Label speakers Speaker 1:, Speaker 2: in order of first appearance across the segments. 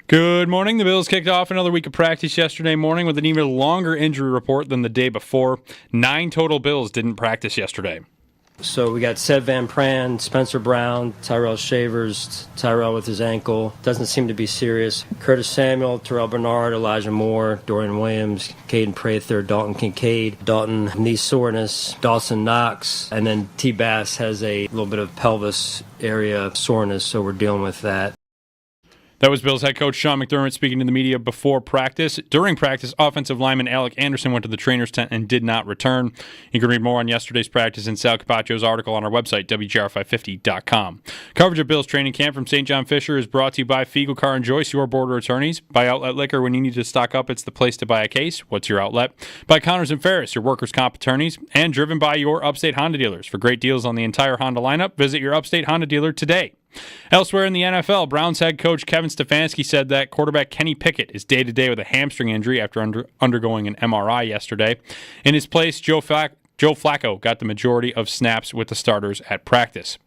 Speaker 1: Good morning. The Bills kicked off another week of practice yesterday morning with an even longer injury report than the day before. 9 total Bills didn't practice yesterday.
Speaker 2: So we got Seth Van Pran, Spencer Brown, Tyrell Shavers, Tyrell with his ankle. Doesn't seem to be serious. Curtis Samuel, Terrell Bernard, Elijah Moore, Dorian Williams, Caden Prather, Dalton Kincaid, Dalton knee soreness, Dawson Knox, and then T. Bass has a little bit of pelvis area soreness, so we're dealing with that.
Speaker 1: That was Bills head coach Sean McDermott speaking to the media before practice. During practice, offensive lineman Alec Anderson went to the trainer's tent and did not return. You can read more on yesterday's practice in Sal Capaccio's article on our website, WGR550.com. Coverage of Bills training camp from St. John Fisher is brought to you by Fiegel Car and Joyce, your border attorneys. By Outlet Liquor, when you need to stock up, it's the place to buy a case. What's your outlet? By Connors and Ferris, your workers' comp attorneys. And driven by your Upstate Honda dealers. For great deals on the entire Honda lineup, visit your Upstate Honda dealer today. Elsewhere in the NFL, Browns head coach Kevin Stefanski said that quarterback Kenny Pickett is day-to-day with a hamstring injury after undergoing an MRI yesterday. In his place, Joe Flacco got the majority of snaps with the starters at practice.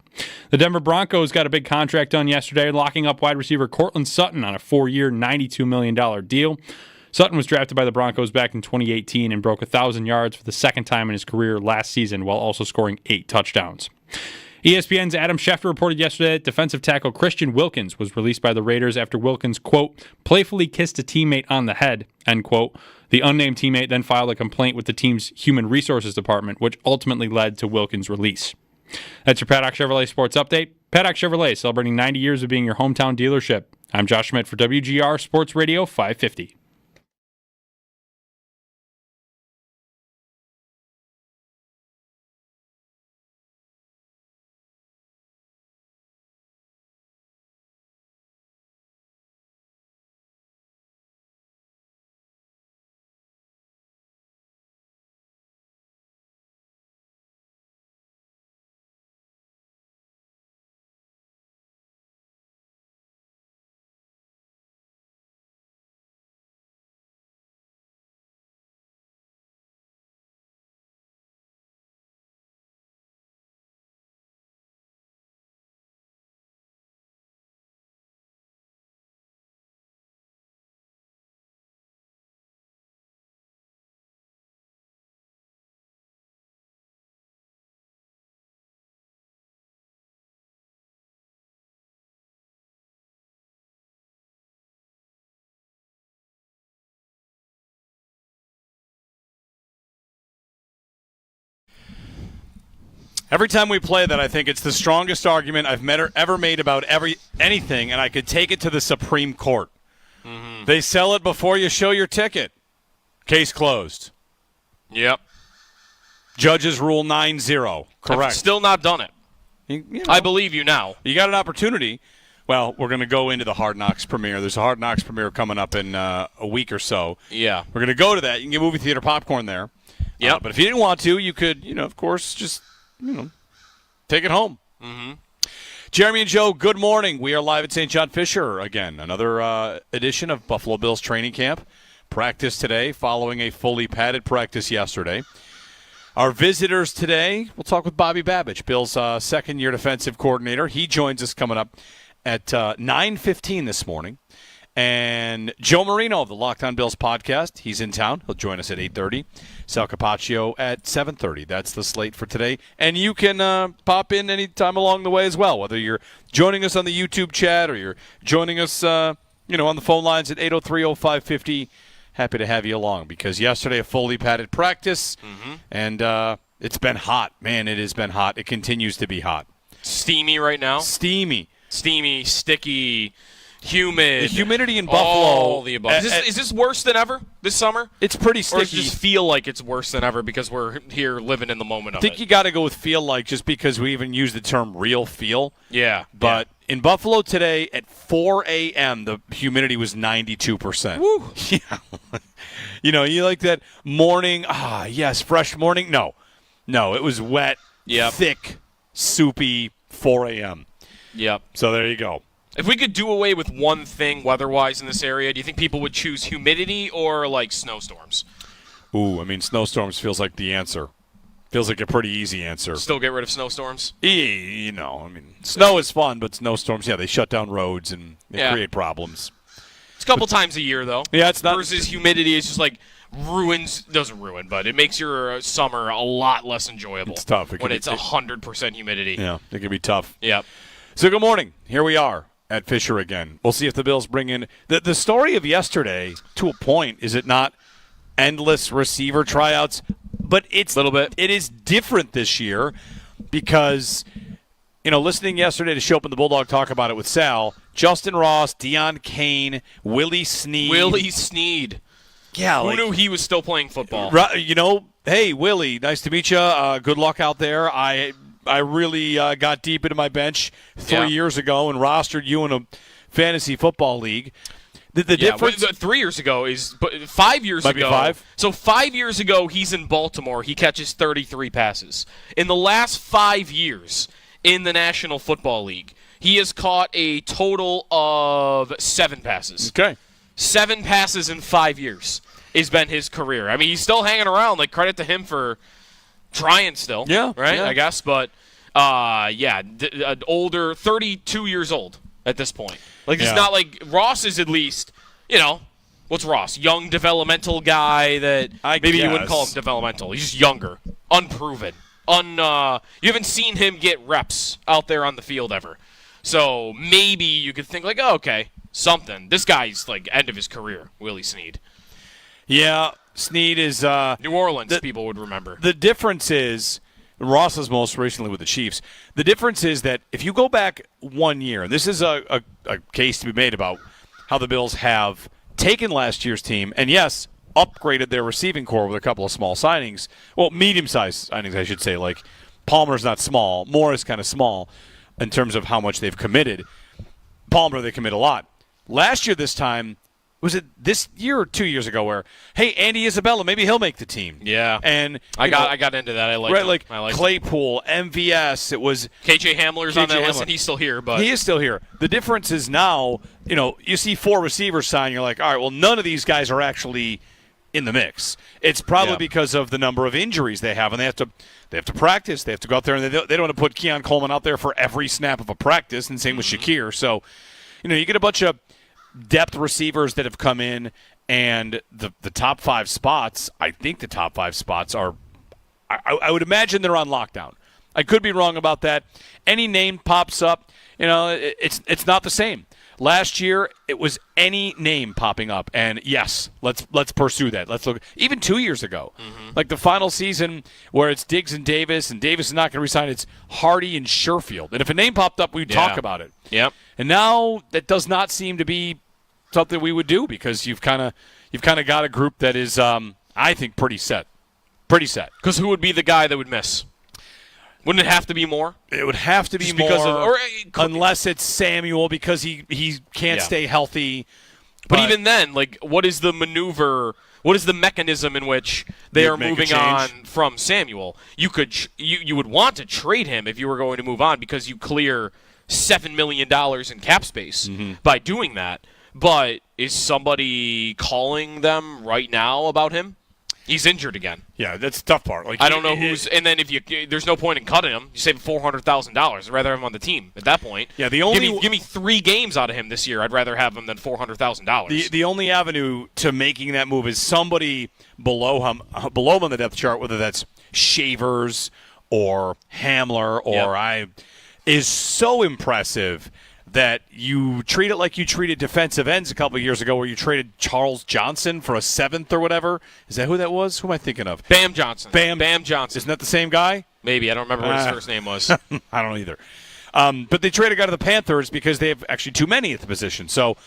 Speaker 1: The Denver Broncos got a big contract done yesterday, locking up wide receiver Cortland Sutton on a 4-year, $92 million deal. Sutton was drafted by the Broncos back in 2018 and broke 1,000 yards for the second time in his career last season while also scoring 8 touchdowns. ESPN's Adam Schefter reported yesterday that defensive tackle Christian Wilkins was released by the Raiders after Wilkins, quote, playfully kissed a teammate on the head, end quote. The unnamed teammate then filed a complaint with the team's human resources department, which ultimately led to Wilkins' release. That's your Paddock Chevrolet Sports Update. Paddock Chevrolet, celebrating 90 years of being your hometown dealership. I'm Josh Schmidt for WGR Sports Radio 550.
Speaker 3: Every time we play that, I think it's the strongest argument I've ever made about anything, and I could take it to the Supreme Court. Mm-hmm. They sell it before you show your ticket. Case closed.
Speaker 4: Yep.
Speaker 3: Judges rule 9-0. Correct.
Speaker 4: I've still not done it.
Speaker 3: You know,
Speaker 4: I believe you now.
Speaker 3: You got an opportunity. Well, we're going to go into the Hard Knocks premiere. There's a Hard Knocks premiere coming up in a week or so.
Speaker 4: Yeah.
Speaker 3: We're going to go to that. You can get movie theater popcorn there.
Speaker 4: Yeah.
Speaker 3: But if you didn't want to, you could, of course, just take it home.
Speaker 4: Mm-hmm.
Speaker 3: Jeremy and Joe, good morning. We are live at St. John Fisher again. Another edition of Buffalo Bills training camp. Practice today following a fully padded practice yesterday. Our visitors today, we'll talk with Bobby Babage, Bills' second-year defensive coordinator. He joins us coming up at 9:15 this morning. And Joe Marino of the Locked On Bills podcast, he's in town. He'll join us at 8:30. Sal Capaccio at 7:30. That's the slate for today. And you can pop in any time along the way as well, whether you're joining us on the YouTube chat or you're joining us on the phone lines at 803-0550. Happy to have you along because yesterday a fully padded practice, and it's been hot. Man, it has been hot. It continues to be hot.
Speaker 4: Steamy right now.
Speaker 3: Steamy,
Speaker 4: sticky, humid.
Speaker 3: The humidity in Buffalo.
Speaker 4: All the above. Is this worse than ever this summer?
Speaker 3: It's pretty sticky.
Speaker 4: Or does it just feel like it's worse than ever because we're here living in the moment of it?
Speaker 3: I think you got to go with feel like just because we even use the term real feel.
Speaker 4: Yeah.
Speaker 3: But in Buffalo today at 4 a.m., the humidity was 92%.
Speaker 4: Woo.
Speaker 3: Yeah. You like that morning, fresh morning? No, it was wet, thick, soupy 4 a.m.
Speaker 4: Yep.
Speaker 3: So there you go.
Speaker 4: If we could do away with one thing weather-wise in this area, do you think people would choose humidity or, like, snowstorms?
Speaker 3: Ooh, snowstorms feels like the answer. Feels like a pretty easy answer.
Speaker 4: Still get rid of snowstorms?
Speaker 3: Snow is fun, but snowstorms, they shut down roads and they create problems.
Speaker 4: It's a couple times a year, though.
Speaker 3: Yeah, it's not.
Speaker 4: Versus humidity is just like doesn't ruin, but it makes your summer a lot less enjoyable.
Speaker 3: It's tough.
Speaker 4: When it's 100% humidity.
Speaker 3: Yeah, it can be tough.
Speaker 4: Yep.
Speaker 3: So good morning. Here we are at Fisher again. We'll see if the Bills bring in the story of yesterday. To a point, is it not? Endless receiver tryouts, but it's
Speaker 4: a little bit.
Speaker 3: It is different this year because, listening yesterday to Shope and the Bulldog talk about it with Sal, Justin Ross, Deion Kane, Willie Snead. Yeah,
Speaker 4: who knew he was still playing football?
Speaker 3: Hey Willie, nice to meet you. Good luck out there. I really got deep into my bench 3 years ago and rostered you in a fantasy football league. The difference
Speaker 4: 3 years ago is 5 years
Speaker 3: might
Speaker 4: ago.
Speaker 3: Be 5?
Speaker 4: So 5 years ago, he's in Baltimore. He catches 33 passes. In the last 5 years in the National Football League, he has caught a total of 7 passes.
Speaker 3: Okay.
Speaker 4: 7 passes in 5 years has been his career. I mean, he's still hanging around. Like, credit to him for trying still.
Speaker 3: Yeah.
Speaker 4: Right?
Speaker 3: Yeah.
Speaker 4: I guess. But, older, 32 years old at this point. Like, it's not like Ross is at least, what's Ross? Young developmental guy that you wouldn't call him developmental. He's just younger, unproven. You haven't seen him get reps out there on the field ever. So maybe you could think like, oh, okay, something. This guy's like end of his career, Willie Snead.
Speaker 3: Yeah, Snead is
Speaker 4: New Orleans. People would remember.
Speaker 3: The difference is. Ross is most recently with the Chiefs. The difference is that if you go back 1 year, and this is a case to be made about how the Bills have taken last year's team and, yes, upgraded their receiving core with a couple of small signings. Well, medium-sized signings, I should say. Like Palmer's not small. Moore is kind of small in terms of how much they've committed. Palmer, they commit a lot. Last year this time, was it this year or 2 years ago where, hey, Andy Isabella, maybe he'll make the team.
Speaker 4: Yeah.
Speaker 3: And
Speaker 4: I got into that. I like
Speaker 3: right, like
Speaker 4: I liked
Speaker 3: Claypool, MVS, it was
Speaker 4: KJ Hamler's on that list, and he's still here, but
Speaker 3: he is still here. The difference is now, you see 4 receivers sign, you're like, all right, well, none of these guys are actually in the mix. It's probably because of the number of injuries they have, and they have to practice. They have to go out there, and they don't want to put Keon Coleman out there for every snap of a practice, and same with Shakir. So, you get a bunch of depth receivers that have come in, and the top 5 spots, I think the top 5 spots are, I would imagine they're on lockdown. I could be wrong about that. Any name pops up, it's not the same. Last year, it was any name popping up, and yes, let's pursue that. Let's look. Even 2 years ago, like the final season where it's Diggs and Davis is not going to resign. It's Hardy and Sherfield, and if a name popped up, we'd talk about it.
Speaker 4: Yep.
Speaker 3: And now that does not seem to be something we would do because you've kind of got a group that is, I think, pretty set. Pretty set.
Speaker 4: Because who would be the guy that would miss? Wouldn't it have to be more?
Speaker 3: It would have to be
Speaker 4: just
Speaker 3: more,
Speaker 4: because
Speaker 3: unless it's Samuel because he can't stay healthy.
Speaker 4: But even then, like, what is the maneuver? What is the mechanism in which they are moving on from Samuel? You would want to trade him if you were going to move on because you clear $7 million in cap space by doing that. But is somebody calling them right now about him? He's injured again.
Speaker 3: Yeah, that's the tough part. Like,
Speaker 4: I don't know who's. And then there's no point in cutting him. You save $400,000. I'd rather have him on the team at that point.
Speaker 3: Yeah,
Speaker 4: give me 3 games out of him this year. I'd rather have him than $400,000.
Speaker 3: The only avenue to making that move is somebody below him on the depth chart, whether that's Shavers or Hamler or is so impressive that you treat it like you treated defensive ends a couple of years ago where you traded Charles Johnson for a 7th or whatever. Is that who that was? Who am I thinking of?
Speaker 4: Bam Johnson.
Speaker 3: Bam Johnson. Isn't that the same guy?
Speaker 4: Maybe. I don't remember what his first name was.
Speaker 3: I don't either. But they traded a guy to the Panthers because they have actually too many at the position. So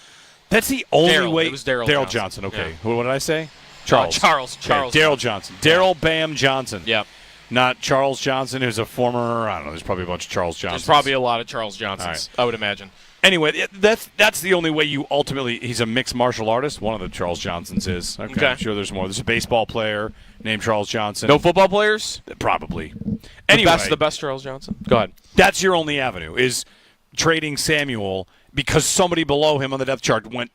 Speaker 3: that's the only way.
Speaker 4: It was Daryl
Speaker 3: Johnson. Okay.
Speaker 4: Yeah.
Speaker 3: What did I say? Charles. Daryl Johnson. Daryl Bam Johnson.
Speaker 4: Yep.
Speaker 3: Not Charles Johnson, who's a former, I don't know, there's probably a bunch of Charles Johnsons.
Speaker 4: There's probably a lot of Charles Johnsons,
Speaker 3: right.
Speaker 4: I would imagine.
Speaker 3: Anyway, that's the only way you ultimately, he's a mixed martial artist. One of the Charles Johnsons is. Okay. I'm sure there's more. There's a baseball player named Charles Johnson.
Speaker 4: No football players?
Speaker 3: Probably. Anyway.
Speaker 4: The best Charles Johnson? Go ahead.
Speaker 3: That's your only avenue, is trading Samuel because somebody below him on the depth chart went,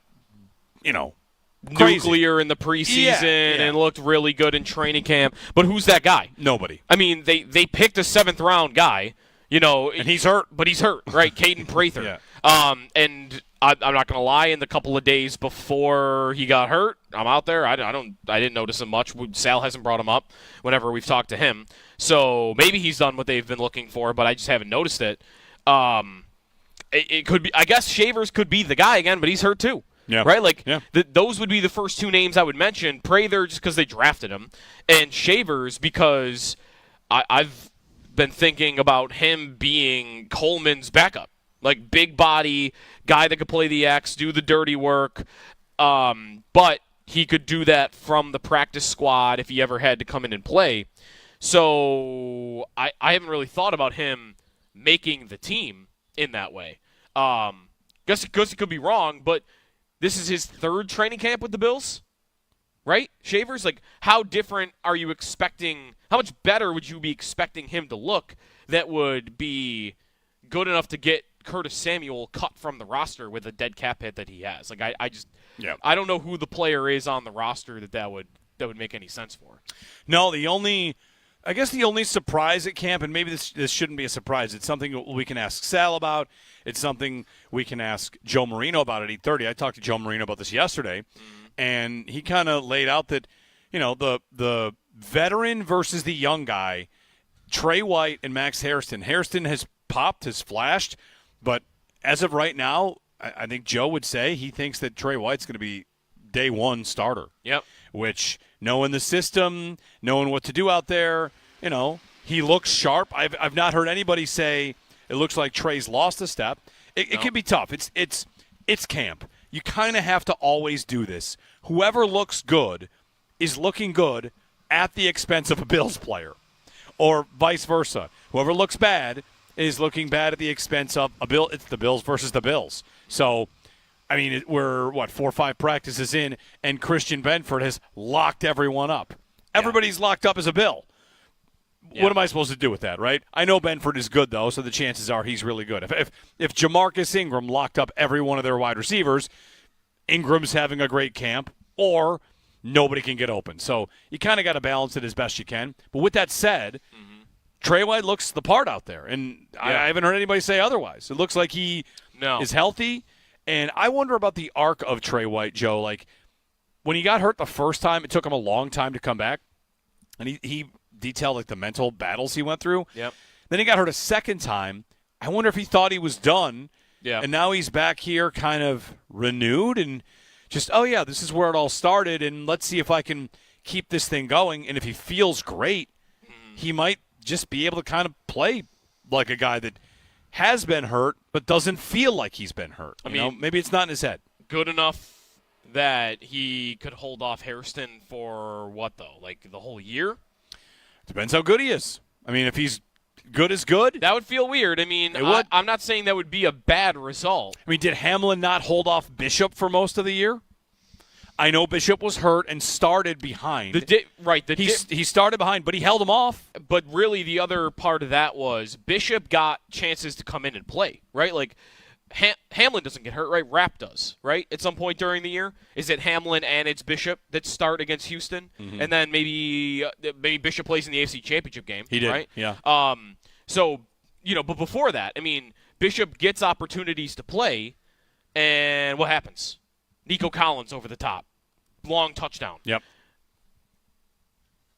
Speaker 3: crazy.
Speaker 4: Nuclear in the preseason and looked really good in training camp. But who's that guy?
Speaker 3: Nobody.
Speaker 4: I mean, they picked a 7th-round guy,
Speaker 3: and he's hurt.
Speaker 4: But he's hurt, right? Caden Prather.
Speaker 3: Yeah.
Speaker 4: And I'm not going to lie, in the couple of days before he got hurt, I'm out there. I didn't notice him much. Sal hasn't brought him up whenever we've talked to him. So maybe he's done what they've been looking for, but I just haven't noticed it. It could be, I guess Shavers could be the guy again, but he's hurt too.
Speaker 3: Yeah.
Speaker 4: Right? Like,
Speaker 3: yeah.
Speaker 4: Those would be the first two names I would mention. Prather just because they drafted him, and Shavers because I've been thinking about him being Coleman's backup. Like, big body, guy that could play the X, do the dirty work, but he could do that from the practice squad if he ever had to come in and play. So I haven't really thought about him making the team in that way. Guess it could be wrong, but this is his third training camp with the Bills, right? Shavers, like, how different are you expecting? How much better would you be expecting him to look that would be good enough to get Curtis Samuel cut from the roster with a dead cap hit that he has? Like, I don't know who the player is on the roster that would make any sense for.
Speaker 3: No, the only surprise at camp, and maybe this shouldn't be a surprise, it's something we can ask Sal about. It's something we can ask Joe Marino about at 8:30. I talked to Joe Marino about this yesterday, and he kind of laid out that, the veteran versus the young guy, Trey White and Max Hairston. Hairston has popped, has flashed, but as of right now, I think Joe would say he thinks that Trey White's going to be day one starter.
Speaker 4: Yep.
Speaker 3: Which, knowing the system, knowing what to do out there, he looks sharp. I've not heard anybody say it looks like Trey's lost a step. It can be tough. It's camp. You kind of have to always do this. Whoever looks good is looking good at the expense of a Bills player, or vice versa. Whoever looks bad is looking bad at the expense of a Bill. It's the Bills versus the Bills. So, I mean, we're, 4 or 5 practices in, and Christian Benford has locked everyone up. Everybody's locked up as a Bill. Yeah. What am I supposed to do with that, right? I know Benford is good, though, so the chances are he's really good. If Jamarcus Ingram locked up every one of their wide receivers, Ingram's having a great camp, or nobody can get open. So you kind of got to balance it as best you can. But with that said, Trey White looks the part out there, and I haven't heard anybody say otherwise. It looks like he is healthy, and I wonder about the arc of Trey White, Joe. Like, when he got hurt the first time, it took him a long time to come back, and he detailed, like, the mental battles he went through.
Speaker 4: Yep.
Speaker 3: Then he got hurt a second time. I wonder if he thought he was done, and now he's back here kind of renewed and just, this is where it all started, and let's see if I can keep this thing going. And if he feels great, he might just be able to kind of play like a guy that has been hurt but doesn't feel like he's been hurt. I mean, maybe it's not in his head.
Speaker 4: Good enough that he could hold off Hairston for what, though? Like the whole year?
Speaker 3: Depends how good he is. I mean, if he's good as good.
Speaker 4: That would feel weird. I mean, I'm not saying that would be a bad result.
Speaker 3: I mean, did Hamlin not hold off Bishop for most of the year? I know Bishop was hurt and started behind. He started behind, but he held him off.
Speaker 4: But really, the other part of that was Bishop got chances to come in and play, right? Like, Hamlin doesn't get hurt, right? Rapp does, right? At some point during the year, is it Hamlin and it's Bishop that start against Houston, and then maybe Bishop plays in the AFC Championship game.
Speaker 3: He did,
Speaker 4: right?
Speaker 3: Yeah.
Speaker 4: So but before that, I mean, Bishop gets opportunities to play, and what happens? Nico Collins over the top, long touchdown.
Speaker 3: Yep.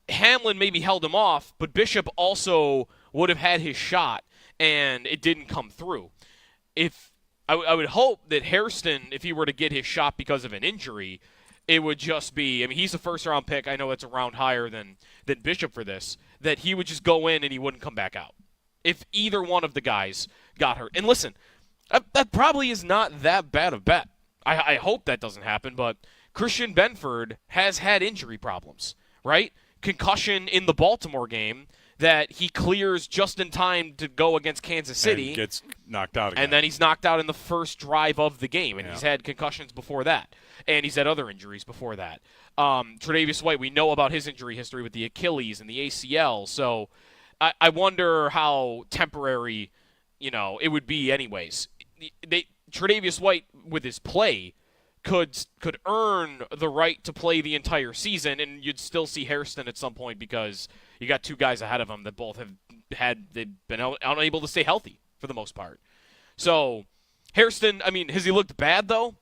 Speaker 4: Hamlin maybe held him off, but Bishop also would have had his shot, and it didn't come through. I would hope that Hairston, if he were to get his shot because of an injury, it would just be, I mean, he's a first-round pick. I know that's a round higher than Bishop for this, that he would just go in and he wouldn't come back out if either one of the guys got hurt. And listen, that probably is not that bad a bet. I hope that doesn't happen, but Christian Benford has had injury problems, right? Concussion in the Baltimore game that he clears just in time to go against Kansas City.
Speaker 3: And gets knocked out again.
Speaker 4: And then he's knocked out in the first drive of the game, and he's had concussions before that. And he's had other injuries before that. Tre'Davious White, we know about his injury history with the Achilles and the ACL, so I wonder how temporary, it would be anyways. Tre'Davious White, with his play, could earn the right to play the entire season, and you'd still see Hairston at some point because you got two guys ahead of him that both they've been unable to stay healthy for the most part. So Hairston, I mean, has he looked bad, though?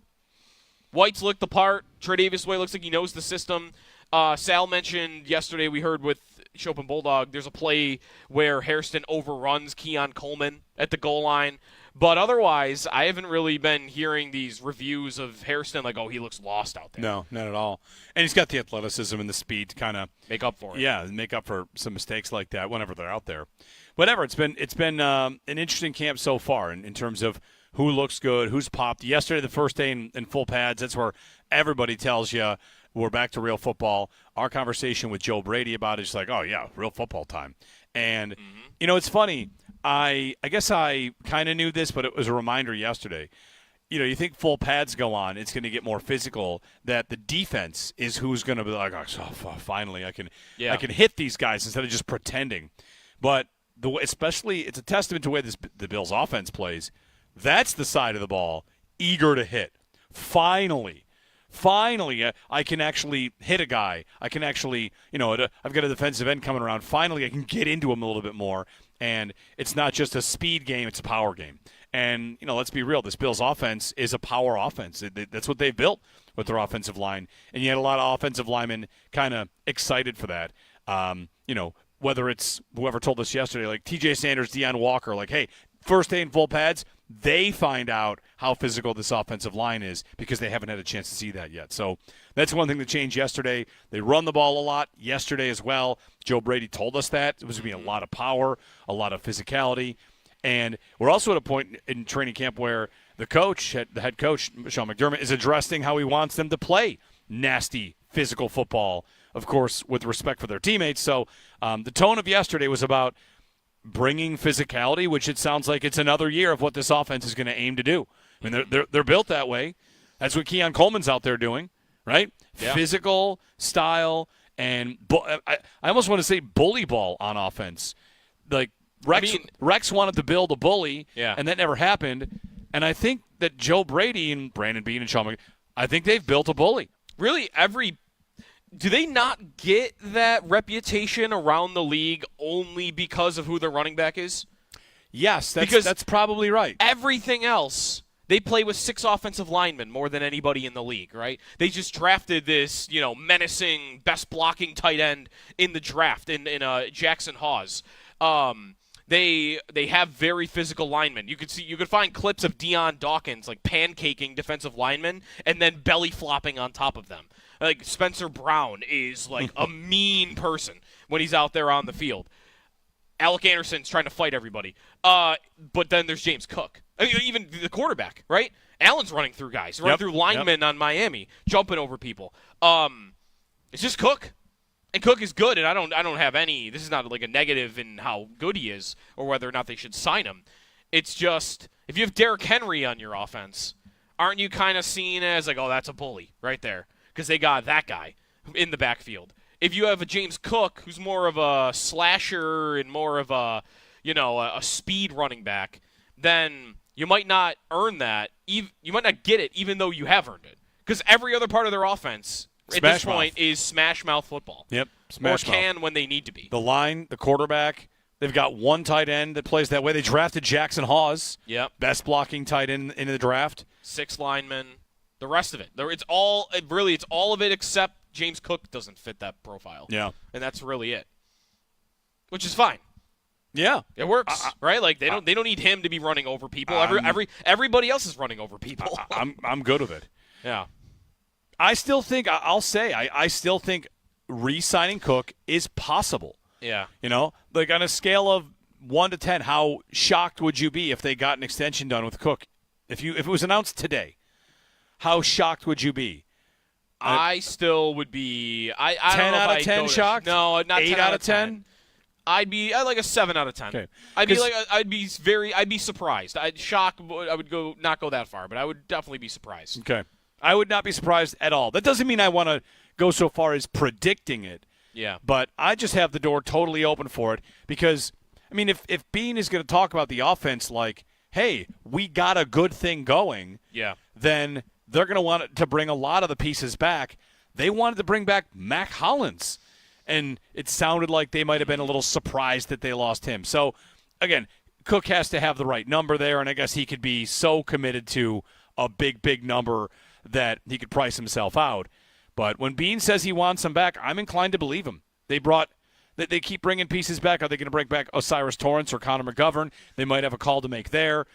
Speaker 4: White's looked the part. Trey White looks like he knows the system. Sal mentioned yesterday, we heard with Chopin Bulldog, there's a play where Hairston overruns Keon Coleman at the goal line. But otherwise, I haven't really been hearing these reviews of Hairston like, oh, he looks lost out there.
Speaker 3: No, not at all. And he's got the athleticism and the speed to kind of
Speaker 4: make up for it.
Speaker 3: Yeah, make up for some mistakes like that whenever they're out there. Whatever, it's been an interesting camp so far in terms of who looks good, who's popped. Yesterday, the first day in full pads, that's where everybody tells you we're back to real football. Our conversation with Joe Brady about it is like, oh, yeah, real football time. And, it's funny. I guess I kind of knew this, but it was a reminder yesterday. You think full pads go on, it's going to get more physical, that the defense is who's going to be like, oh, finally I can hit these guys instead of just pretending. But especially it's a testament to the way the Bills offense plays. That's the side of the ball eager to hit. Finally, I can actually hit a guy. I can actually, I've got a defensive end coming around. Finally, I can get into him a little bit more. And it's not just a speed game, it's a power game. And, let's be real, this Bills offense is a power offense. That's what they've built with their offensive line. And you had a lot of offensive linemen kind of excited for that. Whether it's whoever told us yesterday, like TJ Sanders, Deion Walker, like, hey, first day in full pads, they find out how physical this offensive line is because they haven't had a chance to see that yet. So that's one thing that changed yesterday. They run the ball a lot yesterday as well. Joe Brady told us that. It was going to be a lot of power, a lot of physicality. And we're also at a point in training camp where the head coach, Sean McDermott, is addressing how he wants them to play nasty, physical football, of course, with respect for their teammates. So the tone of yesterday was about bringing physicality, which it sounds like it's another year of what this offense is going to aim to do. I mean, they're built that way. That's what Keon Coleman's out there doing, right? Yeah. Physical, style, and I almost want to say bully ball on offense. Like Rex wanted to build a bully, and that never happened. And I think that Joe Brady and Brandon Beane and Sean McDermott, I think they've built a bully.
Speaker 4: Really, do they not get that reputation around the league only because of who their running back is?
Speaker 3: Yes, that's probably right.
Speaker 4: Everything else, they play with 6 offensive linemen more than anybody in the league, right? They just drafted this, menacing, best blocking tight end in the draft in Jackson Hawes. They have very physical linemen. You could find clips of Deion Dawkins like pancaking defensive linemen and then belly flopping on top of them. Like Spencer Brown is like a mean person when he's out there on the field. Alec Anderson's trying to fight everybody. But then there's James Cook. I mean, even the quarterback, right? Allen's running through guys, running through linemen on Miami, jumping over people. It's just Cook. And Cook is good, and I don't have any. This is not like a negative in how good he is or whether or not they should sign him. It's just if you have Derrick Henry on your offense, aren't you kind of seen as like, oh, that's a bully right there because they got that guy in the backfield. If you have a James Cook who's more of a slasher and more of a a speed running back, then you might not earn that. You might not get it even though you have earned it because every other part of their offense at this point is smash mouth football.
Speaker 3: Yep, smash
Speaker 4: mouth. Or can when they need to be.
Speaker 3: The line, the quarterback, they've got one tight end that plays that way. They drafted Jackson Hawes.
Speaker 4: Yep.
Speaker 3: Best blocking tight end in the draft.
Speaker 4: 6 linemen. The rest of it. It's all of it except James Cook doesn't fit that profile.
Speaker 3: Yeah.
Speaker 4: And that's really it. Which is fine.
Speaker 3: Yeah.
Speaker 4: It works, right? Like they don't need him to be running over people. Everybody else is running over people.
Speaker 3: I'm good with it.
Speaker 4: Yeah.
Speaker 3: I still think I still think re-signing Cook is possible.
Speaker 4: Yeah.
Speaker 3: Like on a scale of 1 to 10, how shocked would you be if they got an extension done with Cook? If it was announced today, how shocked would you be?
Speaker 4: I still would be. I
Speaker 3: 10
Speaker 4: don't know
Speaker 3: out
Speaker 4: if
Speaker 3: of 10 shocked.
Speaker 4: No, not
Speaker 3: 8
Speaker 4: 10
Speaker 3: out of 10.
Speaker 4: I'd like a 7 out of 10.
Speaker 3: Okay.
Speaker 4: I'd be surprised. Shocked. I would not go that far, but I would definitely be surprised.
Speaker 3: Okay. I would not be surprised at all. That doesn't mean I want to go so far as predicting it.
Speaker 4: Yeah.
Speaker 3: But I just have the door totally open for it because, I mean, if Beane is going to talk about the offense like, hey, we got a good thing going, then they're going to want to bring a lot of the pieces back. They wanted to bring back Mac Hollins, and it sounded like they might have been a little surprised that they lost him. So, again, Cook has to have the right number there, and I guess he could be so committed to a big, big number that he could price himself out. But when Bean says he wants him back, I'm inclined to believe him. They keep bringing pieces back. Are they going to bring back Osiris Torrance or Connor McGovern? They might have a call to make there.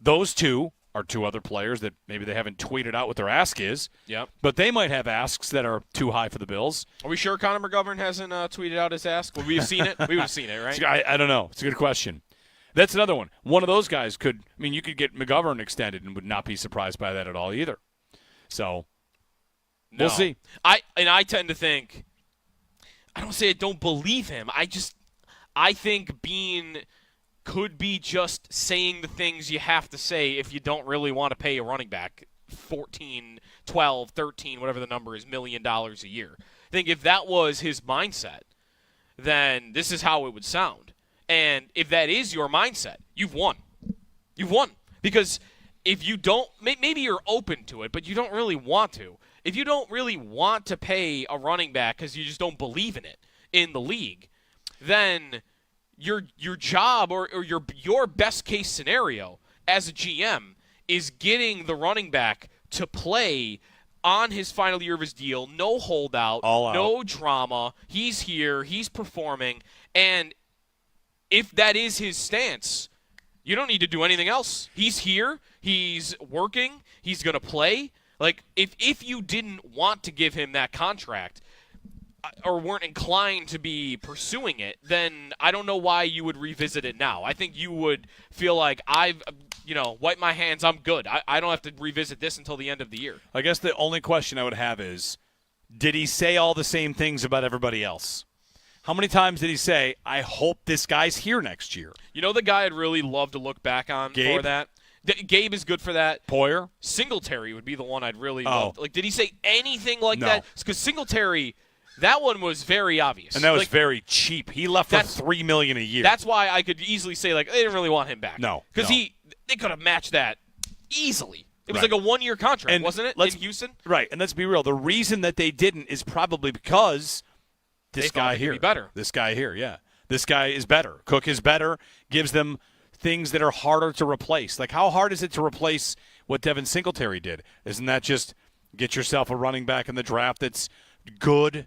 Speaker 3: Those two are two other players that maybe they haven't tweeted out what their ask is.
Speaker 4: Yep.
Speaker 3: But they might have asks that are too high for the Bills.
Speaker 4: Are we sure Connor McGovern hasn't tweeted out his ask? Would we have seen it? We would have seen it, right?
Speaker 3: I don't know. It's a good question. That's another one. One of those guys you could get McGovern extended and would not be surprised by that at all either. So, we'll see.
Speaker 4: I tend to think, I don't say I don't believe him. I think Bean could be just saying the things you have to say if you don't really want to pay a running back $14, $12, $13, whatever the number is, $1 million a year. I think if that was his mindset, then this is how it would sound. And if that is your mindset, you've won. You've won. Because if you don't, maybe you're open to it, but you don't really want to. If you don't really want to pay a running back because you just don't believe in it in the league, then your job or your best case scenario as a GM is getting the running back to play on his final year of his deal, no holdout, no drama. He's here, he's performing, and if that is his stance, you don't need to do anything else. He's here, he's working, he's going to play. Like, if you didn't want to give him that contract or weren't inclined to be pursuing it, then I don't know why you would revisit it now. I think you would feel like I've, wiped my hands, I'm good. I don't have to revisit this until the end of the year.
Speaker 3: I guess the only question I would have is, did he say all the same things about everybody else? How many times did he say, I hope this guy's here next year?
Speaker 4: You know the guy I'd really love to look back on for that? Gabe is good for that.
Speaker 3: Poyer?
Speaker 4: Singletary would be the one I'd really love. Like, did he say anything like that? Because Singletary, that one was very obvious.
Speaker 3: And that was very cheap. He left for $3 million a year.
Speaker 4: That's why I could easily say, they didn't really want him back.
Speaker 3: No.
Speaker 4: Because they could have matched that easily. It was like a one-year contract, wasn't it, in Houston?
Speaker 3: Right, and let's be real. The reason that they didn't is probably because this guy here.
Speaker 4: Be better.
Speaker 3: This guy here, yeah. This guy is better. Cook is better, gives them things that are harder to replace. Like, how hard is it to replace what Devin Singletary did? Isn't that just get yourself a running back in the draft that's good? I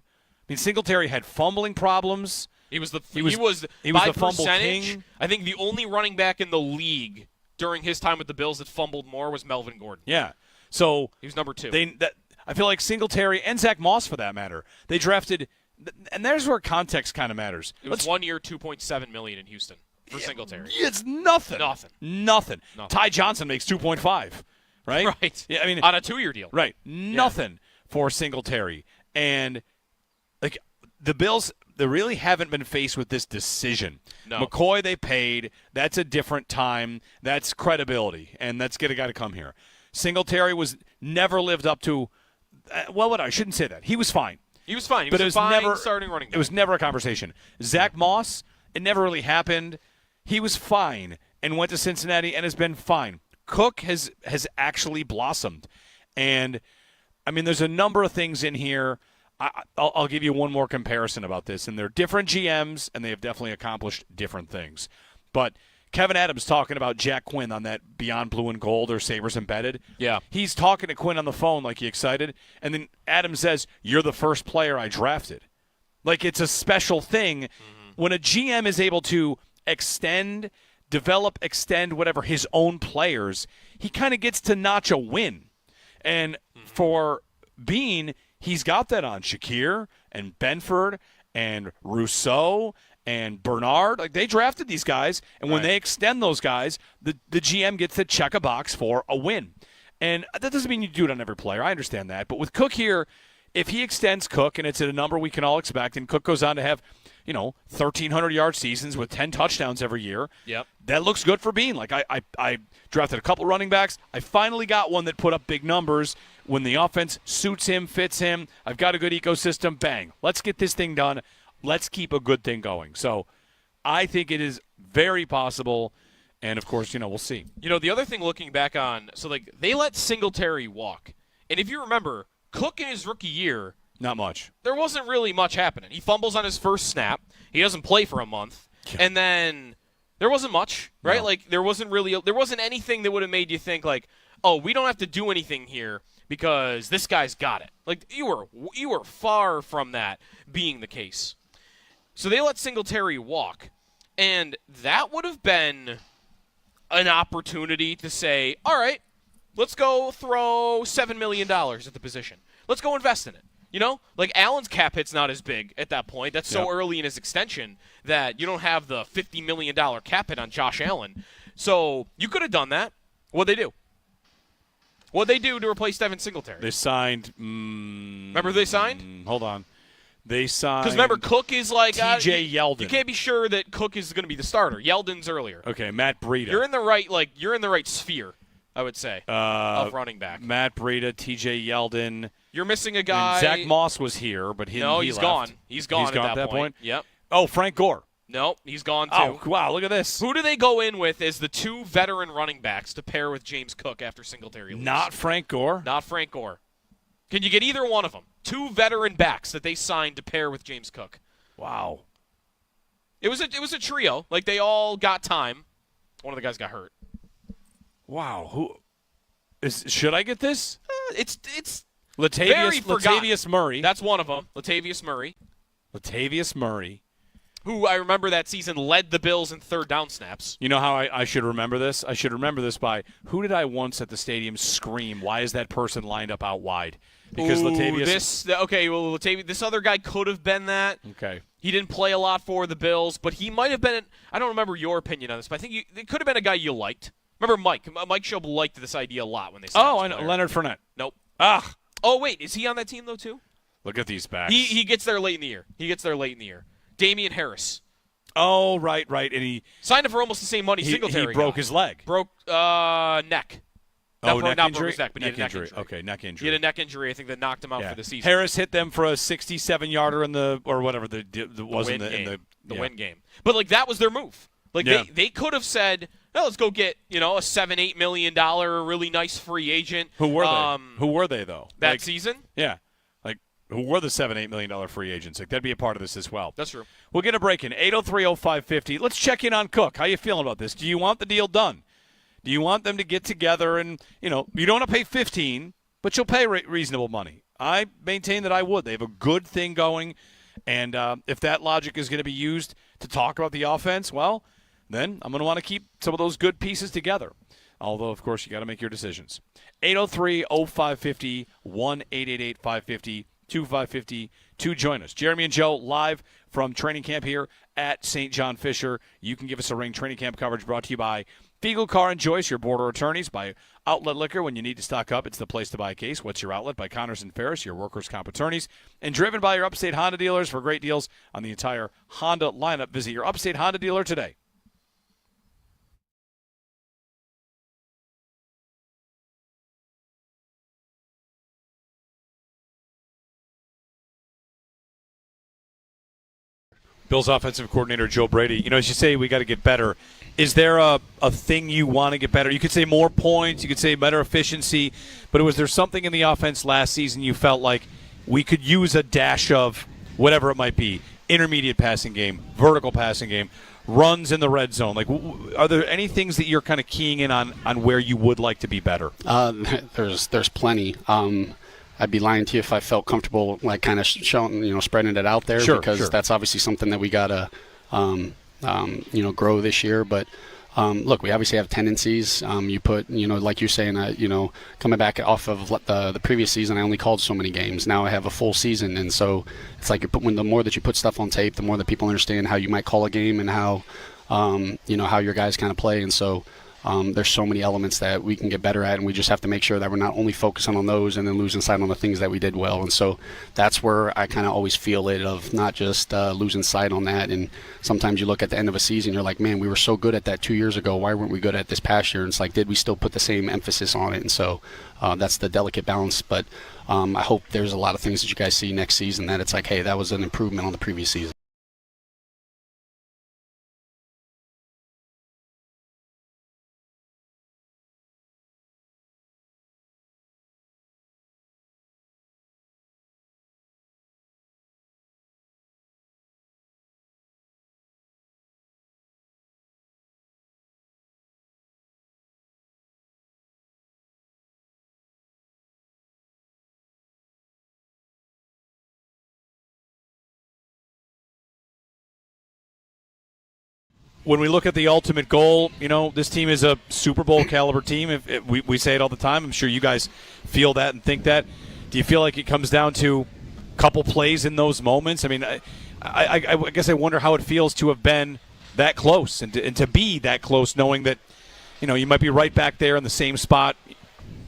Speaker 3: mean, Singletary had fumbling problems.
Speaker 4: He was the
Speaker 3: fumble king.
Speaker 4: I think the only running back in the league during his time with the Bills that fumbled more was Melvin Gordon.
Speaker 3: Yeah. So
Speaker 4: he was number 2.
Speaker 3: I feel like Singletary and Zach Moss, for that matter, they drafted, and there's where context kind of matters.
Speaker 4: It was 1 year, $2.7 million in Houston for Singletary.
Speaker 3: It's nothing. Nothing. Ty Johnson makes 2.5, right?
Speaker 4: Right.
Speaker 3: Yeah, I mean,
Speaker 4: on a 2-year deal.
Speaker 3: Right. Nothing for Singletary. And like the Bills, they really haven't been faced with this decision.
Speaker 4: No.
Speaker 3: McCoy they paid. That's a different time. That's credibility, and that's got to come here. Singletary was never lived up to. I shouldn't say that. He was fine.
Speaker 4: He was fine. He was fine starting running back.
Speaker 3: It was never a conversation. Zach Moss, it never really happened. He was fine and went to Cincinnati and has been fine. Cook has actually blossomed, and I mean, there's a number of things in here. I'll give you one more comparison about this, and they're different GMs, and they have definitely accomplished different things. But Kevin Adams talking about Jack Quinn on that Beyond Blue and Gold or Sabres Embedded.
Speaker 4: Yeah.
Speaker 3: He's talking to Quinn on the phone like he excited, and then Adams says, "You're the first player I drafted." Like, it's a special thing when a GM is able to extend, whatever, his own players, he kind of gets to notch a win. And for Bean, he's got that on Shakir and Benford and Rousseau and Bernard. Like, they drafted these guys, and when they extend those guys, the GM gets to check a box for a win. And that doesn't mean you do it on every player. I understand that. But with Cook here, if he extends Cook, and it's at a number we can all expect, and Cook goes on to have, 1,300-yard seasons with 10 touchdowns every year, that looks good for Bean. Like, I drafted a couple running backs. I finally got one that put up big numbers. When the offense suits him, fits him, I've got a good ecosystem, bang. Let's get this thing done. Let's keep a good thing going. So I think it is very possible, and, of course, we'll see.
Speaker 4: The other thing looking back on, they let Singletary walk. And if you remember, Cook in his rookie year,
Speaker 3: not much.
Speaker 4: There wasn't really much happening. He fumbles on his first snap. He doesn't play for a month. Yeah. And then There wasn't much, right?
Speaker 3: No.
Speaker 4: Like there wasn't anything that would have made you think like, oh, we don't have to do anything here because this guy's got it. Like you were far from that being the case. So they let Singletary walk, and that would have been an opportunity to say, all right, let's go throw $7 million at the position. Let's go invest in it. You know, like Allen's cap hit's not as big at that point. That's so early in his extension that you don't have the $50 million cap hit on Josh Allen. So you could have done that. What'd they do? What'd they do to replace Devin Singletary?
Speaker 3: They signed.
Speaker 4: Remember who they signed?
Speaker 3: Hold on. They signed.
Speaker 4: Because remember, Cook is like
Speaker 3: T.J. Yeldon.
Speaker 4: You can't be sure that Cook is going to be the starter. Yeldon's earlier.
Speaker 3: Okay, Matt Breida.
Speaker 4: You're in the right sphere, I would say, of running back.
Speaker 3: Matt Breida, T.J. Yeldon.
Speaker 4: You're missing a guy.
Speaker 3: And Zach Moss was here, but he
Speaker 4: he's
Speaker 3: left.
Speaker 4: gone. He's gone at that point.
Speaker 3: Yep. Oh, Frank Gore.
Speaker 4: No, he's gone too.
Speaker 3: Oh, wow, look at this.
Speaker 4: Who do they go in with as the two veteran running backs to pair with James Cook after Singletary leaves?
Speaker 3: Not Frank Gore.
Speaker 4: Not Frank Gore. Can you get either one of them? Two veteran backs that they signed to pair with James Cook.
Speaker 3: Wow.
Speaker 4: It was a trio. Like they all got time. One of the guys got hurt.
Speaker 3: Wow. Should I get this?
Speaker 4: It's
Speaker 3: Latavius Murray.
Speaker 4: That's one of them. Latavius Murray.
Speaker 3: Latavius Murray.
Speaker 4: Who I remember that season led the Bills in third down snaps.
Speaker 3: You know how I should remember this? I should remember this by who did I once at the stadium scream, why is that person lined up out wide? Because Latavius.
Speaker 4: This other guy could have been that.
Speaker 3: Okay.
Speaker 4: He didn't play a lot for the Bills, but he might have been. I don't remember your opinion on this, but I think it could have been a guy you liked. Remember Mike? Mike Schob liked this idea a lot when they signed
Speaker 3: I know. Leonard Fournette.
Speaker 4: Nope.
Speaker 3: Ah.
Speaker 4: Oh, wait. Is he on that team, though, too?
Speaker 3: Look at these backs.
Speaker 4: He gets there late in the year. Damian Harris.
Speaker 3: Oh, right. And he
Speaker 4: signed him for almost the same money Singletary
Speaker 3: He broke his leg.
Speaker 4: Broke neck.
Speaker 3: Not
Speaker 4: broke
Speaker 3: injury?
Speaker 4: his neck, but he had a neck injury.
Speaker 3: Okay, neck injury.
Speaker 4: He had a neck injury, I think, that knocked him out for the season.
Speaker 3: Harris hit them for a 67-yarder in the
Speaker 4: win game. But, like, that was their move. Like, they could have said, well, let's go get, a $7-8 million really nice free agent.
Speaker 3: Who were they? Who were they, though?
Speaker 4: That season?
Speaker 3: Yeah. Like, who were the $7-8 million free agents? Like, that'd be a part of this as well.
Speaker 4: That's true.
Speaker 3: We'll get a break in. 803-0550. Let's check in on Cook. How you feeling about this? Do you want the deal done? Do you want them to get together and, you don't want to pay $15, but you'll pay reasonable money? I maintain that I would. They have a good thing going, and if that logic is going to be used to talk about the offense, well, then I'm going to want to keep some of those good pieces together. Although, of course, you got to make your decisions. 803-0550, 1-888-550-2550 to join us. Jeremy and Joe live from training camp here at St. John Fisher. You can give us a ring. Training camp coverage brought to you by Fiegel Car and Joyce, your border attorneys. By Outlet Liquor, when you need to stock up, it's the place to buy a case. What's Your Outlet? By Connors and Ferris, your workers' comp attorneys. And driven by your Upstate Honda dealers for great deals on the entire Honda lineup. Visit your Upstate Honda dealer today. Bills offensive coordinator Joe Brady. As you say, we got to get better. Is there a thing you want to get better? You could say more points. You could say better efficiency. But was there something in the offense last season you felt like we could use a dash of whatever it might be? Intermediate passing game, vertical passing game, runs in the red zone. Like, are there any things that you're kind of keying in on where you would like to be better?
Speaker 5: There's plenty. I'd be lying to you if I felt comfortable, like, kind of showing, spreading it out there, because that's obviously something that we gotta, grow this year. But look, we obviously have tendencies. You put, like you're saying, coming back off of the previous season, I only called so many games. Now I have a full season, and so it's like when the more that you put stuff on tape, the more that people understand how you might call a game and how, how your guys kind of play, and so. There's so many elements that we can get better at, and we just have to make sure that we're not only focusing on those and then losing sight on the things that we did well. And so that's where I kind of always feel it, of not just losing sight on that. And sometimes you look at the end of a season, you're like, man, we were so good at that 2 years ago. Why weren't we good at this past year? And it's like, did we still put the same emphasis on it? And so that's the delicate balance. But I hope there's a lot of things that you guys see next season that it's like, hey, that was an improvement on the previous season.
Speaker 3: when we look at the ultimate goal, this team is a Super Bowl caliber team. We say it all the time. I'm sure you guys feel that and think that. Do you feel like it comes down to a couple plays in those moments? I mean, I guess I wonder how it feels to have been that close and to be that close, knowing that you might be right back there in the same spot,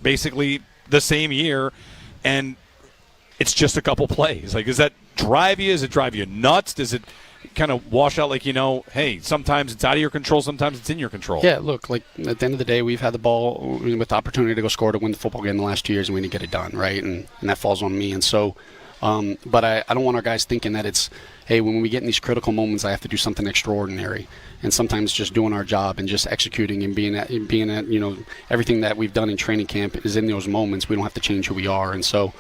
Speaker 3: basically the same year, and it's just a couple plays. Like, does that drive you? Does it drive you nuts? Does it kind of wash out like, hey, sometimes it's out of your control, sometimes it's in your control?
Speaker 5: Yeah, look, like at the end of the day, we've had the ball with the opportunity to go score to win the football game the last 2 years, and we didn't get it done, right? And that falls on me. And so, but I don't want our guys thinking that it's, hey, when we get in these critical moments, I have to do something extraordinary. And sometimes just doing our job and just executing and being at everything that we've done in training camp is in those moments. We don't have to change who we are. And so,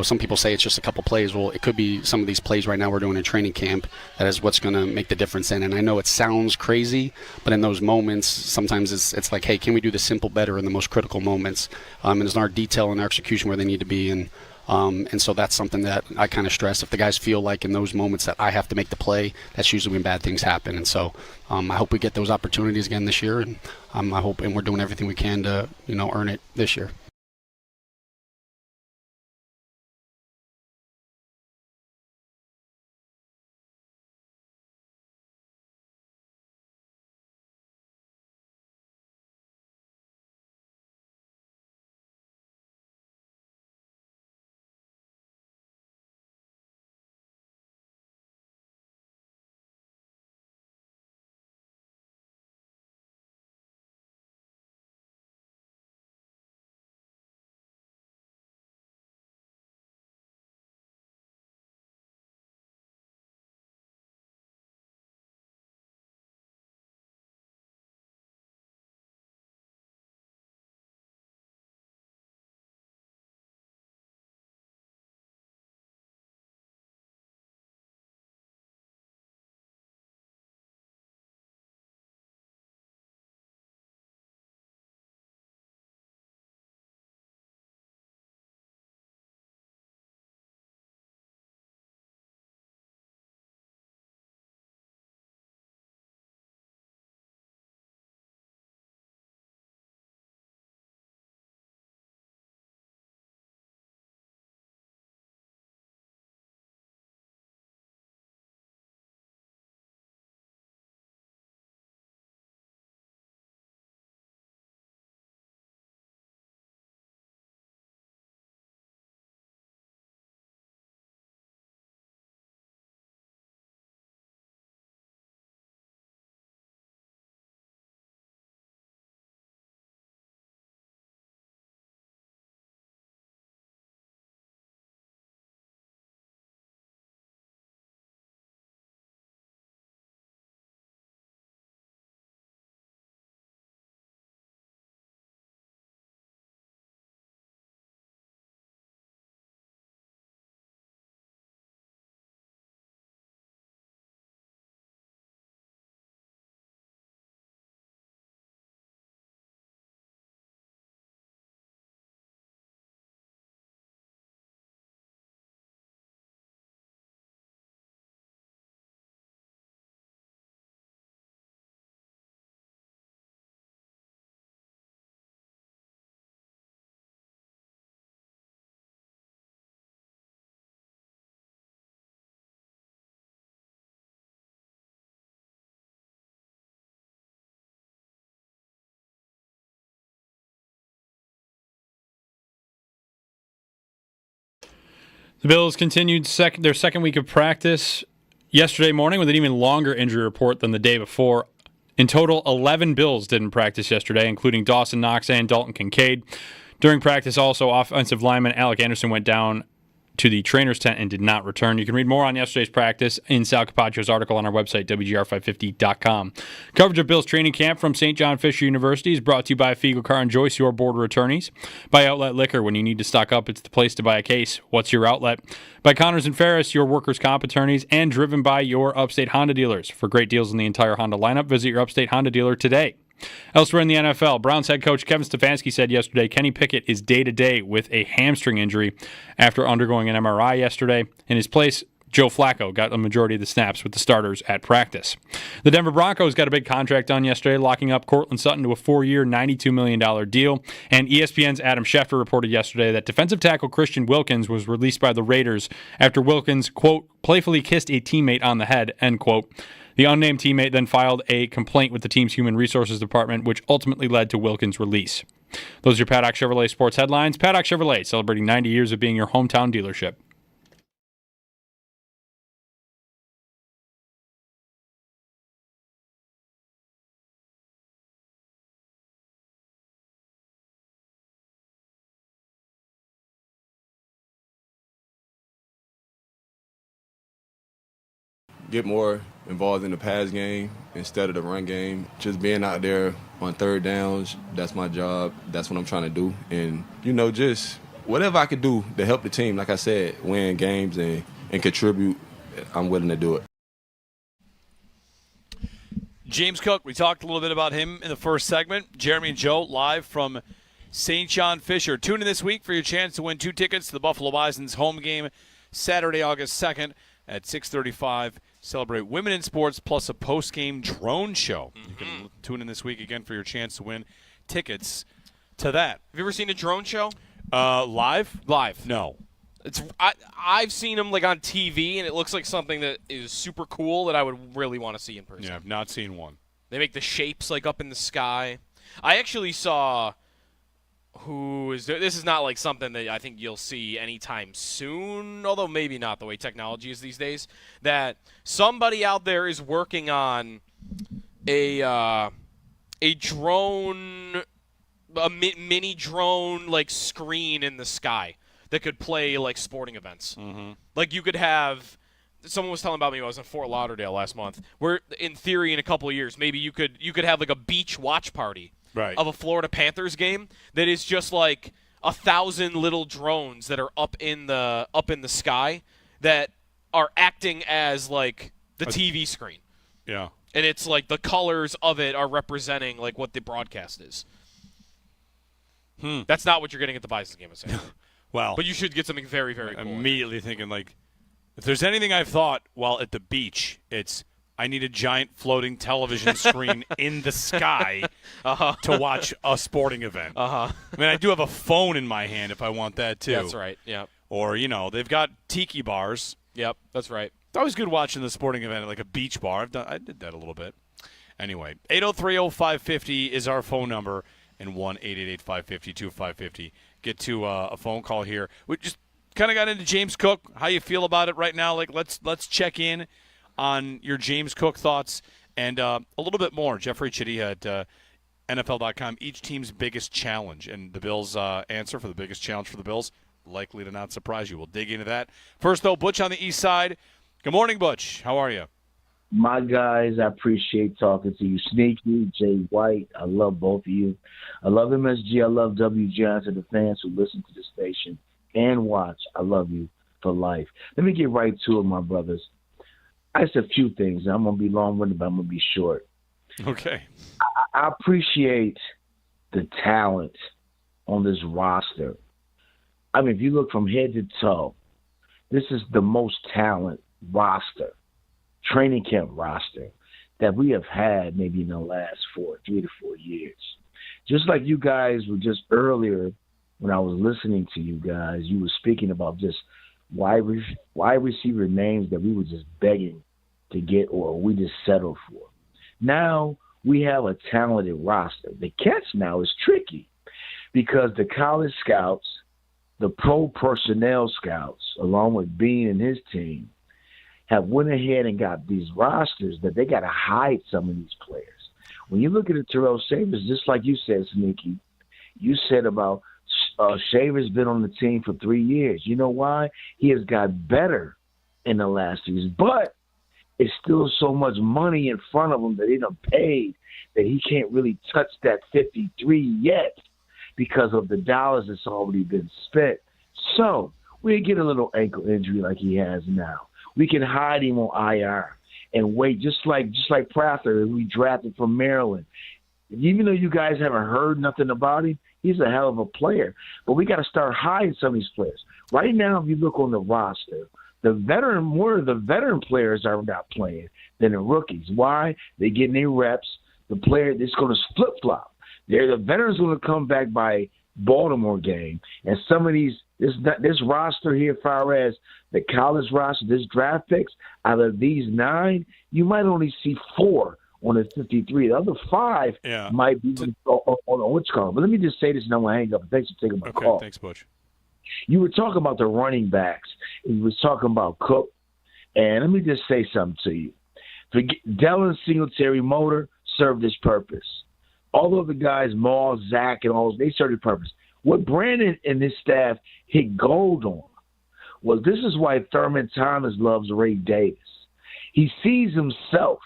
Speaker 5: some people say it's just a couple plays. Well, it could be some of these plays right now we're doing in training camp that is what's going to make the difference in. And I know it sounds crazy, but in those moments, sometimes it's like, hey, can we do the simple better in the most critical moments? And there's our detail and our execution where they need to be. And so that's something that I kind of stress. If the guys feel like in those moments that I have to make the play, that's usually when bad things happen. And so I hope we get those opportunities again this year. And I hope, and we're doing everything we can to, earn it this year.
Speaker 1: The Bills continued their second week of practice yesterday morning with an even longer injury report than the day before. In total, 11 Bills didn't practice yesterday, including Dawson Knox and Dalton Kincaid. During practice, also, offensive lineman Alec Anderson went down to the trainer's tent and did not return. You can read more on yesterday's practice in Sal Capaccio's article on our website, WGR550.com. Coverage of Bills training camp from St. John Fisher University is brought to you by Fiegel Car and Joyce, your border attorneys. By Outlet Liquor, when you need to stock up, it's the place to buy a case. What's your outlet? By Connors and Ferris, your workers' comp attorneys, and driven by your Upstate Honda dealers. For great deals in the entire Honda lineup, visit your Upstate Honda dealer today. Elsewhere in the NFL, Browns head coach Kevin Stefanski said yesterday Kenny Pickett is day-to-day with a hamstring injury after undergoing an MRI yesterday. In his place, Joe Flacco got the majority of the snaps with the starters at practice. The Denver Broncos got a big contract done yesterday, locking up Cortland Sutton to a 4-year, $92 million deal. And ESPN's Adam Schefter reported yesterday that defensive tackle Christian Wilkins was released by the Raiders after Wilkins, quote, playfully kissed a teammate on the head, end quote. The unnamed teammate then filed a complaint with the team's human resources department, which ultimately led to Wilkins' release. Those are your Paddock Chevrolet sports headlines. Paddock Chevrolet, celebrating 90 years of being your hometown dealership.
Speaker 6: Get more involved in the pass game instead of the run game. Just being out there on third downs, that's my job. That's what I'm trying to do. And, just whatever I could do to help the team, like I said, win games and contribute, I'm willing to do it.
Speaker 3: James Cook, we talked a little bit about him in the first segment. Jeremy and Joe live from St. John Fisher. Tune in this week for your chance to win 2 tickets to the Buffalo Bison's home game Saturday, August 2nd at 6:35. Celebrate women in sports plus a post-game drone show. You can tune in this week again for your chance to win tickets to that.
Speaker 4: Have you ever seen a drone show?
Speaker 3: Live?
Speaker 4: Live.
Speaker 3: No.
Speaker 4: I've seen them on TV, and it looks like something that is super cool that I would really want to see in person.
Speaker 3: Yeah, I've not seen one.
Speaker 4: They make the shapes up in the sky. I actually saw this is not something that I think you'll see anytime soon, although maybe not the way technology is these days, that somebody out there is working on a drone, a mini drone screen in the sky that could play sporting events.
Speaker 3: Mm-hmm.
Speaker 4: You could have. Someone was telling about me when I was in Fort Lauderdale last month, where in theory in a couple of years maybe you could have a beach watch party.
Speaker 3: Right.
Speaker 4: Of a Florida Panthers game that is just 1,000 little drones that are up in the sky that are acting as the TV screen.
Speaker 3: Yeah.
Speaker 4: And it's the colors of it are representing what the broadcast is. That's not what you're getting at the Bison's game, I'm saying.
Speaker 3: Well,
Speaker 4: but you should get something very, very cool.
Speaker 3: Immediately thinking if there's anything I've thought while at the beach, it's I need a giant floating television screen in the sky to watch a sporting event. I mean, I do have a phone in my hand if I want that too.
Speaker 4: That's right. Yeah.
Speaker 3: Or they've got tiki bars.
Speaker 4: Yep, that's right.
Speaker 3: It's always good watching the sporting event at a beach bar. I did that a little bit. Anyway, 803-0550 is our phone number, and 1-888-550-2550. Get to a phone call here. We just kind of got into James Cook. How you feel about it right now? Let's check in on your James Cook thoughts and a little bit more. Jeffrey Chidia at NFL.com, each team's biggest challenge. And the Bills' answer for the biggest challenge for the Bills, likely to not surprise you. We'll dig into that. First, though, Butch on the east side. Good morning, Butch. How are you?
Speaker 7: My guys, I appreciate talking to you. Sneaky, Jay White, I love both of you. I love MSG. I love WGR. To the fans who listen to the station and watch, I love you for life. Let me get right to it, my brothers. I said a few things. I'm going to be long-winded, but I'm going to be short.
Speaker 3: Okay.
Speaker 7: I appreciate the talent on this roster. I mean, if you look from head to toe, this is the most talent roster, training camp roster, that we have had maybe in the last 3 to 4 years. Just like you guys were just earlier when I was listening to you guys, you were speaking about just wide receiver names that we were just begging to get or we just settled for. Now we have a talented roster. The catch now is tricky because the college scouts, the pro personnel scouts, along with Bean and his team, have went ahead and got these rosters that they got to hide some of these players. When you look at the Terrell Sabres, just like you said, Sneaky, you said about Shaver's been on the team for 3 years. You know why? He has got better in the last 2 years, but it's still so much money in front of him that he done paid that he can't really touch that 53 yet because of the dollars that's already been spent. So we get a little ankle injury like he has now. We can hide him on IR and wait, just like Prather, who we drafted from Maryland. Even though you guys haven't heard nothing about him, he's a hell of a player. But we got to start hiding some of these players. Right now, if you look on the roster, more of the veteran players are not playing than the rookies. Why? They getting their reps. The player that's going to flip flop. The veterans going to come back by Baltimore game, and some of this roster here, as far as the college roster, this draft picks, out of these 9, you might only see 4 on the 53. The other 5 might be on which column. But let me just say this, and I'm going to hang up. Thanks for taking my call.
Speaker 3: Thanks, Butch.
Speaker 7: You were talking about the running backs. You were talking about Cook, and let me just say something to you. Dellin Singletary Motor served its purpose. All of the guys, Maul, Zach, and all, they served their purpose. What Brandon and his staff hit gold on was this is why Thurman Thomas loves Ray Davis. He sees himself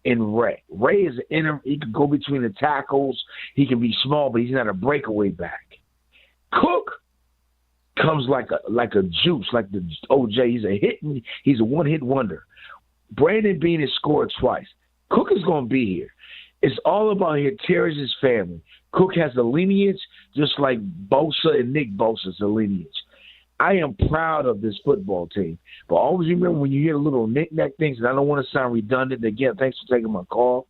Speaker 7: in Ray. Ray is he can go between the tackles. He can be small, but he's not a breakaway back. Cook comes like a juice, like the OJ. He's a one-hit wonder. Brandon Beane has scored twice. Cook is going to be here. It's all about here. Terrence's family. Cook has a lineage just like Bosa and Nick Bosa's a lineage. I am proud of this football team. But always remember when you hear little knick-knack things, and I don't want to sound redundant, again, thanks for taking my call,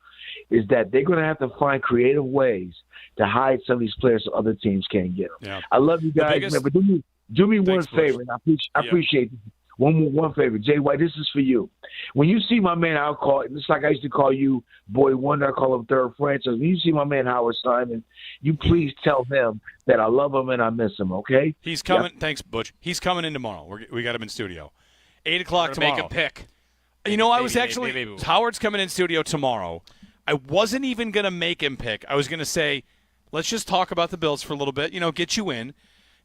Speaker 7: is that they're going to have to find creative ways to hide some of these players so other teams can't get them. Yeah. I love you guys, man, but do me one favor, and I appreciate it. One favor, Jay White, this is for you. When you see my man, I'll call – it's like I used to call you Boy Wonder. I call him Third Franchise. When you see my man Howard Simon, you please tell him that I love him and I miss him, okay?
Speaker 3: He's coming. Yeah. Thanks, Butch. He's coming in tomorrow. We got him in studio. 8 o'clock tomorrow.
Speaker 4: Make a pick.
Speaker 3: You know, I was actually – Howard's coming in studio tomorrow. I wasn't even going to make him pick. I was going to say, let's just talk about the Bills for a little bit, get you in,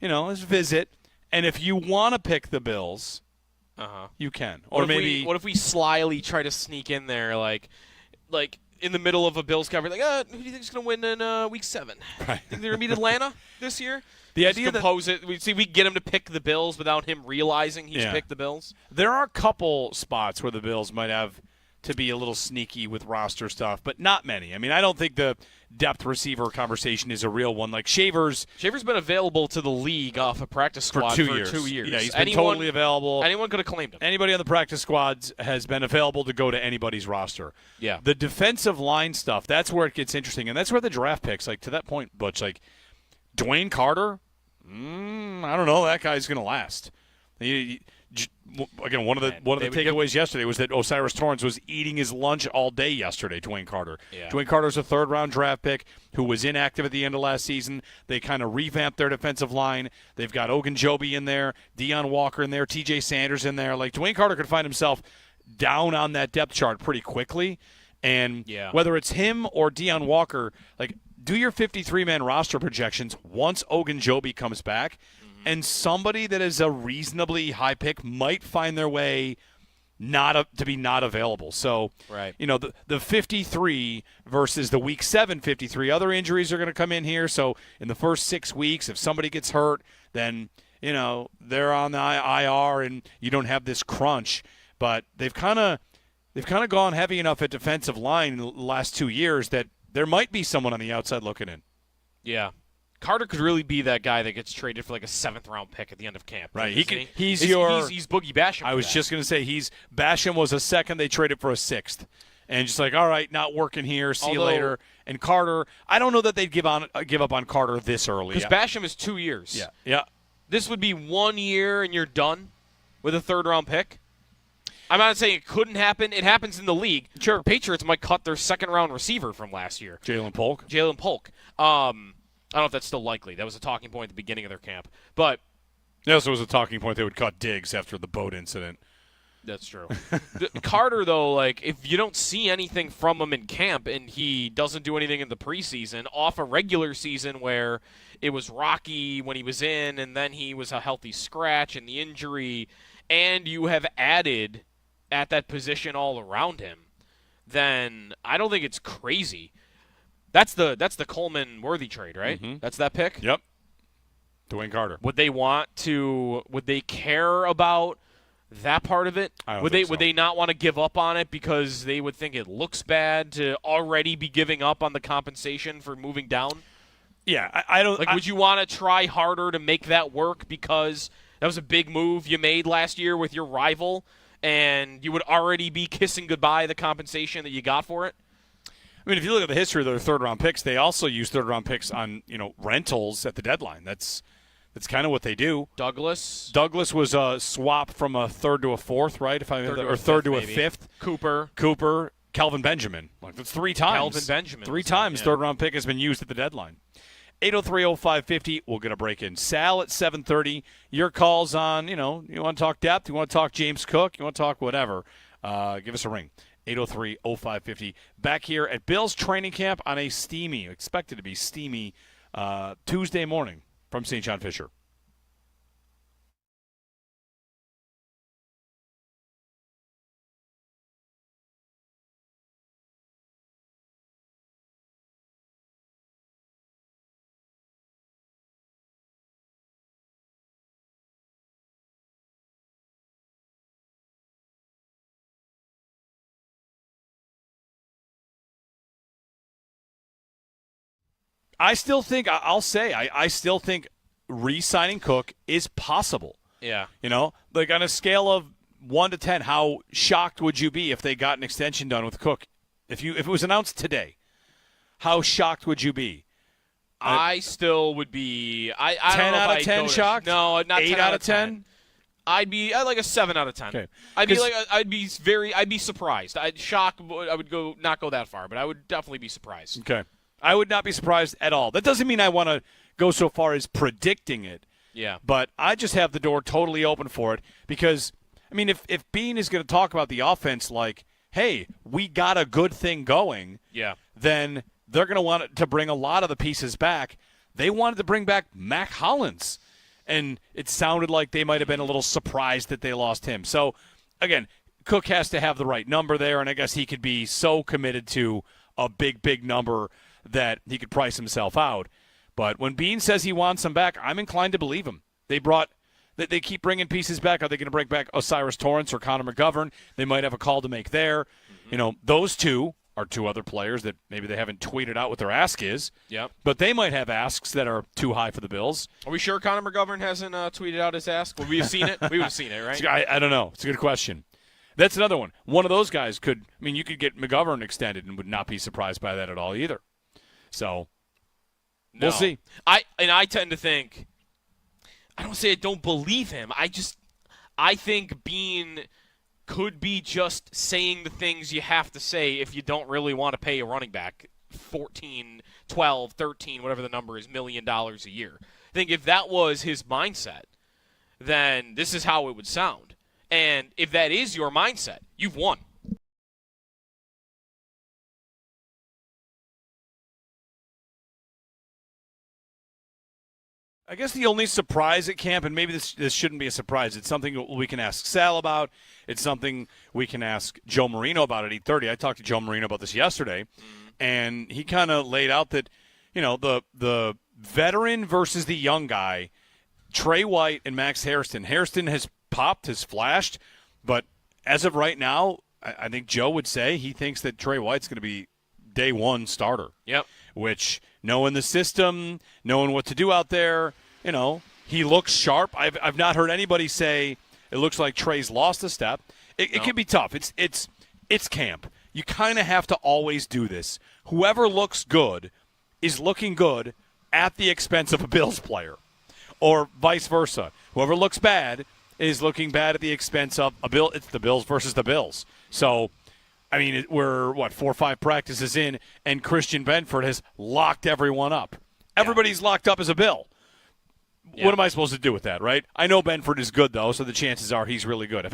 Speaker 3: let's visit. And if you want to pick the Bills – you can. Or maybe
Speaker 4: what if we slyly try to sneak in there like in the middle of a Bills coverage, like, who do you think is going to win in week 7?
Speaker 3: Right.
Speaker 4: Think they're going to beat Atlanta this year?
Speaker 3: The idea
Speaker 4: compose it. We get him to pick the Bills without him realizing he's picked the Bills.
Speaker 3: There are a couple spots where the Bills might have to be a little sneaky with roster stuff, but not many. I mean, I don't think the depth receiver conversation is a real one. Like Shaver's been available to the league off a practice squad for 2 years. Yeah, he's been totally available.
Speaker 4: Anyone could have claimed him.
Speaker 3: Anybody on the practice squads has been available to go to anybody's roster.
Speaker 4: Yeah.
Speaker 3: The defensive line stuff, that's where it gets interesting, and that's where the draft picks, like to that point, Butch, like Dwayne Carter, I don't know, that guy's going to last. Again, one of the takeaways yesterday was that Osiris Torrance was eating his lunch all day yesterday, Dwayne Carter. Yeah. Dwayne Carter's a third-round draft pick who was inactive at the end of last season. They kind of revamped their defensive line. They've got Ogunjobi in there, Deion Walker in there, T.J. Sanders in there. Like, Dwayne Carter could find himself down on that depth chart pretty quickly. And whether it's him or Deion Walker, like, do your 53-man roster projections once Ogunjobi comes back. And somebody that is a reasonably high pick might find their way to be not available. So, the 53 versus the Week 7 53, other injuries are going to come in here. So, in the first 6 weeks, if somebody gets hurt, then, they're on the IR and you don't have this crunch. But they've kind of gone heavy enough at defensive line in the last 2 years that there might be someone on the outside looking in.
Speaker 4: Yeah. Carter could really be that guy that gets traded for like a 7th-round pick at the end of camp.
Speaker 3: Right. He's
Speaker 4: Boogie Basham.
Speaker 3: I was just going to say Basham was a 2nd. They traded for a 6th. And just like, all right, not working here. See you later. And Carter, I don't know that they'd give up on Carter this early.
Speaker 4: Because Basham is 2 years.
Speaker 3: Yeah. Yeah.
Speaker 4: This would be 1 year and you're done with a 3rd-round pick. I'm not saying it couldn't happen. It happens in the league. Sure. The Patriots might cut their 2nd-round receiver from last year.
Speaker 3: Jalen Polk.
Speaker 4: I don't know if that's still likely. That was a talking point at the beginning of their camp. But
Speaker 3: it also was a talking point they would cut Diggs after the boat incident.
Speaker 4: That's true. Carter, though, like, if you don't see anything from him in camp and he doesn't do anything in the preseason, off a regular season where it was rocky when he was in and then he was a healthy scratch and the injury, and you have added at that position all around him, then I don't think it's crazy. That's the Coleman-Worthy trade, right?
Speaker 3: Mm-hmm.
Speaker 4: That's that pick?
Speaker 3: Yep. Dwayne Carter.
Speaker 4: Would they care about that part of it? Would they not want to give up on it because they would think it looks bad to already be giving up on the compensation for moving down?
Speaker 3: Yeah, I don't.
Speaker 4: Would you want to try harder to make that work because That was a big move you made last year with your rival, and you would already be kissing goodbye the compensation that you got for it.
Speaker 3: I mean, if you look at the history of their third-round picks, they also use third-round picks on rentals at the deadline. That's kind of what they do.
Speaker 4: Douglas
Speaker 3: was a swap from a third to a fourth, right? Third to a fifth.
Speaker 4: Cooper.
Speaker 3: Calvin Benjamin. Like, that's 3 times.
Speaker 4: Calvin Benjamin.
Speaker 3: 3 times third-round pick has been used at the deadline. 803-0550. We'll get a break in. Sal at 7:30. Your calls on, you want to talk depth, you want to talk James Cook, you want to talk whatever. Give us a ring. 803-0550. Back here at Bills training camp on a expected to be steamy Tuesday morning from St. John Fisher. I still think re-signing Cook is possible.
Speaker 4: Yeah.
Speaker 3: Like on a scale of 1 to 10, how shocked would you be if they got an extension done with Cook? If it was announced today, how shocked would you be?
Speaker 4: I still would be. I
Speaker 3: 10
Speaker 4: don't know
Speaker 3: out
Speaker 4: if
Speaker 3: of 10 shocked?
Speaker 4: No, not
Speaker 3: 8
Speaker 4: 10
Speaker 3: out of 10.
Speaker 4: I'd like a 7 out of 10.
Speaker 3: Okay.
Speaker 4: I'd be surprised. I would not go that far, but I would definitely be surprised.
Speaker 3: Okay. I would not be surprised at all. That doesn't mean I want to go so far as predicting it.
Speaker 4: Yeah.
Speaker 3: But I just have the door totally open for it because, I mean, if Bean is going to talk about the offense like, hey, we got a good thing going, then they're going to want to bring a lot of the pieces back. They wanted to bring back Mac Hollins, and it sounded like they might have been a little surprised that they lost him. So, again, Cook has to have the right number there, and I guess he could be so committed to a big, big number that he could price himself out. But when Bean says he wants them back, I'm inclined to believe him. They keep bringing pieces back. Are they going to bring back Osiris Torrance or Connor McGovern? They might have a call to make there. Mm-hmm. Those two are 2 other players that maybe they haven't tweeted out what their ask is.
Speaker 4: Yep.
Speaker 3: But they might have asks that are too high for the Bills.
Speaker 4: Are we sure Connor McGovern hasn't tweeted out his ask? Would we have seen it? We would have seen it, right?
Speaker 3: I don't know. It's a good question. That's another one. One of those guys you could get McGovern extended and would not be surprised by that at all either. So, we'll see.
Speaker 4: I tend to think, I don't say I don't believe him. I think Bean could be just saying the things you have to say if you don't really want to pay a running back 14, 12, 13, whatever the number is, $1 million a year. I think if that was his mindset, then this is how it would sound. And if that is your mindset, you've won.
Speaker 3: I guess the only surprise at camp, and maybe this shouldn't be a surprise, it's something we can ask Sal about. It's something we can ask Joe Marino about at 8:30. I talked to Joe Marino about this yesterday, and he kind of laid out that, the veteran versus the young guy, Trey White and Max Hairston. Hairston has popped, has flashed, but as of right now, I think Joe would say he thinks that Trey White's going to be day one starter.
Speaker 4: Yep.
Speaker 3: Which, knowing the system, knowing what to do out there, he looks sharp. I've not heard anybody say it looks like Trey's lost a step. It can be tough. It's camp. You kind of have to always do this. Whoever looks good is looking good at the expense of a Bills player, or vice versa. Whoever looks bad is looking bad at the expense of a Bill. It's the Bills versus the Bills. So, I mean, we're, 4 or 5 practices in, and Christian Benford has locked everyone up. Everybody's locked up as a Bill. Yeah. What am I supposed to do with that, right? I know Benford is good, though, so the chances are he's really good.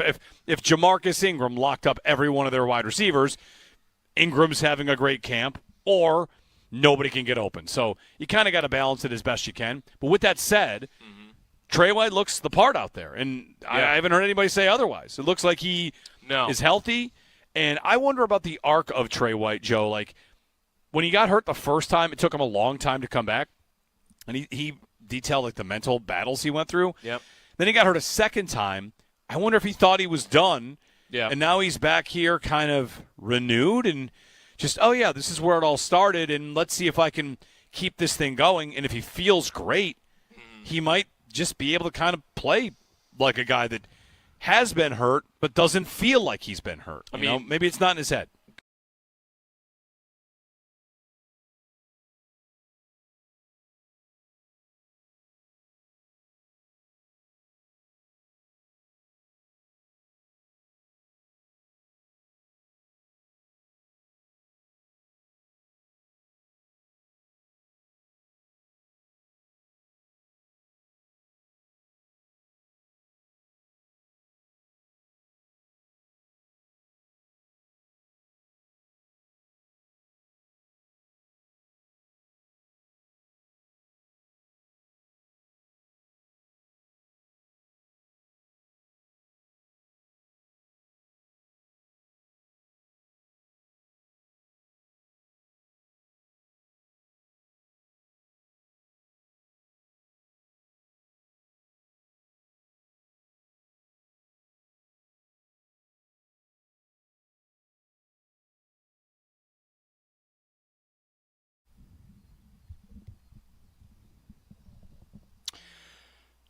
Speaker 3: If Jamarcus Ingram locked up every one of their wide receivers, Ingram's having a great camp, or nobody can get open. So you kind of got to balance it as best you can. But with that said, Trey White looks the part out there, and I haven't heard anybody say otherwise. It looks like he is healthy. And I wonder about the arc of Trey White, Joe. Like, when he got hurt the first time, it took him a long time to come back. And he detailed, like, the mental battles he went through.
Speaker 4: Yep.
Speaker 3: Then he got hurt a second time. I wonder if he thought he was done.
Speaker 4: Yeah.
Speaker 3: And now he's back here kind of renewed and just, this is where it all started, and let's see if I can keep this thing going. And if he feels great, he might just be able to kind of play like a guy that has been hurt but doesn't feel like he's been hurt. You know, maybe it's not in his head.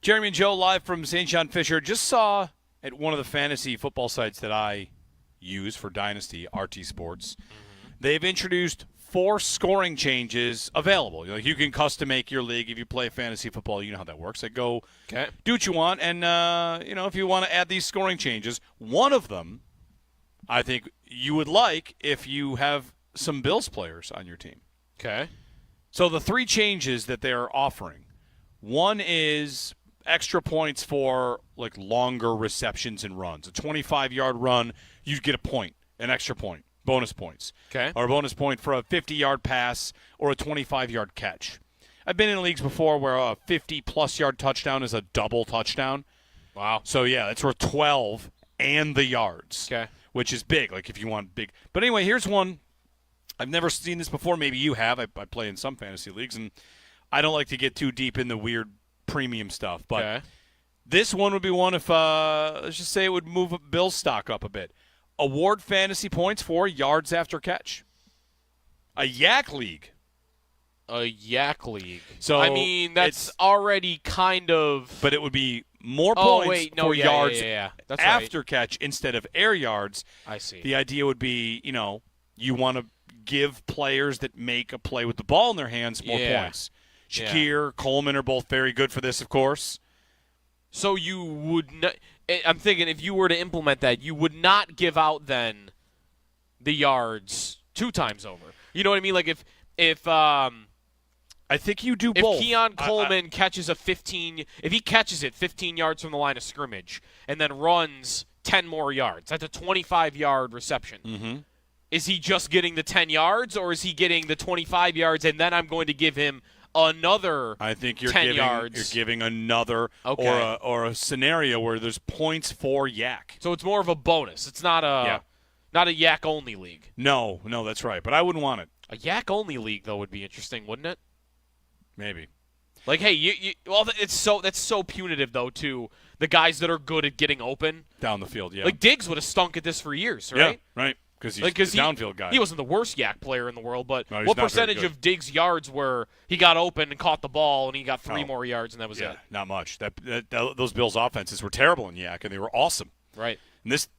Speaker 3: Jeremy and Joe live from St. John Fisher. Just saw at one of the fantasy football sites that I use for Dynasty, RT Sports, they've introduced 4 scoring changes available. You can custom make your league if you play fantasy football. You know how that works. They go do what you want, and if you want to add these scoring changes, one of them I think you would like if you have some Bills players on your team.
Speaker 4: Okay.
Speaker 3: So the 3 changes that they're offering, one is extra points for like longer receptions and runs. A 25-yard run, you get a point, an extra point, bonus points.
Speaker 4: Okay.
Speaker 3: Or a bonus point for a 50-yard pass or a 25-yard catch. I've been in leagues before where a 50-plus yard touchdown is a double touchdown.
Speaker 4: Wow.
Speaker 3: So, yeah, that's worth 12 and the yards, which is big, like if you want big. But anyway, here's one. I've never seen this before. Maybe you have. I play in some fantasy leagues, and I don't like to get too deep in the weird premium stuff. But this one would be one if, let's just say it would move Bill's stock up a bit. Award fantasy points for yards after catch. A yak league.
Speaker 4: A yak league.
Speaker 3: So
Speaker 4: I mean, that's already kind of.
Speaker 3: But it would be more points for yards
Speaker 4: That's
Speaker 3: after catch instead of air yards.
Speaker 4: I see.
Speaker 3: The idea would be, you want to give players that make a play with the ball in their hands more points. Shakir, Coleman are both very good for this, of course.
Speaker 4: So you would not. I'm thinking if you were to implement that, you would not give out then the yards 2 times over. You know what I mean? Like if
Speaker 3: I think you do both.
Speaker 4: If Keon Coleman catches if he catches it 15 yards from the line of scrimmage and then runs 10 more yards, that's a 25-yard reception.
Speaker 3: Mm-hmm.
Speaker 4: Is he just getting the 10 yards, or is he getting the 25 yards and then I'm going to give him another 10 yards?
Speaker 3: You're giving another or a scenario where there's points for yak.
Speaker 4: So it's more of a bonus. It's not a yak-only league.
Speaker 3: No, that's right. But I wouldn't want it.
Speaker 4: A yak-only league, though, would be interesting, wouldn't it?
Speaker 3: Maybe.
Speaker 4: Like, hey, that's so punitive, though, to the guys that are good at getting open.
Speaker 3: Down the field, yeah.
Speaker 4: Like, Diggs would have stunk at this for years, right?
Speaker 3: Yeah, right. Because he's a downfield guy.
Speaker 4: He wasn't the worst yak player in the world, but
Speaker 3: no,
Speaker 4: what percentage of Diggs' yards were he got open and caught the ball and he got 3 more yards and that was it?
Speaker 3: Not much. Those Bills offenses were terrible in yak, and they were awesome.
Speaker 4: Right.
Speaker 3: And this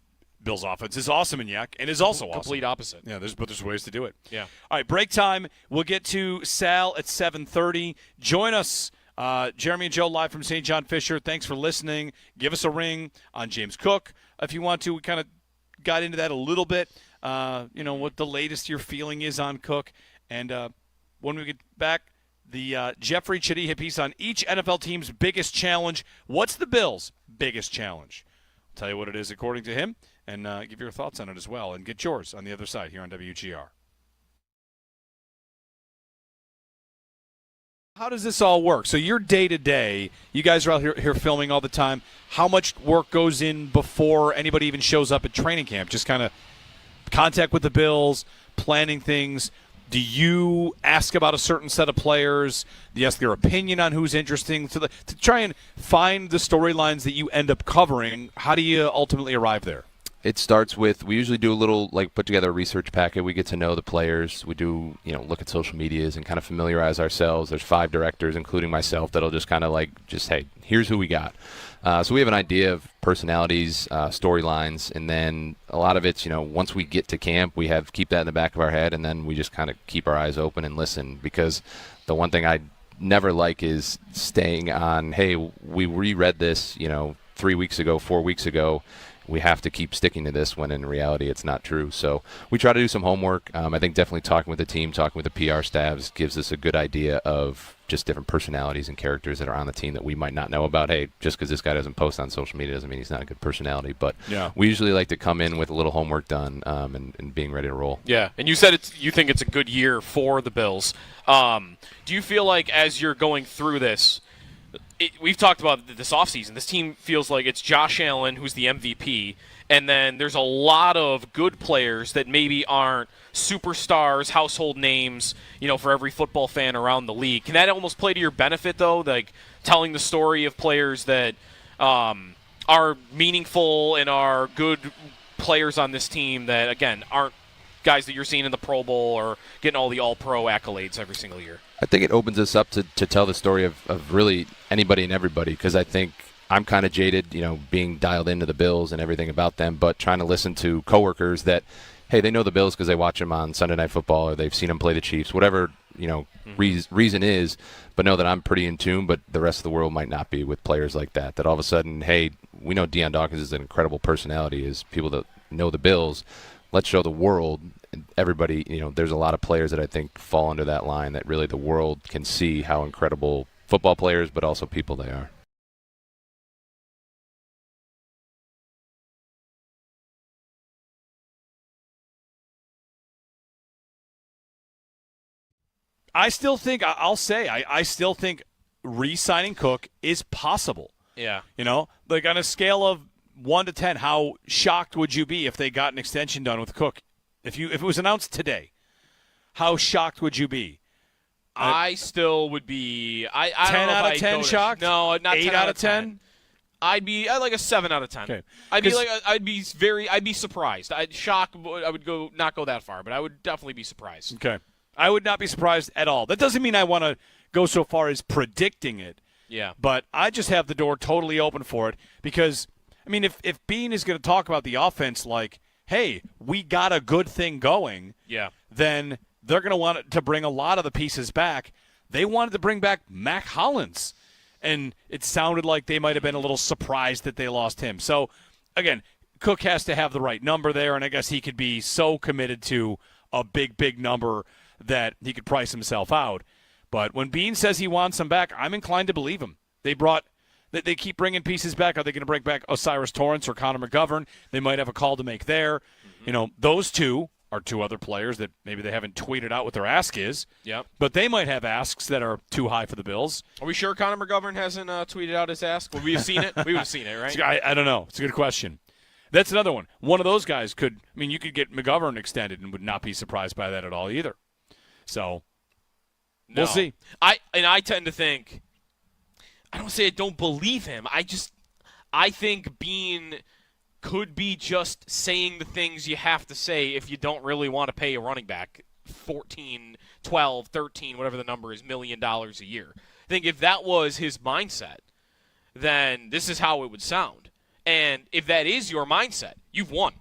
Speaker 3: Bills offense is awesome in yak and is also awesome.
Speaker 4: Complete opposite.
Speaker 3: Yeah, there's ways to do it.
Speaker 4: Yeah.
Speaker 3: All right, break time. We'll get to Sal at 7:30. Join us, Jeremy and Joe, live from St. John Fisher. Thanks for listening. Give us a ring on James Cook if you want to. We kind of got into that a little bit. What the latest your feeling is on Cook. And when we get back, the Jeffrey Chadiha piece on each NFL team's biggest challenge. What's the Bills' biggest challenge? I'll tell you what it is according to him, and give your thoughts on it as well. And get yours on the other side here on WGR. How does this all work? So your day-to-day, you guys are out here filming all the time. How much work goes in before anybody even shows up at training camp? Just kind of contact with the Bills, planning things. Do you ask about a certain set of players? Do you ask their opinion on who's interesting? To try and find the storylines that you end up covering, how do you ultimately arrive there?
Speaker 8: It starts with, we usually do a little, put together a research packet. We get to know the players. We do, look at social medias and kind of familiarize ourselves. There's 5 directors, including myself, that'll just kind of hey, here's who we got. So we have an idea of personalities, storylines, and then a lot of it's, once we get to camp, we keep that in the back of our head, and then we just kind of keep our eyes open and listen, because the one thing I never like is staying on, hey, we reread this, 3 weeks ago, 4 weeks ago. We have to keep sticking to this when in reality it's not true. So we try to do some homework. I think definitely talking with the team, talking with the PR staffs gives us a good idea of just different personalities and characters that are on the team that we might not know about. Hey, just because this guy doesn't post on social media doesn't mean he's not a good personality. But we usually like to come in with a little homework done and being ready to roll.
Speaker 4: Yeah, and you said you think it's a good year for the Bills. Do you feel like as you're going through this, we've talked about this offseason, this team feels like it's Josh Allen who's the MVP, and then there's a lot of good players that maybe aren't superstars, household names, for every football fan around the league. Can that almost play to your benefit, though, like telling the story of players that are meaningful and are good players on this team that, again, aren't guys that you're seeing in the Pro Bowl or getting all the All-Pro accolades every single year?
Speaker 8: I think it opens us up to tell the story of really anybody and everybody, because I think I'm kind of jaded, being dialed into the Bills and everything about them, but trying to listen to coworkers that, hey, they know the Bills because they watch them on Sunday Night Football or they've seen them play the Chiefs, whatever, reason is, but know that I'm pretty in tune, but the rest of the world might not be with players like that. That all of a sudden, hey, we know Deion Dawkins is an incredible personality, is people that know the Bills. Let's show the world, everybody, there's a lot of players that I think fall under that line, that really the world can see how incredible football players, but also people they are.
Speaker 3: I still think re-signing Cook is possible.
Speaker 4: Yeah.
Speaker 3: On a scale of 1 to 10, how shocked would you be if they got an extension done with Cook? If it was announced today, how shocked would you be?
Speaker 4: I still would be. I
Speaker 3: 10
Speaker 4: don't know
Speaker 3: out
Speaker 4: if
Speaker 3: of 10 shocked?
Speaker 4: No, not
Speaker 3: 8
Speaker 4: 10
Speaker 3: out of 10.
Speaker 4: I'd like a 7 out of 10.
Speaker 3: Okay.
Speaker 4: I'd be surprised. I would not go that far, but I would definitely be surprised.
Speaker 3: Okay. I would not be surprised at all. That doesn't mean I want to go so far as predicting it.
Speaker 4: Yeah.
Speaker 3: But I just have the door totally open for it, because if Bean is going to talk about the offense like, hey, we got a good thing going, then they're going to want to bring a lot of the pieces back. They wanted to bring back Mac Hollins, and it sounded like they might have been a little surprised that they lost him. So, again, Cook has to have the right number there, and I guess he could be so committed to a big, big number that he could price himself out. But when Bean says he wants them back, I'm inclined to believe him. They keep bringing pieces back. Are they going to bring back Osiris Torrance or Connor McGovern? They might have a call to make there. Mm-hmm. Those two are 2 other players that maybe they haven't tweeted out what their ask is.
Speaker 4: Yep.
Speaker 3: But they might have asks that are too high for the Bills.
Speaker 4: Are we sure Connor McGovern hasn't tweeted out his ask? Would we have seen it? We would have seen it, right?
Speaker 3: I don't know. It's a good question. That's another one. One of those guys you could get McGovern extended and would not be surprised by that at all either. So, we'll see.
Speaker 4: I tend to think, I don't say I don't believe him. I think Bean could be just saying the things you have to say if you don't really want to pay a running back 14, 12, 13, whatever the number is, $1 million a year. I think if that was his mindset, then this is how it would sound. And if that is your mindset, you've won.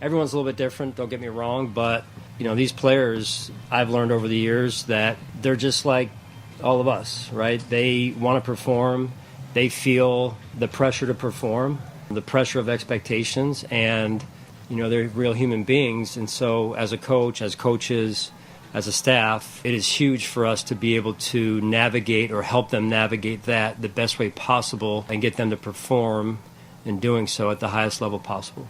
Speaker 2: everyone's a little bit different, don't get me wrong, but, these players, I've learned over the years that they're just like all of us, right? They want to perform. They feel the pressure to perform, the pressure of expectations, and, they're real human beings. And so as a coach, as coaches, as a staff, it is huge for us to be able to navigate or help them navigate that the best way possible and get them to perform in doing so at the highest level possible.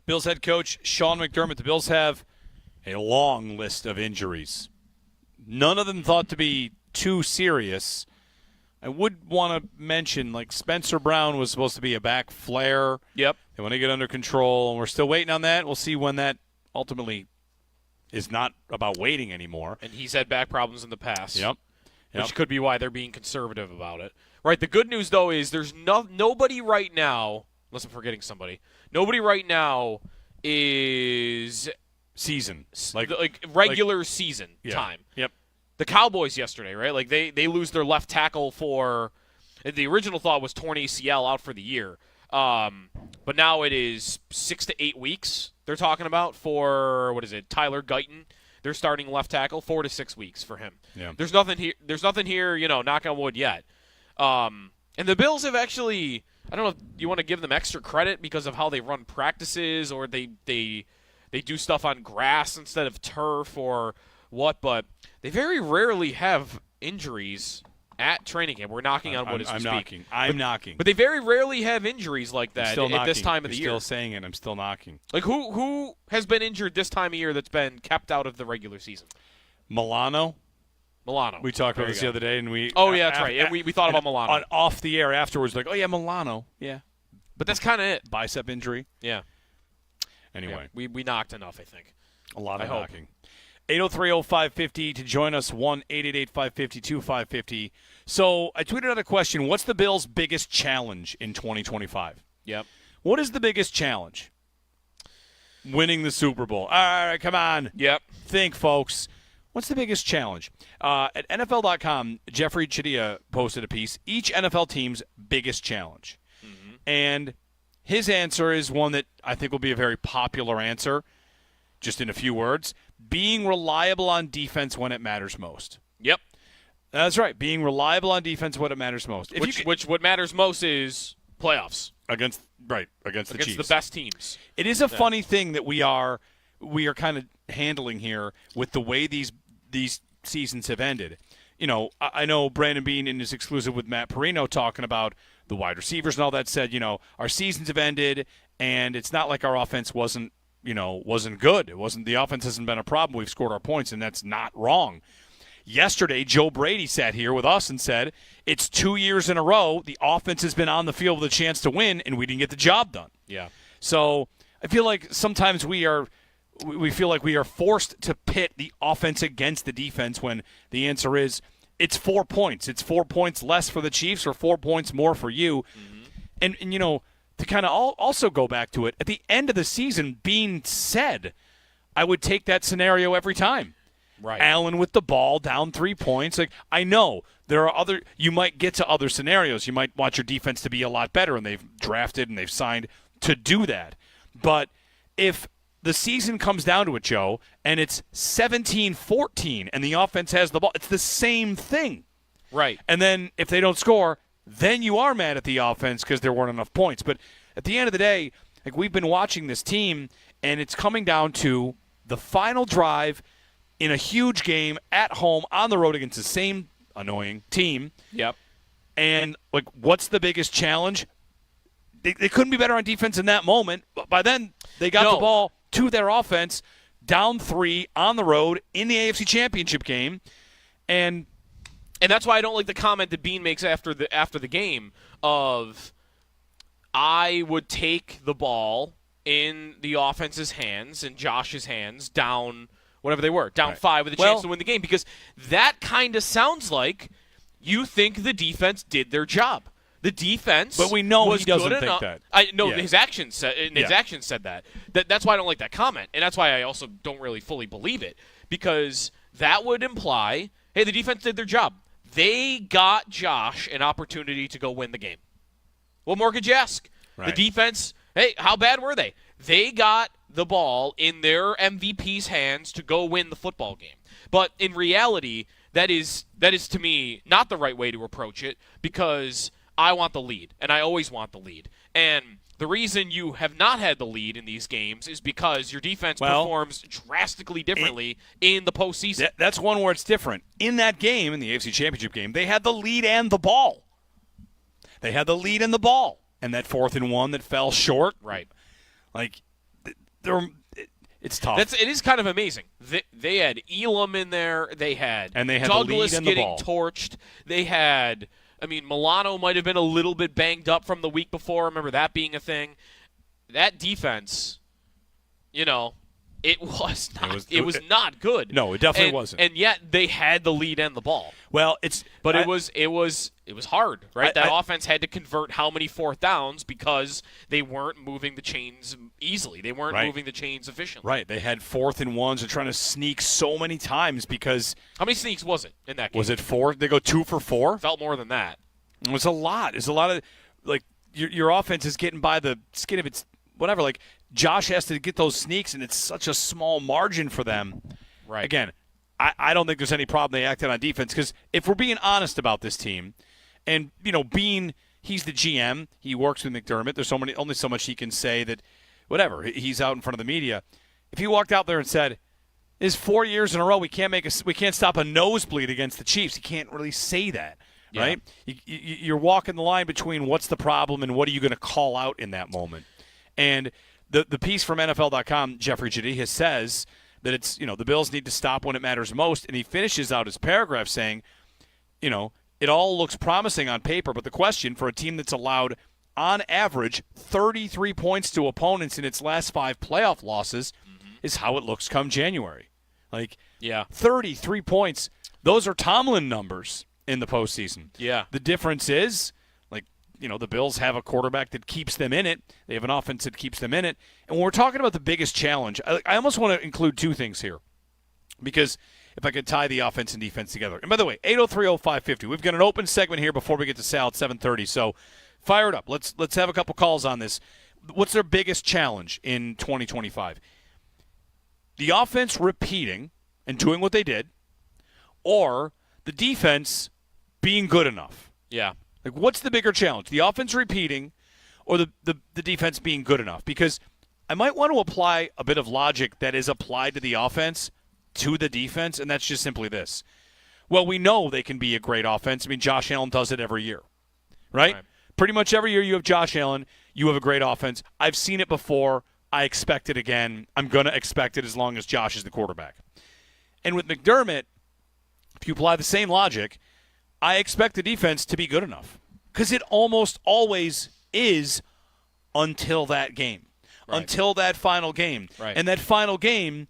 Speaker 3: Bills head coach Sean McDermott. The Bills have a long list of injuries. None of them thought to be too serious. I would want to mention, Spencer Brown was supposed to be a back flare.
Speaker 4: Yep.
Speaker 3: They want to get under control, and we're still waiting on that. We'll see when that ultimately is not about waiting anymore.
Speaker 4: And he's had back problems in the past.
Speaker 3: Yep.
Speaker 4: Which could be why they're being conservative about it. Right. The good news, though, is there's nobody right now, unless I'm forgetting somebody, nobody right now is
Speaker 3: season.
Speaker 4: Regular season time.
Speaker 3: Yep.
Speaker 4: The Cowboys yesterday, right? They lose their left tackle for the original thought was torn ACL out for the year. But now it is 6 to 8 weeks they're talking about for, Tyler Guyton. They're starting left tackle, 4 to 6 weeks for him.
Speaker 3: Yeah.
Speaker 4: There's nothing here, knock on wood yet. And the Bills have actually, I don't know if you want to give them extra credit because of how they run practices or they do stuff on grass instead of turf or what, but they very rarely have injuries at training camp. We're knocking on wood as we speak.
Speaker 3: I'm knocking.
Speaker 4: But they very rarely have injuries like that at this time of the year.
Speaker 3: You're still saying it. I'm still knocking.
Speaker 4: Who has been injured this time of year that's been kept out of the regular season?
Speaker 3: Milano. We talked about this the other day, and we.
Speaker 4: Oh yeah, that's right. And we thought about Milano
Speaker 3: off the air afterwards. Milano. Yeah,
Speaker 4: but that's kind of it.
Speaker 3: Bicep injury.
Speaker 4: Yeah.
Speaker 3: Anyway,
Speaker 4: we knocked enough, I think.
Speaker 3: A lot of knocking. 803-0550 to join us, 1-888-550-2550. So I tweeted out a question, what's the Bills' biggest challenge in 2025?
Speaker 4: Yep.
Speaker 3: What is the biggest challenge? Winning the Super Bowl. All right, come on.
Speaker 4: Yep.
Speaker 3: Think, folks. What's the biggest challenge? At NFL.com, Jeffrey Chidia posted a piece, each NFL team's biggest challenge. Mm-hmm. And his answer is one that I think will be a very popular answer, just in a few words. Being reliable on defense when it matters most.
Speaker 4: Yep.
Speaker 3: That's right. Being reliable on defense when it matters most.
Speaker 4: Which what matters most is playoffs.
Speaker 3: Against the Chiefs.
Speaker 4: Against the best teams.
Speaker 3: It is a funny thing that we are kind of handling here with the way these seasons have ended. I know Brandon Bean in his exclusive with Matt Perino talking about the wide receivers and all that said, our seasons have ended and it's not like our offense wasn't good. The offense hasn't been a problem. We've scored our points, and that's not wrong. Yesterday, Joe Brady sat here with us and said, it's 2 years in a row, the offense has been on the field with a chance to win, and we didn't get the job done.
Speaker 4: Yeah.
Speaker 3: So I feel like sometimes we feel like we are forced to pit the offense against the defense when the answer is it's 4 points. It's 4 points less for the Chiefs or 4 points more for you. Mm-hmm. And to kind of also go back to it, at the end of the season, Bean said, I would take that scenario every time.
Speaker 4: Right.
Speaker 3: Allen with the ball, down 3 points. I know there are you might get to other scenarios. You might want your defense to be a lot better, and they've drafted and they've signed to do that. But if the season comes down to it, Joe, and it's 17-14 and the offense has the ball, it's the same thing.
Speaker 4: Right.
Speaker 3: And then if they don't score, then you are mad at the offense because there weren't enough points. But at the end of the day, we've been watching this team, and it's coming down to the final drive in a huge game at home on the road against the same annoying team.
Speaker 4: Yep.
Speaker 3: And, what's the biggest challenge? They couldn't be better on defense in that moment. But by then, they got the ball to their offense, down 3 on the road in the AFC Championship game. And
Speaker 4: that's why I don't like the comment that Bean makes after the game of, I would take the ball in the offense's hands and Josh's hands down whatever they were, down 5 with a chance to win the game, because that kind of sounds like you think the defense did their job. The defense,
Speaker 3: but we know
Speaker 4: was
Speaker 3: he doesn't
Speaker 4: good
Speaker 3: think
Speaker 4: enough.
Speaker 3: that.
Speaker 4: His actions said that. That's why I don't like that comment, and that's why I also don't really fully believe it, because that would imply, hey, the defense did their job. They got Josh an opportunity to go win the game. What more could you ask?
Speaker 3: Right.
Speaker 4: The defense, Hey, how bad were they? They got the ball in their MVP's hands to go win the football game. But in reality, that is to me not the right way to approach it, because I want the lead, and I always want the lead. And the reason you have not had the lead in these games is because your defense performs drastically differently in the postseason.
Speaker 3: That's one where it's different. In that game, in the AFC Championship game, they had the lead and the ball. They had the lead and the ball. And that 4th and 1 that fell short.
Speaker 4: Right.
Speaker 3: Like, it's tough.
Speaker 4: It is kind of amazing. They had Elam in there. They had
Speaker 3: the
Speaker 4: Douglas
Speaker 3: lead and
Speaker 4: getting
Speaker 3: the ball.
Speaker 4: torched. They had, Milano might have been a little bit banged up from the week before. I remember that being a thing. That defense, it was not good.
Speaker 3: No, it definitely wasn't.
Speaker 4: And yet they had the lead and the ball.
Speaker 3: Well,
Speaker 4: it was hard, right? That offense had to convert how many 4th downs because they weren't moving the chains easily. They weren't moving the chains efficiently.
Speaker 3: Right. They had 4th and 1s. They're trying to sneak so many times because
Speaker 4: how many sneaks was it in that game?
Speaker 3: Was it 4? They go 2 for 4?
Speaker 4: Felt more than that.
Speaker 3: It was a lot. It's a lot of your offense is getting by the skin of its whatever. Like Josh has to get those sneaks, and it's such a small margin for them.
Speaker 4: Right.
Speaker 3: Again, I don't think there's any problem they acted on defense, because if we're being honest about this team, and he's the GM, he works with McDermott. There's only so much he can say that, whatever. He's out in front of the media. If he walked out there and said, "This 4 years in a row we can't stop a nosebleed against the Chiefs," he can't really say that, right? You're walking the line between what's the problem and what are you going to call out in that moment, and. The piece from NFL.com, Jeffrey Jadea, says that it's, the Bills need to stop when it matters most, and he finishes out his paragraph saying, it all looks promising on paper, but the question for a team that's allowed, on average, 33 points to opponents in its last 5 playoff losses is how it looks come January. 33 points. Those are Tomlin numbers in the postseason.
Speaker 4: Yeah.
Speaker 3: The difference is, the Bills have a quarterback that keeps them in it. They have an offense that keeps them in it. And when we're talking about the biggest challenge, I almost want to include 2 things here, because if I could tie the offense and defense together. And by the way, 803-0550. We've got an open segment here before we get to Sal at 7:30. So fire it up. Let's have a couple calls on this. What's their biggest challenge in 2025? The offense repeating and doing what they did, or the defense being good enough?
Speaker 4: Yeah.
Speaker 3: What's the bigger challenge? The offense repeating or the defense being good enough? Because I might want to apply a bit of logic that is applied to the offense to the defense, and that's just simply this. Well, we know they can be a great offense. Josh Allen does it every year, right? Pretty much every year you have Josh Allen, you have a great offense. I've seen it before. I expect it again. I'm going to expect it as long as Josh is the quarterback. And with McDermott, if you apply the same logic, I expect the defense to be good enough, because it almost always is until that game, until that final game.
Speaker 4: Right.
Speaker 3: And that final game,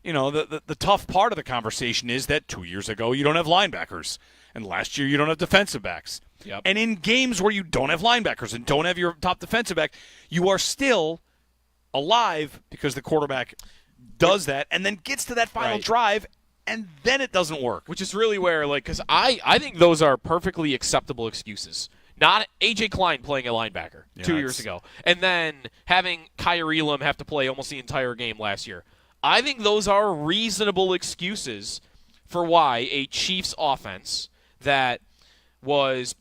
Speaker 3: the tough part of the conversation is that 2 years ago you don't have linebackers, and last year you don't have defensive backs.
Speaker 4: Yep.
Speaker 3: And in games where you don't have linebackers and don't have your top defensive back, you are still alive because the quarterback does that and then gets to that final drive, and then it doesn't work.
Speaker 4: Which is really where, because I think those are perfectly acceptable excuses. Not A.J. Klein playing a linebacker 2 years ago, and then having Kyrie Elam have to play almost the entire game last year. I think those are reasonable excuses for why a Chiefs offense that was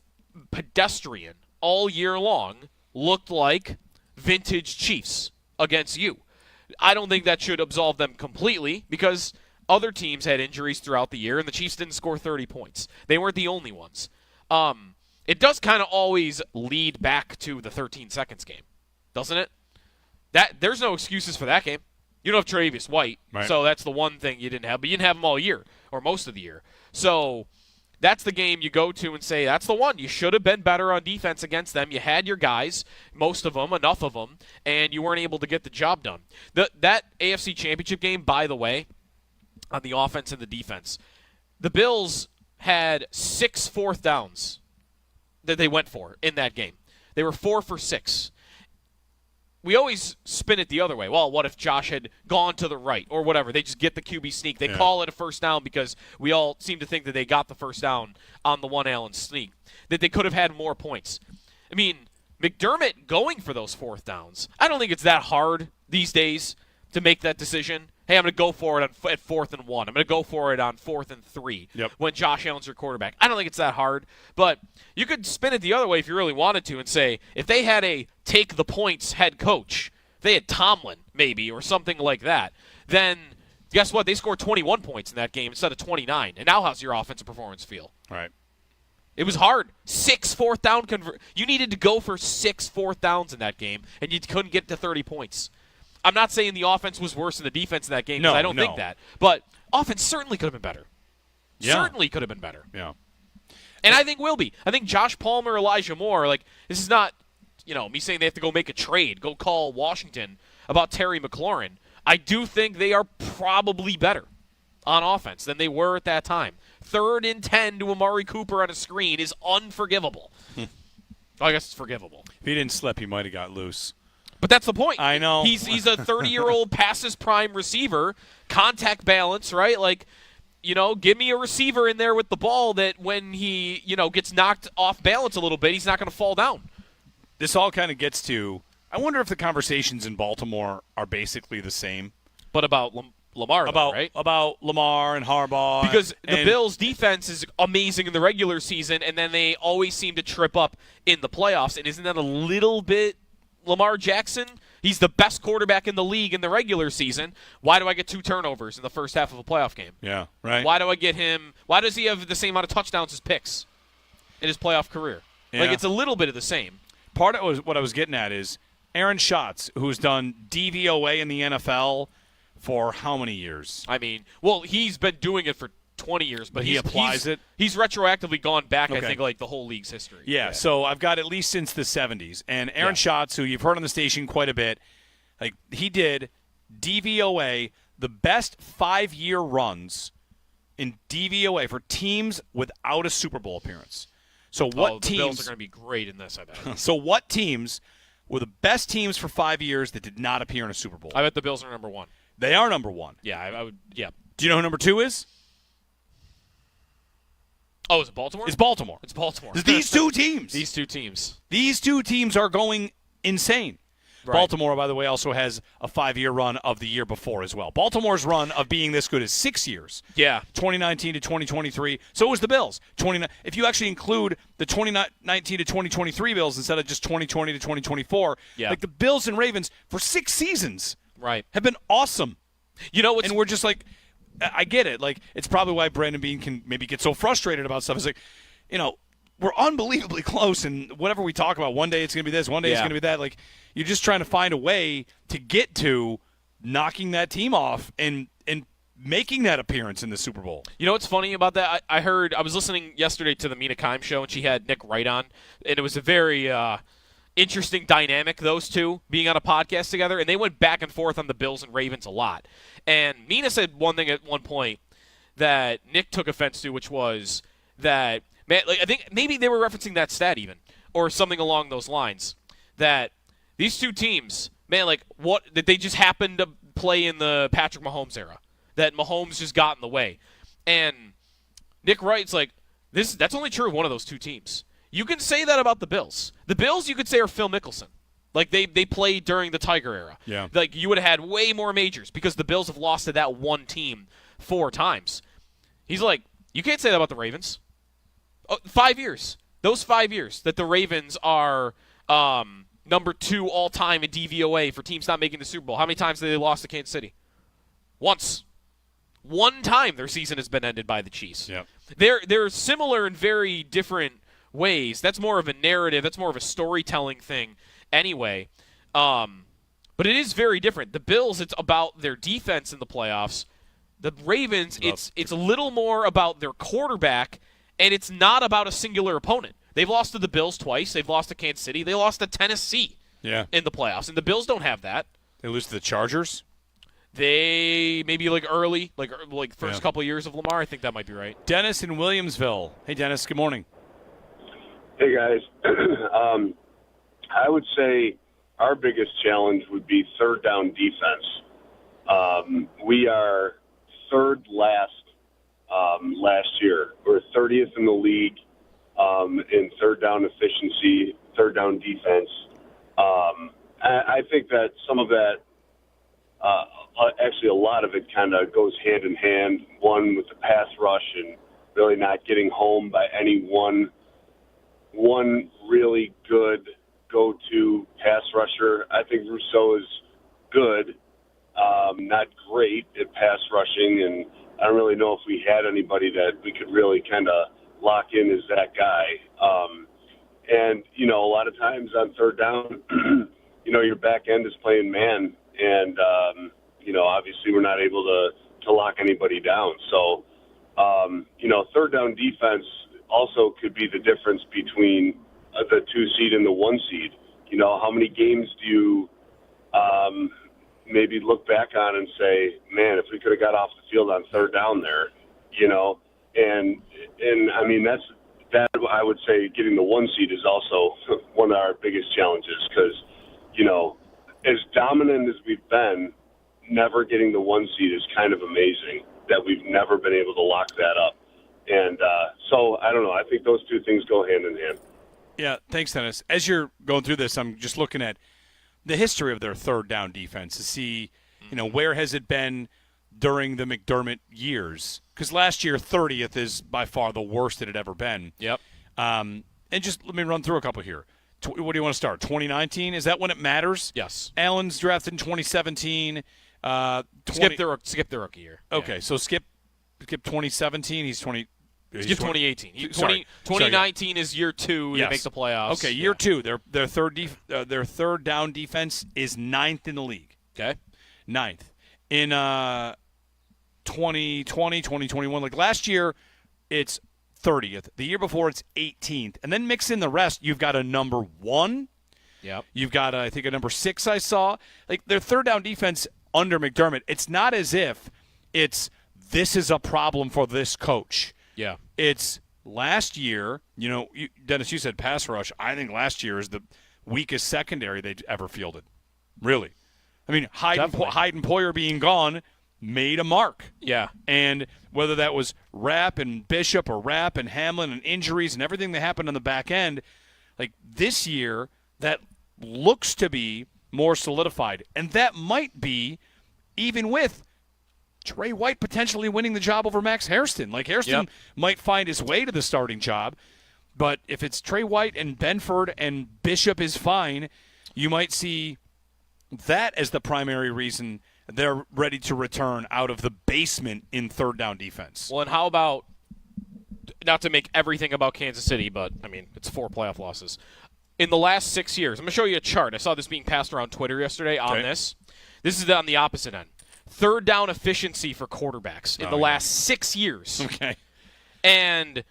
Speaker 4: pedestrian all year long looked like vintage Chiefs against you. I don't think that should absolve them completely, because other teams had injuries throughout the year, and the Chiefs didn't score 30 points. They weren't the only ones. It does kind of always lead back to the 13 seconds game, doesn't it? There's no excuses for that game. You don't have Travis White, so that's the one thing you didn't have. But you didn't have him all year, or most of the year. So that's the game you go to and say, that's the one. You should have been better on defense against them. You had your guys, most of them, enough of them, and you weren't able to get the job done. That AFC Championship game, by the way, on the offense and the defense, the Bills had 6 4th downs that they went for in that game. They were 4 for 6. We always spin it the other way. Well, what if Josh had gone to the right or whatever? They just get the QB sneak. They call it a first down because we all seem to think that they got the first down on the one Allen sneak, that they could have had more points. McDermott going for those fourth downs. I don't think it's that hard these days to make that decision. Hey, I'm going to go for it at 4th and 1. I'm going to go for it on 4th and 3 when Josh Allen's your quarterback. I don't think it's that hard. But you could spin it the other way if you really wanted to and say, if they had a take the points head coach, if they had Tomlin maybe or something like that, then guess what? They scored 21 points in that game instead of 29. And now how's your offensive performance feel?
Speaker 3: Right.
Speaker 4: It was hard. 6 fourth down you needed to go for 6 fourth downs in that game, and you couldn't get to 30 points. I'm not saying the offense was worse than the defense in that game because I don't think that. But offense certainly could have been better. Yeah. Certainly could have been better.
Speaker 3: Yeah.
Speaker 4: And I think will be. I think Josh Palmer, Elijah Moore, this is not, me saying they have to go make a trade, go call Washington about Terry McLaurin. I do think they are probably better on offense than they were at that time. 3rd and 10 to Amari Cooper on a screen is unforgivable. I guess it's forgivable.
Speaker 3: If he didn't slip, he might have got loose.
Speaker 4: But that's the point.
Speaker 3: I know.
Speaker 4: He's a 30-year-old past his prime receiver, contact balance, right? Give me a receiver in there with the ball that when he, gets knocked off balance a little bit, he's not going to fall down.
Speaker 3: This all kind of gets to, I wonder if the conversations in Baltimore are basically the same.
Speaker 4: But about Lamar, right?
Speaker 3: About Lamar and Harbaugh.
Speaker 4: Because the Bills' defense is amazing in the regular season, and then they always seem to trip up in the playoffs. And isn't that a little bit Lamar Jackson? He's the best quarterback in the league in the regular season. Why do I get 2 turnovers in the first half of a playoff game?
Speaker 3: Yeah, right.
Speaker 4: Why do I get him? Why does he have the same amount of touchdowns as picks in his playoff career? Yeah. It's a little bit of the same.
Speaker 3: Part of what I was getting at is Aaron Schatz, who's done DVOA in the NFL for how many years?
Speaker 4: He's been doing it for 20 years, but
Speaker 3: he applies it?
Speaker 4: He's retroactively gone back, okay. I think, the whole league's history.
Speaker 3: Yeah, so I've got at least since the 70s. And Aaron Schatz, who you've heard on the station quite a bit, he did DVOA, the best 5-year runs in DVOA for teams without a Super Bowl appearance. So what teams?
Speaker 4: The Bills are going to be great in this, I bet.
Speaker 3: So what teams were the best teams for 5 years that did not appear in a Super Bowl?
Speaker 4: I bet the Bills are number 1.
Speaker 3: They are number 1.
Speaker 4: Yeah, I would. Yeah.
Speaker 3: Do you know who number 2 is?
Speaker 4: Oh, is it Baltimore?
Speaker 3: It's Baltimore.
Speaker 4: It's Baltimore.
Speaker 3: These two teams.
Speaker 4: These two teams.
Speaker 3: These two teams are going insane. Right. Baltimore, by the way, also has a 5-year run of the year before as well. Baltimore's run of being this good is 6 years.
Speaker 4: Yeah.
Speaker 3: 2019 to 2023. So was the Bills. If you actually include the 2019 to 2023 Bills instead of just 2020 to 2024, the Bills and Ravens for 6 seasons have been awesome. And we're just I get it. It's probably why Brandon Beane can maybe get so frustrated about stuff. It's we're unbelievably close, and whatever we talk about, one day it's going to be this, one day it's going to be that. You're just trying to find a way to get to knocking that team off and making that appearance in the Super Bowl.
Speaker 4: You know what's funny about that? I was listening yesterday to the Mina Kimes show, and she had Nick Wright on, and it was a very interesting dynamic, those two being on a podcast together, and they went back and forth on the Bills and Ravens a lot. And Mina said one thing at one point that Nick took offense to, which was that, I think maybe they were referencing that stat even, or something along those lines, that these two teams, that they just happened to play in the Patrick Mahomes era, that Mahomes just got in the way. And Nick Wright's that's only true of one of those two teams. You can say that about the Bills. The Bills, you could say, are Phil Mickelson. They played during the Tiger era.
Speaker 3: Yeah.
Speaker 4: You would have had way more majors because the Bills have lost to that one team 4 times. He's you can't say that about the Ravens. 5 years. Those 5 years that the Ravens are number 2 all-time in DVOA for teams not making the Super Bowl. How many times have they lost to Kansas City? Once. One time their season has been ended by the Chiefs.
Speaker 3: Yep.
Speaker 4: They're similar in very different ways. That's more of a narrative. That's more of a storytelling thing anyway. But it is very different. The Bills, it's about their defense in the playoffs. The Ravens, it's a little more about their quarterback, and it's not about a singular opponent. They've lost to the Bills twice. They've lost to Kansas City. They lost to Tennessee in the playoffs, and the Bills don't have that.
Speaker 3: They lose to the Chargers?
Speaker 4: They maybe early, first couple years of Lamar. I think that might be right.
Speaker 3: Dennis in Williamsville. Hey, Dennis. Good morning.
Speaker 9: Hey, guys. I would say our biggest challenge would be third down defense. We are third last last year. We're 30th in the league in third down efficiency third down defense. I think that some of that, actually a lot of it kind of goes hand in hand, one with the pass rush and really not getting home by any one really good go-to pass rusher. I think Rousseau is good, not great at pass rushing, and I don't really know if we had anybody that we could really kind of lock in as that guy. And, you know, a lot of times on third down, you know, your back end is playing man, and, you know, obviously we're not able to lock anybody down. So, you know, third down defense also could be the difference between the 2 seed and the 1 seed. You know, how many games do you maybe look back on and say, man, if we could have got off the field on third down there, you know? And I mean, that I would say getting the 1 seed is also one of our biggest challenges because, you know, as dominant as we've been, never getting the 1 seed is kind of amazing that we've never been able to lock that up. And so, I don't know. I think those two things go hand in hand.
Speaker 3: Yeah, thanks, Dennis. As you're going through this, I'm just looking at the history of their third down defense to see, you know, where has it been during the McDermott years? Because last year, 30th is by far the worst it had ever been.
Speaker 4: Yep.
Speaker 3: And just let me run through a couple here. What do you want to start? 2019? Is that when it matters?
Speaker 4: Yes.
Speaker 3: Allen's drafted in 2017.
Speaker 4: Skip the rookie year.
Speaker 3: Okay,
Speaker 4: yeah.
Speaker 3: So skip 2017. He's 20.
Speaker 4: Skip 2018. 2019 is year 2.
Speaker 3: Yes.
Speaker 4: They make the playoffs.
Speaker 3: Okay, year 2. Their third down defense is 9th in the league.
Speaker 4: Okay,
Speaker 3: 9th in 2020, 2021. Like last year, it's 30th. The year before, it's 18th. And then mix in the rest. You've got a number 1.
Speaker 4: Yep.
Speaker 3: You've got I think a number 6. I saw like their third down defense under McDermott. It's not as if this is a problem for this coach.
Speaker 4: Yeah.
Speaker 3: It's last year, you know, Dennis, you said pass rush. I think last year is the weakest secondary they've ever fielded. Really. I mean, Hyde and Poyer being gone made a mark.
Speaker 4: Yeah.
Speaker 3: And whether that was Rapp and Bishop or Rapp and Hamlin and injuries and everything that happened on the back end, like this year, that looks to be more solidified. And that might be even with Trey White potentially winning the job over Max Hairston. Like, Hairston might find his way to the starting job, but if it's Trey White and Benford and Bishop is fine, you might see that as the primary reason they're ready to return out of the basement in third down defense.
Speaker 4: Well, and how about, not to make everything about Kansas City, but, I mean, it's 4 playoff losses. In the last 6 years, I'm going to show you a chart. I saw this being passed around Twitter yesterday on this. This is on the opposite end. Third down efficiency for quarterbacks in the last 6 years.
Speaker 3: Okay.
Speaker 4: And,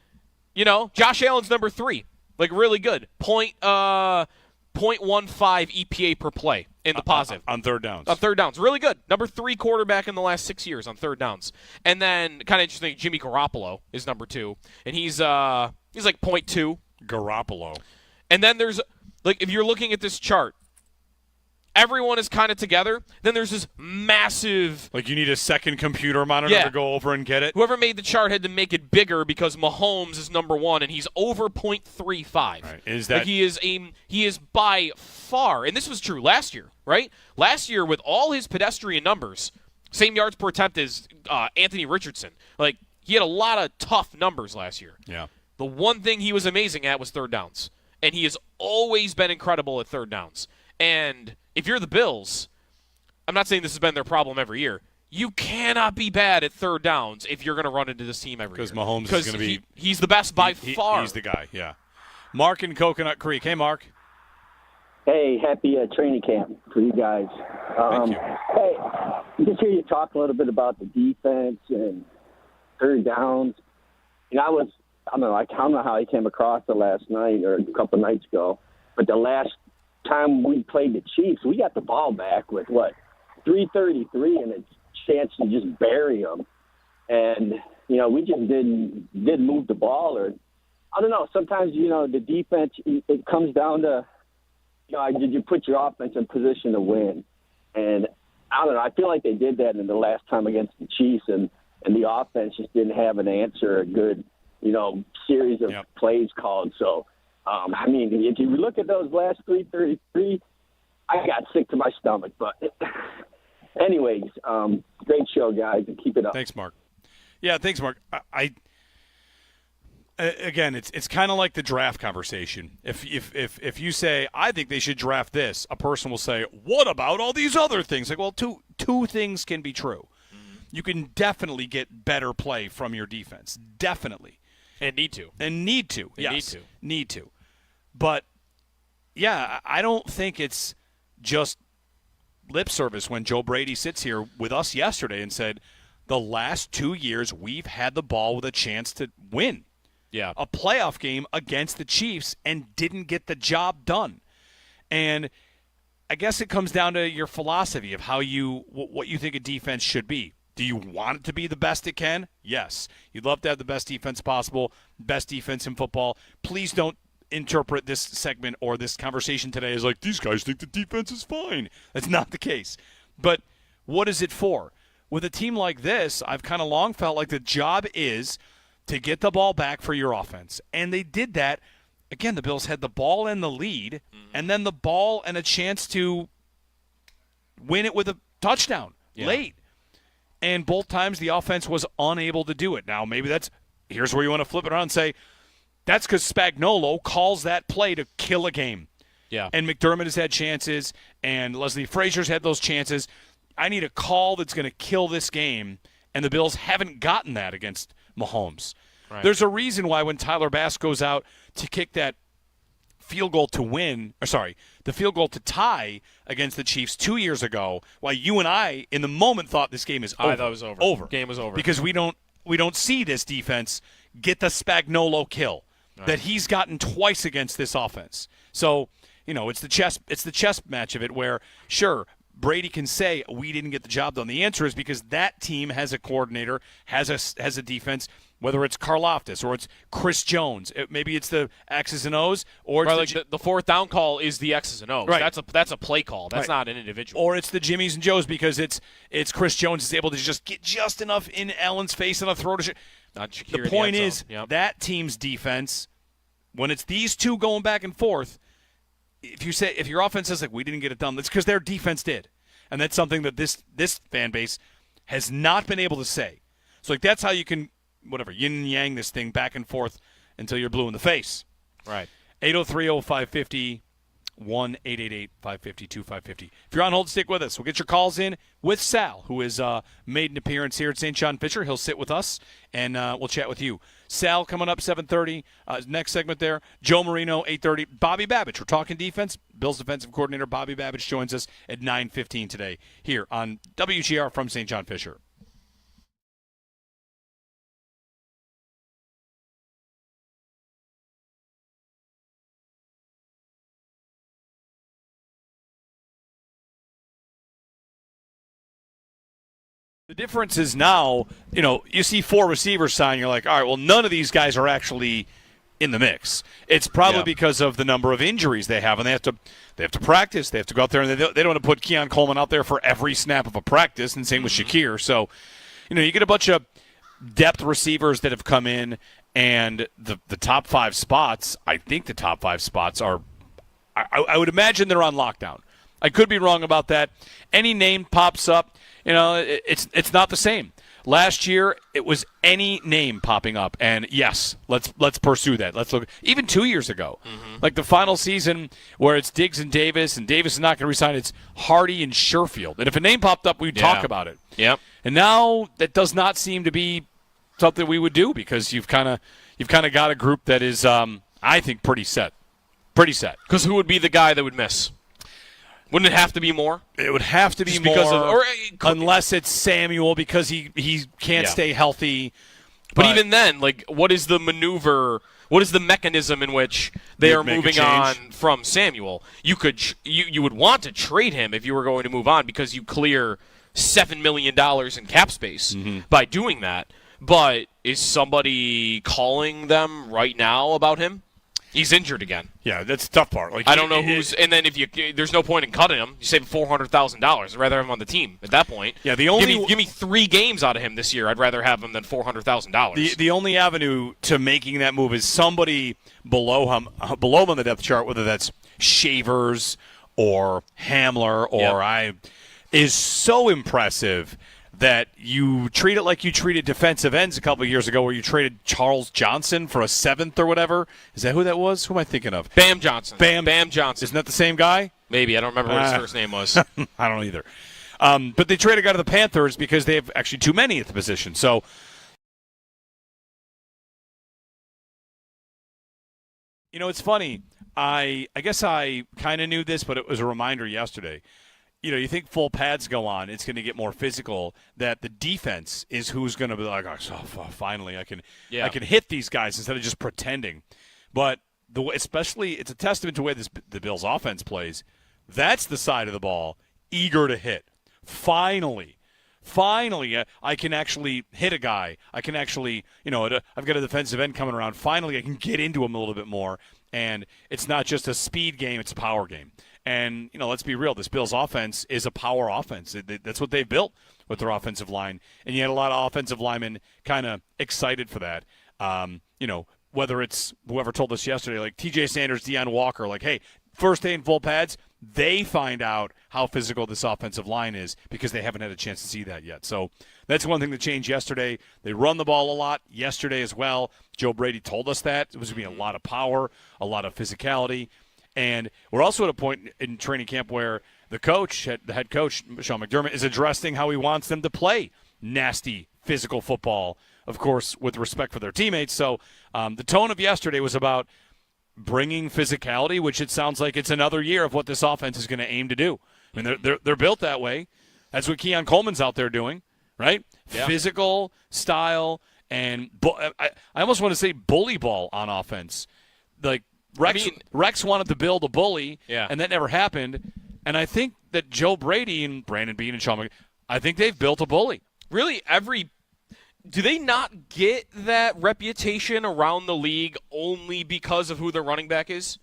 Speaker 4: you know, Josh Allen's number 3. Like, really good. 0.15 EPA per play in the positive.
Speaker 3: On third downs.
Speaker 4: On third downs. Really good. Number 3 quarterback in the last 6 years on third downs. And then, kind of interesting, Jimmy Garoppolo is number 2. And he's like 0.2.
Speaker 3: Garoppolo.
Speaker 4: And then there's, like, if you're looking at this chart, everyone is kind of together. Then there's this massive...
Speaker 3: Like you need a second computer monitor to go over and get it?
Speaker 4: Whoever made the chart had to make it bigger because Mahomes is number 1, and he's over 0.35.
Speaker 3: Right. Is that...
Speaker 4: Like he is by far, and this was true last year, right? Last year, with all his pedestrian numbers, same yards per attempt as Anthony Richardson. Like, he had a lot of tough numbers last year.
Speaker 3: Yeah.
Speaker 4: The one thing he was amazing at was third downs. And he has always been incredible at third downs. And if you're the Bills, I'm not saying this has been their problem every year. You cannot be bad at third downs if you're going to run into this team every year.
Speaker 3: Because Mahomes is going to be...
Speaker 4: He's the best by far.
Speaker 3: He's the guy, yeah. Mark in Coconut Creek. Hey, Mark.
Speaker 10: Hey, happy training camp for you guys.
Speaker 3: Thank you.
Speaker 10: Hey, just hear you talk a little bit about the defense and third downs. And I don't know how he came across it last night or a couple nights ago, but the last time we played the Chiefs, we got the ball back with, 3:33 and a chance to just bury them. And, you know, we just didn't move the ball. Or I don't know, sometimes, you know, the defense, it comes down to, you know, did you put your offense in position to win? And I don't know, I feel like they did that in the last time against the Chiefs, and the offense just didn't have an answer, a good, you know, series of plays called. So I mean, if you look at those last 333, I got sick to my stomach. But anyways, great show, guys, and keep it up.
Speaker 3: Thanks, Mark. Yeah, thanks, Mark. Again, it's kind of like the draft conversation. If you say, I think they should draft this, a person will say, what about all these other things? Like, well, two things can be true. Mm-hmm. You can definitely get better play from your defense. Definitely.
Speaker 4: And need to.
Speaker 3: Yes. Need to. But, yeah, I don't think it's just lip service when Joe Brady sits here with us yesterday and said, the last 2 years we've had the ball with a chance to win a playoff game against the Chiefs and didn't get the job done. And I guess it comes down to your philosophy of what you think a defense should be. Do you want it to be the best it can? Yes. You'd love to have the best defense possible, best defense in football. Please don't interpret this segment or this conversation today as like, these guys think the defense is fine. That's not the case. But what is it for? With a team like this, I've kind of long felt like the job is to get the ball back for your offense. And they did that. Again, the Bills had the ball and the lead, and then the ball and a chance to win it with a touchdown late. And both times the offense was unable to do it. Now, maybe here's where you want to flip it around and say, that's because Spagnuolo calls that play to kill a game.
Speaker 4: Yeah.
Speaker 3: And McDermott has had chances, and Leslie Frazier's had those chances. I need a call that's going to kill this game, and the Bills haven't gotten that against Mahomes. Right. There's a reason why when Tyler Bass goes out to kick that field goal to the field goal to tie against the Chiefs 2 years ago, why you and I, in the moment, thought this game is over.
Speaker 4: I thought it was over. Game was over.
Speaker 3: Because we don't see this defense get the Spagnuolo kill that he's gotten twice against this offense. So, it's the chess match of it where, sure, Brady can say we didn't get the job done. The answer is because that team has a coordinator, has a defense, whether it's Karlaftis or it's Chris Jones. Maybe it's the X's and O's, or it's
Speaker 4: the fourth down call is the X's and O's.
Speaker 3: Right.
Speaker 4: That's a play call. That's not an individual.
Speaker 3: Or it's the Jimmies and Joes because it's Chris Jones is able to just get just enough in Allen's face on a throw to. The point is that team's defense, when it's these two going back and forth. If your offense says like we didn't get it done, that's because their defense did, and that's something that this fan base has not been able to say. So like that's how you can yin and yang this thing back and forth until you're blue in the face.
Speaker 4: Right.
Speaker 3: 803-0550, 1-888-550-2550. If you're on hold, stick with us. We'll get your calls in with Sal, who has made an appearance here at St. John Fisher. He'll sit with us, and we'll chat with you. Sal coming up 7:30. Next segment there. Joe Marino 8:30. Bobby Babage. We're talking defense. Bills defensive coordinator Bobby Babage joins us at 9:15 today here on WGR from St. John Fisher. The difference is now, you see four receivers sign, you're like, all right, well, none of these guys are actually in the mix. It's probably because of the number of injuries they have, and they have to practice. They have to go out there, and they don't want to put Keon Coleman out there for every snap of a practice, and same with Shakir. So, you get a bunch of depth receivers that have come in, and the top five spots, I think the top five spots are, I would imagine they're on lockdown. I could be wrong about that. Any name pops up, it's not the same. Last year, it was any name popping up, and yes, let's pursue that. Let's look. Even 2 years ago, like the final season where it's Diggs and Davis is not going to resign. It's Hardy and Sherfield, and if a name popped up, we'd talk about it.
Speaker 4: Yep.
Speaker 3: And now that does not seem to be something we would do because you've kind of got a group that is, I think, pretty set. Pretty set.
Speaker 4: Because who would be the guy that would miss? Wouldn't it have to be more?
Speaker 3: It would have to be more, unless it's Samuel because he can't stay healthy.
Speaker 4: But even then, what is the maneuver? What is the mechanism in which they are moving on from Samuel? You would want to trade him if you were going to move on because you clear $7 million in cap space by doing that. But is somebody calling them right now about him? He's injured again.
Speaker 3: Yeah, that's the tough part. Like
Speaker 4: I don't know who's. And then there's no point in cutting him. You save $400,000. I'd rather have him on the team at that point.
Speaker 3: Yeah,
Speaker 4: give me 3 games out of him this year. I'd rather have him than $400,000.
Speaker 3: The only avenue to making that move is somebody below him on the depth chart, whether that's Shavers or Hamler or is so impressive that you treat it like you treated defensive ends a couple of years ago where you traded Charles Johnson for a 7th or whatever. Is that who that was? Who am I thinking of?
Speaker 4: Bam Johnson.
Speaker 3: Bam
Speaker 4: Johnson.
Speaker 3: Isn't that the same guy?
Speaker 4: Maybe. I don't remember what his first name was.
Speaker 3: I don't either. But they traded a guy to the Panthers because they have actually too many at the position. So it's funny. I guess I kind of knew this, but it was a reminder yesterday. You think full pads go on, it's going to get more physical, that the defense is who's going to be like, finally I can hit these guys instead of just pretending. But especially it's a testament to the way the Bills offense plays. That's the side of the ball eager to hit. Finally, I can actually hit a guy. I can actually, I've got a defensive end coming around. Finally, I can get into him a little bit more. And it's not just a speed game, it's a power game. And, let's be real, this Bills offense is a power offense. That's what they've built with their offensive line. And you had a lot of offensive linemen kind of excited for that. Whether it's whoever told us yesterday, like TJ Sanders, Deion Walker, like, hey, first day in full pads, they find out how physical this offensive line is because they haven't had a chance to see that yet. So that's one thing that changed yesterday. They run the ball a lot yesterday as well. Joe Brady told us that. It was going to be a lot of power, a lot of physicality. And we're also at a point in training camp where the head coach, Sean McDermott, is addressing how he wants them to play nasty, physical football, of course, with respect for their teammates. So the tone of yesterday was about bringing physicality, which it sounds like it's another year of what this offense is going to aim to do. I mean, they're built that way. That's what Keon Coleman's out there doing, right? Yeah. Physical, style, and I almost want to say bully ball on offense. Like Rex wanted to build a bully, and that never happened. And I think that Joe Brady and Brandon Beane and Sean McDermott, I think they've built a bully.
Speaker 4: Really, do they not get that reputation around the league only because of who their running back is?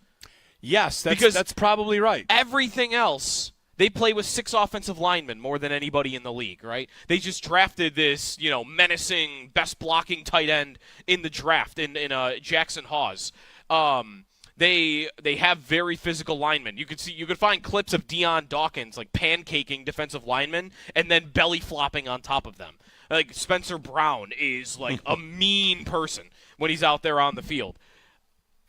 Speaker 3: Yes, that's probably right.
Speaker 4: Everything else, they play with 6 offensive linemen more than anybody in the league, right? They just drafted this, menacing, best blocking tight end in the draft in Jackson Hawes. They have very physical linemen. You could find clips of Deion Dawkins like pancaking defensive linemen and then belly flopping on top of them. Like Spencer Brown is like a mean person when he's out there on the field.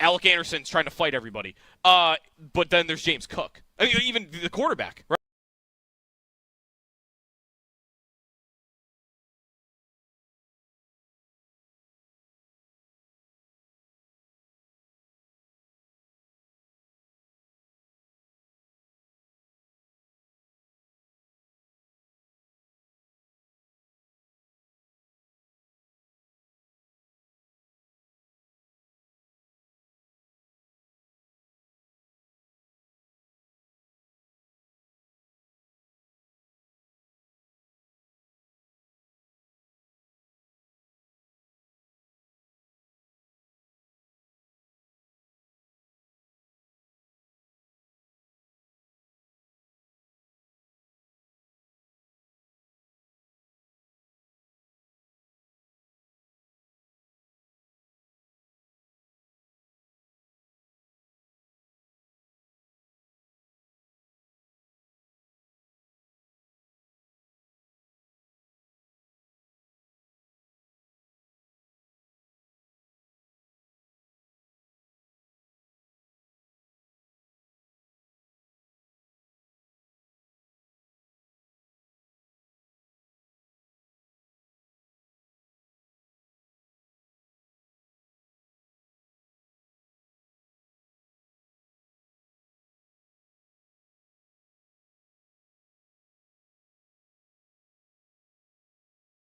Speaker 4: Alec Anderson's trying to fight everybody. But then there's James Cook. I mean, even the quarterback, right?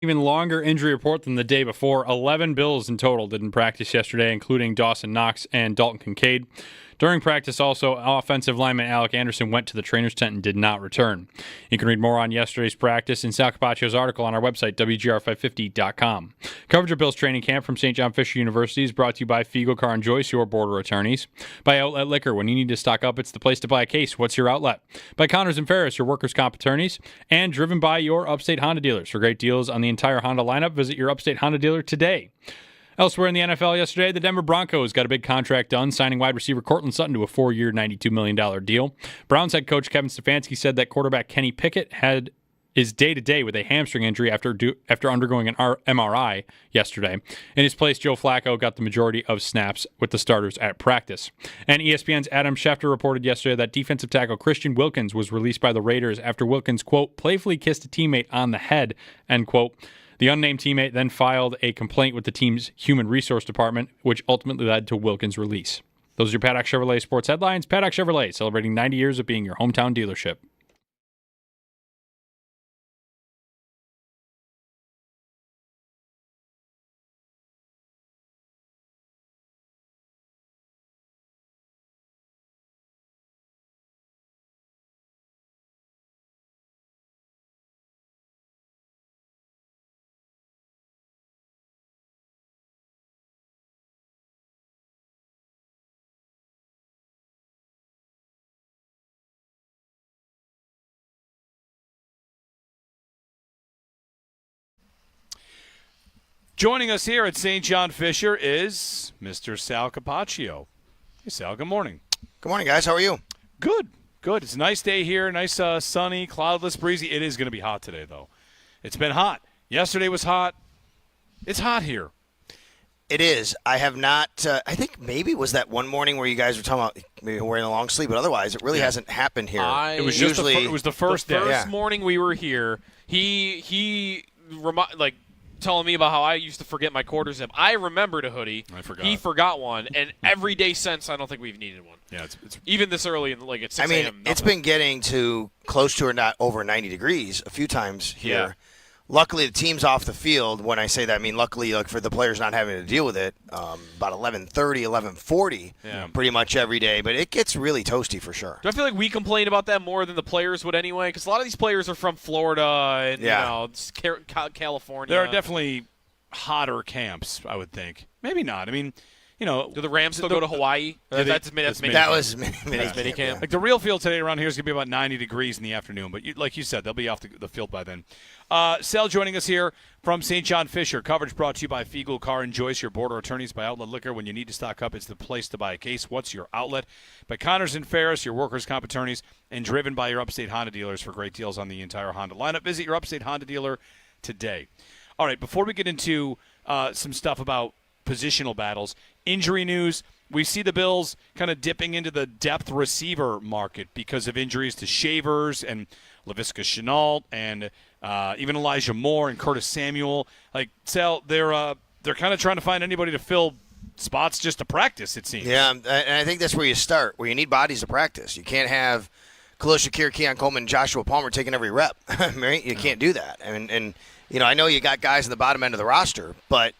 Speaker 1: Even longer injury report than the day before. 11 Bills in total didn't practice yesterday, including Dawson Knox and Dalton Kincaid. During practice, also, offensive lineman Alec Anderson went to the trainer's tent and did not return. You can read more on yesterday's practice in Sal Capaccio's article on our website, WGR550.com. Coverage of Bill's training camp from St. John Fisher University is brought to you by Fiegel, Carr & Joyce, your border attorneys. By Outlet Liquor. When you need to stock up, it's the place to buy a case. What's your outlet? By Connors & Ferris, your workers' comp attorneys. And driven by your Upstate Honda dealers. For great deals on the entire Honda lineup, visit your Upstate Honda dealer today. Elsewhere in the NFL yesterday, the Denver Broncos got a big contract done, signing wide receiver Cortland Sutton to a 4-year, $92 million deal. Browns head coach Kevin Stefanski said that quarterback Kenny Pickett is day-to-day with a hamstring injury after undergoing an MRI yesterday. In his place, Joe Flacco got the majority of snaps with the starters at practice. And ESPN's Adam Schefter reported yesterday that defensive tackle Christian Wilkins was released by the Raiders after Wilkins, quote, playfully kissed a teammate on the head, end quote. The unnamed teammate then filed a complaint with the team's human resource department, which ultimately led to Wilkins' release. Those are your Paddock Chevrolet sports headlines. Paddock Chevrolet, celebrating 90 years of being your hometown dealership.
Speaker 3: Joining us here at St. John Fisher is Mr. Sal Capaccio. Hey, Sal, good morning.
Speaker 11: Good morning, guys. How are you?
Speaker 3: Good. It's a nice day here, nice sunny, cloudless, breezy. It is going to be hot today, though. It's been hot. Yesterday was hot. It's hot here.
Speaker 11: It is. I have not I think maybe it was that one morning where you guys were talking about maybe wearing a long sleeve, but otherwise it really hasn't happened here.
Speaker 3: It was usually it was the first day.
Speaker 4: First morning we were here, he telling me about how I used to forget my quarter zip. I remembered a hoodie.
Speaker 3: I forgot.
Speaker 4: He forgot one, and every day since, I don't think we've needed one.
Speaker 3: Yeah, it's
Speaker 4: even this early at 6 a.m.
Speaker 11: I mean, it's been getting to close to or not over 90 degrees a few times here.
Speaker 3: Yeah.
Speaker 11: Luckily, the team's off the field. When I say that, I mean luckily for the players not having to deal with it. About 11:30, 11:40, pretty much every day. But it gets really toasty for sure.
Speaker 4: Do I feel like we complain about that more than the players would anyway? Because a lot of these players are from Florida and California.
Speaker 3: There are definitely hotter camps, I would think. Maybe not. I mean,
Speaker 4: do the Rams still go to Hawaii? That's mini camp.
Speaker 3: Like the real field today around here is going to be about 90 degrees in the afternoon, but like you said, they'll be off the field by then. Sal joining us here from St. John Fisher. Coverage brought to you by Fiegel, Carr & Joyce, your border attorneys. By Outlet Liquor. When you need to stock up, it's the place to buy a case. What's your outlet? By Connors & Ferris, your workers' comp attorneys, and driven by your Upstate Honda dealers for great deals on the entire Honda lineup. Visit your Upstate Honda dealer today. All right, before we get into some stuff about positional battles, injury news, we see the Bills kind of dipping into the depth receiver market because of injuries to Shavers and Laviska Shenault and even Elijah Moore and Curtis Samuel. Like, Sal, they're kind of trying to find anybody to fill spots just to practice, it seems.
Speaker 11: Yeah, and I think that's where you start, where you need bodies to practice. You can't have Khalil Shakir, Keon Coleman, and Joshua Palmer taking every rep. Right? You can't do that. And I know you got guys in the bottom end of the roster, but,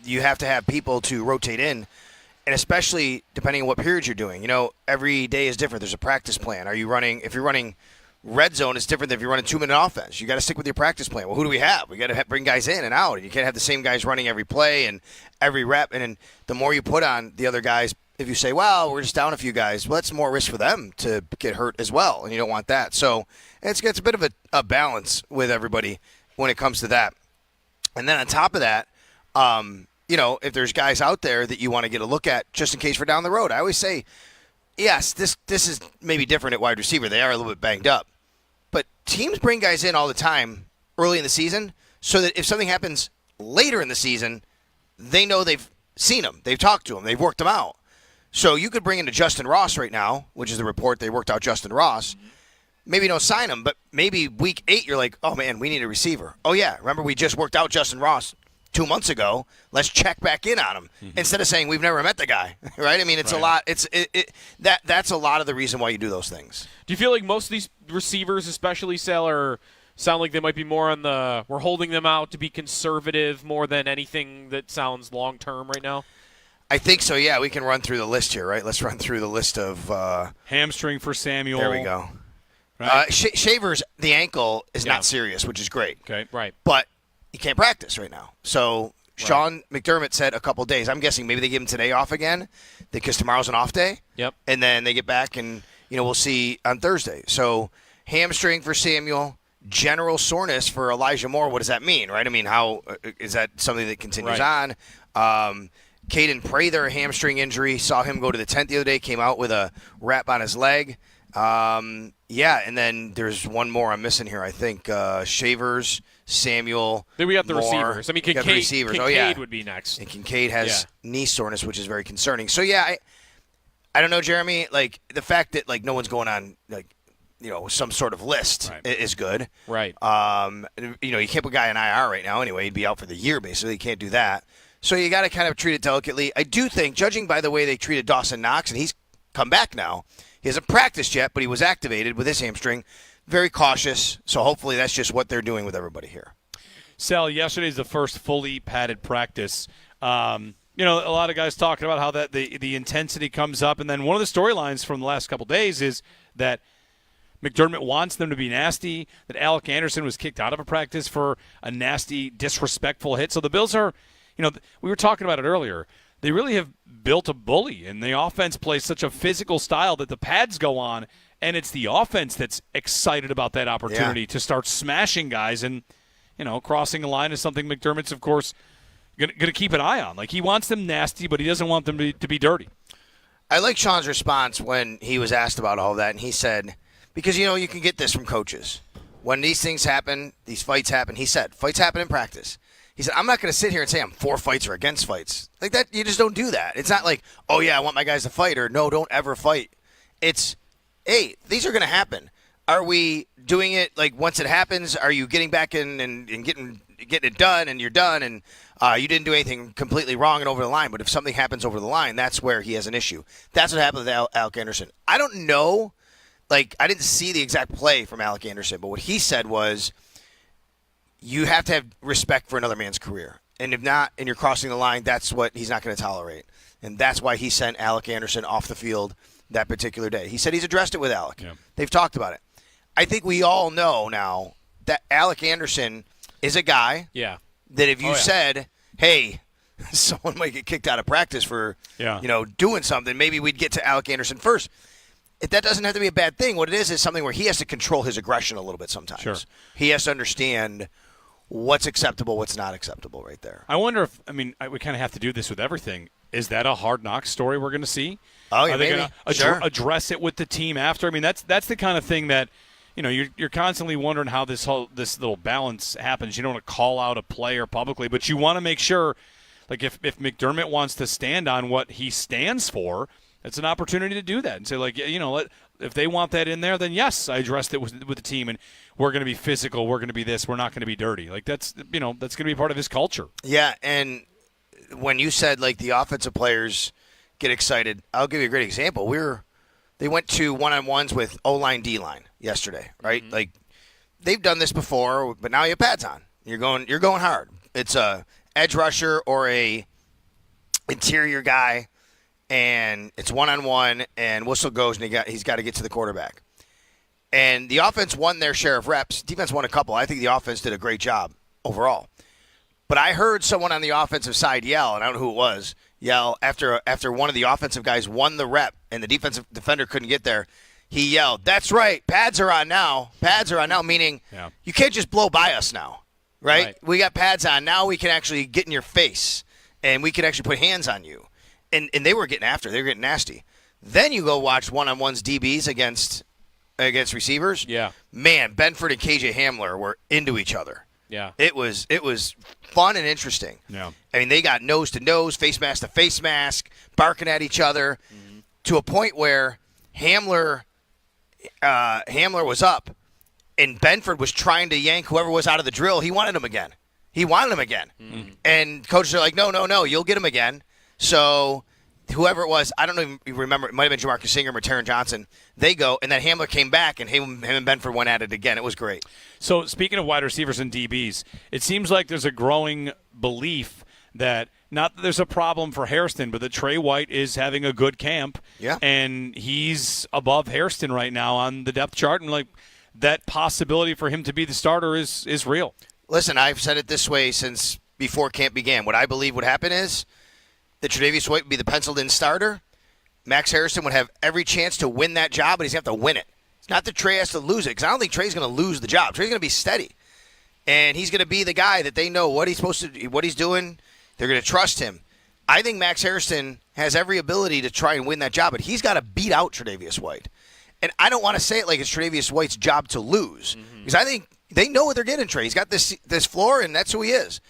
Speaker 11: you have to have people to rotate in, and especially depending on what period you're doing. Every day is different. There's a practice plan. If you're running red zone, it's different than if you're running 2-minute offense. You got to stick with your practice plan. Well, who do we have? We got to bring guys in and out, and you can't have the same guys running every play and every rep. And then the more you put on the other guys, if you say, well, we're just down a few guys, well, that's more risk for them to get hurt as well, and you don't want that. So it's a bit of a balance with everybody when it comes to that. And then on top of that, if there's guys out there that you want to get a look at just in case for down the road, I always say, yes, this is maybe different at wide receiver. They are a little bit banged up. But teams bring guys in all the time early in the season so that if something happens later in the season, they know they've seen them. They've talked to them. They've worked them out. So you could bring in a Justin Ross right now, which is the report they worked out Justin Ross. Maybe don't sign him, but maybe week 8 you're like, oh, man, we need a receiver. Oh, yeah, remember we just worked out Justin Ross 2 months ago. Let's check back in on him instead of saying we've never met the guy, right? I mean, it's a lot. That's a lot of the reason why you do those things.
Speaker 4: Do you feel like most of these receivers, especially Sal, sound like they might be more on we're holding them out to be conservative more than anything that sounds long term right now?
Speaker 11: I think so, yeah. We can run through the list here, right? Let's run through the list of
Speaker 3: hamstring for Samuel.
Speaker 11: There we go.
Speaker 3: Right.
Speaker 11: Shavers, the ankle is not serious, which is great.
Speaker 3: Okay, right.
Speaker 11: But he can't practice right now. So Sean McDermott said a couple days. I'm guessing maybe they give him today off again because tomorrow's an off day.
Speaker 4: Yep.
Speaker 11: And then they get back and, we'll see on Thursday. So hamstring for Samuel, general soreness for Elijah Moore. What does that mean, right? I mean, how is that something that continues on? Caden Prather, a hamstring injury. Saw him go to the tent the other day, came out with a wrap on his leg. And then there's one more I'm missing here. I think Shavers, Samuel.
Speaker 4: Then we got the
Speaker 11: Moore.
Speaker 4: receivers. I mean, Kincaid would be next.
Speaker 11: And Kincaid has knee soreness, which is very concerning. So, I don't know, Jeremy. Like, the fact that, no one's going on, some sort of list is good.
Speaker 4: Right.
Speaker 11: You can't put a guy in IR right now anyway. He'd be out for the year, basically. You can't do that. So you got to kind of treat it delicately. I do think, judging by the way they treated Dawson Knox, and he's come back now, he hasn't practiced yet, but he was activated with his hamstring. Very cautious, so hopefully that's just what they're doing with everybody here.
Speaker 3: Sal, yesterday's the first fully padded practice. A lot of guys talking about how that the intensity comes up, and then one of the storylines from the last couple days is that McDermott wants them to be nasty, that Alec Anderson was kicked out of a practice for a nasty, disrespectful hit. So the Bills are, we were talking about it earlier, they really have built a bully, and the offense plays such a physical style that the pads go on, and it's the offense that's excited about that opportunity to start smashing guys. And, crossing the line is something McDermott's, of course, going to keep an eye on. Like, he wants them nasty, but he doesn't want them to be dirty.
Speaker 11: I like Sean's response when he was asked about all that, and he said, because, you can get this from coaches. When these things happen, these fights happen, he said, fights happen in practice. He said, I'm not going to sit here and say I'm for fights or against fights. Like that, you just don't do that. It's not like, oh, yeah, I want my guys to fight, or no, don't ever fight. It's, hey, these are going to happen. Are we doing it, once it happens, are you getting back in and getting it done, and you're done, and you didn't do anything completely wrong and over the line, but if something happens over the line, that's where he has an issue. That's what happened with Alec Anderson. I don't know, I didn't see the exact play from Alec Anderson, but what he said was, you have to have respect for another man's career. And if not, and you're crossing the line, that's what he's not going to tolerate. And that's why he sent Alec Anderson off the field that particular day. He said he's addressed it with Alec. Yeah. They've talked about it. I think we all know now that Alec Anderson is a guy that if you said, hey, someone might get kicked out of practice for doing something, maybe we'd get to Alec Anderson first. That doesn't have to be a bad thing. What it is something where he has to control his aggression a little bit sometimes.
Speaker 3: Sure.
Speaker 11: He has to understand what's acceptable, what's not acceptable right there.
Speaker 3: I wonder if, we kind of have to do this with everything. Is that a Hard Knocks story we're going to see?
Speaker 11: Oh, yeah,
Speaker 3: Are they going to address it with the team after? That's the kind of thing that, you're constantly wondering how this little balance happens. You don't want to call out a player publicly, but you want to make sure, if McDermott wants to stand on what he stands for, it's an opportunity to do that and say, if they want that in there, then yes, I addressed it with the team, and we're going to be physical, we're going to be this, we're not going to be dirty. That's going to be part of his culture.
Speaker 11: Yeah, and when you said, the offensive players get excited, I'll give you a great example. They went to one-on-ones with O-line, D-line yesterday, right? Mm-hmm. They've done this before, but now you have pads on. You're going hard. It's a edge rusher or a interior guy, and it's one-on-one, and whistle goes, and he's got to get to the quarterback. And the offense won their share of reps. Defense won a couple. I think the offense did a great job overall. But I heard someone on the offensive side yell, and I don't know who it was, after one of the offensive guys won the rep, and the defensive defender couldn't get there. He yelled, "That's right, pads are on now. Pads are on now," meaning you can't just blow by us now, right? We got pads on. Now we can actually get in your face, and we can actually put hands on you. And they were getting after. They were getting nasty. Then you go watch one-on-ones DBs against receivers.
Speaker 3: Yeah.
Speaker 11: Man, Benford and KJ Hamler were into each other.
Speaker 3: Yeah.
Speaker 11: It was fun and interesting.
Speaker 3: Yeah.
Speaker 11: They got nose to nose, face mask to face mask, barking at each other to a point where Hamler was up, and Benford was trying to yank whoever was out of the drill. He wanted him again. Mm-hmm. And coaches are like, no, you'll get him again. So whoever it was, I don't even remember, it might have been Jamarcus Ingram or Taron Johnson, they go, and then Hamler came back, and him and Benford went at it again. It was great.
Speaker 3: So speaking of wide receivers and DBs, it seems like there's a growing belief that not that there's a problem for Hairston, but that Trey White is having a good camp.
Speaker 11: Yeah.
Speaker 3: And he's above Hairston right now on the depth chart. And, like, that possibility for him to be the starter is real.
Speaker 11: Listen, I've said it this way since before camp began. What I believe would happen is that Tre'Davious White would be the penciled-in starter. Max Hairston would have every chance to win that job, but he's going to have to win it. It's not that Trey has to lose it, because I don't think Trey's going to lose the job. Trey's going to be steady. And he's going to be the guy that they know what he's doing. They're going to trust him. I think Max Hairston has every ability to try and win that job, but he's got to beat out Tre'Davious White. And I don't want to say it like it's Tre'Davious White's job to lose, because I think they know what they're getting, Trey. He's got this floor, and that's who he is.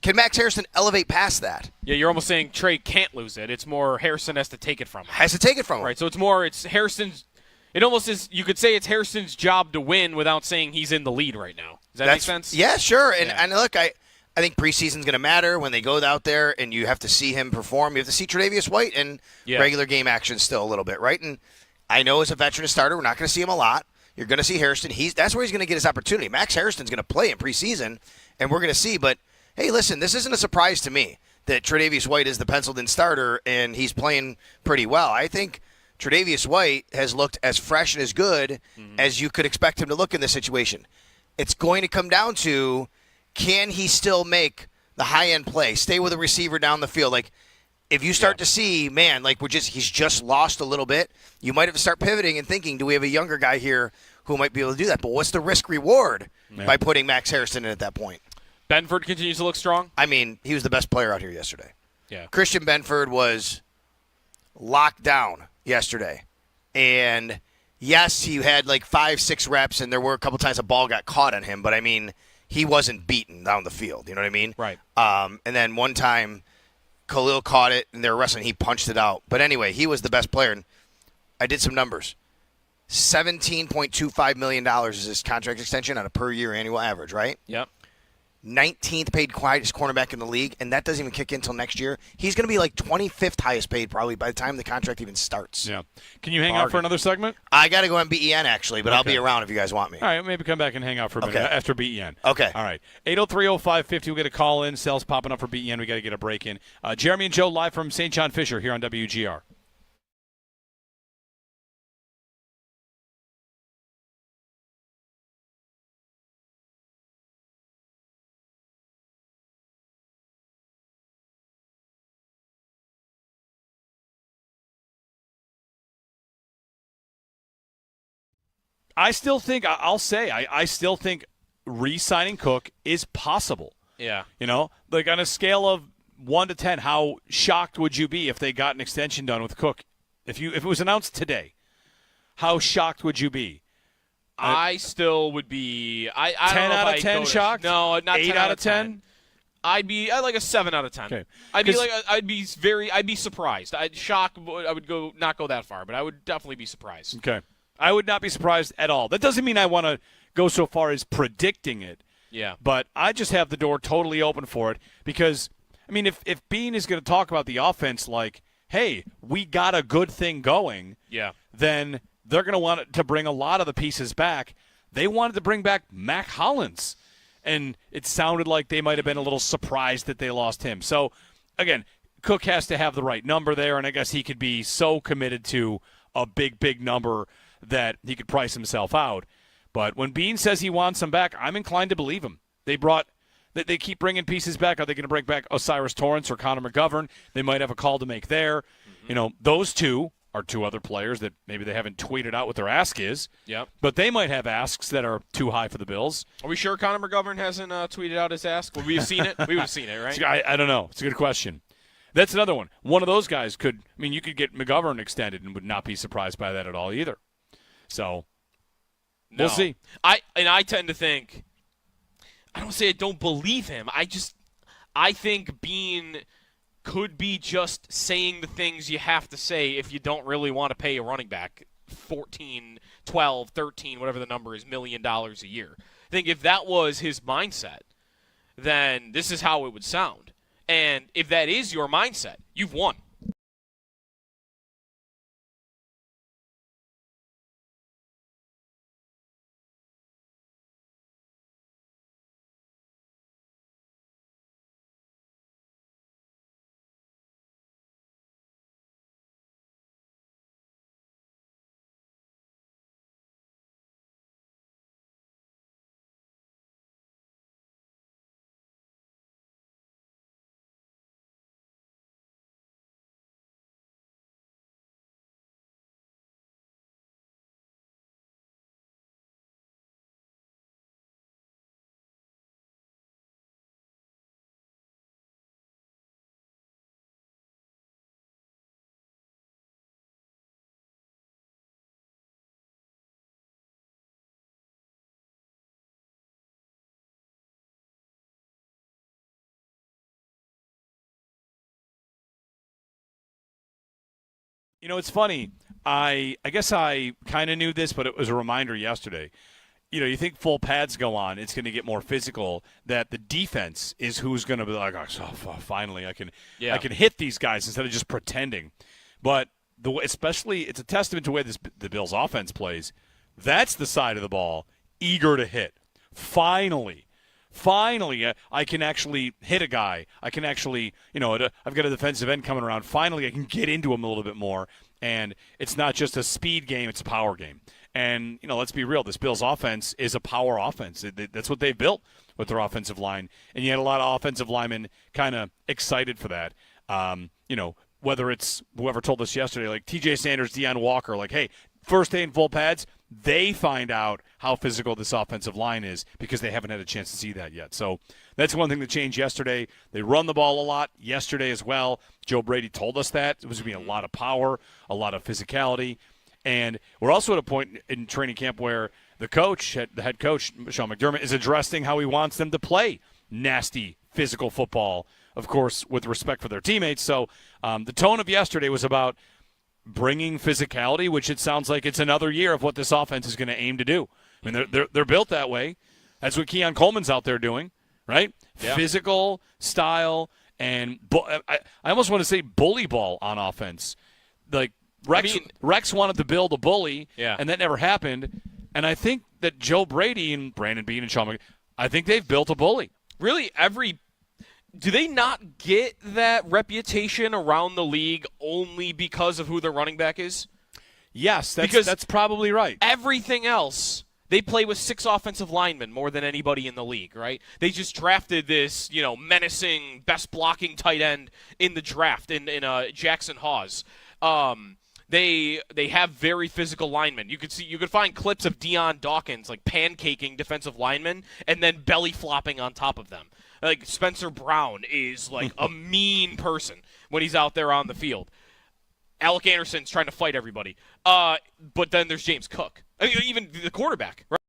Speaker 11: Can Max Hairston elevate past that?
Speaker 4: Yeah, you're almost saying Trey can't lose it. It's more Hairston has to take it from him.
Speaker 11: Has to take it from him.
Speaker 4: Right, so it's Hairston's – it almost is – you could say it's Hairston's job to win without saying he's in the lead right now. Does that make sense?
Speaker 11: Yeah, sure. And look, I think preseason's going to matter when they go out there and you have to see him perform. You have to see Tre'Davious White in regular game action still a little bit, right? And I know as a veteran starter, we're not going to see him a lot. You're going to see Hairston. That's where he's going to get his opportunity. Max Hairston's going to play in preseason, and we're going to see. But, hey, listen, this isn't a surprise to me that Tre'Davious White is the penciled-in starter, and he's playing pretty well. I think Tre'Davious White has looked as fresh and as good as you could expect him to look in this situation. It's going to come down to, can he still make the high-end play, stay with a receiver down the field? Like, if you start to see, man, like he's just lost a little bit, you might have to start pivoting and thinking, do we have a younger guy here who might be able to do that? But what's the risk-reward by putting Max Hairston in at that point?
Speaker 4: Benford continues to look strong?
Speaker 11: I mean, he was the best player out here yesterday.
Speaker 4: Yeah.
Speaker 11: Christian Benford was locked down yesterday. And, yes, he had like 5-6 reps, and there were a couple times a ball got caught on him. But, I mean, he wasn't beaten down the field. You know what I mean?
Speaker 4: Right.
Speaker 11: And then one time Khalil caught it, and they were wrestling. He punched it out. But anyway, he was the best player. And I did some numbers. $17.25 million is his contract extension on a per-year annual average, right?
Speaker 4: Yep.
Speaker 11: 19th paid quietest cornerback in the league, and that doesn't even kick in until next year. He's going to be like 25th highest paid probably by the time the contract even starts.
Speaker 3: Yeah. Can you hang out for another segment?
Speaker 11: I got to go on BEN, actually, but I'll be around if you guys want me.
Speaker 3: All right, maybe come back and hang out for a minute after BEN.
Speaker 11: Okay.
Speaker 3: All right. 803-0550, we'll get a call in. Sal's popping up for BEN. We got to get a break in. Jeremy and Joe live from St. John Fisher here on WGR. I still think, I'll say, I still think re-signing Cook is possible.
Speaker 4: Yeah.
Speaker 3: You know, like on a scale of 1 to 10, how shocked would you be if they got an extension done with Cook? If it was announced today, how shocked would you be?
Speaker 4: I still would be. I
Speaker 3: 10
Speaker 4: don't know
Speaker 3: out
Speaker 4: if
Speaker 3: of 10 shocked?
Speaker 4: No, not
Speaker 3: 8
Speaker 4: 10
Speaker 3: out of 10.
Speaker 4: I'd like a 7 out of 10.
Speaker 3: Okay.
Speaker 4: I'd be surprised. I'd not go that far, but I would definitely be surprised.
Speaker 3: Okay. I would not be surprised at all. That doesn't mean I want to go so far as predicting it.
Speaker 4: Yeah.
Speaker 3: But I just have the door totally open for it because, I mean, if Bean is going to talk about the offense like, hey, we got a good thing going, then they're going to want to bring a lot of the pieces back. They wanted to bring back Mac Hollins, and it sounded like they might have been a little surprised that they lost him. So, again, Cook has to have the right number there, and I guess he could be so committed to a big, big number that he could price himself out. But when Bean says he wants them back, I'm inclined to believe him. They keep bringing pieces back. Are they going to bring back Osiris Torrance or Connor McGovern? They might have a call to make there. Mm-hmm. You know, those two are two other players that maybe they haven't tweeted out what their ask is.
Speaker 4: Yep.
Speaker 3: But they might have asks that are too high for the Bills.
Speaker 4: Are we sure Connor McGovern hasn't tweeted out his ask? Would we have seen it? We would have seen it, right?
Speaker 3: I don't know. It's a good question. That's another one. One of those guys you could get McGovern extended and would not be surprised by that at all either. So, we'll see.
Speaker 4: I tend to think, I don't say I don't believe him. I think Bean could be just saying the things you have to say if you don't really want to pay a running back 14, 12, 13, whatever the number is, $1 million a year. I think if that was his mindset, then this is how it would sound. And if that is your mindset, you've won.
Speaker 3: You know, it's funny. I guess I kind of knew this, but it was a reminder yesterday. You know, you think full pads go on, it's going to get more physical, that the defense is who's going to be like, oh, finally I can hit these guys instead of just pretending. But especially it's a testament to the way the Bills offense plays. That's the side of the ball eager to hit. Finally, I can actually hit a guy. I can actually, I've got a defensive end coming around. Finally, I can get into him a little bit more. And it's not just a speed game, it's a power game. And, let's be real, this Bills offense is a power offense. That's what they've built with their offensive line. And you had a lot of offensive linemen kind of excited for that. Whether it's whoever told us yesterday, like TJ Sanders, Deion Walker, like, hey, first day in full pads, they find out how physical this offensive line is because they haven't had a chance to see that yet. So that's one thing that changed yesterday. They run the ball a lot yesterday as well. Joe Brady told us that. It was going to be a lot of power, a lot of physicality. And we're also at a point in training camp where the head coach, Sean McDermott, is addressing how he wants them to play nasty physical football, of course, with respect for their teammates. So the tone of yesterday was about bringing physicality, which it sounds like it's another year of what this offense is going to aim to do. I mean, they're built that way. That's what Keon Coleman's out there doing, right? Yeah. Physical, style, and I almost want to say bully ball on offense. Like Rex wanted to build a bully, and that never happened. And I think that Joe Brady and Brandon Beane and Sean McDermott, I think they've built a bully.
Speaker 4: Really, do they not get that reputation around the league only because of who their running back is?
Speaker 3: Yes, that's probably right.
Speaker 4: Everything else, they play with 6 offensive linemen more than anybody in the league, right? They just drafted this, menacing, best blocking tight end in the draft in Jackson Hawes. They have very physical linemen. You could find clips of Deion Dawkins like pancaking defensive linemen and then belly flopping on top of them. Like Spencer Brown is like a mean person when he's out there on the field. Alec Anderson's trying to fight everybody. But then there's James Cook. I mean, even the quarterback, right?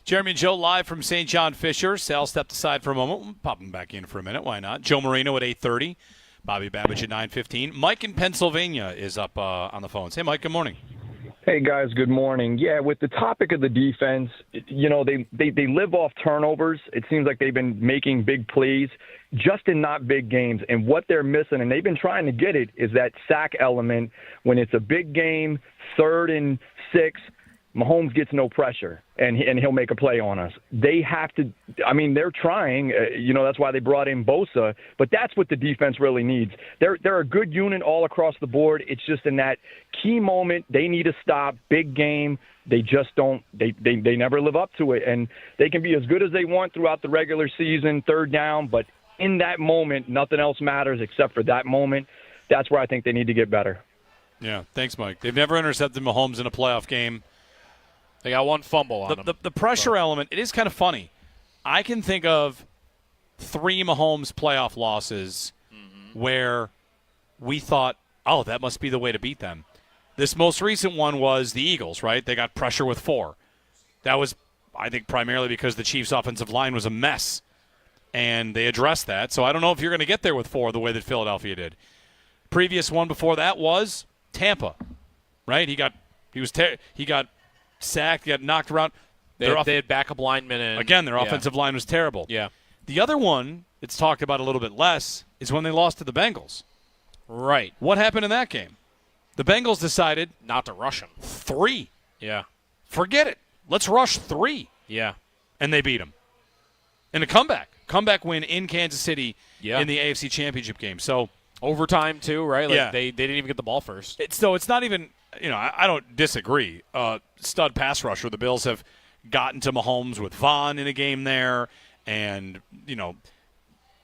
Speaker 3: Jeremy and Joe live from St. John Fisher. Sal stepped aside for a moment. We'll pop him back in for a minute. Why not? Joe Marino at 8:30. Bobby Babage at 9:15. Mike in Pennsylvania is up on the phones. Hey, Mike, good morning.
Speaker 12: Hey, guys, good morning. Yeah, with the topic of the defense, they live off turnovers. It seems like they've been making big plays just in not big games. And what they're missing, and they've been trying to get it, is that sack element. When it's a big game, 3rd and 6, Mahomes gets no pressure, and he'll make a play on us. They have to – I mean, they're trying. That's why they brought in Bosa. But that's what the defense really needs. They're a good unit all across the board. It's just in that key moment they need to stop, big game. They just don't – they never live up to it. And they can be as good as they want throughout the regular season, 3rd down. But in that moment, nothing else matters except for that moment. That's where I think they need to get better.
Speaker 3: Yeah, thanks, Mike. They've never intercepted Mahomes in a playoff game.
Speaker 4: They got one fumble on them.
Speaker 3: The pressure element, it is kind of funny. I can think of 3 Mahomes playoff losses where we thought, oh, that must be the way to beat them. This most recent one was the Eagles, right? They got pressure with 4. That was, I think, primarily because the Chiefs' offensive line was a mess, and they addressed that. So I don't know if you're going to get there with 4 the way that Philadelphia did. Previous one before that was Tampa, right? He got sacked, got knocked around.
Speaker 4: They had backup linemen. And,
Speaker 3: again, their offensive line was terrible.
Speaker 4: Yeah.
Speaker 3: The other one, it's talked about a little bit less, is when they lost to the Bengals.
Speaker 4: Right.
Speaker 3: What happened in that game? The Bengals decided
Speaker 4: not to rush them.
Speaker 3: 3.
Speaker 4: Yeah.
Speaker 3: Forget it. Let's rush 3.
Speaker 4: Yeah.
Speaker 3: And they beat them. In a comeback win in Kansas City in the AFC Championship game. So
Speaker 4: overtime too, right? Like
Speaker 3: yeah.
Speaker 4: They didn't even get the ball first.
Speaker 3: It's not even. I don't disagree. Stud pass rusher. The Bills have gotten to Mahomes with Vaughn in a game there, and,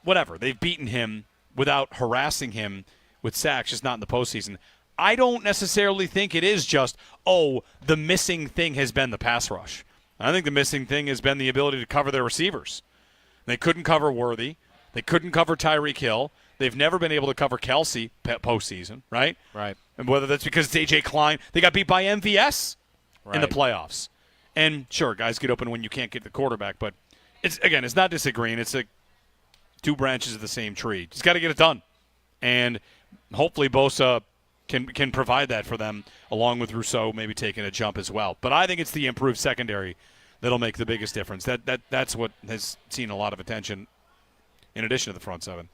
Speaker 3: whatever. They've beaten him without harassing him with sacks, just not in the postseason. I don't necessarily think it is just, the missing thing has been the pass rush. I think the missing thing has been the ability to cover their receivers. They couldn't cover Worthy. They couldn't cover Tyreek Hill. They've never been able to cover Kelsey postseason, right?
Speaker 4: Right.
Speaker 3: And whether that's because it's A.J. Klein, they got beat by MVS in the playoffs. And sure, guys get open when you can't get the quarterback, but it's not disagreeing. It's like two branches of the same tree. Just got to get it done. And hopefully Bosa can provide that for them, along with Rousseau maybe taking a jump as well. But I think it's the improved secondary that'll make the biggest difference. That's what has seen a lot of attention in addition to the front seven.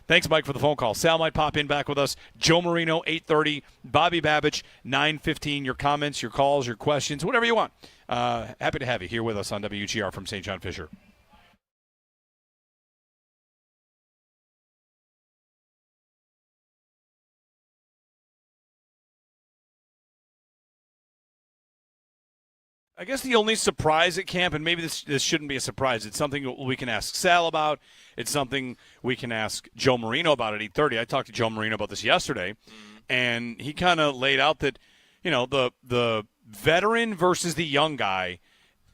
Speaker 3: Thanks, Mike, for the phone call. Sal might pop in back with us. Joe Marino, 8:30. Bobby Babage, 9:15. Your comments, your calls, your questions, whatever you want. Happy to have you here with us on WGR from St. John Fisher. I guess the only surprise at camp, and maybe this shouldn't be a surprise, it's something we can ask Sal about. It's something we can ask Joe Marino about at 8:30. I talked to Joe Marino about this yesterday, and he kind of laid out that, the veteran versus the young guy,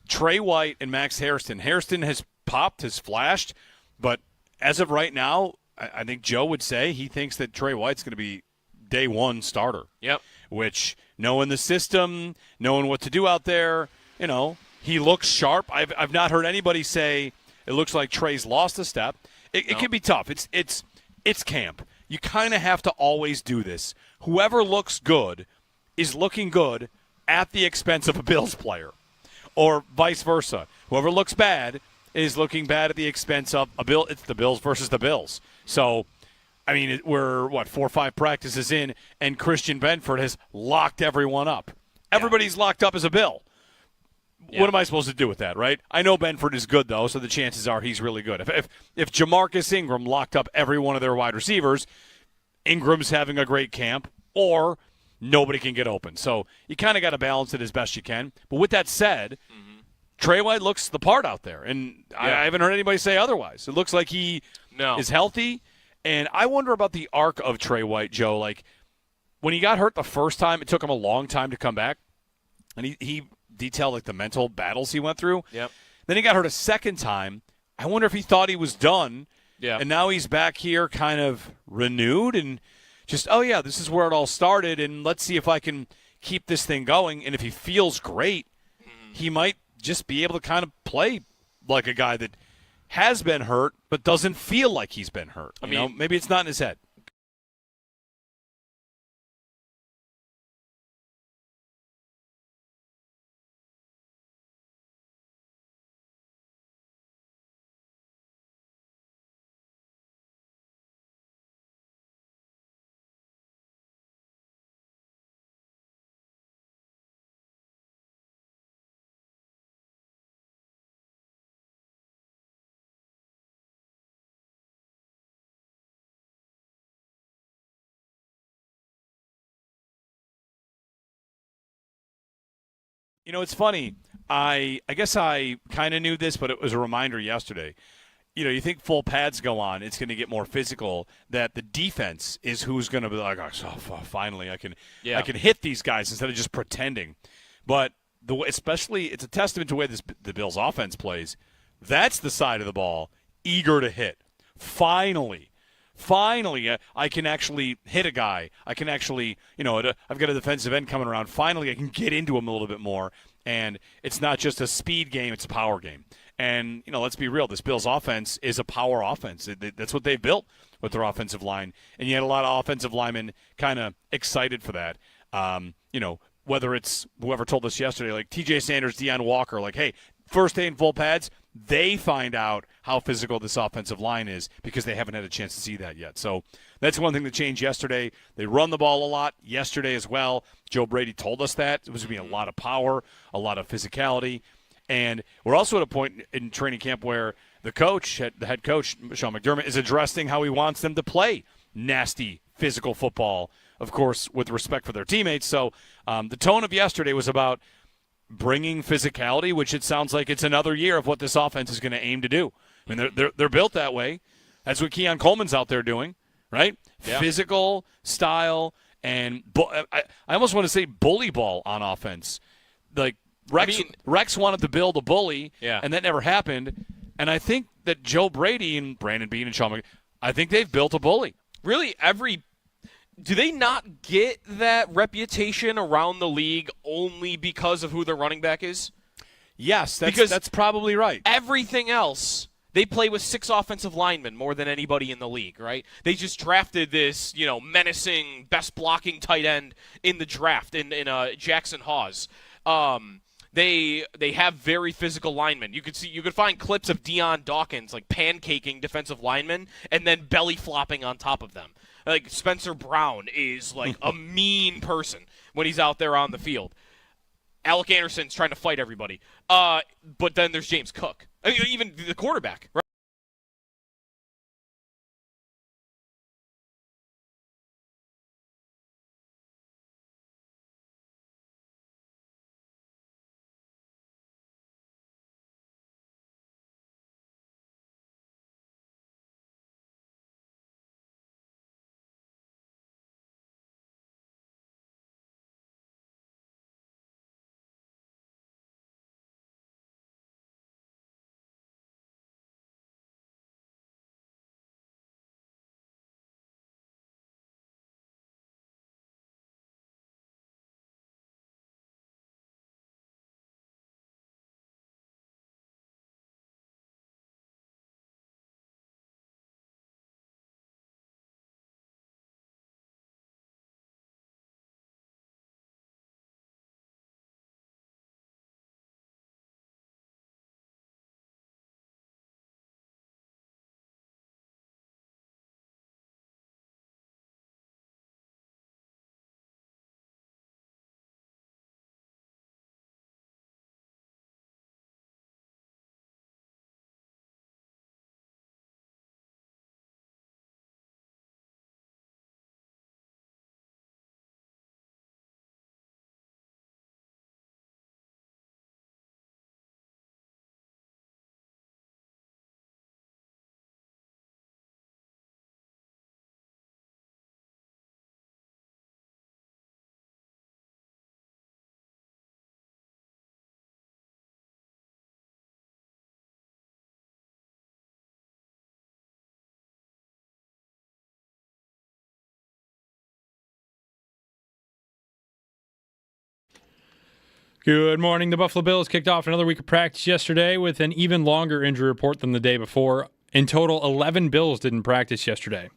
Speaker 3: Trey White and Max Hairston. Hairston has popped, has flashed, but as of right now, I think Joe would say he thinks that Trey White's going to be day one starter.
Speaker 4: Yep.
Speaker 3: Which, knowing the system, knowing what to do out there, he looks sharp. I've not heard anybody say it looks like Trey's lost a step. It can be tough. It's camp. You kind of have to always do this. Whoever looks good is looking good at the expense of a Bills player, or vice versa. Whoever looks bad is looking bad at the expense of a Bill. It's the Bills versus the Bills. So, I mean, we're, 4 or 5 practices in, and Christian Benford has locked everyone up. Everybody's locked up as a Bill. Yeah. What am I supposed to do with that, right? I know Benford is good, though, so the chances are he's really good. If Jamarcus Ingram locked up every one of their wide receivers, Ingram's having a great camp, or nobody can get open. So you kind of got to balance it as best you can. But with that said, Trey White looks the part out there, and I haven't heard anybody say otherwise. It looks like he is healthy. And I wonder about the arc of Trey White, Joe. Like, when he got hurt the first time, it took him a long time to come back. And he detailed, like, the mental battles he went through.
Speaker 4: Yep.
Speaker 3: Then he got hurt a second time. I wonder if he thought he was done.
Speaker 4: Yeah.
Speaker 3: And now he's back here kind of renewed and just, this is where it all started, and let's see if I can keep this thing going. And if he feels great, he might just be able to kind of play like a guy that has been hurt but doesn't feel like he's been hurt. I mean, maybe it's not in his head. It's funny. I guess I kind of knew this, but it was a reminder yesterday. You think full pads go on, it's going to get more physical, that the defense is who's going to be like, finally I can hit these guys instead of just pretending. But especially, it's a testament to the way the Bills offense plays. That's the side of the ball eager to hit. Finally, I can actually hit a guy. I can actually, I've got a defensive end coming around. Finally, I can get into him a little bit more. And it's not just a speed game, it's a power game. And, let's be real, this Bills offense is a power offense. That's what they've built with their offensive line. And you had a lot of offensive linemen kind of excited for that. Whether it's whoever told us yesterday, like TJ Sanders, Deion Walker, like, hey, first day in full pads, they find out how physical this offensive line is because they haven't had a chance to see that yet. So that's one thing that changed yesterday. They run the ball a lot yesterday as well. Joe Brady told us that. It was going to be a lot of power, a lot of physicality. And we're also at a point in training camp where the head coach, Sean McDermott, is addressing how he wants them to play nasty, physical football, of course, with respect for their teammates. So the tone of yesterday was about bringing physicality, which it sounds like it's another year of what this offense is going to aim to do. I mean, they're built that way. That's what Keon Coleman's out there doing, right?
Speaker 4: Yeah.
Speaker 3: Physical, style, and I almost want to say bully ball on offense. Like Rex wanted to build a bully, and that never happened. And I think that Joe Brady and Brandon Beane and Sean McVay, I think they've built a bully.
Speaker 4: Really, do they not get that reputation around the league only because of who their running back is?
Speaker 3: Yes, that's probably right.
Speaker 4: Everything else, they play with 6 offensive linemen more than anybody in the league, right? They just drafted this, menacing, best blocking tight end in the draft in Jackson Hawes. They have very physical linemen. You could find clips of Deion Dawkins like pancaking defensive linemen and then belly flopping on top of them. Like Spencer Brown is like a mean person when he's out there on the field. Alec Anderson's trying to fight everybody. But then there's James Cook. I mean, even the quarterback, right?
Speaker 1: Good morning. The Buffalo Bills kicked off another week of practice yesterday with an even longer injury report than the day before. In total, 11 Bills didn't practice yesterday.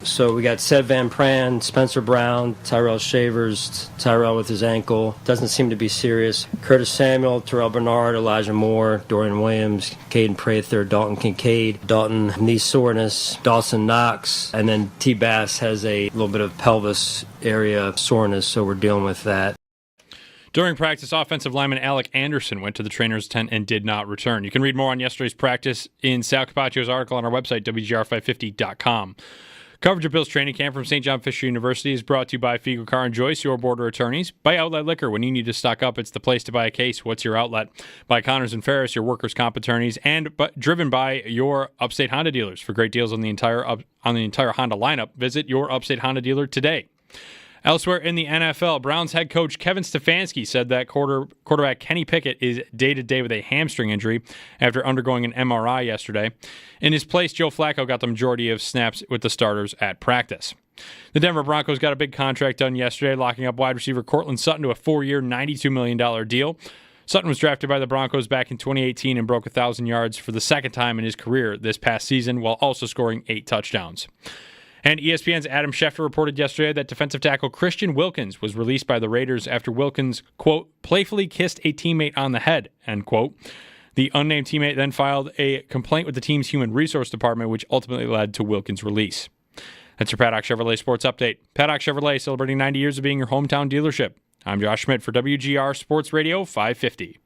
Speaker 2: So we got Seb Van Pran, Spencer Brown, Tyrell Shavers, Tyrell with his ankle. Doesn't seem to be serious. Curtis Samuel, Terrell Bernard, Elijah Moore, Dorian Williams, Caden Prather, Dalton Kincaid, Dalton knee soreness, Dawson Knox, and then T. Bass has a little bit of pelvis area soreness, so we're dealing with that.
Speaker 1: During practice, offensive lineman Alec Anderson went to the trainer's tent and did not return. You can read more on yesterday's practice in Sal Capaccio's article on our website, WGR550.com. Coverage of Bills training camp from St. John Fisher University is brought to you by Fiegel Carr and Joyce, your border attorneys. By Outlet Liquor, when you need to stock up, it's the place to buy a case. What's your outlet? By Connors and Ferris, your workers' comp attorneys, and driven by your Upstate Honda dealers. For great deals on the entire Honda lineup, visit your Upstate Honda dealer today. Elsewhere in the NFL, Browns head coach Kevin Stefanski said that quarterback Kenny Pickett is day-to-day with a hamstring injury after undergoing an MRI yesterday. In his place, Joe Flacco got the majority of snaps with the starters at practice. The Denver Broncos got a big contract done yesterday, locking up wide receiver Cortland Sutton to a 4-year, $92 million deal. Sutton was drafted by the Broncos back in 2018 and broke 1,000 yards for the second time in his career this past season, while also scoring 8 touchdowns. And ESPN's Adam Schefter reported yesterday that defensive tackle Christian Wilkins was released by the Raiders after Wilkins, quote, playfully kissed a teammate on the head, end quote. The unnamed teammate then filed a complaint with the team's human resource department, which ultimately led to Wilkins' release. That's your Paddock Chevrolet Sports Update. Paddock Chevrolet, celebrating 90 years of being your hometown dealership. I'm Josh Schmidt for WGR Sports Radio 550.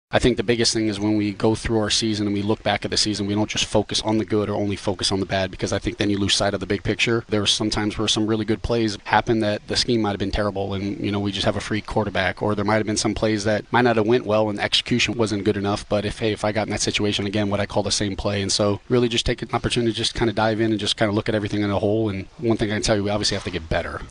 Speaker 5: I think the biggest thing is when we go through our season and we look back at the season, we don't just focus on the good or only focus on the bad, because I think then you lose sight of the big picture. There were some times where some really good plays happened that the scheme might have been terrible and, we just have a freak quarterback, or there might have been some plays that might not have went well and the execution wasn't good enough. But if I got in that situation again, would I call the same play? And so really just take an opportunity to just kind of dive in and just kind of look at everything in a whole. And one thing I can tell you, we obviously have to get better.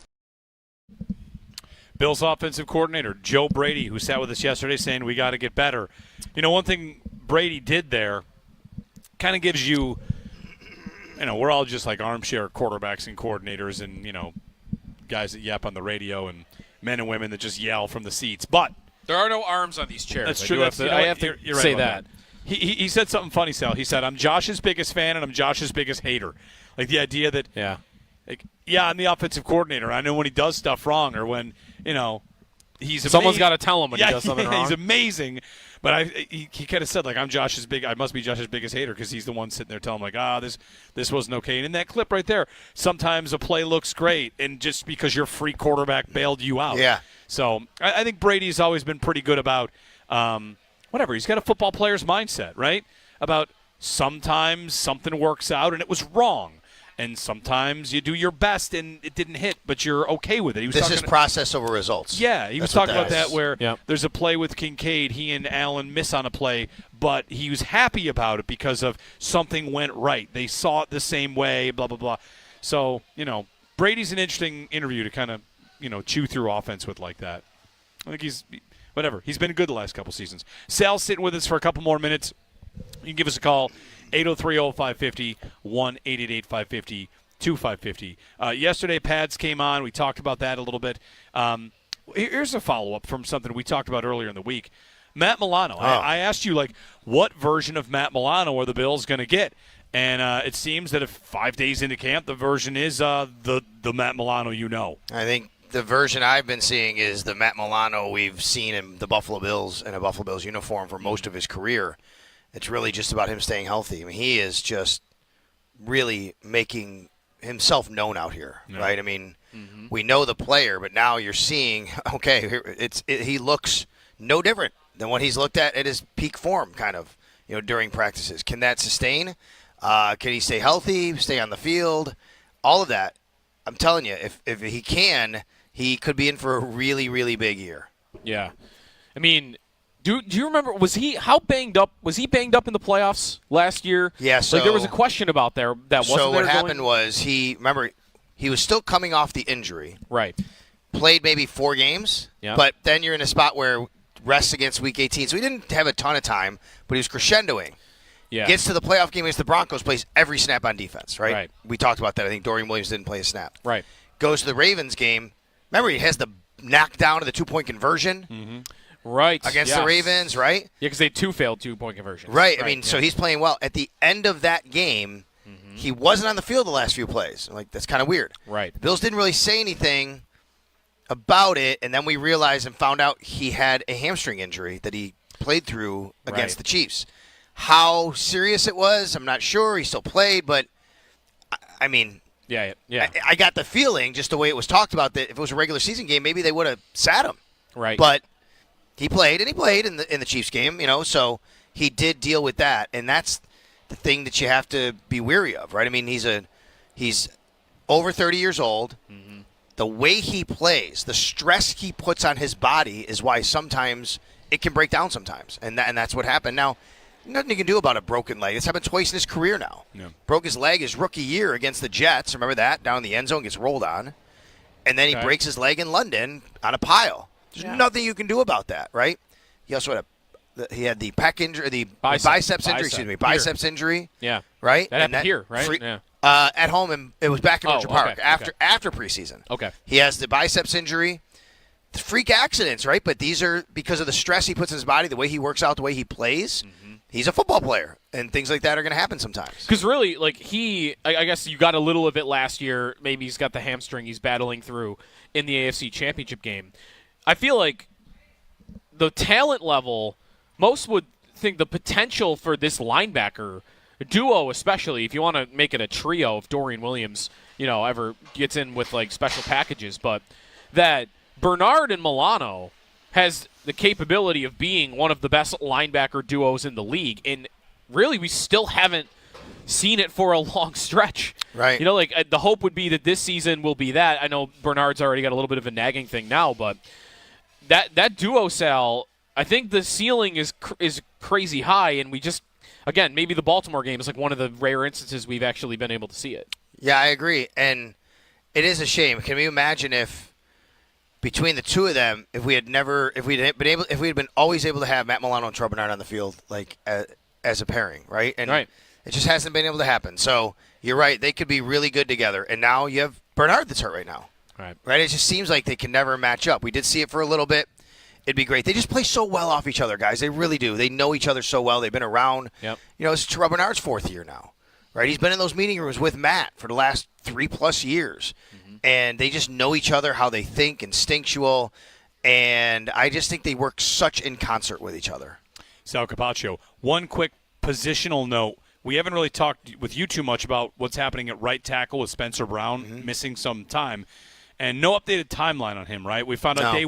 Speaker 3: Bills offensive coordinator Joe Brady, who sat with us yesterday, saying we got to get better. One thing Brady did there kind of gives you, we're all just like armchair quarterbacks and coordinators and, guys that yap on the radio and men and women that just yell from the seats. But
Speaker 4: there are no arms on these chairs.
Speaker 3: That's true.
Speaker 4: I have to
Speaker 3: you're right
Speaker 4: say
Speaker 3: that. He said something funny, Sal. He said, I'm Josh's biggest fan and I'm Josh's biggest hater. Like the idea that, I'm the offensive coordinator. I know when he does stuff wrong or when, he's
Speaker 4: someone's got to tell him when he does something wrong.
Speaker 3: He's amazing. But he kind of said, like, I must be Josh's biggest hater because he's the one sitting there telling him, like, this wasn't okay. And in that clip right there, sometimes a play looks great, and just because your free quarterback bailed you out.
Speaker 11: Yeah.
Speaker 3: So I think Brady's always been pretty good about whatever. He's got a football player's mindset, right? About sometimes something works out and it was wrong. And sometimes you do your best and it didn't hit, but you're okay with it.
Speaker 11: This is process over results.
Speaker 3: Yeah, he was talking about that where there's a play with Kincaid. He and Allen miss on a play, but he was happy about it because of something went right. They saw it the same way, blah, blah, blah. So, Brady's an interesting interview to kind of, chew through offense with like that. I think he's been good the last couple seasons. Sal's sitting with us for a couple more minutes. You can give us a call. 803-0550, 1-888-550-2550. Yesterday, pads came on. We talked about that a little bit. Here's a follow-up from something we talked about earlier in the week. Matt Milano. I asked you, what version of Matt Milano are the Bills going to get? And it seems that if 5 days into camp, the version is the Matt Milano I
Speaker 11: think the version I've been seeing is the Matt Milano we've seen in the Buffalo Bills in a Buffalo Bills uniform for most of his career. It's really just about him staying healthy. I mean, he is just really making himself known out here, right? I mean, we know the player, but now you're seeing, he looks no different than what he's looked at his peak form, kind of, during practices. Can that sustain? Can he stay healthy, stay on the field? All of that. I'm telling you, if he can, he could be in for a really, really big year.
Speaker 4: Yeah. I mean, Do you remember, was he banged up in the playoffs last year?
Speaker 11: Yeah, so
Speaker 4: there was a question about that wasn't
Speaker 11: so what happened was he was still coming off the injury.
Speaker 4: Right.
Speaker 11: Played maybe 4 games, but then you're in a spot where rests against Week 18. So he didn't have a ton of time, but he was crescendoing.
Speaker 4: Yeah.
Speaker 11: Gets to the playoff game against the Broncos, plays every snap on defense, right?
Speaker 4: Right.
Speaker 11: We talked about that. I think Dorian Williams didn't play a snap.
Speaker 4: Right.
Speaker 11: Goes to the Ravens game. Remember, he has the knockdown of the 2-point conversion.
Speaker 4: Mm-hmm. Right.
Speaker 11: Against the Ravens, right?
Speaker 4: Yeah, because they failed 2-point conversions.
Speaker 11: Right. I mean, so he's playing well. At the end of that game, he wasn't on the field the last few plays. That's kind of weird.
Speaker 4: Right.
Speaker 11: The Bills didn't really say anything about it, and then we realized and found out he had a hamstring injury that he played through against the Chiefs. How serious it was, I'm not sure. He still played, but, I mean,
Speaker 4: yeah.
Speaker 11: I got the feeling, just the way it was talked about, that if it was a regular season game, maybe they would have sat him.
Speaker 4: Right.
Speaker 11: But he played in the Chiefs game, so he did deal with that, and that's the thing that you have to be wary of, right? I mean, he's over 30 years old. Mm-hmm. The way he plays, the stress he puts on his body is why sometimes it can break down sometimes, and that's what happened. Now, nothing you can do about a broken leg. It's happened twice in his career now.
Speaker 3: Yeah.
Speaker 11: Broke his leg his rookie year against the Jets. Remember that? Down in the end zone, gets rolled on, and then he breaks his leg in London on a pile. There's nothing you can do about that, right? He also had the pec injury, the biceps injury.
Speaker 4: Yeah,
Speaker 11: right.
Speaker 4: That happened here, right?
Speaker 11: At home, and it was back in Orchard Park after preseason.
Speaker 4: Okay.
Speaker 11: He has the biceps injury. The freak accidents, right? But these are because of the stress he puts in his body, the way he works out, the way he plays. Mm-hmm. He's a football player, and things like that are going to happen sometimes.
Speaker 4: Because really, I guess you got a little of it last year. Maybe he's got the hamstring he's battling through in the AFC Championship game. I feel like the talent level, most would think the potential for this linebacker duo, especially if you want to make it a trio, if Dorian Williams, ever gets in with special packages, but that Bernard and Milano has the capability of being one of the best linebacker duos in the league. And really, we still haven't seen it for a long stretch.
Speaker 11: Right.
Speaker 4: You know, like the hope would be that this season will be that. I know Bernard's already got a little bit of a nagging thing now, but that duo, Sal, I think the ceiling is crazy high, and we just, again, maybe the Baltimore game is like one of the rare instances we've actually been able to see it.
Speaker 11: Yeah, I agree, and it is a shame. Can we imagine if between the two of them, if we had been always able to have Matt Milano and Troy Bernard on the field, like as a pairing, right? And
Speaker 4: right.
Speaker 11: It just hasn't been able to happen. So you're right; they could be really good together. And now you have Bernard that's hurt right now. Right. It just seems like they can never match up. We did see it for a little bit. It'd be great. They just play so well off each other, guys. They really do. They know each other so well. They've been around.
Speaker 4: Yep.
Speaker 11: You know, it's Terrell Bernard's 4th year now, right? He's been in those meeting rooms with Matt for the last 3+ years, and they just know each other, how they think, instinctual, and I just think they work such in concert with each other.
Speaker 3: Sal Capaccio, one quick positional note. We haven't really talked with you too much about what's happening at right tackle with Spencer Brown missing some time. And no updated timeline on him, right? We found out day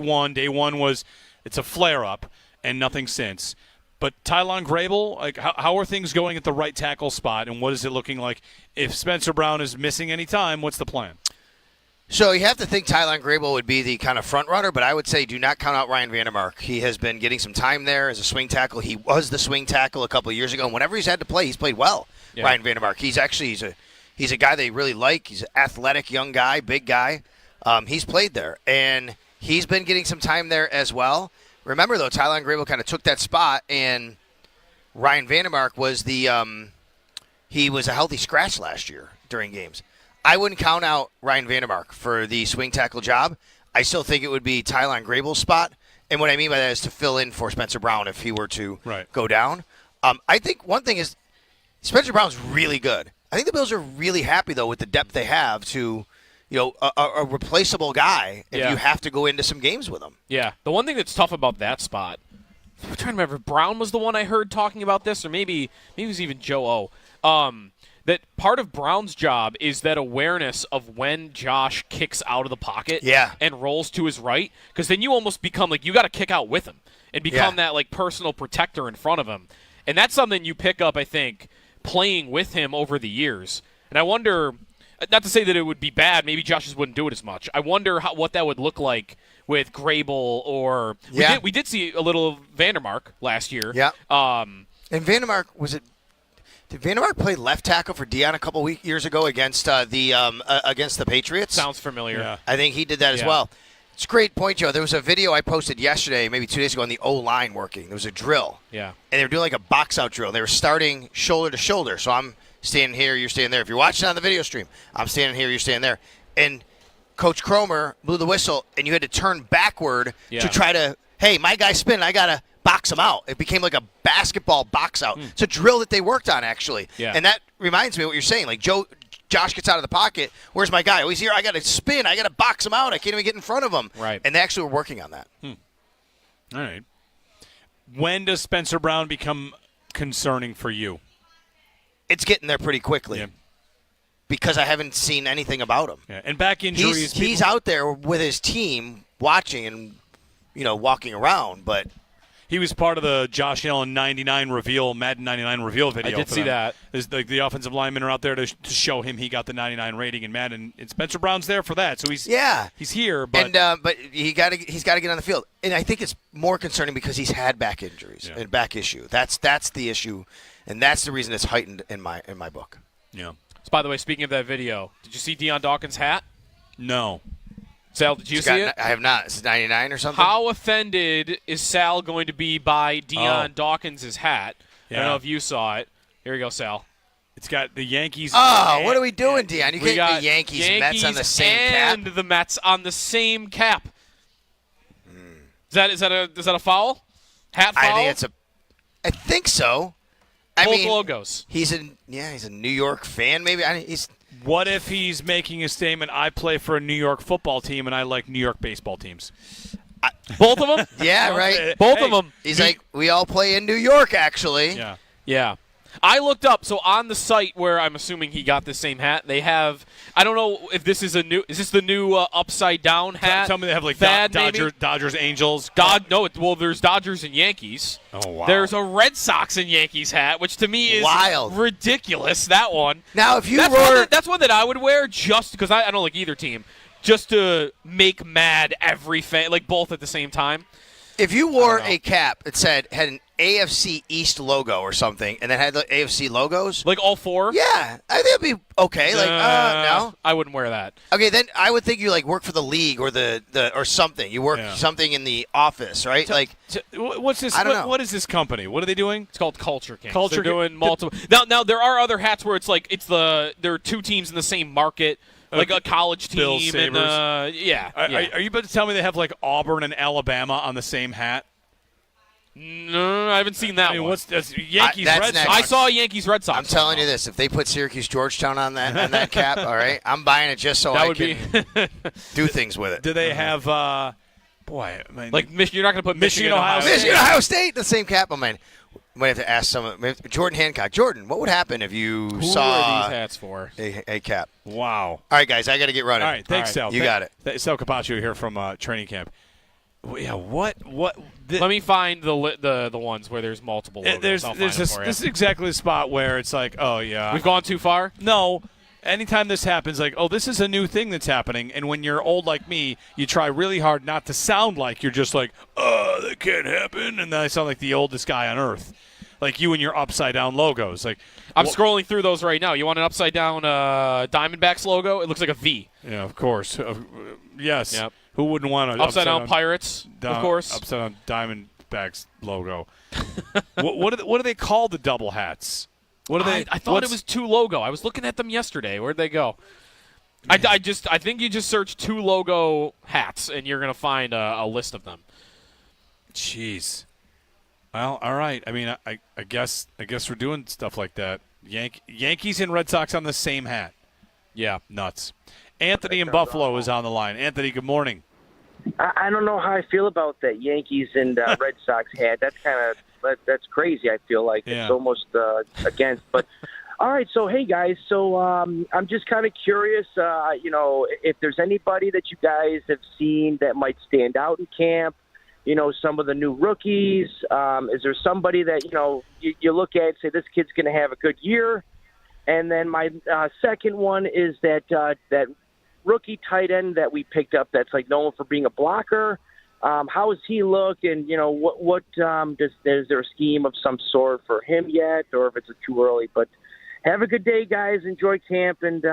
Speaker 3: one was it's a flare-up and nothing since. But Tylon Grable, like how are things going at the right tackle spot, and what is it looking like? If Spencer Brown is missing any time, what's the plan?
Speaker 11: So you have to think Tylon Grable would be the kind of front runner, but I would say do not count out Ryan Vandermark. He has been getting some time there as a swing tackle. He was the swing tackle a couple of years ago, and whenever he's had to play, he's played well. Yeah. Ryan Vandermark. He's a guy they really like. He's an athletic young guy, big guy. He's played there, and he's been getting some time there as well. Remember, though, Tylon Grable kind of took that spot, and Ryan Vandermark was he was a healthy scratch last year during games. I wouldn't count out Ryan Vandermark for the swing tackle job. I still think it would be Tylon Grable's spot, and what I mean by that is to fill in for Spencer Brown if he were to go down. I think one thing is Spencer Brown's really good. I think the Bills are really happy, though, with the depth they have to – a replaceable guy if you have to go into some games with him.
Speaker 4: Yeah. The one thing that's tough about that spot, I'm trying to remember, Brown was the one I heard talking about this, or maybe it was even Joe O. That part of Brown's job is that awareness of when Josh kicks out of the pocket and rolls to his right, because then you almost become like you got to kick out with him and become that like personal protector in front of him. And that's something you pick up, I think, playing with him over the years. And I wonder, not to say that it would be bad, maybe Josh just wouldn't do it as much. I wonder what that would look like with Grable or we did see a little Vandermark last year.
Speaker 11: Yeah. And Vandermark did Vandermark play left tackle for Dion a couple years ago against the Patriots?
Speaker 4: Sounds familiar.
Speaker 11: Yeah. I think he did that as well. It's a great point, Joe. There was a video I posted yesterday, maybe 2 days ago, on the O-line working. There was a drill.
Speaker 4: Yeah.
Speaker 11: And they were doing like a box-out drill. They were starting shoulder to shoulder. So I'm standing here, you're standing there. If you're watching on the video stream, I'm standing here, you're standing there. And Coach Cromer blew the whistle, and you had to turn backward to try to, hey, my guy's spinning, I got to box him out. It became like a basketball box out. It's a drill that they worked on, actually.
Speaker 4: Yeah.
Speaker 11: And that reminds me of what you're saying. Like Josh gets out of the pocket. Where's my guy? Oh, he's here. I got to spin. I got to box him out. I can't even get in front of him.
Speaker 4: Right.
Speaker 11: And they actually were working on that.
Speaker 3: All right. When does Spencer Brown become concerning for you?
Speaker 11: It's getting there pretty quickly because I haven't seen anything about him.
Speaker 3: Yeah. And back injuries.
Speaker 11: He's out there with his team watching and, walking around, but
Speaker 3: he was part of the Josh Allen Madden 99 reveal video.
Speaker 4: I did see that.
Speaker 3: The offensive linemen are out there to show him he got the 99 rating in Madden. And Spencer Brown's there for that, so he's here. But
Speaker 11: but he's got to get on the field, and I think it's more concerning because he's had back injuries and back issue. That's the issue, and that's the reason it's heightened in my book.
Speaker 3: Yeah.
Speaker 4: So by the way, speaking of that video, did you see Deion Dawkins' hat?
Speaker 3: No.
Speaker 4: Sal, did you see it?
Speaker 11: I have not. Is it 99 or something?
Speaker 4: How offended is Sal going to be by Deion Dawkins' hat? I don't know if you saw it. Here we go, Sal.
Speaker 3: It's got the Yankees.
Speaker 11: Oh, what are we doing, Deion? You can't get Yankees and Mets on the same cap.
Speaker 4: And the Mets on the same cap. Is that a foul? Hat foul?
Speaker 11: I think so.
Speaker 4: Both logos.
Speaker 11: He's a New York fan, maybe.
Speaker 3: What if he's making a statement, I play for a New York football team and I like New York baseball teams?
Speaker 4: Both of them?
Speaker 11: Yeah, right.
Speaker 4: Both of them.
Speaker 11: He's like, we all play in New York, actually.
Speaker 4: Yeah. I looked up, so on the site where I'm assuming he got the same hat, they have, I don't know if this is is this the new upside down hat?
Speaker 3: Tell me they have like
Speaker 4: Thad,
Speaker 3: Dodgers, Angels.
Speaker 4: There's Dodgers and Yankees.
Speaker 3: Oh, wow.
Speaker 4: There's a Red Sox and Yankees hat, which to me is
Speaker 11: wild,
Speaker 4: ridiculous, that one.
Speaker 11: Now, if you
Speaker 4: that's one that I would wear just because I don't like either team, just to make mad every fan, like both at the same time.
Speaker 11: If you wore a cap that had an AFC East logo or something, and then had the AFC logos,
Speaker 4: like all four,
Speaker 11: yeah, I think it'd be okay. No,
Speaker 4: I wouldn't wear that.
Speaker 11: Okay, then I would think you work for the league or or something. You work something in the office, right?
Speaker 3: What's this?
Speaker 11: I don't know.
Speaker 3: What is this company? What are they doing?
Speaker 4: It's called Culture Kings.
Speaker 3: They're
Speaker 4: doing multiple. Now there are other hats where there are two teams in the same market. Like a college team.
Speaker 3: Bills, Sabres.
Speaker 4: Are
Speaker 3: you about to tell me they have Auburn and Alabama on the same hat?
Speaker 4: No, I haven't seen that one.
Speaker 3: What's Yankees Red Sox?
Speaker 4: I saw Yankees Red Sox.
Speaker 11: I'm telling you this: if they put Syracuse Georgetown on that cap, all right, I'm buying it just so I can do things with it.
Speaker 3: Do they have? You're
Speaker 4: not going to put Michigan
Speaker 11: Ohio State the same cap. Might have to ask Jordan Hancock. Jordan, what would happen if you
Speaker 4: Who
Speaker 11: saw
Speaker 4: are these hats for?
Speaker 11: A cap?
Speaker 3: Wow.
Speaker 11: All right, guys, I got to get running.
Speaker 3: All right, thanks, Sal.
Speaker 11: You got it.
Speaker 3: Sal Capaccio here from training camp. Yeah, what?
Speaker 4: Let me find the ones where there's multiple logos.
Speaker 3: This is exactly the spot where it's like, oh yeah,
Speaker 4: we've gone too far.
Speaker 3: No. Anytime this happens, this is a new thing that's happening, and when you're old like me, you try really hard not to sound like you're just like, that can't happen, and then I sound like the oldest guy on earth, like you and your upside down logos.
Speaker 4: I'm scrolling through those right now. You want an upside down Diamondbacks logo? It looks like a V.
Speaker 3: Yeah, of course. Yes.
Speaker 4: Yep.
Speaker 3: Who wouldn't want an
Speaker 4: upside down Pirates? Of course.
Speaker 3: Upside down Diamondbacks logo. what do they call the double hats? What are they?
Speaker 4: I thought it was two logo. I was looking at them yesterday. Where'd they go? I think you just search two logo hats and you're gonna find a list of them.
Speaker 3: Jeez. Well, all right. I mean, I guess we're doing stuff like that. Yankees and Red Sox on the same hat. Yeah, nuts. Anthony in Buffalo is on the line. Anthony, good morning.
Speaker 13: I don't know how I feel about that Yankees and Red Sox hat. That's crazy. I feel like it's almost against. But all right, so hey guys, so I'm just kind of curious, if there's anybody that you guys have seen that might stand out in camp. Some of the new rookies. Is there somebody that you look at and say this kid's going to have a good year? And then my second one is that rookie tight end that we picked up that's known for being a blocker. How does he look? And what is there a scheme of some sort for him yet, or if it's too early? But have a good day, guys. Enjoy camp, and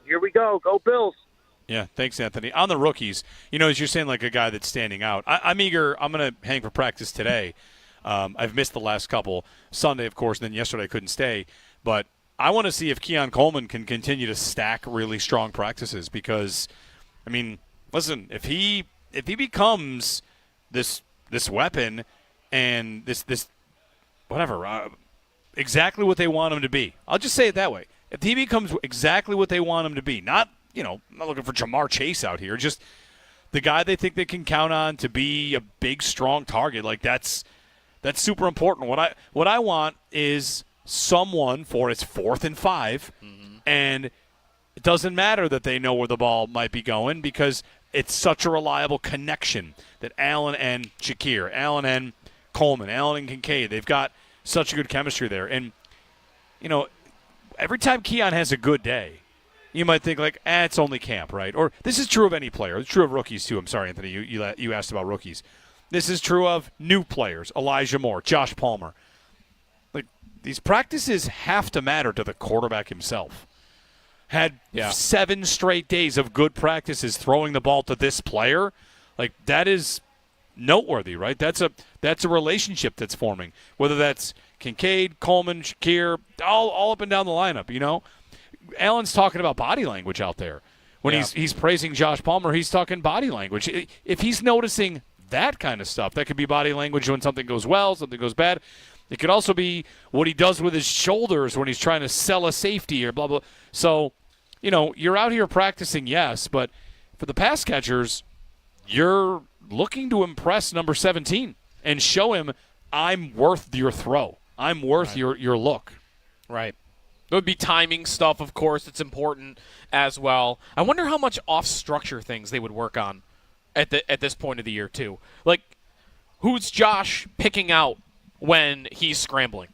Speaker 13: here we go. Go Bills.
Speaker 3: Yeah, thanks, Anthony. On the rookies, as you're saying, like a guy that's standing out. I'm eager. I'm going to hang for practice today. I've missed the last couple. Sunday, of course, and then yesterday I couldn't stay. But I want to see if Keon Coleman can continue to stack really strong practices because, listen, if he becomes this weapon and this whatever, exactly what they want him to be. I'll just say it that way. If he becomes exactly what they want him to be, not I'm not looking for Jamar Chase out here, just the guy they think they can count on to be a big, strong target. That's super important. What I want is someone for it's 4th and 5, and it doesn't matter that they know where the ball might be going because it's such a reliable connection that Allen and Shakir, Allen and Coleman, Allen and Kincaid, they've got such a good chemistry there. And, every time Keon has a good day, you might think it's only camp, right? Or this is true of any player. It's true of rookies, too. I'm sorry, Anthony, you asked about rookies. This is true of new players, Elijah Moore, Josh Palmer. These practices have to matter to the quarterback himself. Had 7 straight days of good practices throwing the ball to this player. That is noteworthy, right? That's a relationship that's forming. Whether that's Kincaid, Coleman, Shakir, all up and down the lineup, Allen's talking about body language out there. When he's praising Josh Palmer, he's talking body language. If he's noticing that kind of stuff, that could be body language when something goes well, something goes bad. It could also be what he does with his shoulders when he's trying to sell a safety or blah, blah. So, you're out here practicing, yes, but for the pass catchers, you're looking to impress number 17 and show him I'm worth your throw. I'm worth your look.
Speaker 4: Right. There would be timing stuff, of course. It's important as well. I wonder how much off-structure things they would work on at this point of the year, too. Like, who's Josh picking out when he's scrambling,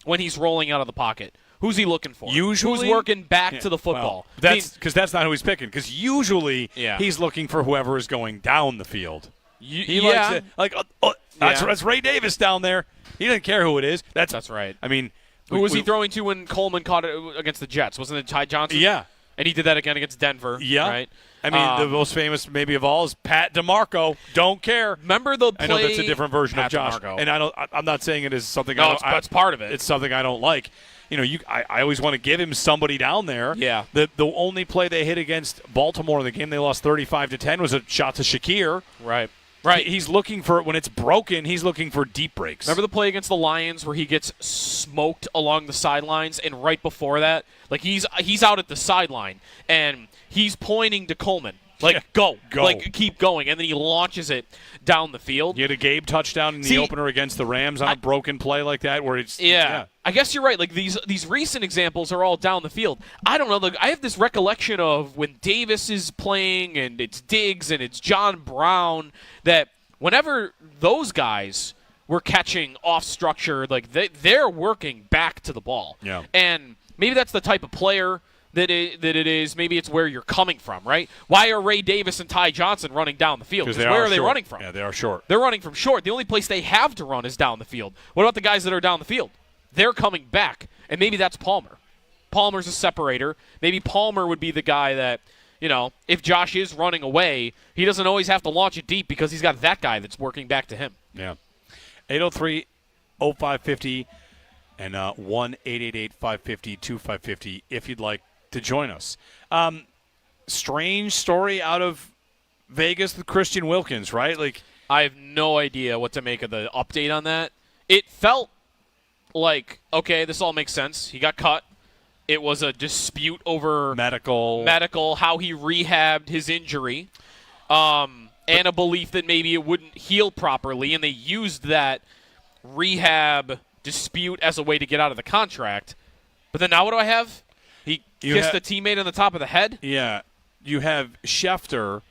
Speaker 4: when he's rolling out of the pocket? Who's he looking for?
Speaker 3: Usually,
Speaker 4: who's working back to the football?
Speaker 3: Well, that's not who he's picking. Because usually he's looking for whoever is going down the field. He likes it. That's Ray Davis down there. He doesn't care who it is. That's
Speaker 4: right.
Speaker 3: I mean,
Speaker 4: who was he throwing to when Coleman caught it against the Jets? Wasn't it Ty Johnson?
Speaker 3: Yeah.
Speaker 4: And he did that again against Denver.
Speaker 3: Yeah.
Speaker 4: Right.
Speaker 3: I mean, the most famous maybe of all is Pat DeMarco. Don't care.
Speaker 4: Remember the play?
Speaker 3: I know that's a different version
Speaker 4: Pat
Speaker 3: of Josh,
Speaker 4: DeMarco.
Speaker 3: and I'm not saying it is something.
Speaker 4: No, that's part of it.
Speaker 3: It's something I don't like. You know, I always want to give him somebody down there.
Speaker 4: Yeah.
Speaker 3: The only play they hit against Baltimore in the game they lost 35-10 was a shot to Shakir.
Speaker 4: Right.
Speaker 3: He's looking for, when it's broken, he's looking for deep breaks.
Speaker 4: Remember the play against the Lions where he gets smoked along the sidelines, and right before that, like he's out at the sideline and he's pointing to Coleman. Like, go. Like, keep going. And then he launches it down the field.
Speaker 3: You had a Gabe touchdown in the opener against the Rams on a broken play like that where it's...
Speaker 4: Yeah. I guess you're right. Like, these recent examples are all down the field. I don't know. Like, I have this recollection of when Davis is playing and it's Diggs and it's John Brown, that whenever those guys were catching off structure, like, they're working back to the ball.
Speaker 3: Yeah.
Speaker 4: And maybe that's the type of player that it is. Maybe it's where you're coming from, right? Why are Ray Davis and Ty Johnson running down the field? Because where are they running from?
Speaker 3: Yeah, they are short.
Speaker 4: They're running from short. The only place they have to run is down the field. What about the guys that are down the field? They're coming back, and maybe that's Palmer. Palmer's a separator. Maybe Palmer would be the guy that, you know, if Josh is running away, he doesn't always have to launch it deep because he's got that guy that's working back to him.
Speaker 3: Yeah. 803-0550 and 1-888-550-2550 if you'd like to join us. Strange story out of Vegas with Christian Wilkins, right? Like,
Speaker 4: I have no idea what to make of the update on that. It felt like, okay, this all makes sense. He got cut. It was a dispute over medical, how he rehabbed his injury, and a belief that maybe it wouldn't heal properly, and they used that rehab dispute as a way to get out of the contract. But then now what do I have? He kissed a teammate on the top of the head?
Speaker 3: Yeah. You have Schefter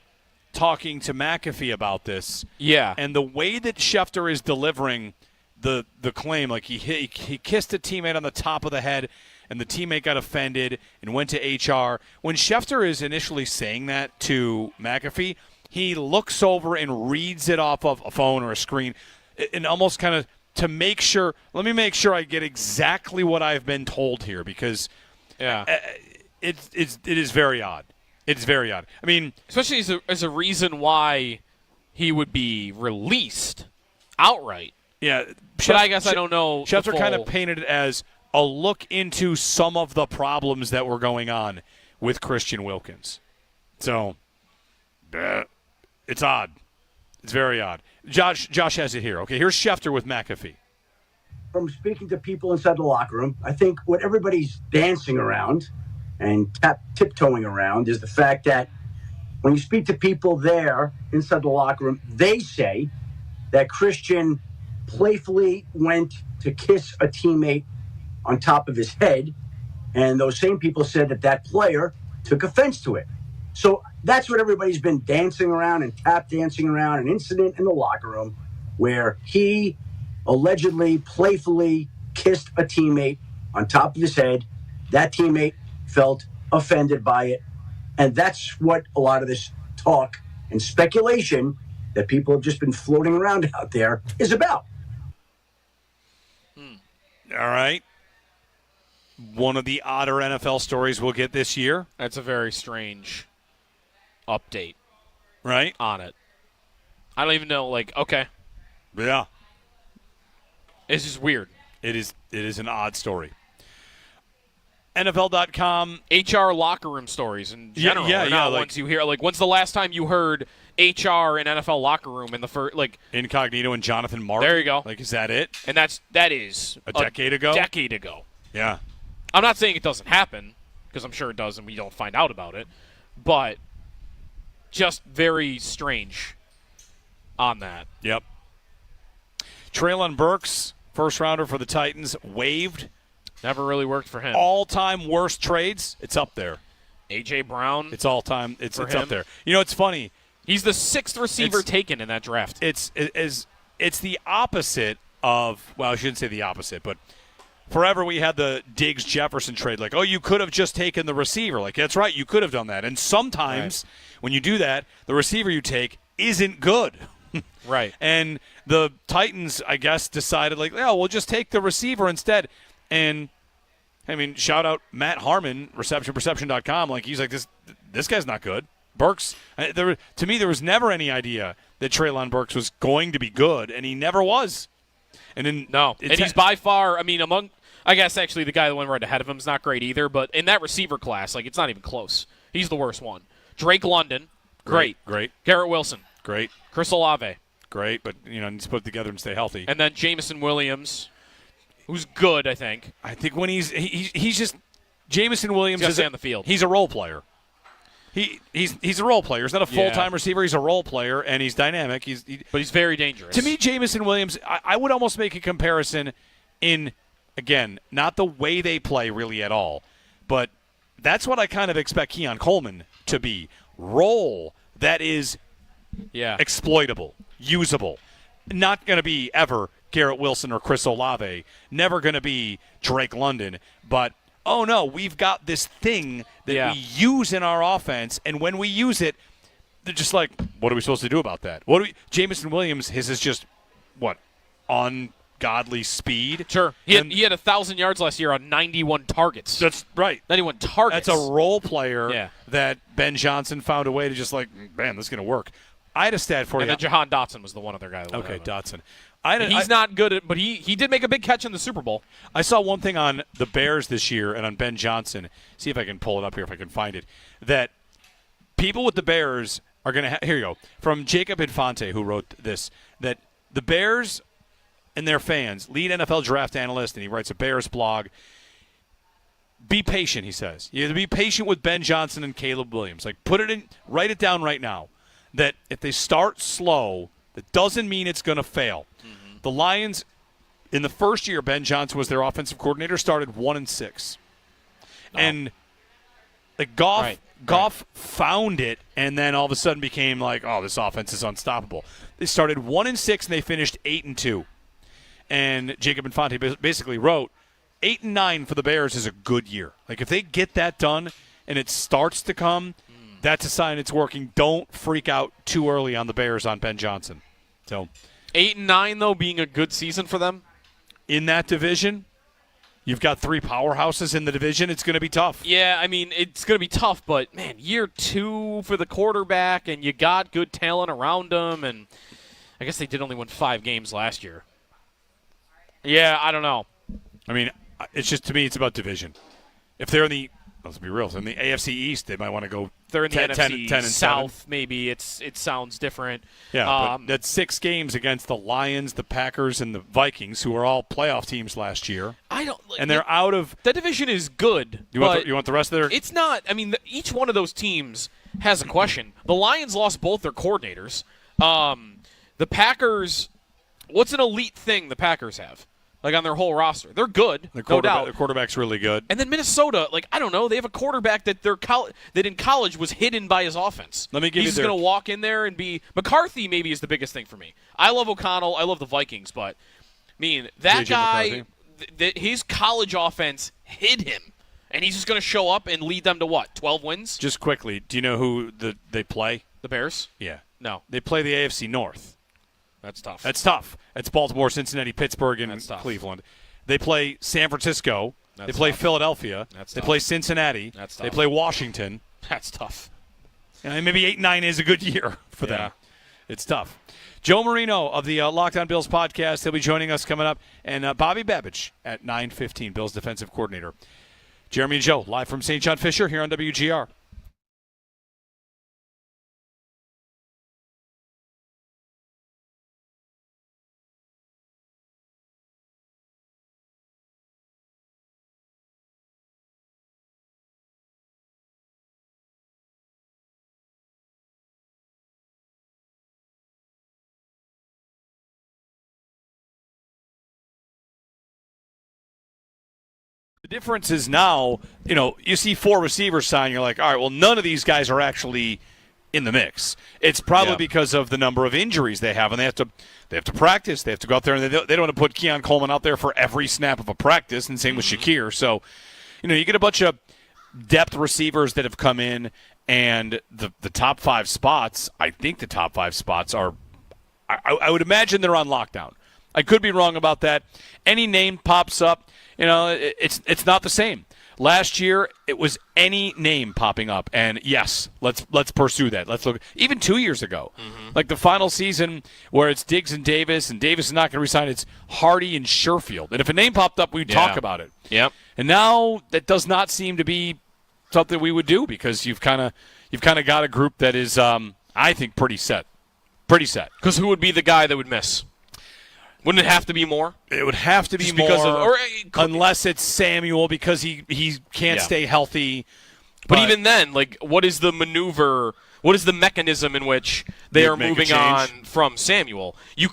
Speaker 3: talking to McAfee about this.
Speaker 4: Yeah.
Speaker 3: And the way that Schefter is delivering the claim, like he kissed a teammate on the top of the head and the teammate got offended and went to HR. When Schefter is initially saying that to McAfee, he looks over and reads it off of a phone or a screen and almost kind of to make sure, let me make sure I get exactly what I've been told here because it is very odd. It's very odd. I mean,
Speaker 4: especially as a reason why he would be released outright.
Speaker 3: Yeah,
Speaker 4: but I guess I don't know.
Speaker 3: Schefter kind of painted it as a look into some of the problems that were going on with Christian Wilkins. So, it's odd. It's very odd. Josh has it here. Okay, here's Schefter with McAfee.
Speaker 14: From speaking to people inside the locker room, I think what everybody's dancing around and tiptoeing around is the fact that when you speak to people there inside the locker room, they say that Christian playfully went to kiss a teammate on top of his head, and those same people said that player took offense to it. So that's what everybody's been dancing around and tap dancing around, an incident in the locker room where he allegedly playfully kissed a teammate on top of his head. That teammate felt offended by it, and that's what a lot of this talk and speculation that people have just been floating around out there is about.
Speaker 3: All right. One of the odder NFL stories we'll get this year.
Speaker 4: That's a very strange update.
Speaker 3: Right?
Speaker 4: On it. I don't even know, like, okay.
Speaker 3: Yeah.
Speaker 4: It's just weird.
Speaker 3: It is an odd story. NFL.com.
Speaker 4: HR locker room stories in general.
Speaker 3: Yeah,
Speaker 4: like, once you hear, like, when's the last time you heard HR in NFL locker room in the first, like,
Speaker 3: Incognito and Jonathan Martin?
Speaker 4: There you go.
Speaker 3: Like, is that it?
Speaker 4: And that is
Speaker 3: a decade ago?
Speaker 4: Decade ago.
Speaker 3: Yeah.
Speaker 4: I'm not saying it doesn't happen, because I'm sure it does and we don't find out about it, but just very strange on that.
Speaker 3: Yep. Treylon Burks, first rounder for the Titans, waived
Speaker 4: Never really worked for him.
Speaker 3: All-time worst trades, it's up there.
Speaker 4: A.J. Brown.
Speaker 3: It's all-time. It's
Speaker 4: him.
Speaker 3: up there. You know, it's funny.
Speaker 4: He's the 6th receiver taken in that draft.
Speaker 3: It's the opposite of, well, I shouldn't say the opposite, but forever we had the Diggs-Jefferson trade. Like, oh, you could have just taken the receiver. Like, that's right, you could have done that. And sometimes when you do that, the receiver you take isn't good.
Speaker 4: Right.
Speaker 3: And the Titans, I guess, decided, like, oh, we'll just take the receiver instead. And, I mean, shout out Matt Harmon, receptionperception.com. Like, he's like, this guy's not good. Burks, to me, there was never any idea that Treylon Burks was going to be good, and he never was. And then
Speaker 4: and he's by far, I mean, I guess actually the guy that went right ahead of him is not great either, but in that receiver class, like, it's not even close. He's the worst one. Drake London, great. Garrett Wilson,
Speaker 3: great.
Speaker 4: Chris Olave,
Speaker 3: great, but, you know, needs to put it together and stay healthy.
Speaker 4: And then Jameson Williams, who's good, I think.
Speaker 3: I think when he's just Jameson Williams
Speaker 4: is on the field.
Speaker 3: He's a role player. He's a role player. He's not a full-time receiver. He's a role player, and he's dynamic.
Speaker 4: But he's very dangerous.
Speaker 3: To me, Jameson Williams, I would almost make a comparison in, again, not the way they play really at all, but that's what I kind of expect Keon Coleman to be. Role that is exploitable, usable. Not going to be ever Garrett Wilson or Chris Olave. Never going to be Drake London, but oh, no, we've got this thing that we use in our offense, and when we use it, they're just like, what are we supposed to do about that? Jameson Williams, his is just, ungodly speed?
Speaker 4: Sure. He had 1,000 yards last year on 91 targets.
Speaker 3: That's right.
Speaker 4: 91 targets.
Speaker 3: That's a role player that Ben Johnson found a way to just like, man, this is going to work. I had a stat for you.
Speaker 4: And then Jahan Dotson was the one other guy.
Speaker 3: Okay, Dotson.
Speaker 4: He's not good at, but he did make a big catch in the Super Bowl.
Speaker 3: I saw one thing on the Bears this year and on Ben Johnson. See if I can pull it up here, if I can find it. That people with the Bears are going to here you go. From Jacob Infante, who wrote this, that the Bears and their fans, lead NFL draft analyst, and he writes a Bears blog. Be patient, he says. You have to be patient with Ben Johnson and Caleb Williams. Like, write it down right now. That if they start slow, that doesn't mean it's going to fail. Mm-hmm. The Lions, in the first year Ben Johnson was their offensive coordinator, started 1-6. Oh. And like Goff found it, and then all of a sudden became like, oh, this offense is unstoppable. They started 1-6, and they finished 8-2. And Jacob Infante basically wrote, 8-9 for the Bears is a good year. Like, if they get that done and it starts to come, that's a sign it's working. Don't freak out too early on the Bears on Ben Johnson. So
Speaker 4: 8-9 though being a good season for them
Speaker 3: in that division. You've got 3 powerhouses in the division. It's going to be tough.
Speaker 4: Yeah, I mean, it's going to be tough, but man, year 2 for the quarterback, and you got good talent around them, and I guess they did only win 5 games last year. Yeah, I don't know.
Speaker 3: I mean, it's just, to me, it's about division. If they're in the, let's be real, in the AFC East, they might want to go.
Speaker 4: They're in the
Speaker 3: 10
Speaker 4: NFC
Speaker 3: and
Speaker 4: South.
Speaker 3: 7.
Speaker 4: Maybe it sounds different.
Speaker 3: Yeah, but that's 6 games against the Lions, the Packers, and the Vikings, who are all playoff teams last year. And they're out of
Speaker 4: that division is good.
Speaker 3: You want the rest of their?
Speaker 4: It's not. I mean, each one of those teams has a question. The Lions lost both their coordinators. The Packers. What's an elite thing the Packers have? Like, on their whole roster. They're good, no doubt.
Speaker 3: Their quarterback's really good.
Speaker 4: And then Minnesota, like, I don't know, they have a quarterback that that in college was hidden by his offense.
Speaker 3: Let me give
Speaker 4: He's going to walk in there and be – McCarthy maybe is the biggest thing for me. I love O'Connell. I love the Vikings, but, I mean, that guy, his college offense hid him. And he's just going to show up and lead them to what, 12 wins?
Speaker 3: Just quickly, do you know who they play?
Speaker 4: The Bears?
Speaker 3: Yeah.
Speaker 4: No.
Speaker 3: They play the AFC North.
Speaker 4: That's tough.
Speaker 3: That's Baltimore, Cincinnati, Pittsburgh, and Cleveland. They play San Francisco. They play Philadelphia. They play Cincinnati. They play Washington.
Speaker 4: That's tough.
Speaker 3: And maybe 8-9 is a good year for them. It's tough. Joe Marino of the Locked On Bills podcast. He'll be joining us coming up. And Bobby Babage at 9:15, Bills defensive coordinator. Jeremy and Joe, live from St. John Fisher here on WGR. The difference is now, you see 4 receivers sign, you're like, all right, well, none of these guys are actually in the mix. It's probably because of the number of injuries they have, and they have to practice. They have to go out there, and they don't want to put Keon Coleman out there for every snap of a practice, and same with Shakir. So, you get a bunch of depth receivers that have come in, and the top 5 spots, I think the top 5 spots are, I would imagine they're on lockdown. I could be wrong about that. Any name pops up, it's not the same. Last year, it was any name popping up, and yes, let's pursue that. Let's look. Even 2 years ago, like the final season where it's Diggs and Davis is not going to resign. It's Hardy and Sherfield, and if a name popped up, we'd talk about it.
Speaker 4: Yep.
Speaker 3: And now that does not seem to be something we would do because you've kind of got a group that is, I think, pretty set. Pretty set.
Speaker 4: Because who would be the guy that would miss? Wouldn't it have to be more?
Speaker 3: It would have to be
Speaker 4: just
Speaker 3: more,
Speaker 4: because
Speaker 3: unless it's Samuel because he can't stay healthy.
Speaker 4: But even then, like, what is the maneuver? What is the mechanism in which they are moving on from Samuel? You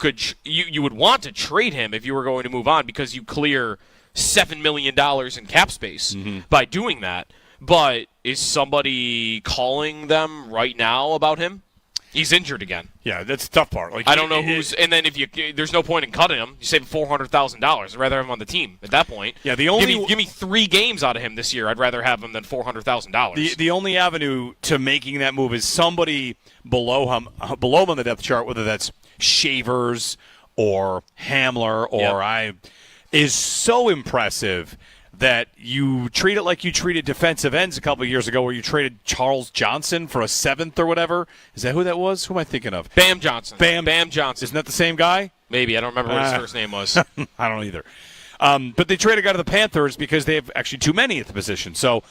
Speaker 4: would want to trade him if you were going to move on because you clear $7 million in cap space by doing that. But is somebody calling them right now about him? He's injured again.
Speaker 3: Yeah, that's the tough part. Like,
Speaker 4: I don't know who's. And then there's no point in cutting him. You save $400,000. I'd rather have him on the team at that point.
Speaker 3: Yeah,
Speaker 4: give me 3 games out of him this year. I'd rather have him than $400,000.
Speaker 3: The only avenue to making that move is somebody below him on the depth chart, whether that's Shavers or Hamler or is so impressive that you treat it like you treated defensive ends a couple of years ago where you traded Charles Johnson for a 7th or whatever. Is that who that was? Who am I thinking of?
Speaker 4: Bam Johnson.
Speaker 3: Bam
Speaker 4: Johnson.
Speaker 3: Isn't that the same guy?
Speaker 4: Maybe. I don't remember what his first name was.
Speaker 3: I don't either. But they traded a guy to the Panthers because they have actually too many at the position. So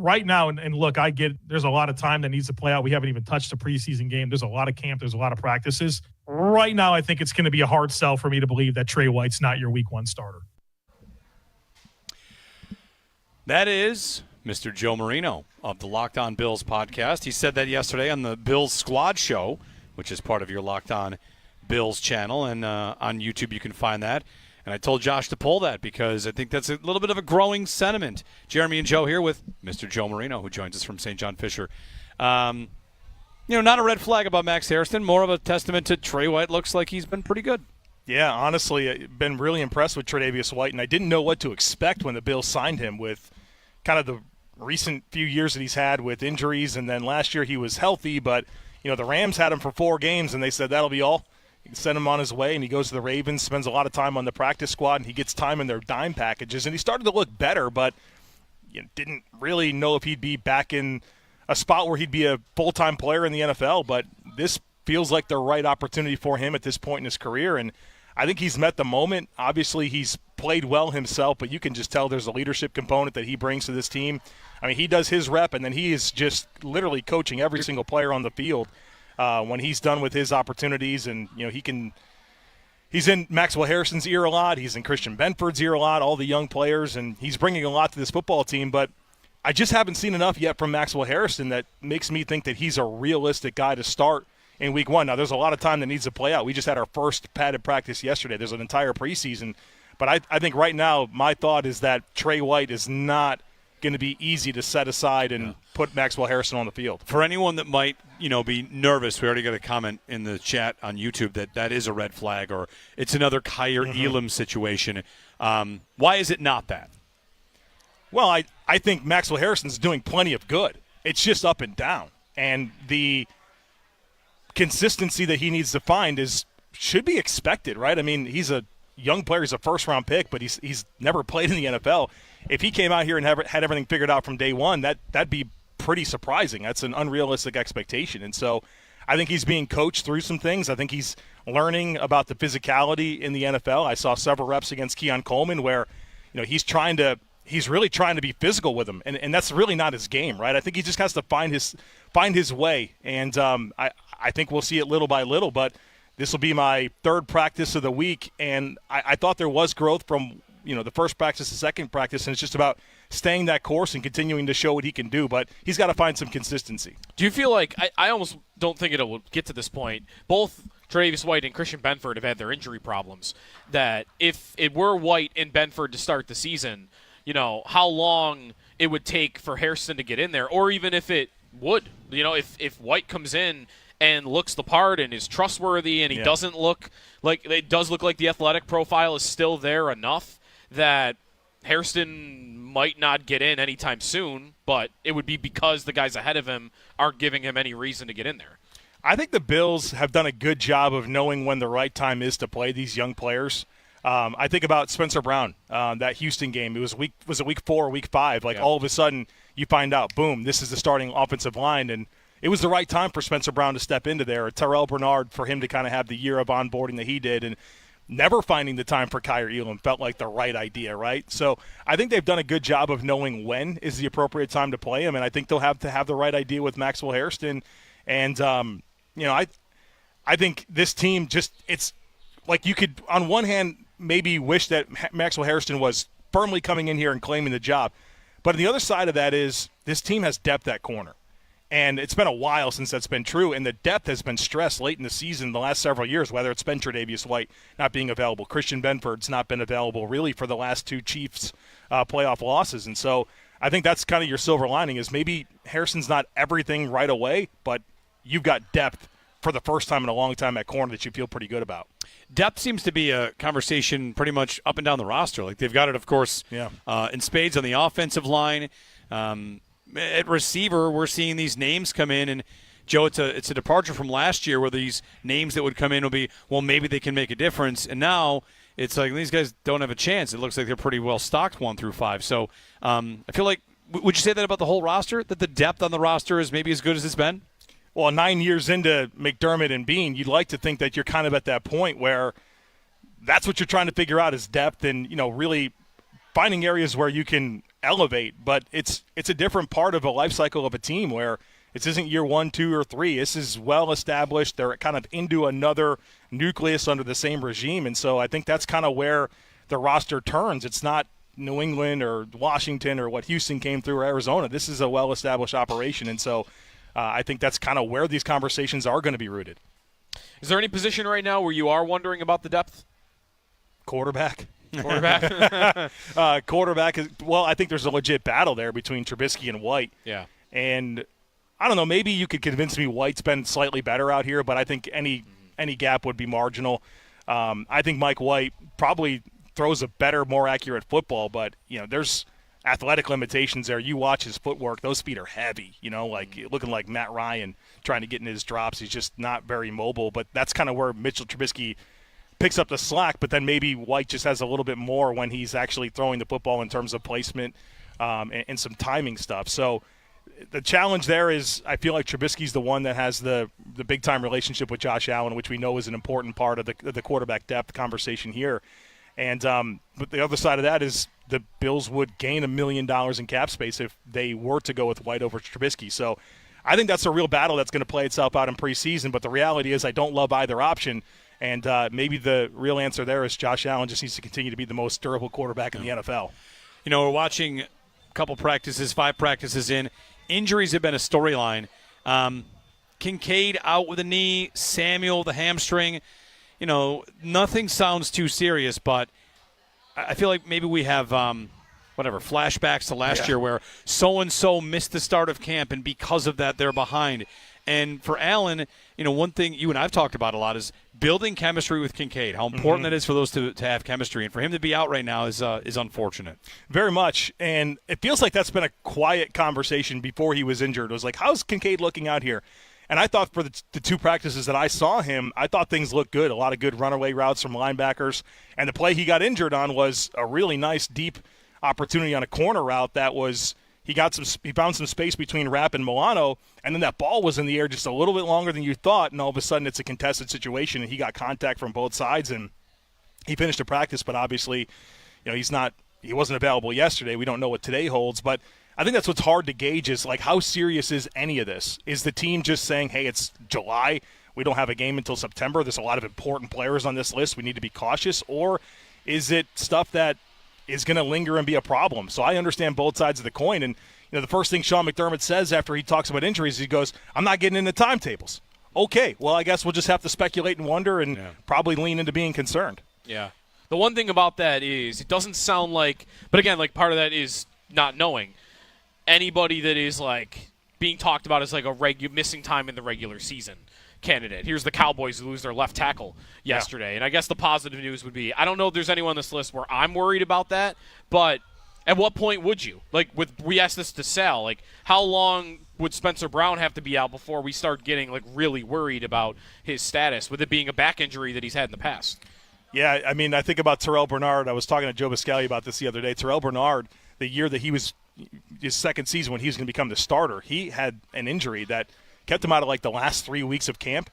Speaker 15: right now, and look, I get there's a lot of time that needs to play out. We haven't even touched a preseason game. There's a lot of camp. There's a lot of practices. Right now, I think it's going to be a hard sell for me to believe that Trey White's not your week 1 starter.
Speaker 3: That is Mr. Joe Marino of the Locked On Bills podcast. He said that yesterday on the Bills Squad Show, which is part of your Locked On Bills channel, and on YouTube you can find that. And I told Josh to pull that because I think that's a little bit of a growing sentiment. Jeremy and Joe here with Mr. Joe Marino, who joins us from St. John Fisher. Not a red flag about Max Hairston, more of a testament to Trey White. Looks like he's been pretty good.
Speaker 16: Yeah, honestly, I've been really impressed with Tre'Davious White, and I didn't know what to expect when the Bills signed him with kind of the recent few years that he's had with injuries, and then last year he was healthy, but the Rams had him for 4 games, and they said that'll be all. You can send him on his way, and he goes to the Ravens, spends a lot of time on the practice squad, and he gets time in their dime packages. And he started to look better, but didn't really know if he'd be back in a spot where he'd be a full-time player in the NFL. But this feels like the right opportunity for him at this point in his career, and I think he's met the moment. Obviously, he's played well himself, but you can just tell there's a leadership component that he brings to this team. I mean, he does his rep, and then he is just literally coaching every single player on the field. When he's done with his opportunities, and he's in Maxwell Harrison's ear a lot, he's in Christian Benford's ear a lot, all the young players, and he's bringing a lot to this football team. But I just haven't seen enough yet from Maxwell Harrison that makes me think that he's a realistic guy to start in week 1. Now, there's a lot of time that needs to play out. We just had our first padded practice yesterday. There's an entire preseason. But I think right now my thought is that Trey White is not going to be easy to set aside and put Maxwell Harrison on the field.
Speaker 3: For anyone that might, be nervous, we already got a comment in the chat on YouTube that is a red flag or it's another Kyer Elam situation. Why is it not that?
Speaker 16: Well, I think Maxwell Harrison's doing plenty of good. It's just up and down. And the consistency that he needs to find should be expected, right? I mean, he's a young player. He's a first-round pick, but he's never played in the NFL. If he came out here and had everything figured out from day one, that'd be pretty surprising. That's an unrealistic expectation. And so I think he's being coached through some things. I think he's learning about the physicality in the NFL. I saw several reps against Keon Coleman where, he's really trying to be physical with him. And that's really not his game, right? I think he just has to find his way. And I think we'll see it little by little, but this will be my 3rd practice of the week. And I thought there was growth from, the first practice to second practice, and it's just about staying that course and continuing to show what he can do, but he's got to find some consistency.
Speaker 4: Do you feel like, I almost don't think it'll get to this point, both Tre'Davious White and Christian Benford have had their injury problems, that if it were White and Benford to start the season, how long it would take for Hairston to get in there, or even if it would, if White comes in and looks the part and is trustworthy and he doesn't look like, it does look like the athletic profile is still there enough that Hairston might not get in anytime soon, but it would be because the guys ahead of him aren't giving him any reason to get in there.
Speaker 16: I think the Bills have done a good job of knowing when the right time is to play these young players. I think about Spencer Brown, that Houston game. Was it week 4 or week 5? All of a sudden you find out, boom, this is the starting offensive line, and it was the right time for Spencer Brown to step into there. Or Terrell Bernard, for him to kind of have the year of onboarding that he did, and never finding the time for Kyer Elam felt like the right idea, right? So I think they've done a good job of knowing when is the appropriate time to play him, and I think they'll have to have the right idea with Maxwell Hairston. And, I think this team it's like you could, on one hand, maybe wish that Maxwell Hairston was firmly coming in here and claiming the job. But on the other side of that is this team has depth at corner. And it's been a while since that's been true, and the depth has been stressed late in the season the last several years, whether it's been Tre'Davious White not being available. Christian Benford's not been available really for the last 2 Chiefs playoff losses. And so I think that's kind of your silver lining is maybe Harrison's not everything right away, but you've got depth for the first time in a long time at corner that you feel pretty good about.
Speaker 3: Depth seems to be a conversation pretty much up and down the roster. Like they've got it, of course, in spades on the offensive line. At receiver, we're seeing these names come in, and Joe, it's a departure from last year where these names that would come in will be, well, maybe they can make a difference, and now it's like these guys don't have a chance. It looks like they're pretty well stocked 1 through 5. So I feel like, would you say that about the whole roster, that the depth on the roster is maybe as good as it's been?
Speaker 16: Well, 9 years into McDermott and Bean, you'd like to think that you're kind of at that point where that's what you're trying to figure out is depth and, really finding areas where you can elevate, but it's a different part of a life cycle of a team where this isn't year 1, 2, or 3. This is well established. They're kind of into another nucleus under the same regime, and so I think that's kind of where the roster turns. It's not New England or Washington or what Houston came through or Arizona. This is a well-established operation, and so I think that's kind of where these conversations are going to be rooted.
Speaker 4: Is there any position right now where you are wondering about the depth?
Speaker 16: Quarterback.
Speaker 4: Quarterback?
Speaker 16: Quarterback is, well, I think there's a legit battle there between Trubisky and White.
Speaker 4: Yeah.
Speaker 16: And I don't know, maybe you could convince me White's been slightly better out here, but I think any gap would be marginal. I think Mike White probably throws a better, more accurate football, but there's athletic limitations there. You watch his footwork; those feet are heavy. Like looking like Matt Ryan trying to get in his drops. He's just not very mobile. But that's kind of where Mitchell Trubisky picks up the slack. But then maybe White just has a little bit more when he's actually throwing the football in terms of placement and some timing stuff. So the challenge there is I feel like Trubisky's the one that has the big time relationship with Josh Allen, which we know is an important part of the quarterback depth conversation here. And but the other side of that is the Bills would gain $1 million in cap space if they were to go with White over Trubisky. So I think that's a real battle that's going to play itself out in preseason. But the reality is I don't love either option. And maybe the real answer there is Josh Allen just needs to continue to be the most durable quarterback in the NFL.
Speaker 3: We're watching a couple practices, 5 practices in. Injuries have been a storyline. Kincaid out with a knee, Samuel the hamstring. Nothing sounds too serious, but I feel like maybe we have flashbacks to last year where so-and-so missed the start of camp, and because of that, they're behind. And for Allen, one thing you and I've talked about a lot is building chemistry with Kincaid, how important that is for those to have chemistry. And for him to be out right now is unfortunate.
Speaker 16: Very much. And it feels like that's been a quiet conversation before he was injured. It was like, how's Kincaid looking out here? And I thought for the 2 practices that I saw him, I thought things looked good. A lot of good runaway routes from linebackers. And the play he got injured on was a really nice deep opportunity on a corner route that was he found some space between Rapp and Milano, and then that ball was in the air just a little bit longer than you thought, and all of a sudden it's a contested situation, and he got contact from both sides, and he finished the practice, but obviously he wasn't available yesterday. We don't know what today holds, but I think that's what's hard to gauge is like how serious is any of this? Is the team just saying, hey, it's July, we don't have a game until September, there's a lot of important players on this list, we need to be cautious, or is it stuff that is going to linger and be a problem? So I understand both sides of the coin, and the first thing Sean McDermott says after he talks about injuries, he goes, I'm not getting into timetables. Okay, well, I guess we'll just have to speculate and wonder and probably lean into being concerned.
Speaker 4: Yeah. The one thing about that is it doesn't sound like – but again, like part of that is not knowing. Anybody that is like being talked about as like a missing time in the regular season candidate. Here's the Cowboys who lose their left tackle yesterday. And I guess the positive news would be, I don't know if there's anyone on this list where I'm worried about that, but at what point would you? Like, we asked this to Sal, like, how long would Spencer Brown have to be out before we start getting, like, really worried about his status, with it being a back injury that he's had in the past?
Speaker 16: Yeah, I mean, I think about Terrell Bernard. I was talking to Joe Biscaglia about this the other day. Terrell Bernard, the year that he was his second season when he was going to become the starter, he had an injury that kept him out of like the last 3 weeks of camp,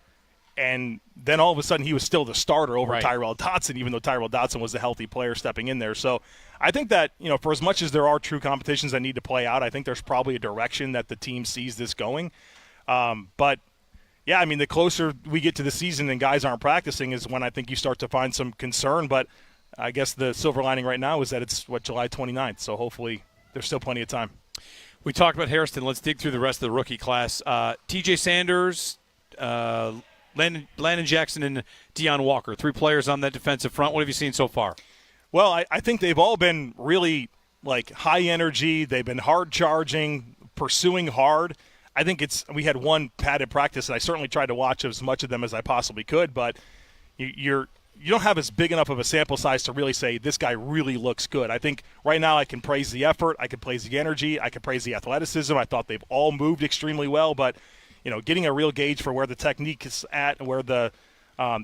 Speaker 16: and then all of a sudden he was still the starter over Tyrell Dodson, even though Tyrell Dodson was the healthy player stepping in there. So I think that, for as much as there are true competitions that need to play out, I think there's probably a direction that the team sees this going. But yeah, I mean, the closer we get to the season and guys aren't practicing is when I think you start to find some concern. But I guess the silver lining right now is that it's, July 29th. So hopefully there's still plenty of time.
Speaker 3: We talked about Harrison. Let's dig through the rest of the rookie class. T.J. Sanders, Landon Jackson, and Deion Walker, 3 players on that defensive front. What have you seen so far?
Speaker 16: Well, I think they've all been really, like, high energy. They've been hard charging, pursuing hard. I think we had one padded practice, and I certainly tried to watch as much of them as I possibly could, but you don't have as big enough of a sample size to really say this guy really looks good. I think right now I can praise the effort, I can praise the energy, I can praise the athleticism. I thought they've all moved extremely well, but getting a real gauge for where the technique is at and where the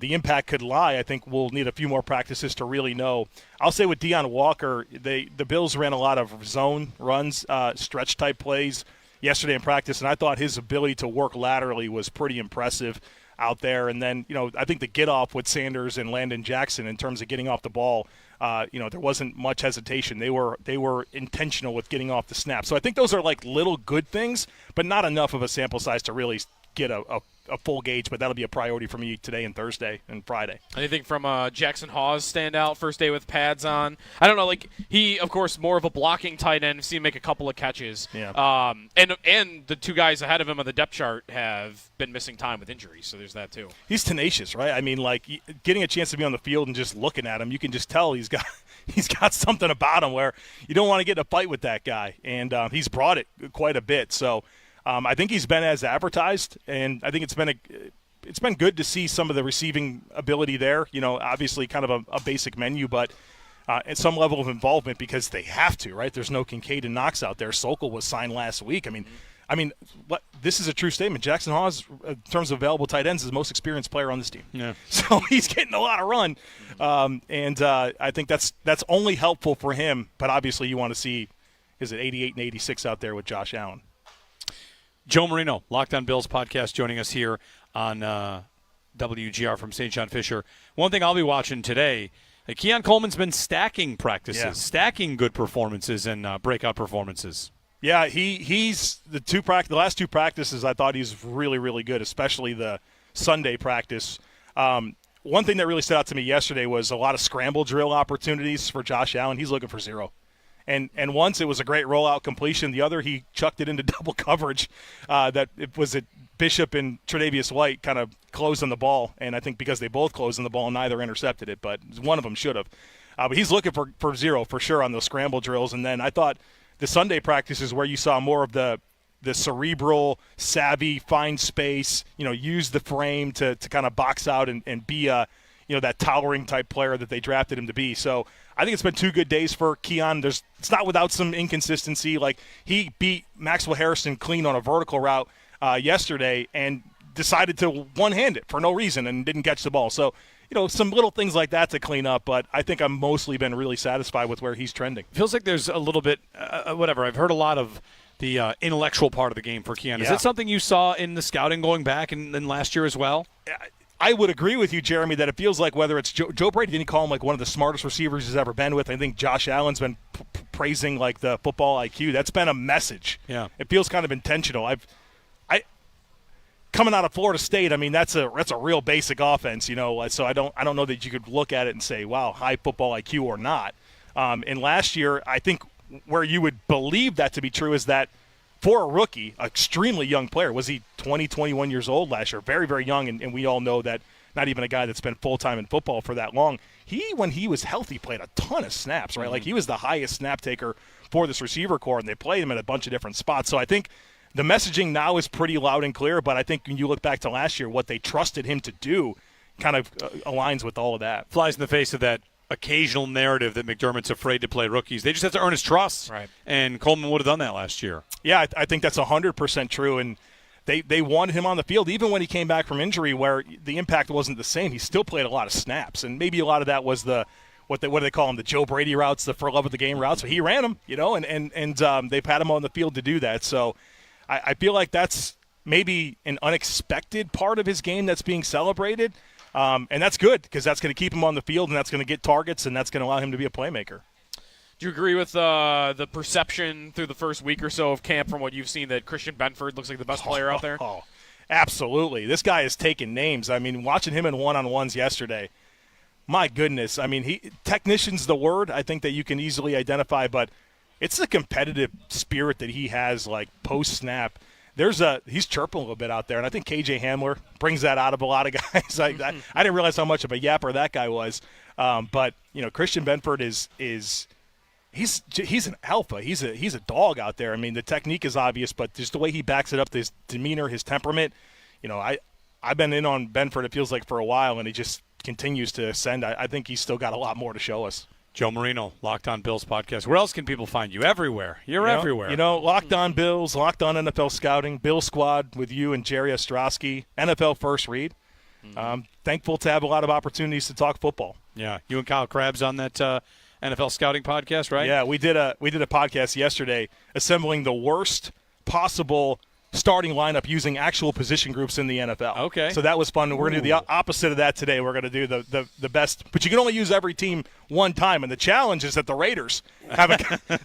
Speaker 16: impact could lie, I think we'll need a few more practices to really know. I'll say with Deion Walker, the Bills ran a lot of zone runs, stretch-type plays yesterday in practice, and I thought his ability to work laterally was pretty impressive. out there. And then, I think the get-off with Sanders and Landon Jackson in terms of getting off the ball, there wasn't much hesitation. They were intentional with getting off the snap. So I think those are like little good things, but not enough of a sample size to really get a full gauge, but that'll be a priority for me today and Thursday and Friday.
Speaker 4: Anything from Jackson Hawes stand out first day with pads on? I don't know. Like he, of course, more of a blocking tight end. I've seen him make a couple of catches.
Speaker 16: Yeah.
Speaker 4: And the two guys ahead of him on the depth chart have been missing time with injuries, so there's that too.
Speaker 16: He's tenacious, right? I mean, like getting a chance to be on the field and just looking at him, you can just tell he's got something about him where you don't want to get in a fight with that guy, and he's brought it quite a bit. So. I think he's been as advertised, and I think it's been good to see some of the receiving ability there. Obviously kind of a basic menu, but at some level of involvement because they have to, right? There's no Kincaid and Knox out there. Sokol was signed last week. I mean, what this is a true statement. Jackson Hawes, in terms of available tight ends, is the most experienced player on this team.
Speaker 1: Yeah.
Speaker 16: So he's getting a lot of run, and I think that's only helpful for him. But obviously, you want to see is it 88 and 86 out there with Josh Allen.
Speaker 3: Joe Marino, Locked On Bills podcast, joining us here on WGR from St. John Fisher. One thing I'll be watching today, Keon Coleman's been stacking practices, stacking good performances and breakout performances.
Speaker 16: Yeah, he's the last two practices I thought he's really, really good, especially the Sunday practice. One thing that really stood out to me yesterday was a lot of scramble drill opportunities for Josh Allen. He's looking for 0. And once it was a great rollout completion. The other, he chucked it into double coverage. That it was Bishop and Tre'Davious White kind of closed on the ball. And I think because they both closed on the ball, neither intercepted it. But one of them should have. But he's looking for 0 for sure on those scramble drills. And then I thought the Sunday practice is where you saw more of the cerebral, savvy, find space, use the frame to kind of box out and be that towering type player that they drafted him to be. So I think it's been 2 good days for Keon. It's not without some inconsistency. Like he beat Maxwell Harrison clean on a vertical route yesterday and decided to one-hand it for no reason and didn't catch the ball. So, some little things like that to clean up, but I think I've mostly been really satisfied with where he's trending.
Speaker 3: Feels like there's a little bit, whatever. I've heard a lot of the intellectual part of the game for Keon. Is that something you saw in the scouting going back and last year as well?
Speaker 16: I would agree with you, Jeremy, that it feels like whether it's Joe Brady, didn't call him like one of the smartest receivers he's ever been with. I think Josh Allen's been praising like the football IQ. That's been a message.
Speaker 3: Yeah,
Speaker 16: it feels kind of intentional. Coming out of Florida State, I mean that's a real basic offense, So I don't know that you could look at it and say, wow, high football IQ or not. And last year, I think where you would believe that to be true is that. For a rookie, extremely young player, was he 20, 21 years old last year? Very, very young, and we all know that not even a guy that's been full-time in football for that long. When he was healthy, played a ton of snaps, right? Mm-hmm. Like he was the highest snap taker for this receiver core, and they played him at a bunch of different spots. So I think the messaging now is pretty loud and clear, but I think when you look back to last year, what they trusted him to do kind of aligns with all of that.
Speaker 3: Flies in the face of that occasional narrative that McDermott's afraid to play rookies. They just have to earn his trust.
Speaker 4: Right.
Speaker 3: And Coleman would have done that last year.
Speaker 16: Yeah, I think that's 100% true. And they wanted him on the field, even when he came back from injury where the impact wasn't the same. He still played a lot of snaps. And maybe a lot of that was what do they call them, the Joe Brady routes, the for love of the game routes. But he ran them, and they've had him on the field to do that. So I feel like that's maybe an unexpected part of his game that's being celebrated. And that's good because that's going to keep him on the field and that's going to get targets and that's going to allow him to be a playmaker.
Speaker 4: Do you agree with the perception through the first week or so of camp from what you've seen that Christian Benford looks like the best player out there?
Speaker 16: Oh, absolutely. This guy is taking names. I mean, watching him in one-on-ones yesterday, my goodness. I mean, technician's the word I think that you can easily identify, but it's the competitive spirit that he has, like, post-snap. He's chirping a little bit out there, and I think KJ Hamler brings that out of a lot of guys. I didn't realize how much of a yapper that guy was. But Christian Benford he's an alpha. He's a dog out there. I mean, the technique is obvious, but just the way he backs it up, his demeanor, his temperament. I've been in on Benford, it feels like, for a while, and he just continues to ascend. I think he's still got a lot more to show us.
Speaker 3: Joe Marino, Locked On Bills podcast. Where else can people find you? Everywhere. You're everywhere.
Speaker 16: Locked On Bills, Locked On NFL Scouting, Bill Squad with you and Jerry Ostrowski, NFL First Read. Thankful to have a lot of opportunities to talk football.
Speaker 3: Yeah, you and Kyle Krabs on that NFL Scouting podcast, right?
Speaker 16: Yeah, we did a podcast yesterday assembling the worst possible starting lineup using actual position groups in the NFL.
Speaker 3: Okay.
Speaker 16: So that was fun. We're going to do the opposite of that today. We're going to do the best. But you can only use every team one time. And the challenge is that the Raiders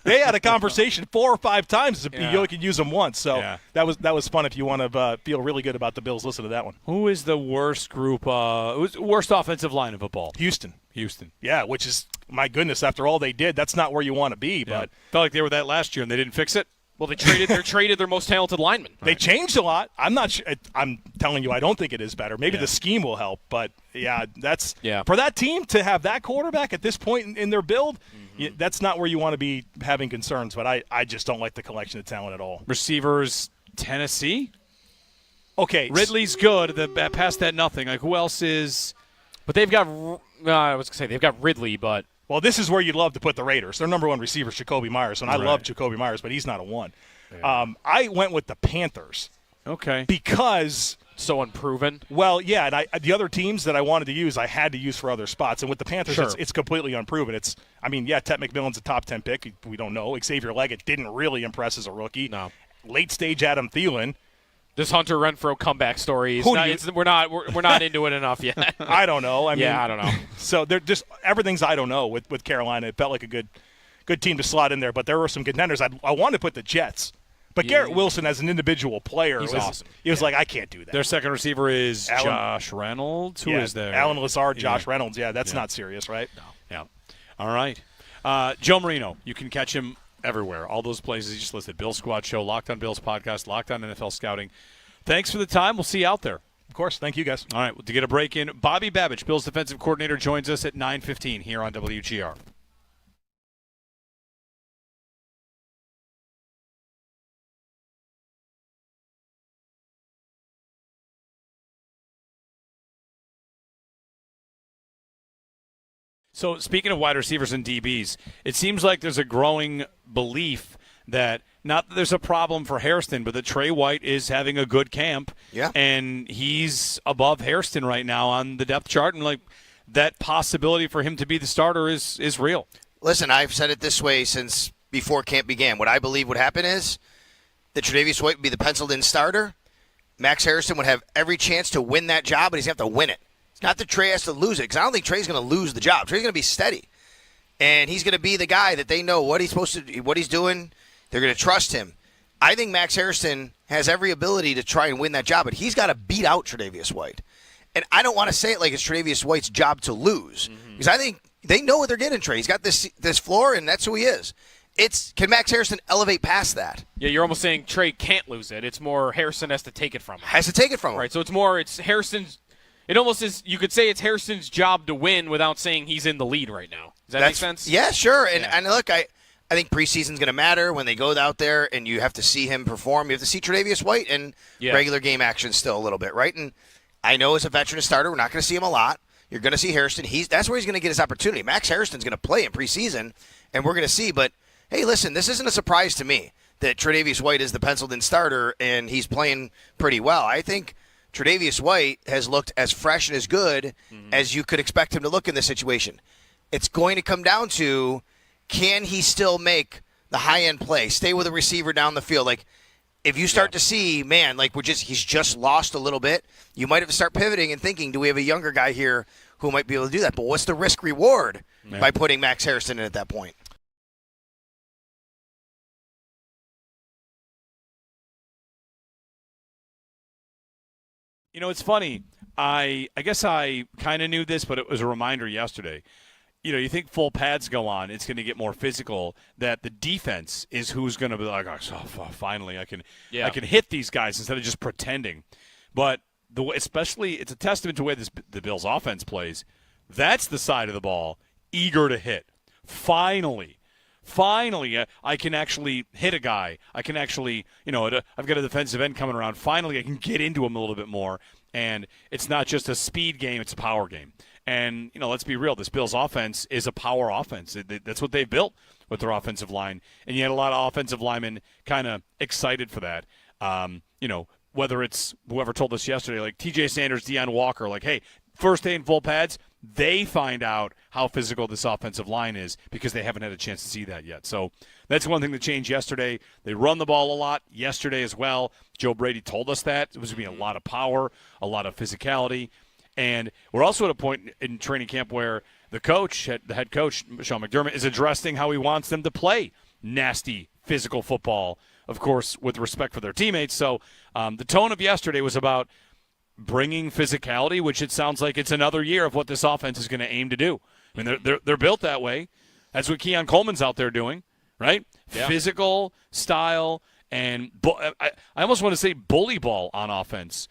Speaker 16: they had a conversation 4 or 5 times. You only can use them once. So that was fun if you want to feel really good about the Bills. Listen to that one.
Speaker 3: Who is the worst group? Worst offensive line of football?
Speaker 16: Houston.
Speaker 3: Yeah,
Speaker 16: which is, my goodness, after all they did, that's not where you want to be. But
Speaker 3: felt like they were that last year and they didn't fix it.
Speaker 4: Well, they traded their most talented lineman.
Speaker 16: They changed a lot. I'm not sure. I'm telling you, I don't think it is better. Maybe the scheme will help, but that's for that team to have that quarterback at this point in their build. That's not where you want to be having concerns. But I just don't like the collection of talent at all.
Speaker 3: Receivers, Tennessee.
Speaker 16: Okay,
Speaker 3: Ridley's good. Past that, nothing. Like who else is?
Speaker 4: But they've got. I was gonna say they've got Ridley, but.
Speaker 16: Well, this is where you'd love to put the Raiders. Their number one receiver is Jacoby Myers, and I love Jacoby Myers, but he's not a 1. Yeah. I went with the Panthers.
Speaker 3: Okay.
Speaker 16: Because
Speaker 4: so unproven.
Speaker 16: Well, yeah, and the other teams that I wanted to use, I had to use for other spots. And with the Panthers, it's completely unproven. Ted McMillan's a top 10 pick. We don't know. Xavier Leggett didn't really impress as a rookie.
Speaker 4: No.
Speaker 16: Late stage Adam Thielen.
Speaker 4: This Hunter Renfrow comeback story. We're not into it enough yet.
Speaker 16: I don't know.
Speaker 4: I don't know.
Speaker 16: So they're just everything's I don't know with Carolina. It felt like a good team to slot in there, but there were some contenders. I wanted to put the Jets, but Garrett Wilson as an individual player
Speaker 4: was awesome.
Speaker 16: He was like, I can't do that.
Speaker 3: Their second receiver is Josh Reynolds. Who is there?
Speaker 16: Alan Lazard, Josh Reynolds. Yeah, that's not serious, right?
Speaker 3: No. Yeah. All right. Joe Marino. You can catch him everywhere. All those places you just listed. Bill Squad Show, Locked on Bills podcast, Locked on NFL Scouting. Thanks for the time. We'll see you out there.
Speaker 16: Of course. Thank you, guys.
Speaker 3: All right. Well, to get a break in, Bobby Babage, Bills defensive coordinator, joins us at 9:15 here on WGR. So speaking of wide receivers and DBs, it seems like there's a growing belief that not that there's a problem for Hairston, but that Trey White is having a good camp.
Speaker 11: Yeah.
Speaker 3: And he's above Hairston right now on the depth chart. And like that possibility for him to be the starter is real.
Speaker 11: Listen, I've said it this way since before camp began. What I believe would happen is that Tre'Davious White would be the penciled-in starter. Max Hairston would have every chance to win that job, but he's going to have to win it. It's not that Trey has to lose it, because I don't think Trey's going to lose the job. Trey's going to be steady. And he's going to be the guy that they know what he's supposed to do, what he's doing. They're going to trust him. I think Max Hairston has every ability to try and win that job, but he's got to beat out Tre'Davious White. And I don't want to say it like it's Tre'Davious White's job to lose, because I think they know what they're getting, Trey. He's got this floor, and that's who he is. Can Max Hairston elevate past that?
Speaker 4: Yeah, you're almost saying Trey can't lose it. It's more Hairston has to take it from him.
Speaker 11: Has to take it from him.
Speaker 4: Right, so it's Hairston's. It almost is. You could say it's Hairston's job to win without saying he's in the lead right now. Does that make sense?
Speaker 11: Yeah, sure. And look, I think preseason's going to matter when they go out there and you have to see him perform. You have to see Tre'Davious White in regular game action still a little bit, right? And I know as a veteran starter, we're not going to see him a lot. You're going to see Hairston. That's where he's going to get his opportunity. Max Hairston's going to play in preseason, and we're going to see. But, hey, listen, this isn't a surprise to me that Tre'Davious White is the penciled-in starter, and he's playing pretty well. I think Tre'Davious White has looked as fresh and as good as you could expect him to look in this situation. It's going to come down to, can he still make the high-end play, stay with a receiver down the field? Like, if you start to see, man, like he's just lost a little bit, you might have to start pivoting and thinking, do we have a younger guy here who might be able to do that? But what's the risk-reward by putting Max Hairston in at that point?
Speaker 3: You know, it's funny. I guess I kind of knew this, but it was a reminder yesterday. You know, you think full pads go on, it's going to get more physical, that the defense is who's going to be like, oh, finally I can hit these guys instead of just pretending. But especially it's a testament to the way the Bills offense plays. That's the side of the ball eager to hit. Finally, I can actually hit a guy. I can actually, I've got a defensive end coming around. Finally, I can get into him a little bit more. And it's not just a speed game, it's a power game. And, let's be real, this Bills offense is a power offense. That's what they've built with their offensive line. And you had a lot of offensive linemen kind of excited for that. Whether it's whoever told us yesterday, like T.J. Sanders, Deion Walker, like, hey, first day in full pads, they find out how physical this offensive line is because they haven't had a chance to see that yet. So that's one thing that changed yesterday. They run the ball a lot yesterday as well. Joe Brady told us that. It was going to be a lot of power, a lot of physicality. And we're also at a point in training camp where the head coach, Sean McDermott, is addressing how he wants them to play nasty, physical football, of course, with respect for their teammates. So the tone of yesterday was about bringing physicality, which it sounds like it's another year of what this offense is going to aim to do. I mean, they're built that way. That's what Keon Coleman's out there doing, right? Yeah. Physical style and I almost want to say bully ball on offense.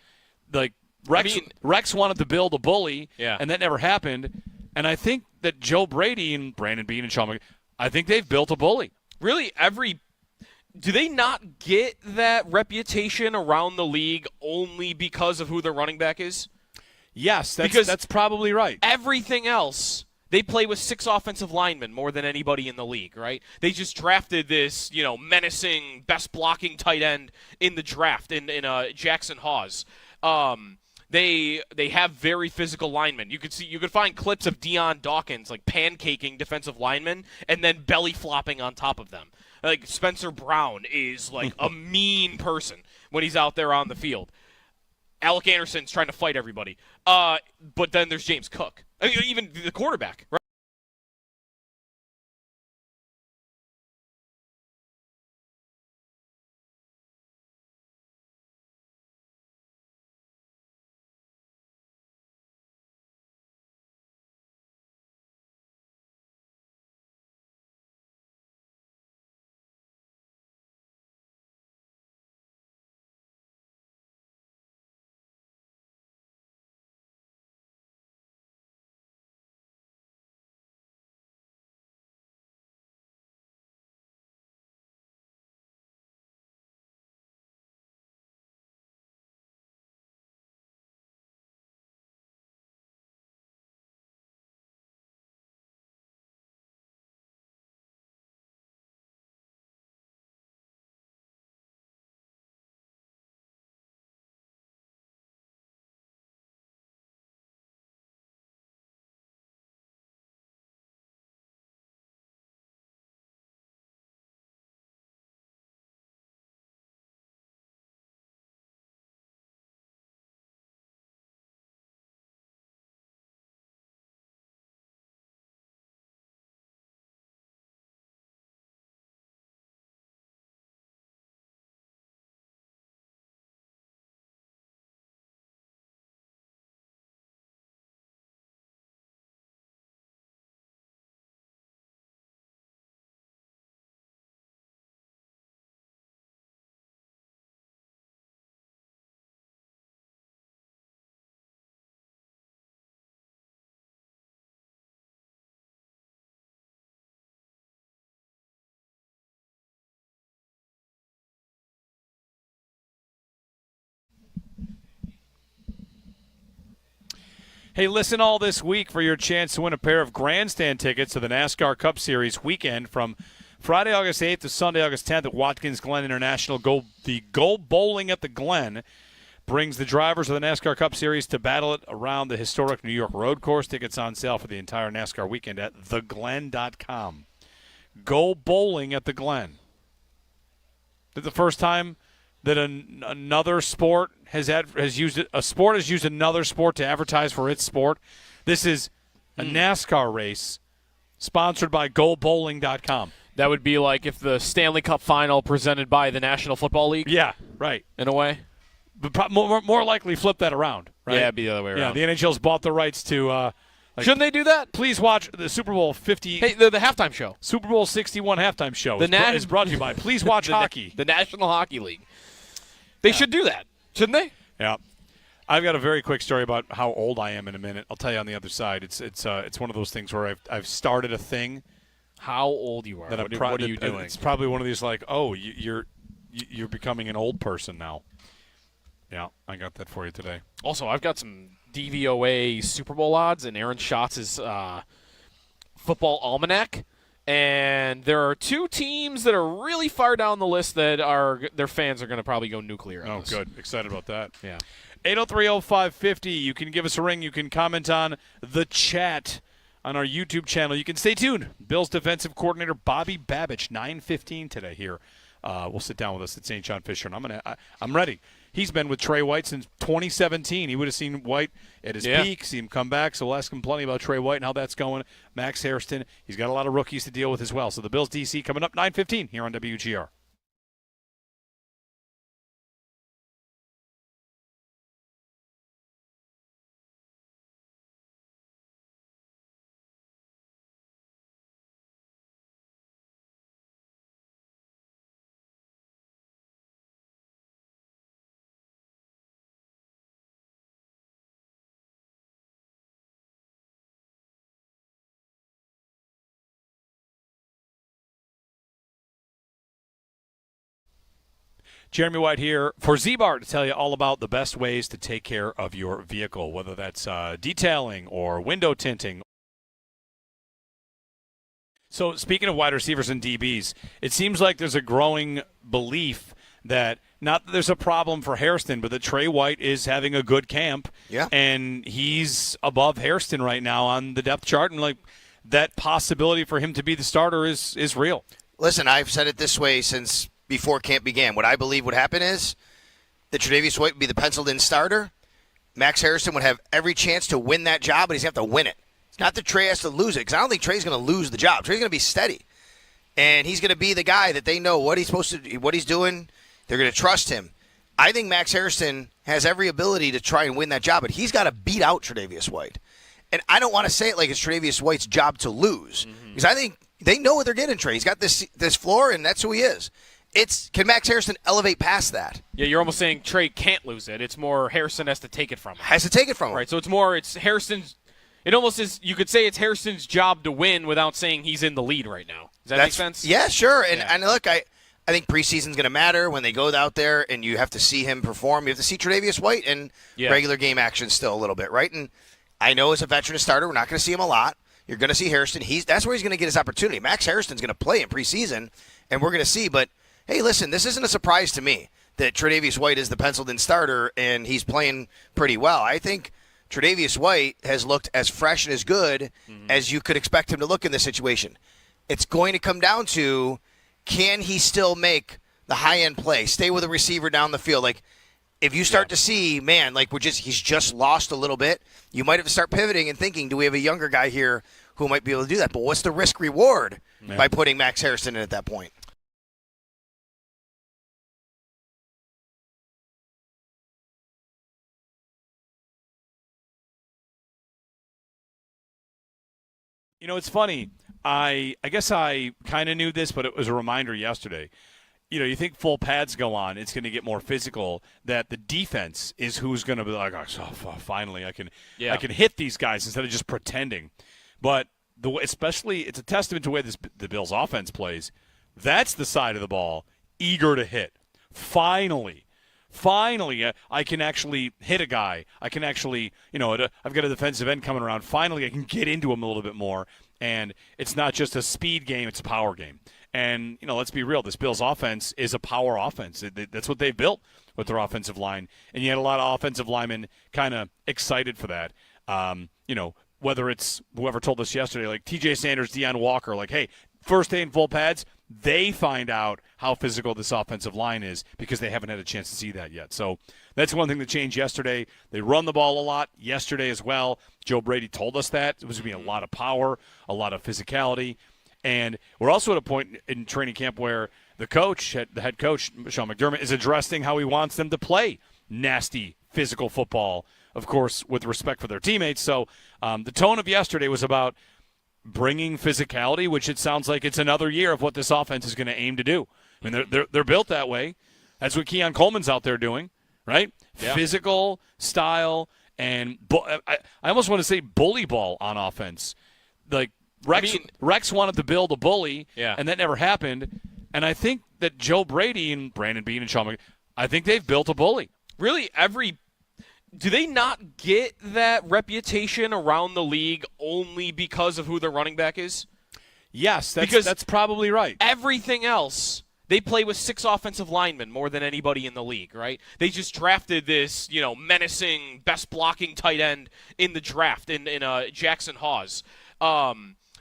Speaker 3: Like Rex wanted to build a bully, and that never happened. And I think that Joe Brady and Brandon Beane and Sean McDermott, I think they've built a bully.
Speaker 4: Really, do they not get that reputation around the league only because of who their running back is?
Speaker 3: Yes, that's probably right.
Speaker 4: Everything else, they play with 6 offensive linemen more than anybody in the league, right? They just drafted this, menacing, best blocking tight end in the draft in Jackson Hawes. They have very physical linemen. You could find clips of Deion Dawkins like pancaking defensive linemen and then belly flopping on top of them. Like Spencer Brown is like a mean person when he's out there on the field. Alec Anderson's trying to fight everybody. But then there's James Cook. I mean, even the quarterback, right?
Speaker 3: Hey, listen all this week for your chance to win a pair of grandstand tickets to the NASCAR Cup Series weekend from Friday, August 8th to Sunday, August 10th at Watkins Glen International. Go Bowling at the Glen brings the drivers of the NASCAR Cup Series to battle it around the historic New York road course. Tickets on sale for the entire NASCAR weekend at theglen.com. Go Bowling at the Glen. Is it the first time that another sport has used another sport to advertise for its sport? This is a NASCAR race sponsored by GoBowling.com.
Speaker 4: That would be like if the Stanley Cup Final presented by the National Football League.
Speaker 3: Yeah, right.
Speaker 4: In a way,
Speaker 3: but more likely flip that around. Right?
Speaker 4: Yeah, it'd be the other way around.
Speaker 3: Yeah, the NHL's bought the rights to.
Speaker 4: Shouldn't they do that?
Speaker 3: Please watch the Super Bowl 50.
Speaker 4: Hey, the halftime show.
Speaker 3: Super Bowl 61 halftime show is brought to you by. Please watch hockey.
Speaker 4: The National Hockey League. They should do that, shouldn't they?
Speaker 3: Yeah. I've got a very quick story about how old I am in a minute. I'll tell you on the other side. It's one of those things where I've started a thing.
Speaker 4: How old you are? What are you doing?
Speaker 3: It's probably one of these like, oh, you're becoming an old person now. Yeah, I got that for you today.
Speaker 4: Also, I've got some DVOA Super Bowl odds in Aaron Schatz's football almanac. And there are 2 teams that are really far down the list that their fans are going to probably go nuclear.
Speaker 3: Oh, good. Excited about that.
Speaker 4: Yeah.
Speaker 3: 803-0550. You can give us a ring. You can comment on the chat on our YouTube channel. You can stay tuned. Bills defensive coordinator Bobby Babage, 9:15 today here. Will sit down with us at St. John Fisher, and I'm ready. He's been with Trey White since 2017. He would have seen White at his peak, see him come back, so we'll ask him plenty about Trey White and how that's going. Max Hairston, he's got a lot of rookies to deal with as well. So the Bills DC coming up 9:15 here on WGR. Jeremy White here for Z-Bar to tell you all about the best ways to take care of your vehicle, whether that's detailing or window tinting. So speaking of wide receivers and DBs, it seems like there's a growing belief that not that there's a problem for Hairston, but that Trey White is having a good camp.
Speaker 11: Yeah.
Speaker 3: And he's above Hairston right now on the depth chart, and like that possibility for him to be the starter is real.
Speaker 11: Listen, I've said it this way since before camp began. What I believe would happen is that Tre'Davious White would be the penciled-in starter. Max Hairston would have every chance to win that job, but he's going to have to win it. It's not that Trey has to lose it, because I don't think Trey's going to lose the job. Trey's going to be steady, and he's going to be the guy that they know what he's supposed to do, what he's doing. They're going to trust him. I think Max Hairston has every ability to try and win that job, but he's got to beat out Tre'Davious White. And I don't want to say it like it's Tre'Davious White's job to lose, because I think they know what they're getting. Trey, he's got this floor, and that's who he is. Can Max Hairston elevate past that?
Speaker 4: Yeah, you're almost saying Trey can't lose it. It's more Hairston has to take it from him.
Speaker 11: Has to take it from him.
Speaker 4: Right, so it's Hairston's – it almost is – you could say it's Hairston's job to win without saying he's in the lead right now. Does that make sense?
Speaker 11: Yeah, sure. And look, I think preseason's going to matter when they go out there and you have to see him perform. You have to see Tre'Davious White in regular game action still a little bit, right? And I know as a veteran starter, we're not going to see him a lot. You're going to see Hairston. That's where he's going to get his opportunity. Max Hairston's going to play in preseason, and we're going to see. But, hey, listen, this isn't a surprise to me that Tre'Davious White is the penciled-in starter, and he's playing pretty well. I think Tre'Davious White has looked as fresh and as good as you could expect him to look in this situation. It's going to come down to, can he still make the high-end play, stay with a receiver down the field? Like, if you start to see, man, like he's just lost a little bit, you might have to start pivoting and thinking, do we have a younger guy here who might be able to do that? But what's the risk-reward by putting Max Hairston in at that point?
Speaker 3: You know, it's funny. I guess I kind of knew this, but it was a reminder yesterday. You know, you think full pads go on, it's going to get more physical, that the defense is who's going to be like, oh, finally I can hit these guys instead of just pretending. But especially it's a testament to the way the Bills offense plays. That's the side of the ball eager to hit. Finally, I can actually hit a guy. I can actually, I've got a defensive end coming around. Finally, I can get into him a little bit more. And it's not just a speed game, it's a power game. And, let's be real, this Bills offense is a power offense. That's what they've built with their offensive line. And you had a lot of offensive linemen kind of excited for that. Whether it's whoever told us yesterday, like TJ Sanders, Deion Walker, like, hey, first day in full pads, they find out how physical this offensive line is because they haven't had a chance to see that yet. So that's one thing that changed yesterday. They run the ball a lot yesterday as well. Joe Brady told us that. It was going to be a lot of power, a lot of physicality. And we're also at a point in training camp where the head coach, Sean McDermott, is addressing how he wants them to play nasty physical football, of course, with respect for their teammates. So the tone of yesterday was about bringing physicality, which it sounds like it's another year of what this offense is going to aim to do. I mean, they're built that way. That's what Keon Coleman's out there doing, right? Yeah. Physical style and I almost want to say bully ball on offense. Like Rex wanted to build a bully, and that never happened. And I think that Joe Brady and Brandon Beane and Sean McDermott, I think they've built a bully.
Speaker 4: Really, do they not get that reputation around the league only because of who their running back is?
Speaker 3: Yes, that's probably right.
Speaker 4: Everything else They play with 6 offensive linemen more than anybody in the league, right? They just drafted this, menacing, best blocking tight end in the draft in Jackson Hawes.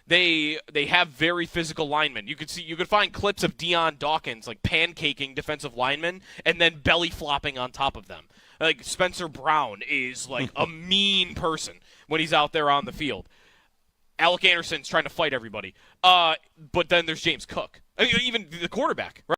Speaker 4: They have very physical linemen. You could find clips of Deion Dawkins like pancaking defensive linemen and then belly flopping on top of them. Like Spencer Brown is like a mean person when he's out there on the field. Alec Anderson's trying to fight everybody. But then there's James Cook. I mean, even the quarterback, right?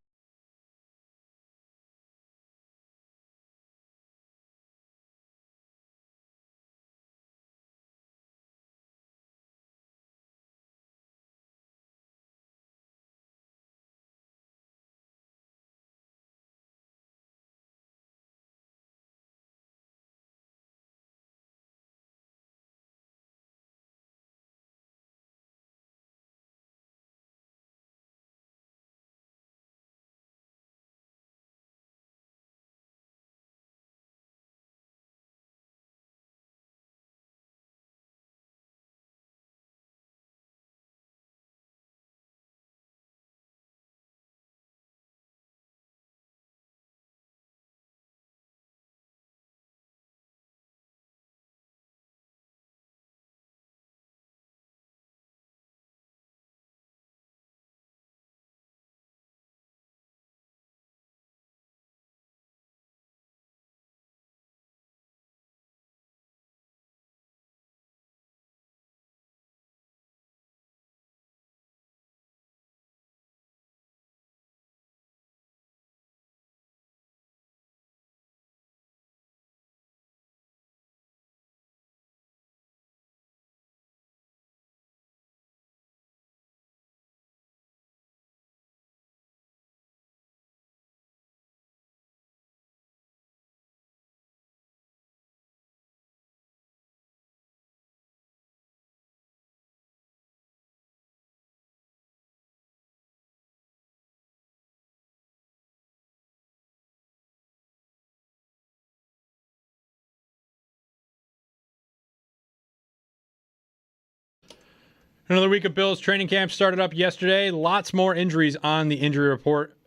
Speaker 1: Another week of Bills training camp started up yesterday. Lots more injuries on the injury report.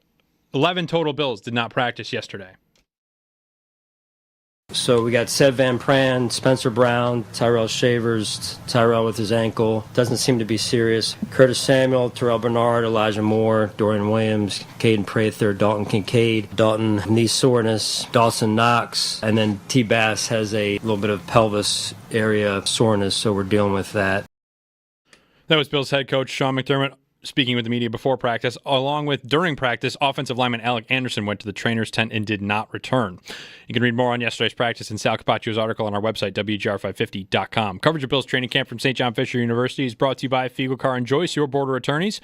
Speaker 1: 11 total Bills did not practice yesterday.
Speaker 2: So we got Seb Van Pran, Spencer Brown, Tyrell Shavers, Tyrell with his ankle. Doesn't seem to be serious. Curtis Samuel, Terrell Bernard, Elijah Moore, Dorian Williams, Caden Prather, Dalton Kincaid, Dalton knee soreness, Dawson Knox, and then T. Bass has a little bit of pelvis area soreness, so we're dealing with that.
Speaker 1: That was Bills head coach Sean McDermott speaking with the media before practice. Along with during practice, offensive lineman Alec Anderson went to the trainer's tent and did not return. You can read more on yesterday's practice in Sal Capaccio's article on our website, WGR550.com. Coverage of Bills training camp from St. John Fisher University is brought to you by Fiegel Car and Joyce, your border attorneys.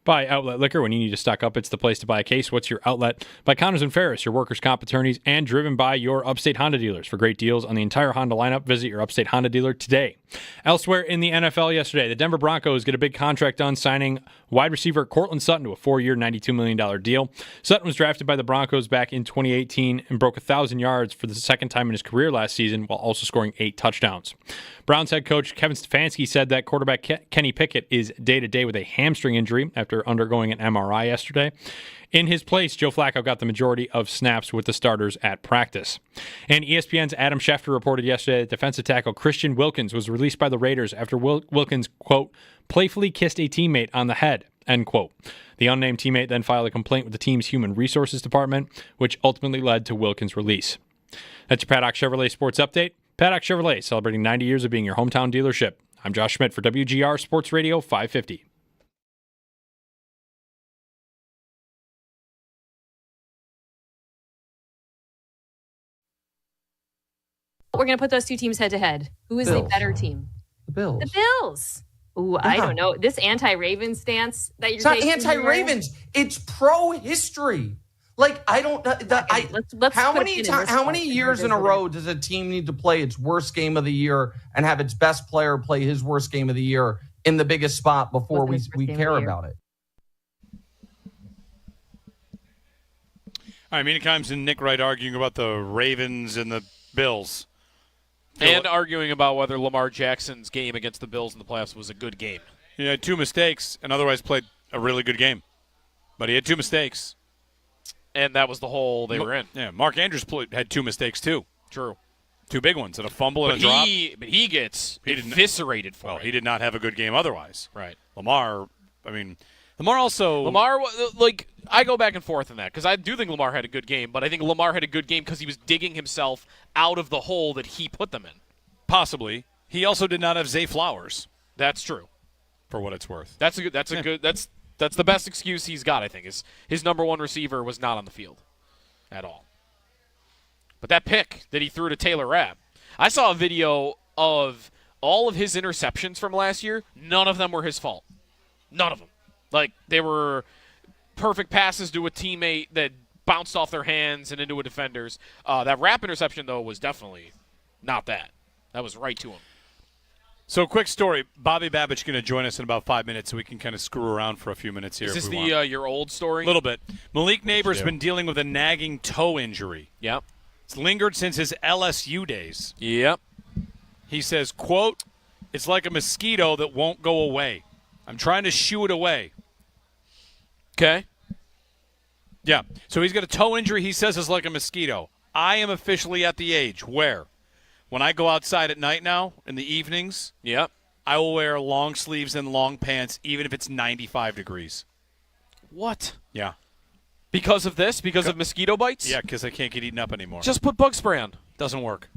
Speaker 1: By Outlet Liquor, when you need to stock up, it's the place to buy a case. What's your outlet? By Connors and Ferris, your workers' comp attorneys, and driven by your Upstate Honda dealers. For great deals on the entire Honda lineup, visit your Upstate Honda dealer today. Elsewhere in the NFL yesterday, the Denver Broncos get a big contract done, signing wide receiver Cortland Sutton to a 4-year, $92 million deal. Sutton was drafted by the Broncos back in 2018 and broke 1,000 yards for the second time in his career last season, while also scoring 8 touchdowns. Browns head coach Kevin Stefanski said that quarterback Kenny Pickett is day-to-day with a hamstring injury after undergoing an MRI yesterday. In his place, Joe Flacco got the majority of snaps with the starters at practice. And ESPN's Adam Schefter reported yesterday that defensive tackle Christian Wilkins was released by the Raiders after Wilkins, quote, playfully kissed a teammate on the head, end quote. The unnamed teammate then filed a complaint with the team's human resources department, which ultimately led to Wilkins' release. That's your Paddock Chevrolet Sports Update. Paddock Chevrolet, celebrating 90 years of being your hometown dealership. I'm Josh Schmidt for WGR Sports Radio 550.
Speaker 17: We're going to put those two teams head to head. Who is the better team?
Speaker 18: The Bills.
Speaker 17: The Bills. Ooh, I don't know. This anti-Ravens stance that you're taking.
Speaker 18: It's not anti-Ravens. It's pro-history. Like, I don't know.
Speaker 17: Let's
Speaker 18: how many years in a row does a team need to play its worst game of the year and have its best player play his worst game of the year in the biggest spot before we care about it?
Speaker 3: All right, Mina Kimes and Nick Wright arguing about the Ravens and the Bills.
Speaker 4: And arguing about whether Lamar Jackson's game against the Bills in the playoffs was a good game.
Speaker 3: He had 2 mistakes and otherwise played a really good game. But he had 2 mistakes.
Speaker 4: And that was the hole they were in.
Speaker 3: Yeah, Mark Andrews had 2 mistakes, too.
Speaker 4: True.
Speaker 3: 2 big ones, and a fumble and a drop.
Speaker 4: But he gets eviscerated for it.
Speaker 3: He did not have a good game otherwise.
Speaker 4: Right.
Speaker 3: Lamar also...
Speaker 4: Lamar, I go back and forth on that because I do think Lamar had a good game, but I think Lamar had a good game because he was digging himself out of the hole that he put them in.
Speaker 3: Possibly. He also did not have Zay Flowers.
Speaker 4: That's true.
Speaker 3: For what it's worth.
Speaker 4: That's the best excuse he's got, I think, is his number one receiver was not on the field at all. But that pick that he threw to Taylor Rapp, I saw a video of all of his interceptions from last year. None of them were his fault. None of them. Like, they were perfect passes to a teammate that bounced off their hands and into a defender's. That Rapp interception, though, was definitely not that. That was right to him.
Speaker 3: So, quick story. Bobby Babage going to join us in about 5 minutes so we can kind of screw around for a few minutes here.
Speaker 4: Is this your old story?
Speaker 3: A little bit. Malik Neighbor's been dealing with a nagging toe injury.
Speaker 4: Yep.
Speaker 3: It's lingered since his LSU days.
Speaker 4: Yep.
Speaker 3: He says, quote, "It's like a mosquito that won't go away. I'm trying to shoo it away."
Speaker 4: Okay.
Speaker 3: Yeah. So he's got a toe injury he says is like a mosquito. I am officially at the age where when I go outside at night now, in the evenings,
Speaker 4: yep,
Speaker 3: I will wear long sleeves and long pants even if it's 95 degrees.
Speaker 4: What?
Speaker 3: Yeah.
Speaker 4: Because of this? Because of mosquito bites?
Speaker 3: Yeah, because I can't get eaten up anymore.
Speaker 4: Just put bug spray on.
Speaker 3: Doesn't work.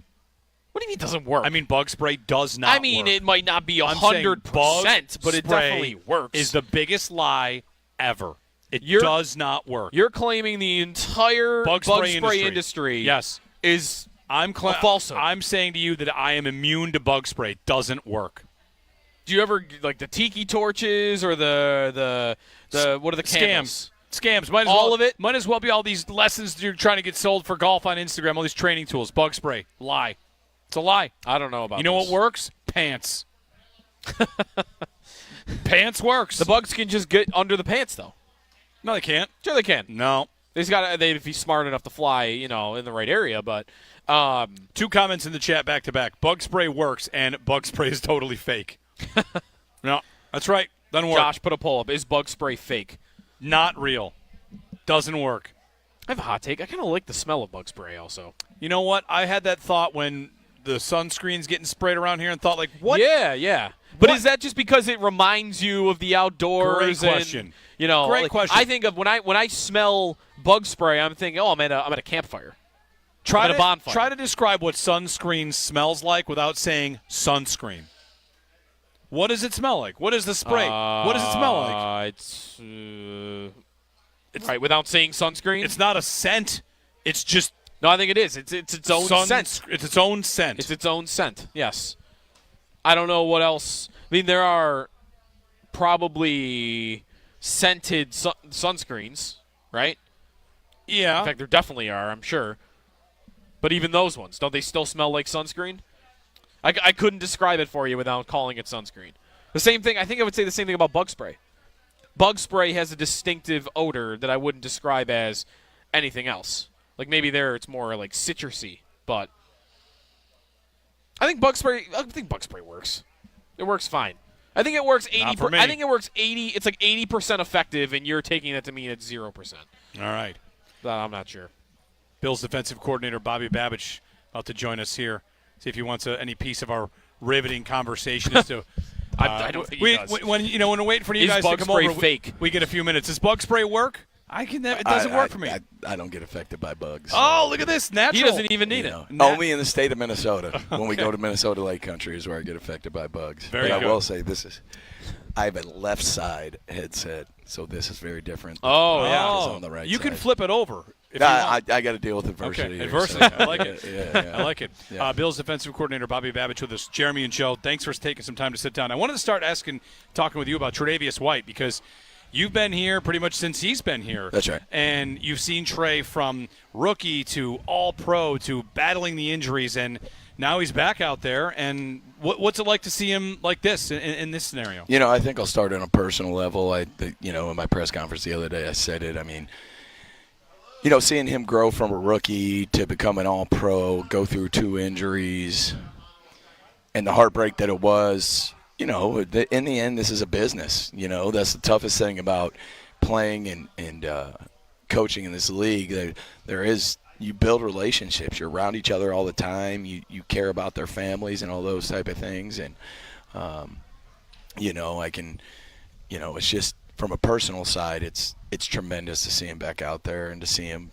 Speaker 4: What do you mean doesn't work?
Speaker 3: I mean, bug spray does not work.
Speaker 4: It might not be 100%, but it definitely works.
Speaker 3: Is the biggest lie ever. It does not work.
Speaker 4: You're claiming the entire bug spray industry
Speaker 3: yes.
Speaker 4: is a falsehood.
Speaker 3: I'm saying to you that I am immune to bug spray. It doesn't work.
Speaker 4: Do you ever, like the tiki torches or the what are the candles?
Speaker 3: Scams.
Speaker 4: All of it?
Speaker 3: Might as well be all these lessons you're trying to get sold for golf on Instagram, all these training tools. Bug spray. Lie. It's a lie.
Speaker 4: I don't know about
Speaker 3: You know
Speaker 4: this.
Speaker 3: what works? Pants. Pants works.
Speaker 4: The bugs can just get under the pants, though.
Speaker 3: No, they can't.
Speaker 4: Sure they can.
Speaker 3: No.
Speaker 4: They'd be smart enough to fly, in the right area, but...
Speaker 3: 2 comments in the chat back-to-back. Bug spray works, and bug spray is totally fake. No, that's right. Doesn't work.
Speaker 4: Josh, put a poll up. Is bug spray fake?
Speaker 3: Not real. Doesn't work.
Speaker 4: I have a hot take. I kind of like the smell of bug spray also.
Speaker 3: You know what? I had that thought when the sunscreen's getting sprayed around here and thought, like, what?
Speaker 4: Yeah. But is that just because it reminds you of the outdoors?
Speaker 3: Great question.
Speaker 4: Great
Speaker 3: question.
Speaker 4: I think of when I smell bug spray, I'm thinking, I'm at a campfire.
Speaker 3: Try
Speaker 4: I'm at a bonfire.
Speaker 3: Try to describe what sunscreen smells like without saying sunscreen. What does it smell like? What is the spray? What does it smell like?
Speaker 4: It's right without saying sunscreen.
Speaker 3: It's not a scent. It's just
Speaker 4: no. I think it is. It's its own scent.
Speaker 3: It's its own scent.
Speaker 4: It's its own scent. Yes. I don't know what else. I mean, there are probably scented sunscreens, right?
Speaker 3: Yeah.
Speaker 4: In fact, there definitely are. I'm sure. But even those ones, don't they still smell like sunscreen? I couldn't describe it for you without calling it sunscreen. The same thing, I think I would say the same thing about bug spray. Bug spray has a distinctive odor that I wouldn't describe as anything else. Like maybe it's more like citrusy, but I think bug spray works. It works fine. I think it works 80%. I think it works 80. It's like 80% effective, and you're taking that to mean it's 0%.
Speaker 3: All right.
Speaker 4: I'm not sure.
Speaker 3: Bills defensive coordinator Bobby Babage about to join us here. See if he wants any piece of our riveting conversation as to.
Speaker 4: I don't think he does.
Speaker 3: When we're waiting for you guys to come over, we get a few minutes. Does bug spray work? It doesn't work for me.
Speaker 19: I don't get affected by bugs.
Speaker 3: Oh, look at this. Natural.
Speaker 4: He doesn't even need it.
Speaker 19: Only in the state of Minnesota. When we go to Minnesota Lake Country is where I get affected by bugs.
Speaker 3: Very
Speaker 19: but
Speaker 3: good.
Speaker 19: I will say I have a left side headset, so this is very different.
Speaker 3: Oh,
Speaker 19: yeah. On the right
Speaker 3: you
Speaker 19: side.
Speaker 3: can flip it over.
Speaker 19: I got to deal with adversity.
Speaker 3: Okay, adversity. I like it.
Speaker 19: Yeah.
Speaker 3: I like it.
Speaker 19: Yeah.
Speaker 3: Bills defensive coordinator Bobby Babage with us. Jeremy and Joe, thanks for taking some time to sit down. I wanted to start talking with you about Tre'Davious White because you've been here pretty much since he's been here.
Speaker 19: That's right.
Speaker 3: And you've seen Trey from rookie to all-pro to battling the injuries, and now he's back out there. And what's it like to see him like this in this scenario?
Speaker 19: I think I'll start on a personal level. In my press conference the other day I said it. I mean, seeing him grow from a rookie to become an all-pro, go through 2 injuries, and the heartbreak that it was, in the end, this is a business. That's the toughest thing about playing and coaching in this league, you build relationships. You're around each other all the time. You care about their families and all those type of things. And it's just from a personal side, it's tremendous to see him back out there and to see him,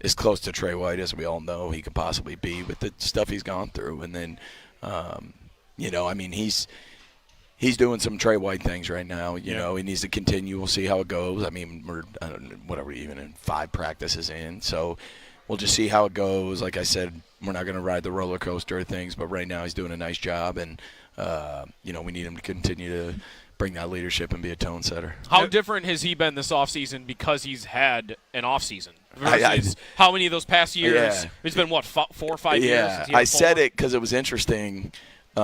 Speaker 19: as close to Trey White as we all know he could possibly be with the stuff he's gone through. And then, he's doing some Trey White things right now. He needs to continue. We'll see how it goes. I mean, we're even in 5 practices in, so we'll just see how it goes. Like I said, we're not going to ride the roller coaster of things, but right now he's doing a nice job, and we need him to continue to bring that leadership and be a tone setter.
Speaker 4: How different has he been this offseason because he's had an offseason versus how many of those past years? Yeah. It's been, 4 or 5 years?
Speaker 19: Yeah, I said it because it was interesting. We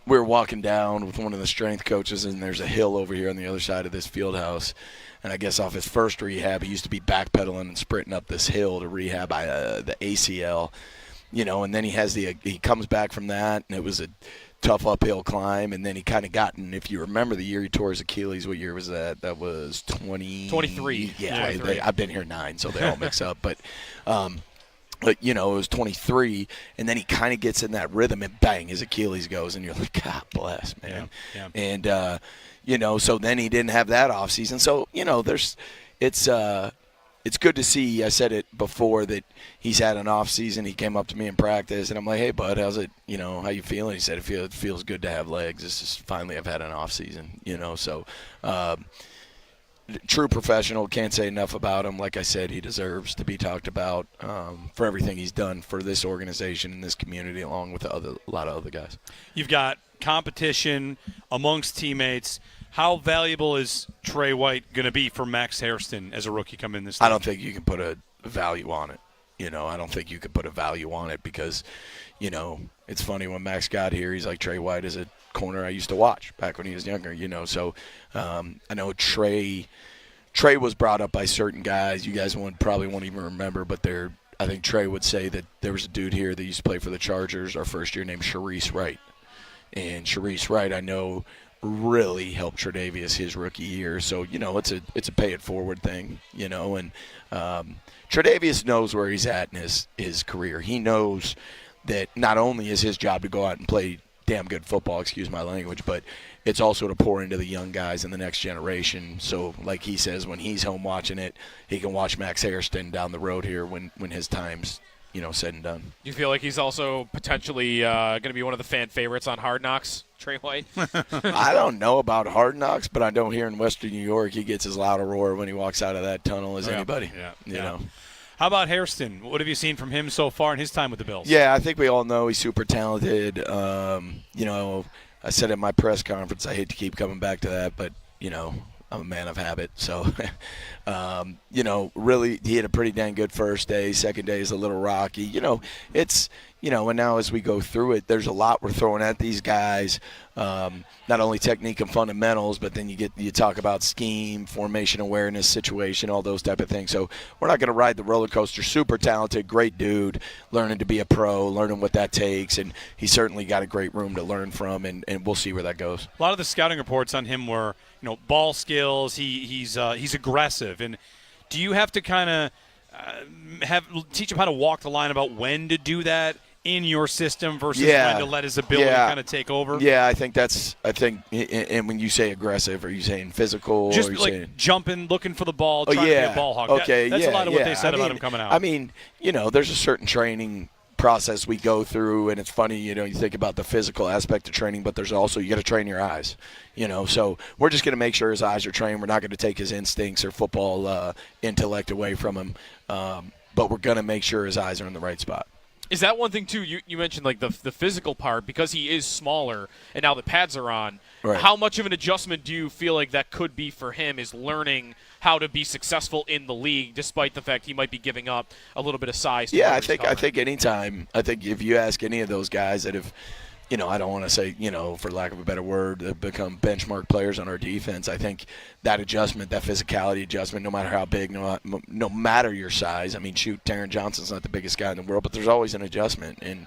Speaker 19: were walking down with one of the strength coaches, and there's a hill over here on the other side of this field house. And I guess off his first rehab, he used to be backpedaling and sprinting up this hill to rehab the ACL. And then he comes back from that, and it was a tough uphill climb, and then he kind of gotten, if you remember the year he tore his Achilles, what year was that? That was
Speaker 4: 23.
Speaker 19: Yeah, 23. I've been here 9, so they all mix up. But it was 23, and then he kind of gets in that rhythm, and bang, his Achilles goes, and you're like, God bless, man.
Speaker 3: Yeah.
Speaker 19: And, so then he didn't have that offseason. So, it's good to see. I said it before that he's had an off season. He came up to me in practice, and I'm like, "Hey, bud, how's it? How you feeling?" He said, "It feels good to have legs. This is finally I've had an off season." So true professional. Can't say enough about him. Like I said, he deserves to be talked about for everything he's done for this organization and this community, along with a lot of other guys.
Speaker 3: You've got competition amongst teammates. How valuable is Trey White going to be for Max Hairston as a rookie coming in this league?
Speaker 19: I don't think you can put a value on it. I don't think you could put a value on it because, it's funny when Max got here, he's like, Trey White is a corner I used to watch back when he was younger, So I know Trey was brought up by certain guys. You guys probably won't even remember, but I think Trey would say that there was a dude here that used to play for the Chargers our first year named Sharice Wright. And Sharice Wright, I know, really helped Tre'Davious his rookie year. So, it's a pay it forward thing, and Tre'Davious knows where he's at in his career. He knows that not only is his job to go out and play damn good football, excuse my language, but it's also to pour into the young guys in the next generation. So, like he says, when he's home watching it, he can watch Max Hairston down the road here when his time's said and done.
Speaker 4: You feel like he's also potentially going to be one of the fan favorites on Hard Knocks, Trey White?
Speaker 19: I don't know about Hard Knocks, but I know here in Western New York he gets as loud a roar when he walks out of that tunnel as anybody.
Speaker 3: Yeah. How about Hairston? What have you seen from him so far in his time with the Bills?
Speaker 19: Yeah, I think we all know he's super talented. I said at my press conference, I hate to keep coming back to that, but, I'm a man of habit. So, really he had a pretty dang good first day. Second day is a little rocky. It's, and now as we go through it, there's a lot we're throwing at these guys. Not only technique and fundamentals, but then you talk about scheme, formation awareness, situation, all those type of things. So we're not going to ride the roller coaster. Super talented, great dude, learning to be a pro, learning what that takes, and he's certainly got a great room to learn from, and we'll see where that goes.
Speaker 3: A lot of the scouting reports on him were, ball skills. He's aggressive, and do you have to kind of teach him how to walk the line about when to do that in your system versus when to let his ability kind of take over?
Speaker 19: Yeah, I think and when you say aggressive, are you saying physical?
Speaker 3: Just
Speaker 19: or
Speaker 3: like jumping, looking for the ball, trying to be a ball hog.
Speaker 19: Okay,
Speaker 3: that's a lot of what they said about him coming out.
Speaker 19: I mean, there's a certain training process we go through, and it's funny, you think about the physical aspect of training, but there's also, you got to train your eyes, so we're just going to make sure his eyes are trained. We're not going to take his instincts or football intellect away from him, but we're going to make sure his eyes are in the right spot.
Speaker 4: Is that one thing, too, you mentioned, like, the physical part, because he is smaller and now the pads are on,
Speaker 19: right.
Speaker 4: How much of an adjustment do you feel like that could be for him, is learning how to be successful in the league, despite the fact he might be giving up a little bit of size?
Speaker 19: Yeah, I think anytime. I think if you ask any of those guys that have, I don't want to say, for lack of a better word, have become benchmark players on our defense, I think that adjustment, that physicality adjustment, no matter how big, no matter your size. I mean, shoot, Taron Johnson's not the biggest guy in the world, but there's always an adjustment. And,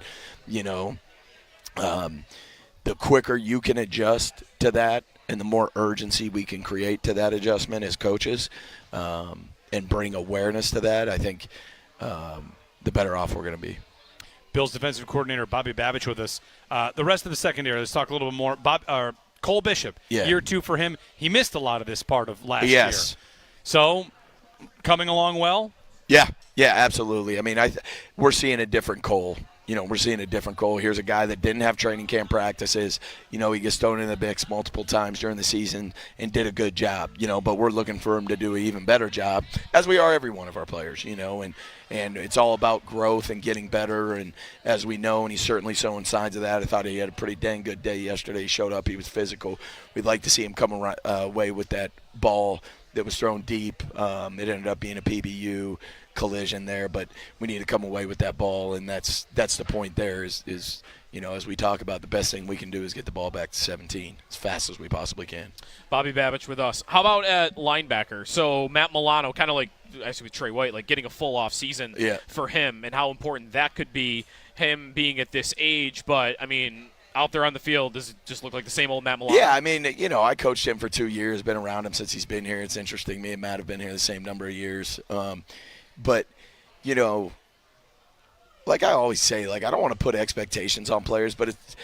Speaker 19: the quicker you can adjust to that, and the more urgency we can create to that adjustment as coaches and bring awareness to that, I think the better off we're going to be.
Speaker 3: Bills defensive coordinator Bobby Babage with us. The rest of the secondary, let's talk a little bit more. Cole Bishop, year 2 for him. He missed a lot of this part of last year. So, coming along well?
Speaker 19: Yeah, absolutely. I mean, we're seeing a different Cole. We're seeing a different Cole. Here's a guy that didn't have training camp practices. He gets thrown in the mix multiple times during the season and did a good job, but we're looking for him to do an even better job, as we are every one of our players, and it's all about growth and getting better. And as we know, and he's certainly showing signs of that. I thought he had a pretty dang good day yesterday. He showed up. He was physical. We'd like to see him come away with that ball that was thrown deep. It ended up being a PBU collision there, but we need to come away with that ball, and that's the point there is as we talk about, the best thing we can do is get the ball back to 17 as fast as we possibly can.
Speaker 4: Bobby Babage with us. How about at linebacker? So Matt Milano, kind of like actually with Trey White, like getting a full off season for him, and how important that could be, him being at this age. But I mean, out there on the field, does it just look like the same old Matt Milano?
Speaker 19: Yeah, I mean, I coached him for 2 years, been around him since he's been here. It's interesting. Me and Matt have been here the same number of years. But, like I always say, I don't want to put expectations on players, but it's,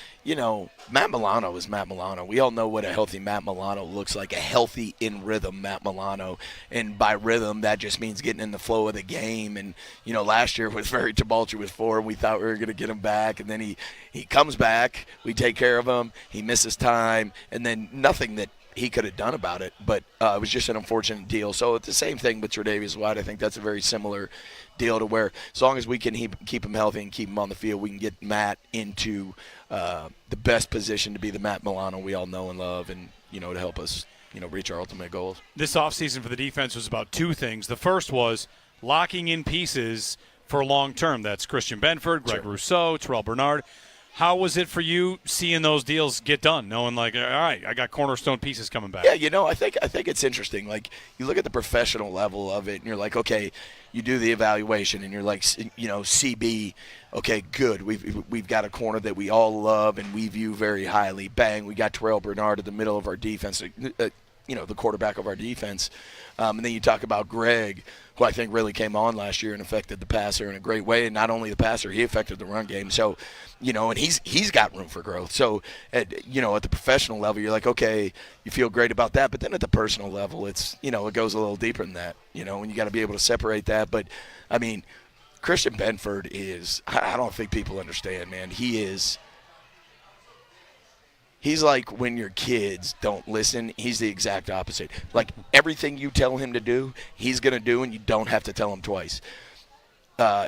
Speaker 19: Matt Milano is Matt Milano. We all know what a healthy Matt Milano looks like, a healthy in rhythm Matt Milano. And by rhythm, that just means getting in the flow of the game. And, last year was very tumultuous for him. We thought we were going to get him back. And then he comes back. We take care of him. He misses time. And then nothing that he could have done about it, but it was just an unfortunate deal. So it's the same thing with Tre'Davious White. I think that's a very similar deal to where as long as we can keep him healthy and keep him on the field, we can get Matt into the best position to be the Matt Milano we all know and love, and to help us reach our ultimate goals.
Speaker 3: This offseason for the defense was about 2 things. The first was locking in pieces for long term. That's Christian Benford, Greg Rousseau, Terrell Bernard. How was it for you seeing those deals get done, knowing all right, I got cornerstone pieces coming back?
Speaker 19: Yeah, I think it's interesting. You look at the professional level of it, and you're like, okay, you do the evaluation, and you're like, CB, okay, good. We've got a corner that we all love and we view very highly. Bang, we got Terrell Bernard in the middle of our defense, the quarterback of our defense. And then you talk about Greg, who I think really came on last year and affected the passer in a great way. And not only the passer, he affected the run game. So, and he's got room for growth. So, at the professional level, you're like, okay, you feel great about that. But then at the personal level, it's, it goes a little deeper than that, and you got to be able to separate that. But, I mean, Christian Benford is, I don't think people understand, man. He's like when your kids don't listen, he's the exact opposite. Like everything you tell him to do, he's going to do, and you don't have to tell him twice.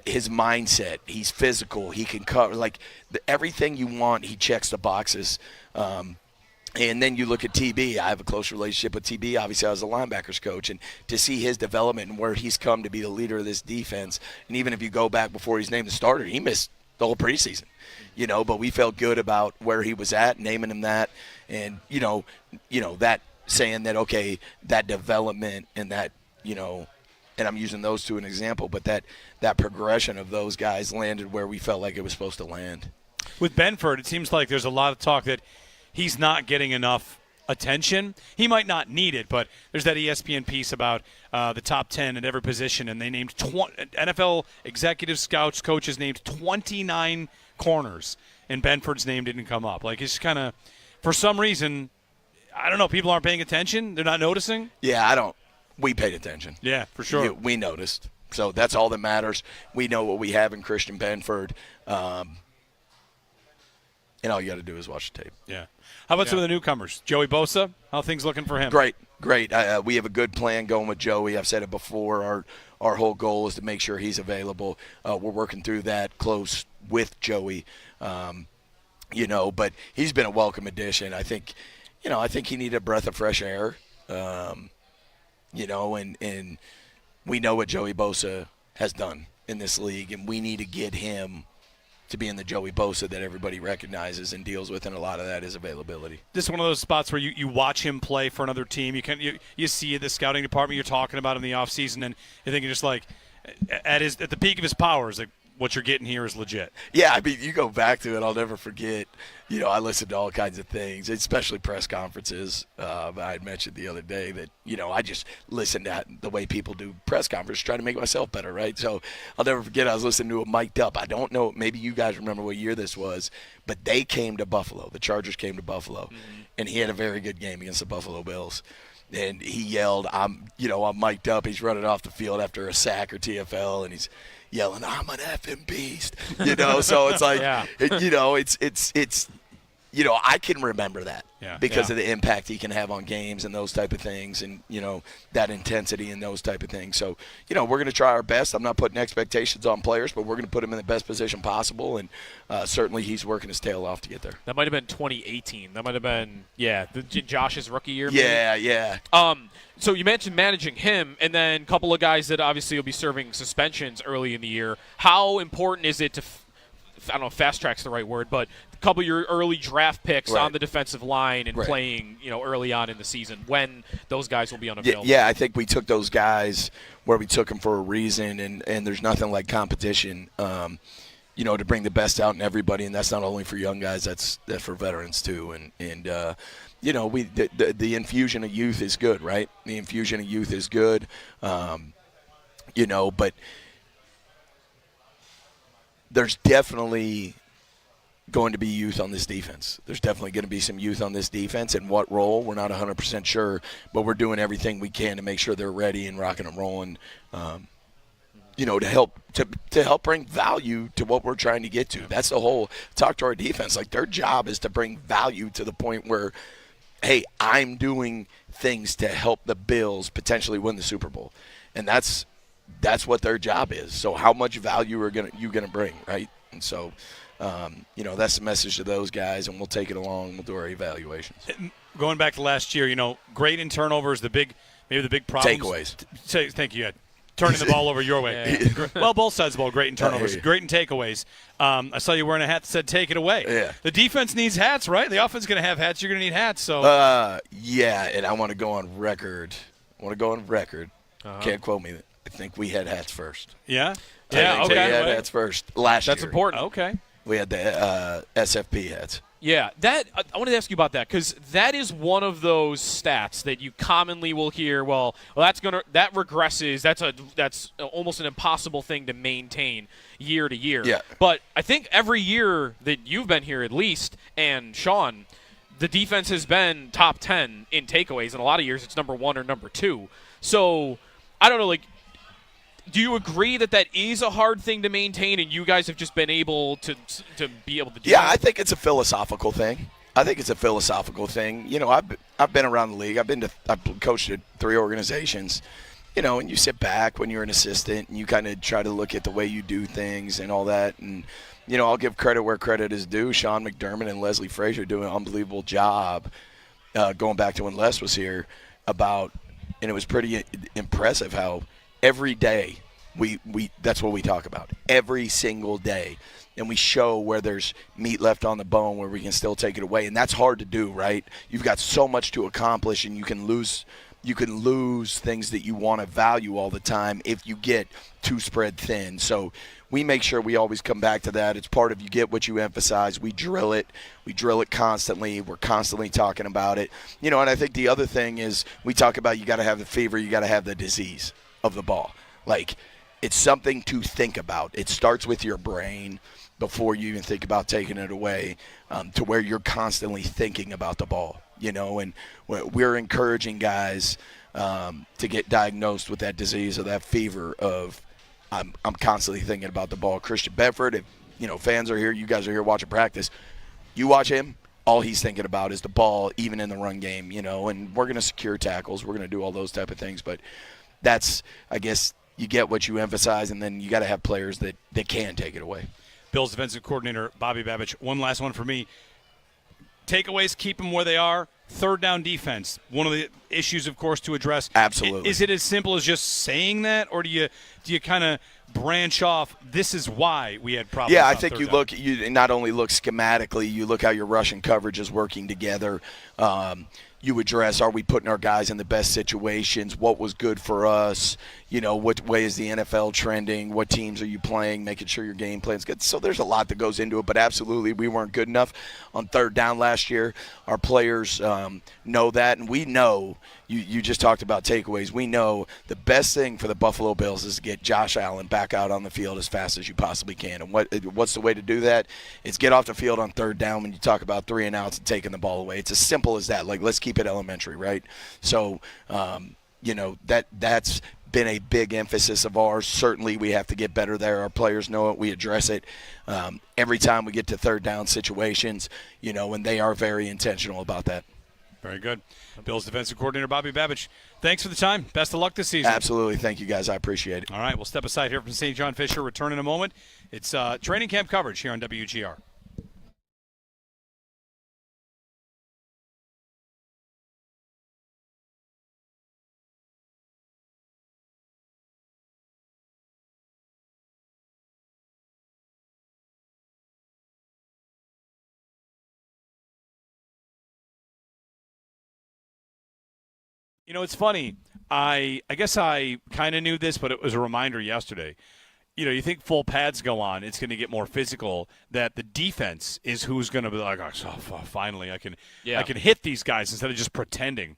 Speaker 19: His mindset, he's physical, he can cover, everything you want, he checks the boxes. And then you look at TB. I have a close relationship with TB. Obviously, I was a linebackers coach. And to see his development and where he's come to be the leader of this defense, and even if you go back before he's named the starter, he missed the whole preseason. But we felt good about where he was at, naming him that, and that saying that, okay, that development and that, and I'm using those two as an example, but that progression of those guys landed where we felt like it was supposed to land.
Speaker 3: With Benford, it seems like there's a lot of talk that he's not getting enough attention. He might not need it, but there's that ESPN piece about the top 10 at every position, and they named NFL executive scouts, coaches named 29 corners, and Benford's name didn't come up. It's kind of, for some reason, I don't know, people aren't paying attention? They're not noticing?
Speaker 19: Yeah, we paid attention.
Speaker 3: Yeah, for sure.
Speaker 19: We noticed. So that's all that matters. We know what we have in Christian Benford. And all you got to do is watch the tape.
Speaker 3: Yeah. How about some of the newcomers? Joey Bosa, how are things looking for him?
Speaker 19: Great. We have a good plan going with Joey. I've said it before. Our whole goal is to make sure he's available. We're working through that close with Joey. But he's been a welcome addition. I think he needed a breath of fresh air. And we know what Joey Bosa has done in this league, and we need to get him to be in the Joey Bosa that everybody recognizes and deals with, and a lot of that is availability.
Speaker 3: This is one of those spots where you watch him play for another team. You see the scouting department, you're talking about him in the offseason, and you're thinking just at the peak of his powers, what you're getting here is legit.
Speaker 19: Yeah, I mean, you go back to it, I'll never forget. I listen to all kinds of things, especially press conferences. I had mentioned the other day that, I just listen to the way people do press conferences, try to make myself better, right? So I'll never forget I was listening to a mic'd up. I don't know, maybe you guys remember what year this was, but they came to Buffalo. The Chargers came to Buffalo, and he had a very good game against the Buffalo Bills. And he yelled, I'm mic'd up. He's running off the field after a sack or TFL, and he's yelling, I'm an effing beast. So it's like, it's I can remember that because of the impact he can have on games and those type of things and, that intensity and those type of things. So, we're going to try our best. I'm not putting expectations on players, but we're going to put him in the best position possible. And certainly he's working his tail off to get there.
Speaker 4: That might have been 2018. That might have been, Josh's rookie year. Maybe?
Speaker 19: Yeah.
Speaker 4: So you mentioned managing him, and then a couple of guys that obviously will be serving suspensions early in the year. How important is it to, I don't know if fast track's the right word, but a couple of your early draft picks on the defensive line and playing, early on in the season when those guys will be unavailable?
Speaker 19: Yeah, I think we took those guys where we took them for a reason, and there's nothing like competition, to bring the best out in everybody, and that's not only for young guys, that's for veterans too, and the infusion of youth is good, right? The infusion of youth is good, but there's definitely going to be youth on this defense. There's definitely going to be some youth on this defense. And what role, we're not 100% sure, but we're doing everything we can to make sure they're ready and rocking and rolling, to help bring value to what we're trying to get to. That's the whole talk to our defense. Like, their job is to bring value to the point where, hey, I'm doing things to help the Bills potentially win the Super Bowl. And that's what their job is. So how much value are you going to bring, right? And so, that's the message to those guys, and we'll take it along. We'll do our evaluations.
Speaker 3: Going back to last year, great in turnovers, maybe the big problem.
Speaker 19: Takeaways.
Speaker 3: Thank you, Ed. Turning the ball over your way. Yeah. Well, both sides of the ball, great in turnovers, great in takeaways. I saw you wearing a hat that said "Take it away."
Speaker 19: Yeah.
Speaker 3: The defense needs hats, right? The offense is going to have hats. You're going to need hats. So.
Speaker 19: And I want to go on record. Can't quote me. I think we had hats first.
Speaker 3: Yeah.
Speaker 19: We had hats first last year.
Speaker 4: That's important.
Speaker 3: Okay.
Speaker 19: We had the SFP hats.
Speaker 4: Yeah, I wanted to ask you about that because that is one of those stats that you commonly will hear. Well, that regresses. That's almost an impossible thing to maintain year to year.
Speaker 19: Yeah.
Speaker 4: But I think every year that you've been here, at least, and Sean, the defense has been top 10 in takeaways. In a lot of years, it's number 1 or number 2. So I don't know, do you agree that is a hard thing to maintain, and you guys have just been able to be able to do that?
Speaker 19: I think it's a philosophical thing. I've been around the league. I've coached at 3 organizations, and you sit back when you're an assistant, and you kind of try to look at the way you do things and all that. And, I'll give credit where credit is due. Sean McDermott and Leslie Frazier do an unbelievable job going back to when Les was here and it was pretty impressive how every day we that's what we talk about every single day, and we show where there's meat left on the bone where we can still take it away, and that's hard to do, right? You've got so much to accomplish, and you can lose things that you want to value all the time if you get too spread thin. So we make sure we always come back to that. It's part of you get what you emphasize. We drill it constantly. We're constantly talking about it, and I think the other thing is we talk about you got to have the fever, you got to have the disease of the ball. Like, it's something to think about. It starts with your brain before you even think about taking it away, to where you're constantly thinking about the ball, and we're encouraging guys to get diagnosed with that disease or that fever of I'm constantly thinking about the ball. Christian Benford, if fans are here, you guys are here watching practice, you watch him, all he's thinking about is the ball, even in the run game, and we're going to secure tackles. We're going to do all those type of things, but that's, I guess, you get what you emphasize, and then you got to have players that can take it away.
Speaker 3: Bills defensive coordinator Bobby Babage. One last one for me. Takeaways, keep them where they are. Third down defense. One of the issues, of course, to address.
Speaker 19: Absolutely.
Speaker 3: Is it as simple as just saying that, or do you kind of branch off? This is why we had problems.
Speaker 19: Yeah, I think you not only look schematically, you look how your rush and coverage is working together. You address, are we putting our guys in the best situations? What was good for us? What way is the NFL trending? What teams are you playing? Making sure your game plan is good. So there's a lot that goes into it, but absolutely we weren't good enough on third down last year. Our players know that, and we know, you just talked about takeaways. We know the best thing for the Buffalo Bills is to get Josh Allen back out on the field as fast as you possibly can. And what's the way to do that? It's get off the field on third down when you talk about 3 and outs and taking the ball away. It's as simple as that. Let's keep it elementary, right? So, that's been a big emphasis of ours. Certainly we have to get better there. Our players know it. We address it every time we get to third down situations, and they are very intentional about that.
Speaker 3: Very good. Bills defensive coordinator Bobby Babage, thanks for the time. Best of luck this season.
Speaker 19: Absolutely. Thank you, guys. I appreciate it.
Speaker 3: All right, we'll step aside here from St. John Fisher. Return in a moment. It's training camp coverage here on WGR. It's funny. I guess I kind of knew this, but it was a reminder yesterday. You think full pads go on, it's going to get more physical, that the defense is who's going to be like, finally I can hit these guys instead of just pretending.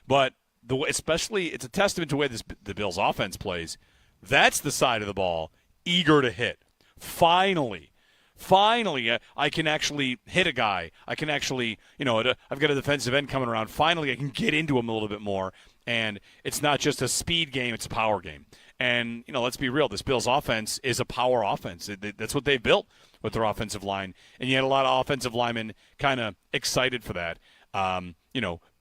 Speaker 3: But especially it's a testament to the way the Bills offense plays. That's the side of the ball eager to hit. Finally, I can actually hit a guy. I can actually, I've got a defensive end coming around. Finally, I can get into him a little bit more. And it's not just a speed game, it's a power game. And, let's be real, this Bills offense is a power offense. That's what they've built with their offensive line. And you had a lot of offensive linemen kind of excited for that.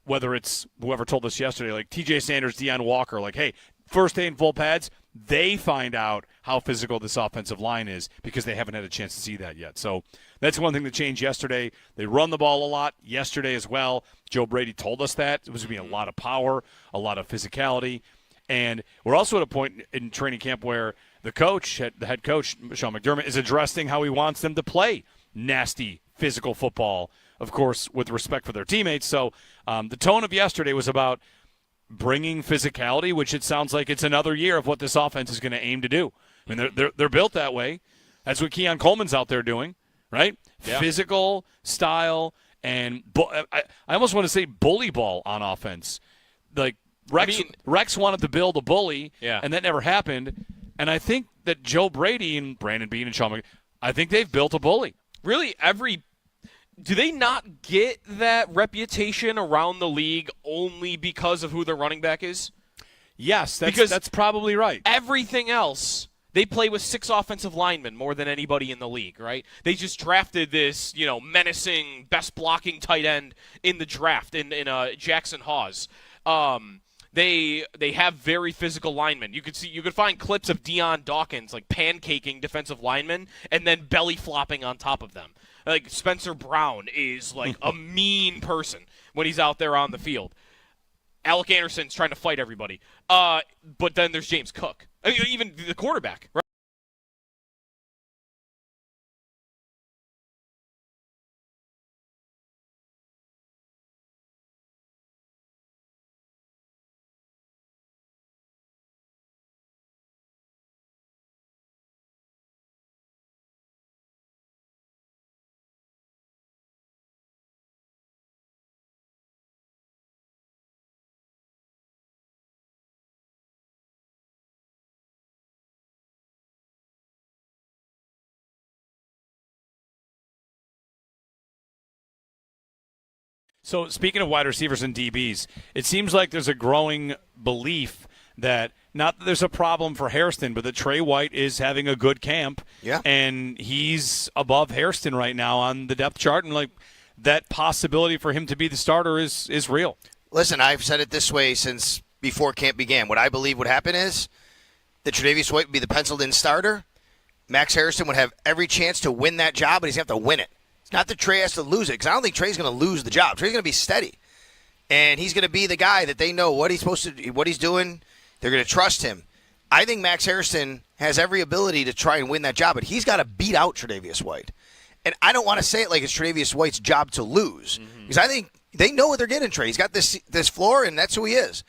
Speaker 3: Whether it's whoever told us yesterday, like TJ Sanders, Deion Walker, like, hey, first day in full pads, they find out how physical this offensive line is because they haven't had a chance to see that yet. So that's one thing that changed yesterday. They run the ball a lot yesterday as well. Joe Brady told us that. It was going to be a lot of power, a lot of physicality. And we're also at a point in training camp where the head coach, Sean McDermott, is addressing how he wants them to play nasty, physical football, of course, with respect for their teammates. So the tone of yesterday was about bringing physicality, which it sounds like it's another year of what this offense is going to aim to do. I mean, they're built that way. That's what Keon Coleman's out there doing, right? Yeah. Physical style, and I almost want to say bully ball on offense. Like Rex wanted to build a bully, and that never happened. And I think that Joe Brady and Brandon Beane and Sean McDermott, I think they've built a bully.
Speaker 4: Really, do they not get that reputation around the league only because of who their running back is?
Speaker 3: Yes, that's probably right.
Speaker 4: Everything else, they play with 6 offensive linemen more than anybody in the league, right? They just drafted this, menacing, best blocking tight end in the draft in Jackson Hawes. They have very physical linemen. You could find clips of Deion Dawkins like pancaking defensive linemen and then belly flopping on top of them. Like Spencer Brown is like a mean person when he's out there on the field. Alec Anderson's trying to fight everybody. But then there's James Cook. I mean, even the quarterback, right?
Speaker 3: So speaking of wide receivers and DBs, it seems like there's a growing belief that not that there's a problem for Hairston, but that Trey White is having a good camp.
Speaker 11: Yeah.
Speaker 3: And he's above Hairston right now on the depth chart. And like that possibility for him to be the starter is real.
Speaker 11: Listen, I've said it this way since before camp began. What I believe would happen is that Tre'Davious White would be the penciled-in starter. Max Hairston would have every chance to win that job, but he's going to have to win it. It's not that Trey has to lose it, because I don't think Trey's going to lose the job. Trey's going to be steady. and he's going to be the guy that they know what he's supposed to do, what he's doing. They're going to trust him. I think Max Harrison has every ability to try and win that job, but he's got to beat out Tre'Davious White. And I don't want to say it like it's Tre'Davious White's job to lose, because I think they know what they're getting, Trey. He's got this floor, and that's who he is.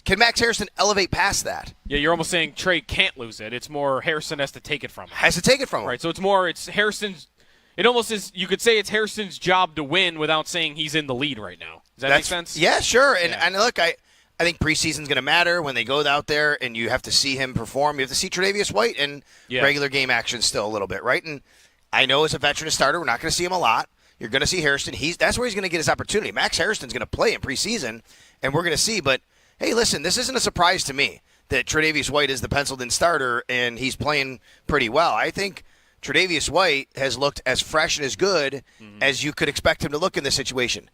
Speaker 11: Can Max Harrison elevate past that?
Speaker 4: Yeah, you're almost saying Trey can't lose it. It's more Harrison has to take it from him.
Speaker 11: Has to take it from him.
Speaker 4: Right, so it's Harrison's – it almost is – you could say it's Harrison's job to win without saying he's in the lead right now. Does that make sense?
Speaker 11: Yeah, sure. And look, I think preseason's going to matter when they go out there and you have to see him perform. You have to see Tre'Davious White in regular game action still a little bit, right? And I know as a veteran starter, we're not going to see him a lot. You're going to see Harrison. That's where he's going to get his opportunity. Max Harrison's going to play in preseason, and we're going to see. But, hey, listen, this isn't a surprise to me that Tre'Davious White is the penciled-in starter, and he's playing pretty well. I think Tre'Davious White has looked as fresh and as good as you could expect him to look in this situation.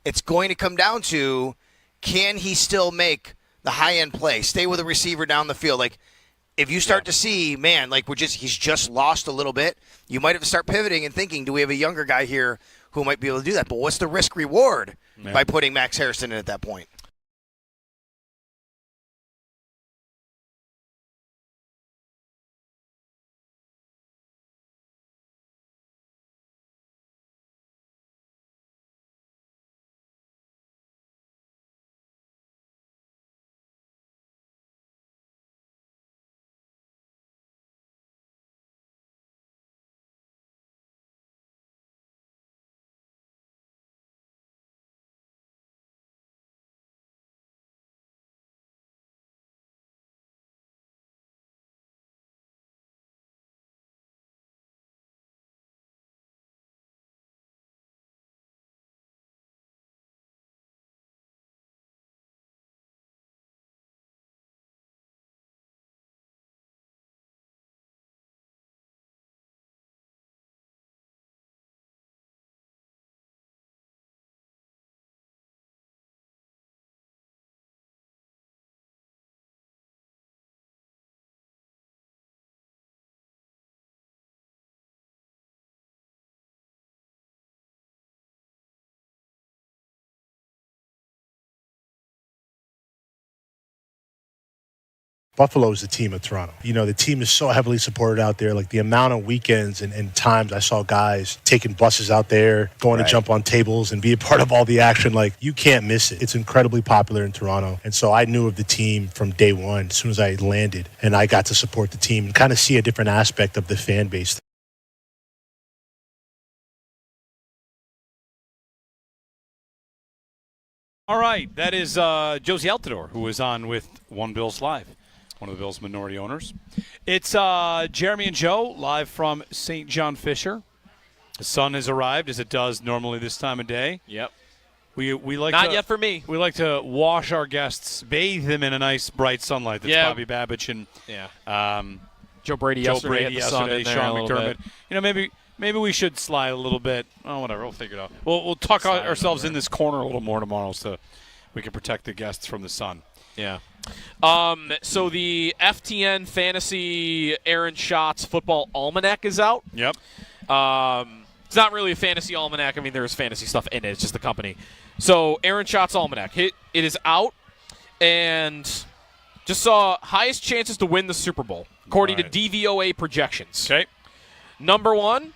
Speaker 11: It's going to come down to, can he still make the high-end play, stay with a receiver down the field? Like, if you start to see, man, like he's just lost a little bit, you might have to start pivoting and thinking, do we have a younger guy here who might be able to do that? But what's the risk-reward by putting Max Harrison in at that point?
Speaker 20: Buffalo is the team of Toronto. You know, the team is so heavily supported out there. Like the amount of weekends and times I saw guys taking buses out there, going to jump on tables and be a part of all the action. Like, you can't miss it. It's incredibly popular in Toronto. And so I knew of the team from day one as soon as I landed, and I got to support the team and kind of see a different aspect of the fan base.
Speaker 3: All right, that is Josie Altidore, who is on with One Bills Live, one of the Bills' minority owners. It's Jeremy and Joe, live from St. John Fisher. The sun has arrived, as it does normally this time of day.
Speaker 4: Yep.
Speaker 3: We like
Speaker 4: Not yet for me.
Speaker 3: We like to wash our guests, bathe them in a nice bright sunlight. That's Bobby Babage and
Speaker 4: Joe Brady yesterday,
Speaker 3: Sean McDermott. You know, maybe we should slide a little bit. Oh, whatever. We'll figure it out. We'll tuck ourselves in this corner a little more tomorrow so we can protect the guests from the sun.
Speaker 4: Yeah. So the FTN Fantasy Aaron Schatz Football Almanac is out.
Speaker 3: Yep.
Speaker 4: It's not really a fantasy almanac. I mean, there's fantasy stuff in it. It's just the company. So Aaron Schatz Almanac. It is out, and just saw highest chances to win the Super Bowl, according to DVOA projections.
Speaker 3: Okay.
Speaker 4: Number 1,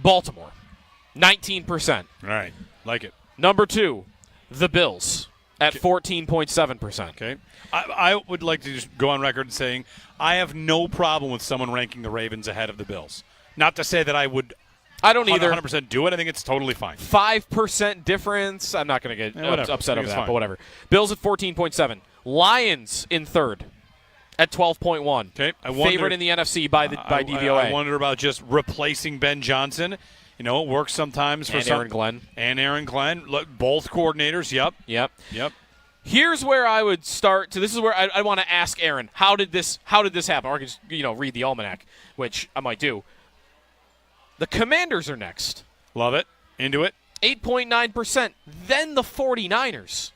Speaker 4: Baltimore, 19%.
Speaker 3: All right. Like it.
Speaker 4: Number 2, the Bills at 14.7%.
Speaker 3: Okay. I would like to just go on record saying I have no problem with someone ranking the Ravens ahead of the Bills. Not to say that I would
Speaker 4: I don't either
Speaker 3: 100% do it. I think it's totally fine.
Speaker 4: 5% difference. I'm not going to get upset over that,
Speaker 3: fine.
Speaker 4: But whatever. Bills at 14.7. Lions in third at 12.1.
Speaker 3: Okay.
Speaker 4: Favorite in the NFC by DVOA.
Speaker 3: I wonder about just replacing Ben Johnson. You know, it works sometimes for
Speaker 4: Aaron Glenn.
Speaker 3: And Aaron Glenn. Look, both coordinators. Yep.
Speaker 4: Here's where I would start. This is where I want to ask Aaron, how did this happen? Or I can just, read the almanac, which I might do. The Commanders are next.
Speaker 3: Love it. Into it.
Speaker 4: 8.9%. Then the 49ers.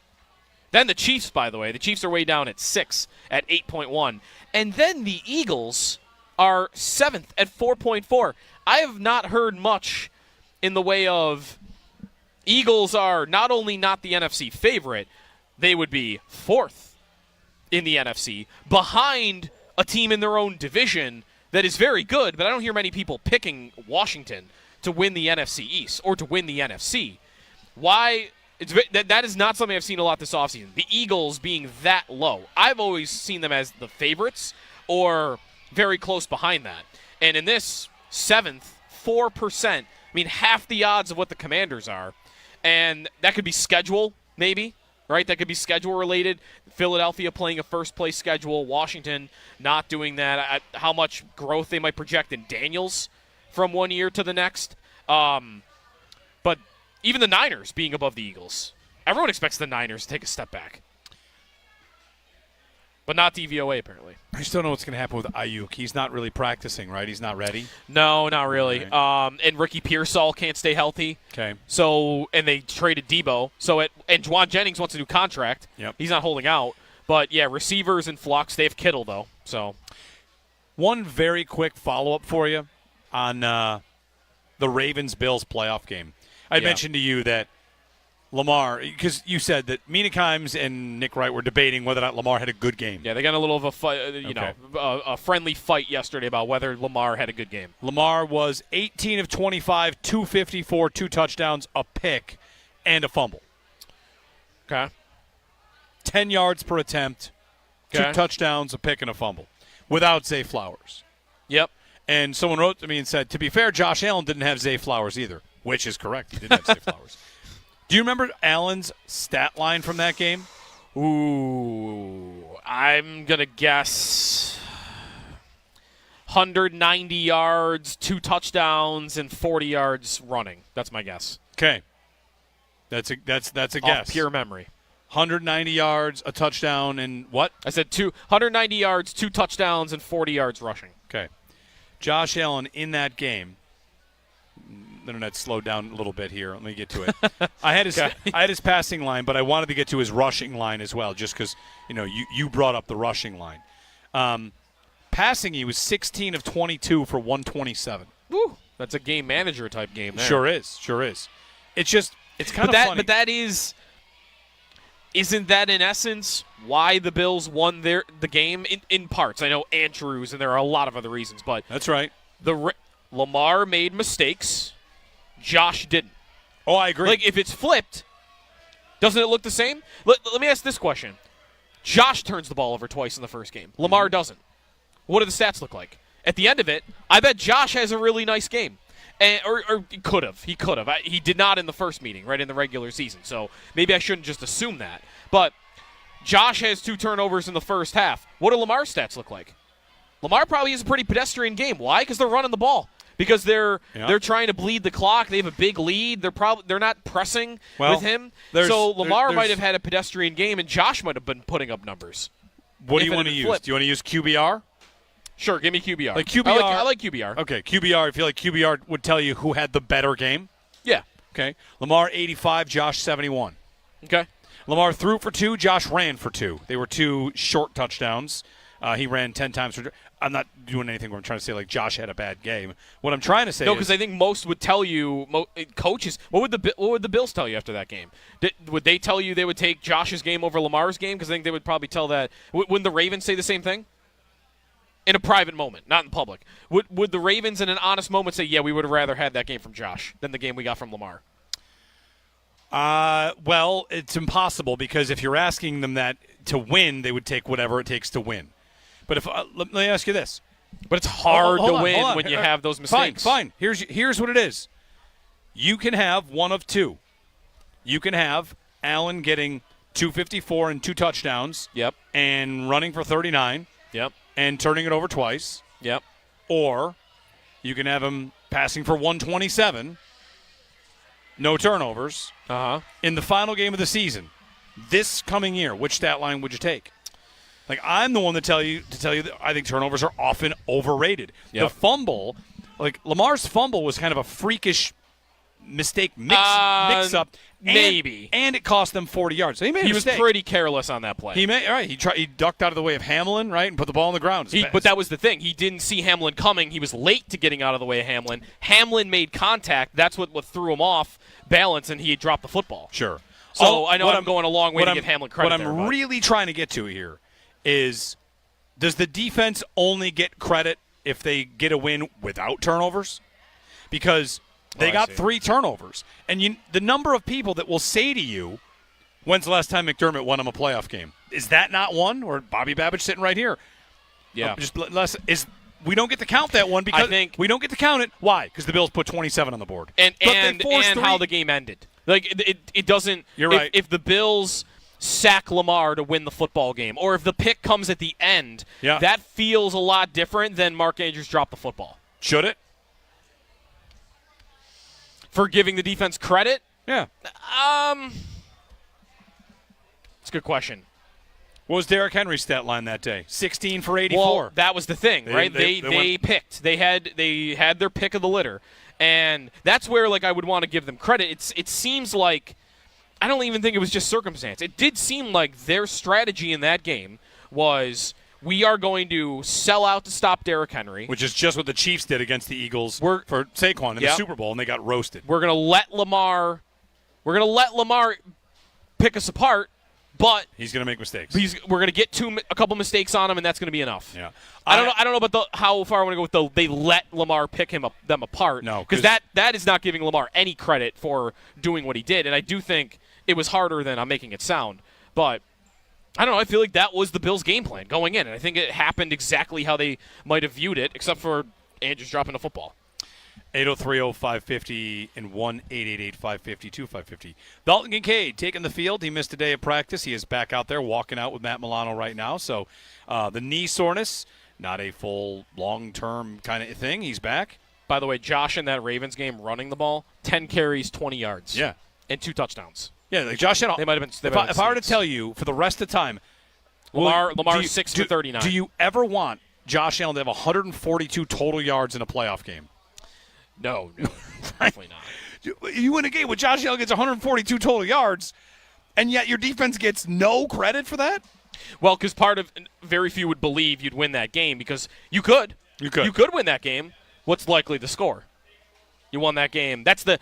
Speaker 4: Then the Chiefs, by the way. The Chiefs are way down at 6 at 8.1. And then the Eagles are 7th at 4.4. I have not heard much in the way of Eagles are not only not the NFC favorite, they would be 4th in the NFC, behind a team in their own division that is very good, but I don't hear many people picking Washington to win the NFC East or to win the NFC. Why? That is not something I've seen a lot this offseason. The Eagles being that low. I've always seen them as the favorites or very close behind that. And in this 7th, 4%, I mean, half the odds of what the Commanders are. And that could be schedule, maybe, right? That could be schedule related. Philadelphia playing a first-place schedule. Washington not doing that. How much growth they might project in Daniels from one year to the next. But even the Niners being above the Eagles. Everyone expects the Niners to take a step back. But not DVOA, apparently.
Speaker 3: I just don't know what's going to happen with Ayuk. He's not really practicing, right? He's not ready?
Speaker 4: No, not really. Right. And Ricky Pearsall can't stay healthy.
Speaker 3: Okay.
Speaker 4: So, and they traded Debo. And Juwan Jennings wants a new contract.
Speaker 3: Yep.
Speaker 4: He's not holding out. But, yeah, receivers in flux. They have Kittle, though. So,
Speaker 3: one very quick follow-up for you on the Ravens-Bills playoff game. I mentioned to you that Lamar, because you said that Mina Kimes and Nick Wright were debating whether or not Lamar had a good game.
Speaker 4: Yeah, they got a little of a fight, a friendly fight yesterday about whether Lamar had a good game.
Speaker 3: Lamar was 18 of 25, 254, 2 touchdowns, a pick, and a fumble.
Speaker 4: Okay.
Speaker 3: 10 yards per attempt, 2 touchdowns, a pick, and a fumble, without Zay Flowers.
Speaker 4: Yep.
Speaker 3: And someone wrote to me and said, to be fair, Josh Allen didn't have Zay Flowers either, which is correct. He didn't have Zay Flowers. Do you remember Allen's stat line from that game?
Speaker 4: Ooh, I'm going to guess 190 yards, 2 touchdowns, and 40 yards running. That's my guess.
Speaker 3: Okay. That's a guess.
Speaker 4: Pure memory.
Speaker 3: 190 yards, a touchdown, and what?
Speaker 4: I said 190 yards, 2 touchdowns, and 40 yards rushing.
Speaker 3: Okay. Josh Allen in that game. The internet slowed down a little bit here. Let me get to it. I had his passing line, but I wanted to get to his rushing line as well, just because you brought up the rushing line. Passing, he was 16 of 22 for 127.
Speaker 4: Woo, that's a game manager type game there.
Speaker 3: Sure is. It's kind of funny.
Speaker 4: But that isn't that in essence why the Bills won the game in parts? I know Andrews, and there are a lot of other reasons, but
Speaker 3: that's right.
Speaker 4: Lamar made mistakes. Josh didn't.
Speaker 3: Oh, I agree.
Speaker 4: Like, if it's flipped, doesn't it look the same? Let me ask this question. Josh turns the ball over twice in the first game. Lamar doesn't. What do the stats look like? At the end of it, I bet Josh has a really nice game. Or he could have. He did not in the first meeting, right, in the regular season. So maybe I shouldn't just assume that. But Josh has 2 turnovers in the first half. What do Lamar's stats look like? Lamar probably has a pretty pedestrian game. Why? Because they're running the ball. Because they're trying to bleed the clock. They have a big lead. They're not pressing with him. So Lamar might have had a pedestrian game, and Josh might have been putting up numbers.
Speaker 3: What do you want to use? Do you want to use QBR?
Speaker 4: Sure, give me QBR.
Speaker 3: Like QBR.
Speaker 4: I like QBR.
Speaker 3: Okay, QBR. I feel like QBR would tell you who had the better game.
Speaker 4: Yeah.
Speaker 3: Okay. Lamar 85, Josh 71.
Speaker 4: Okay.
Speaker 3: Lamar threw for 2, Josh ran for 2. They were 2 short touchdowns. He ran 10 times for. I'm not doing anything where I'm trying to say like Josh had a bad game. What I'm trying to say
Speaker 4: because I think most would tell you, coaches. What would the Bills tell you after that game? Would they tell you they would take Josh's game over Lamar's game? Because I think they would probably tell that. Wouldn't the Ravens say the same thing? In a private moment, not in public. Would the Ravens in an honest moment say, yeah, we would have rather had that game from Josh than the game we got from Lamar?
Speaker 3: Well, it's impossible because if you're asking them that to win, they would take whatever it takes to win. But let me ask you this.
Speaker 4: But it's hard to win when you have those mistakes.
Speaker 3: Fine. Here's what it is. You can have one of 2. You can have Allen getting 254 and 2 touchdowns.
Speaker 4: Yep.
Speaker 3: And running for 39.
Speaker 4: Yep.
Speaker 3: And turning it over twice.
Speaker 4: Yep.
Speaker 3: Or you can have him passing for 127. No turnovers. In the final game of the season, this coming year, which stat line would you take? Like, I'm the one to tell you that I think turnovers are often overrated. Yep. The fumble, like Lamar's fumble was kind of a freakish mistake mix-up.
Speaker 4: Maybe.
Speaker 3: And it cost them 40 yards. So he made a mistake.
Speaker 4: Was pretty careless on that play.
Speaker 3: He ducked out of the way of Hamlin, right, and put the ball on the ground.
Speaker 4: But that was the thing. He didn't see Hamlin coming. He was late to getting out of the way of Hamlin. Hamlin made contact. That's what threw him off balance, and he had dropped the football.
Speaker 3: Sure.
Speaker 4: So I know I'm going a long way to give Hamlin credit.
Speaker 3: What I'm really trying to get to here is, does the defense only get credit if they get a win without turnovers? Because they got 3 turnovers. And the number of people that will say to you, when's the last time McDermott won him a playoff game? Is that not one? Or Bobby Babage sitting right here.
Speaker 4: Yeah.
Speaker 3: We don't get to count that one because we don't get to count it. Why? Because the Bills put 27 on the board.
Speaker 4: And how the game ended. Like, it doesn't –
Speaker 3: You're right.
Speaker 4: If the Bills sack Lamar to win the football game, or if the pick comes at the end, that feels a lot different than Mark Andrews dropped the football.
Speaker 3: Should it?
Speaker 4: For giving the defense credit?
Speaker 3: Yeah.
Speaker 4: It's a good question.
Speaker 3: What was Derrick Henry's stat line that day? 16 for 84.
Speaker 4: Well, that was the thing, right? They picked. They had their pick of the litter. And that's where, like, I would want to give them credit. It seems like – I don't even think it was just circumstance. It did seem like their strategy in that game was – we are going to sell out to stop Derrick Henry.
Speaker 3: Which is just what the Chiefs did against the Eagles for Saquon in the Super Bowl, and they got roasted.
Speaker 4: We're going to let Lamar pick us apart, but
Speaker 3: he's going to make mistakes.
Speaker 4: We're going to get a couple mistakes on him, and that's going to be enough.
Speaker 3: Yeah.
Speaker 4: I don't know about how far I want to go with they let Lamar pick them apart.
Speaker 3: No,
Speaker 4: because that is not giving Lamar any credit for doing what he did, and I do think it was harder than I'm making it sound, but I don't know. I feel like that was the Bills' game plan going in, and I think it happened exactly how they might have viewed it, except for Andrews dropping a football.
Speaker 3: 803-0550 and 1-888-550-2550. Dalton Kincaid taking the field. He missed a day of practice. He is back out there walking out with Matt Milano right now. So the knee soreness, not a full long-term kind of thing. He's back.
Speaker 4: By the way, Josh in that Ravens game running the ball, 10 carries, 20 yards.
Speaker 3: Yeah.
Speaker 4: And 2 touchdowns.
Speaker 3: Yeah, like Josh had.
Speaker 4: They might have been.
Speaker 3: If I were to tell you for the rest of the time,
Speaker 4: Lamar's 6 for 39.
Speaker 3: Do you ever want Josh Allen to have 142 total yards in a playoff game?
Speaker 4: No, definitely not.
Speaker 3: You win a game where Josh Allen gets 142 total yards, and yet your defense gets no credit for that?
Speaker 4: Well, because very few would believe you'd win that game because you could win that game. What's likely the score? You won that game. That's the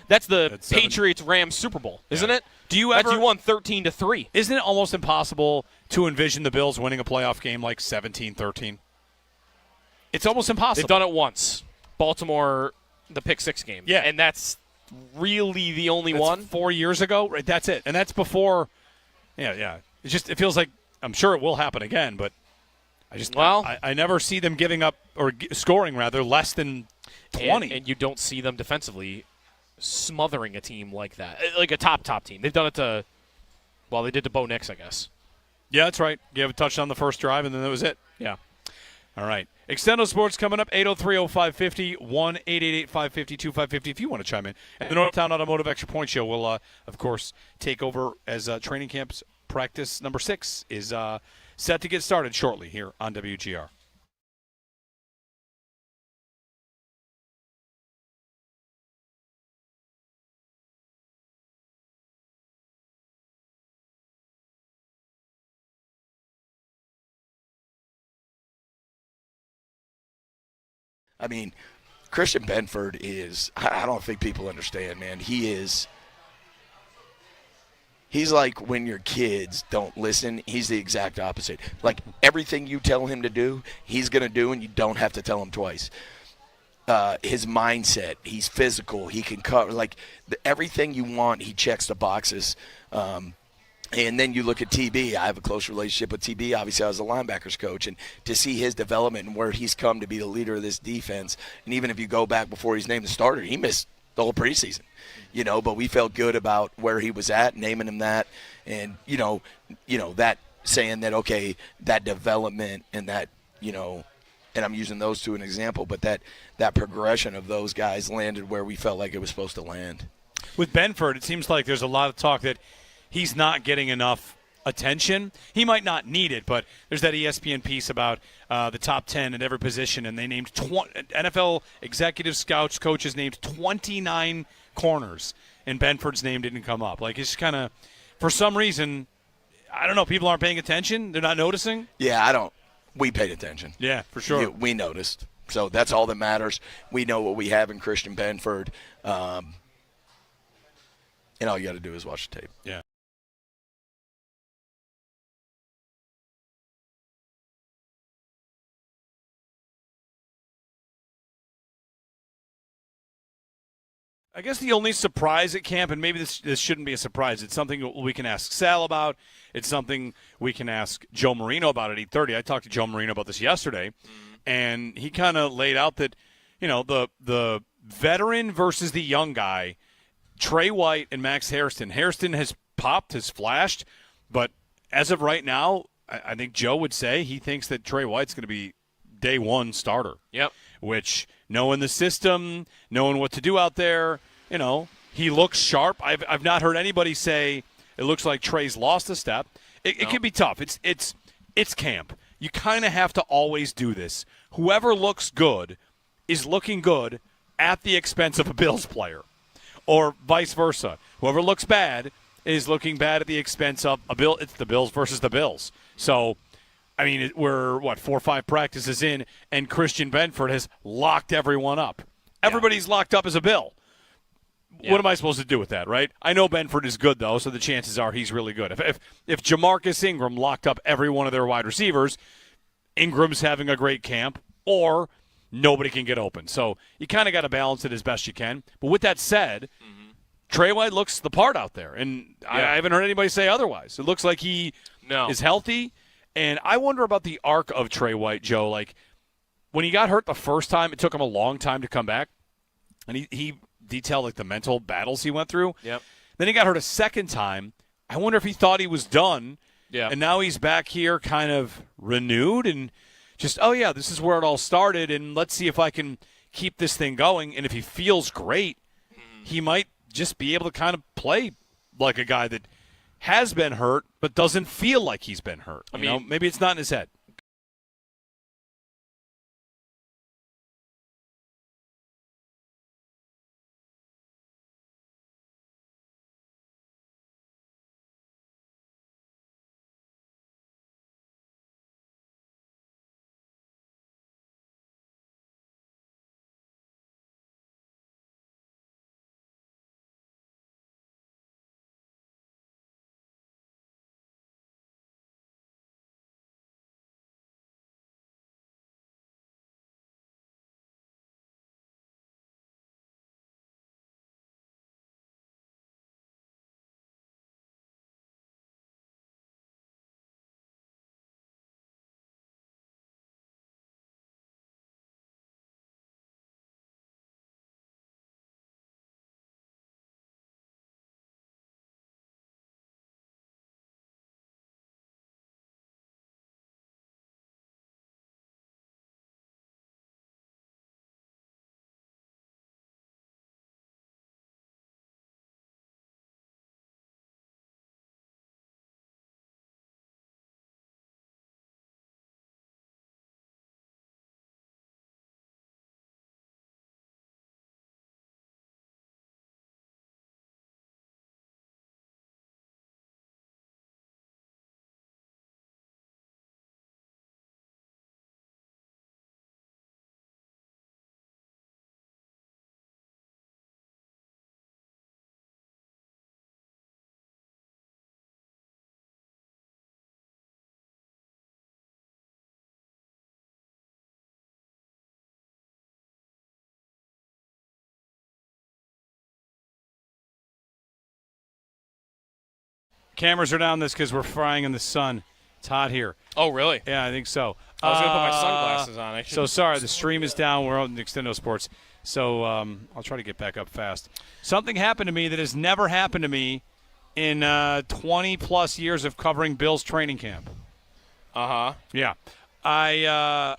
Speaker 4: Patriots-Rams Super Bowl, isn't it?
Speaker 3: You
Speaker 4: won 13-3.
Speaker 3: Isn't it almost impossible to envision the Bills winning a playoff game like 17-13? It's almost impossible.
Speaker 4: They've done it once. Baltimore, the pick-6 game.
Speaker 3: Yeah.
Speaker 4: And that's really the only one.
Speaker 3: 4 years ago. Right, that's it. And that's before. Yeah. It feels like I'm sure it will happen again, but I never see them giving up or scoring rather less than 20.
Speaker 4: And you don't see them defensively smothering a team like that, like a top team. They've done it to, they did to Bo Nix, I guess.
Speaker 3: Yeah, that's right. You have a touchdown the first drive, and then that was it.
Speaker 4: Yeah.
Speaker 3: All right. Extendo Sports coming up, 803-0550, 1-888-550-2550 if you want to chime in. And the Northtown Automotive Extra Point Show will, of course, take over as training camp's practice number 6 is set to get started shortly here on WGR.
Speaker 19: I mean, Christian Benford is, I don't think people understand, man. He's like when your kids don't listen, he's the exact opposite. Like everything you tell him to do, he's going to do, and you don't have to tell him twice. His mindset, he's physical, he can cover, like everything you want, he checks the boxes. And then you look at TB. I have a close relationship with TB. Obviously, I was a linebackers coach. And to see his development and where he's come to be the leader of this defense, and even if you go back before he's named the starter, he missed the whole preseason. But we felt good about where he was at, naming him that. And, that saying that, okay, that development and that, and I'm using those two as an example, but that progression of those guys landed where we felt like it was supposed to land.
Speaker 3: With Benford, it seems like there's a lot of talk that he's not getting enough attention. He might not need it, but there's that ESPN piece about the top 10 at every position, and they named NFL executive scouts, coaches named 29 corners, and Benford's name didn't come up. Like, it's kind of, for some reason, I don't know, people aren't paying attention? They're not noticing?
Speaker 19: Yeah, we paid attention.
Speaker 3: Yeah, for sure.
Speaker 19: We noticed. So that's all that matters. We know what we have in Christian Benford. And all you got to do is watch the tape.
Speaker 3: Yeah. I guess the only surprise at camp, and maybe this shouldn't be a surprise, it's something we can ask Sal about. It's something we can ask Joe Marino about at 8:30. I talked to Joe Marino about this yesterday, and he kind of laid out that, the veteran versus the young guy, Trey White and Max Hairston. Hairston has popped, has flashed, but as of right now, I think Joe would say he thinks that Trey White's going to be day one starter.
Speaker 4: Yep.
Speaker 3: Which, knowing the system, knowing what to do out there, he looks sharp. I've not heard anybody say it looks like Trey's lost a step. It can be tough. It's camp. You kind of have to always do this. Whoever looks good is looking good at the expense of a Bills player, or vice versa. Whoever looks bad is looking bad at the expense of a Bill. It's the Bills versus the Bills. So, I mean, we're, 4 or 5 practices in, and Christian Benford has locked everyone up. Everybody's locked up as a Bill. Yeah. What am I supposed to do with that, right? I know Benford is good, though, so the chances are he's really good. If Jamarcus Ingram locked up every one of their wide receivers, Ingram's having a great camp, or nobody can get open. So you kind of got to balance it as best you can. But with that said, Trey White looks the part out there, and I haven't heard anybody say otherwise. It looks like he is healthy. And I wonder about the arc of Trey White, Joe. Like, when he got hurt the first time, it took him a long time to come back. And he detailed, like, the mental battles he went through.
Speaker 4: Yep.
Speaker 3: Then he got hurt a second time. I wonder if he thought he was done.
Speaker 4: Yeah.
Speaker 3: And now he's back here kind of renewed and just, this is where it all started, and let's see if I can keep this thing going. And if he feels great, he might just be able to kind of play like a guy that has been hurt but doesn't feel like he's been hurt. I mean, maybe it's not in his head. Cameras are down this because we're frying in the sun. It's hot here.
Speaker 4: Oh, really?
Speaker 3: Yeah, I think so.
Speaker 4: I was going to put my sunglasses on.
Speaker 3: So sorry, the stream is down. We're on Extendo Sports. So I'll try to get back up fast. Something happened to me that has never happened to me in 20-plus years of covering Bills training camp.
Speaker 4: Uh-huh.
Speaker 3: Yeah. I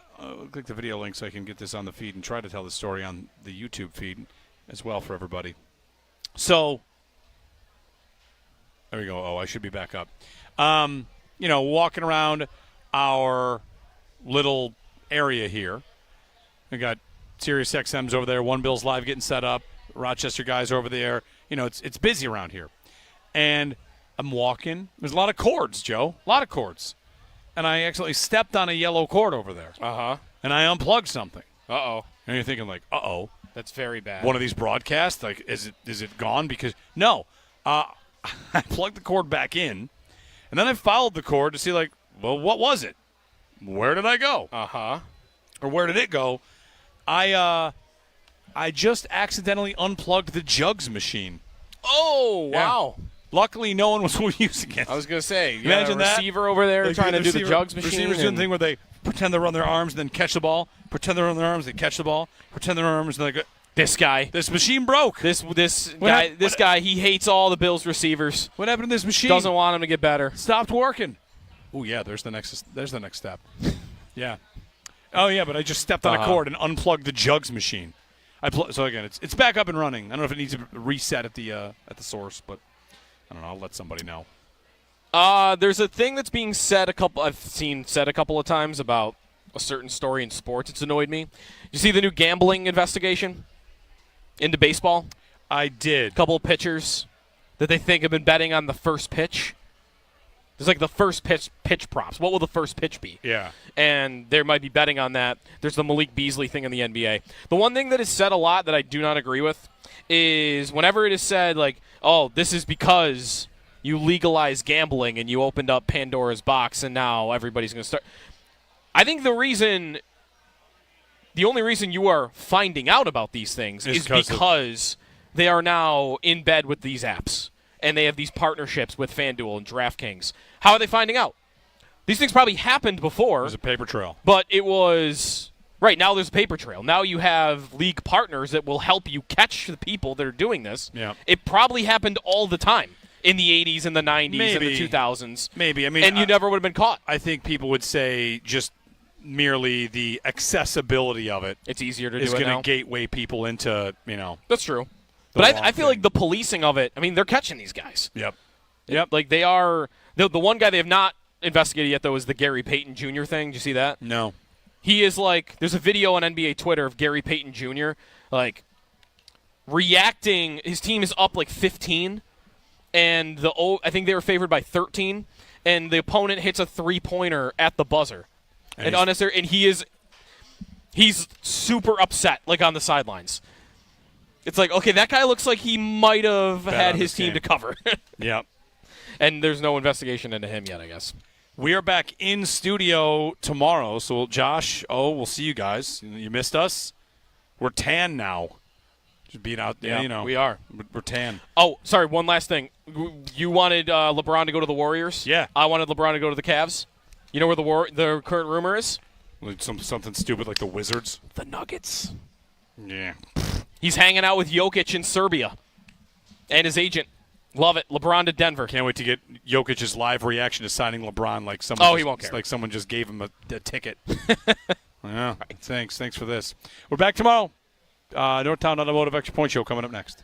Speaker 3: click the video link so I can get this on the feed and try to tell the story on the YouTube feed as well for everybody. So there we go. Oh, I should be back up. Walking around our little area here. We got Sirius XM's over there. One Bills Live getting set up. Rochester guys over there. It's busy around here. And I'm walking. There's a lot of cords, Joe. A lot of cords. And I accidentally stepped on a yellow cord over there.
Speaker 4: Uh-huh.
Speaker 3: And I unplugged something.
Speaker 4: Uh-oh.
Speaker 3: And you're thinking like, uh-oh.
Speaker 4: That's very bad.
Speaker 3: One of these broadcasts, like, is it gone? Because, no. I plugged the cord back in. And then I followed the cord to see, like, well, what was it? Where did I go?
Speaker 4: Uh-huh.
Speaker 3: Or where did it go? I just accidentally unplugged the jugs machine.
Speaker 4: Oh, wow.
Speaker 3: Yeah. Luckily, no one was using it.
Speaker 4: I was going to say, you
Speaker 3: imagine
Speaker 4: got a receiver over there trying to do the jugs machine.
Speaker 3: Receivers doing the thing where they pretend they run their arms and then catch the ball. Pretend they run their arms, they catch the ball. Pretend their arms, and they go.
Speaker 4: This
Speaker 3: machine broke.
Speaker 4: This guy, he hates all the Bills receivers.
Speaker 3: What happened to this machine?
Speaker 4: Doesn't want him to get better.
Speaker 3: Stopped working. Oh yeah, there's the next step. Yeah. Oh yeah, but I just stepped on a cord and unplugged the jugs machine. So again, it's back up and running. I don't know if it needs to reset at the source, but I don't know. I'll let somebody know.
Speaker 4: There's a thing that's being said I've seen said a couple of times about a certain story in sports. It's annoyed me. You see the new gambling investigation into baseball?
Speaker 3: I did.
Speaker 4: A couple of pitchers that they think have been betting on the first pitch. There's like the first pitch props. What will the first pitch be?
Speaker 3: Yeah.
Speaker 4: And there might be betting on that. There's the Malik Beasley thing in the NBA. The one thing that is said a lot that I do not agree with is whenever it is said, like, oh, this is because you legalized gambling and you opened up Pandora's box and now everybody's going to start. I think the only reason you are finding out about these things is because they are now in bed with these apps. And they have these partnerships with FanDuel and DraftKings. How are they finding out? These things probably happened before.
Speaker 3: There's a paper trail.
Speaker 4: But it was right now there's a paper trail. Now you have league partners that will help you catch the people that are doing this.
Speaker 3: Yeah.
Speaker 4: It probably happened all the time in the 80s and the 90s and the 2000s.
Speaker 3: Maybe. I mean,
Speaker 4: and you never would have been caught.
Speaker 3: I think people would say just merely the accessibility of it.
Speaker 4: It's easier to do it now.
Speaker 3: Is going to gateway people into,
Speaker 4: That's true. But I feel like the policing of it, I mean, they're catching these guys.
Speaker 3: Yep.
Speaker 4: Like they are. The one guy they have not investigated yet, though, is the Gary Payton Jr. thing. Did you see that?
Speaker 3: No.
Speaker 4: He is like, there's a video on NBA Twitter of Gary Payton Jr. like reacting. His team is up like 15, and I think they were favored by 13, and the opponent hits a 3-pointer at the buzzer. And he's super upset, like on the sidelines. It's like, okay, that guy looks like he might have had his team to cover.
Speaker 3: Yep.
Speaker 4: And there's no investigation into him yet, I guess.
Speaker 3: We are back in studio tomorrow. So, Josh, we'll see you guys. You missed us. We're tan now. Just being out there,
Speaker 4: we are.
Speaker 3: We're tan.
Speaker 4: Oh, sorry, one last thing. You wanted LeBron to go to the Warriors?
Speaker 3: Yeah.
Speaker 4: I wanted LeBron to go to the Cavs. You know where the current rumor is?
Speaker 3: Like something stupid like the Wizards?
Speaker 4: The Nuggets.
Speaker 3: Yeah.
Speaker 4: He's hanging out with Jokic in Serbia and his agent. Love it. LeBron to Denver.
Speaker 3: Can't wait to get Jokic's live reaction to signing LeBron. Like someone
Speaker 4: he won't care.
Speaker 3: Like someone just gave him a ticket. Yeah. Right. Thanks for this. We're back tomorrow. Northtown Automotive Extra Point Show coming up next.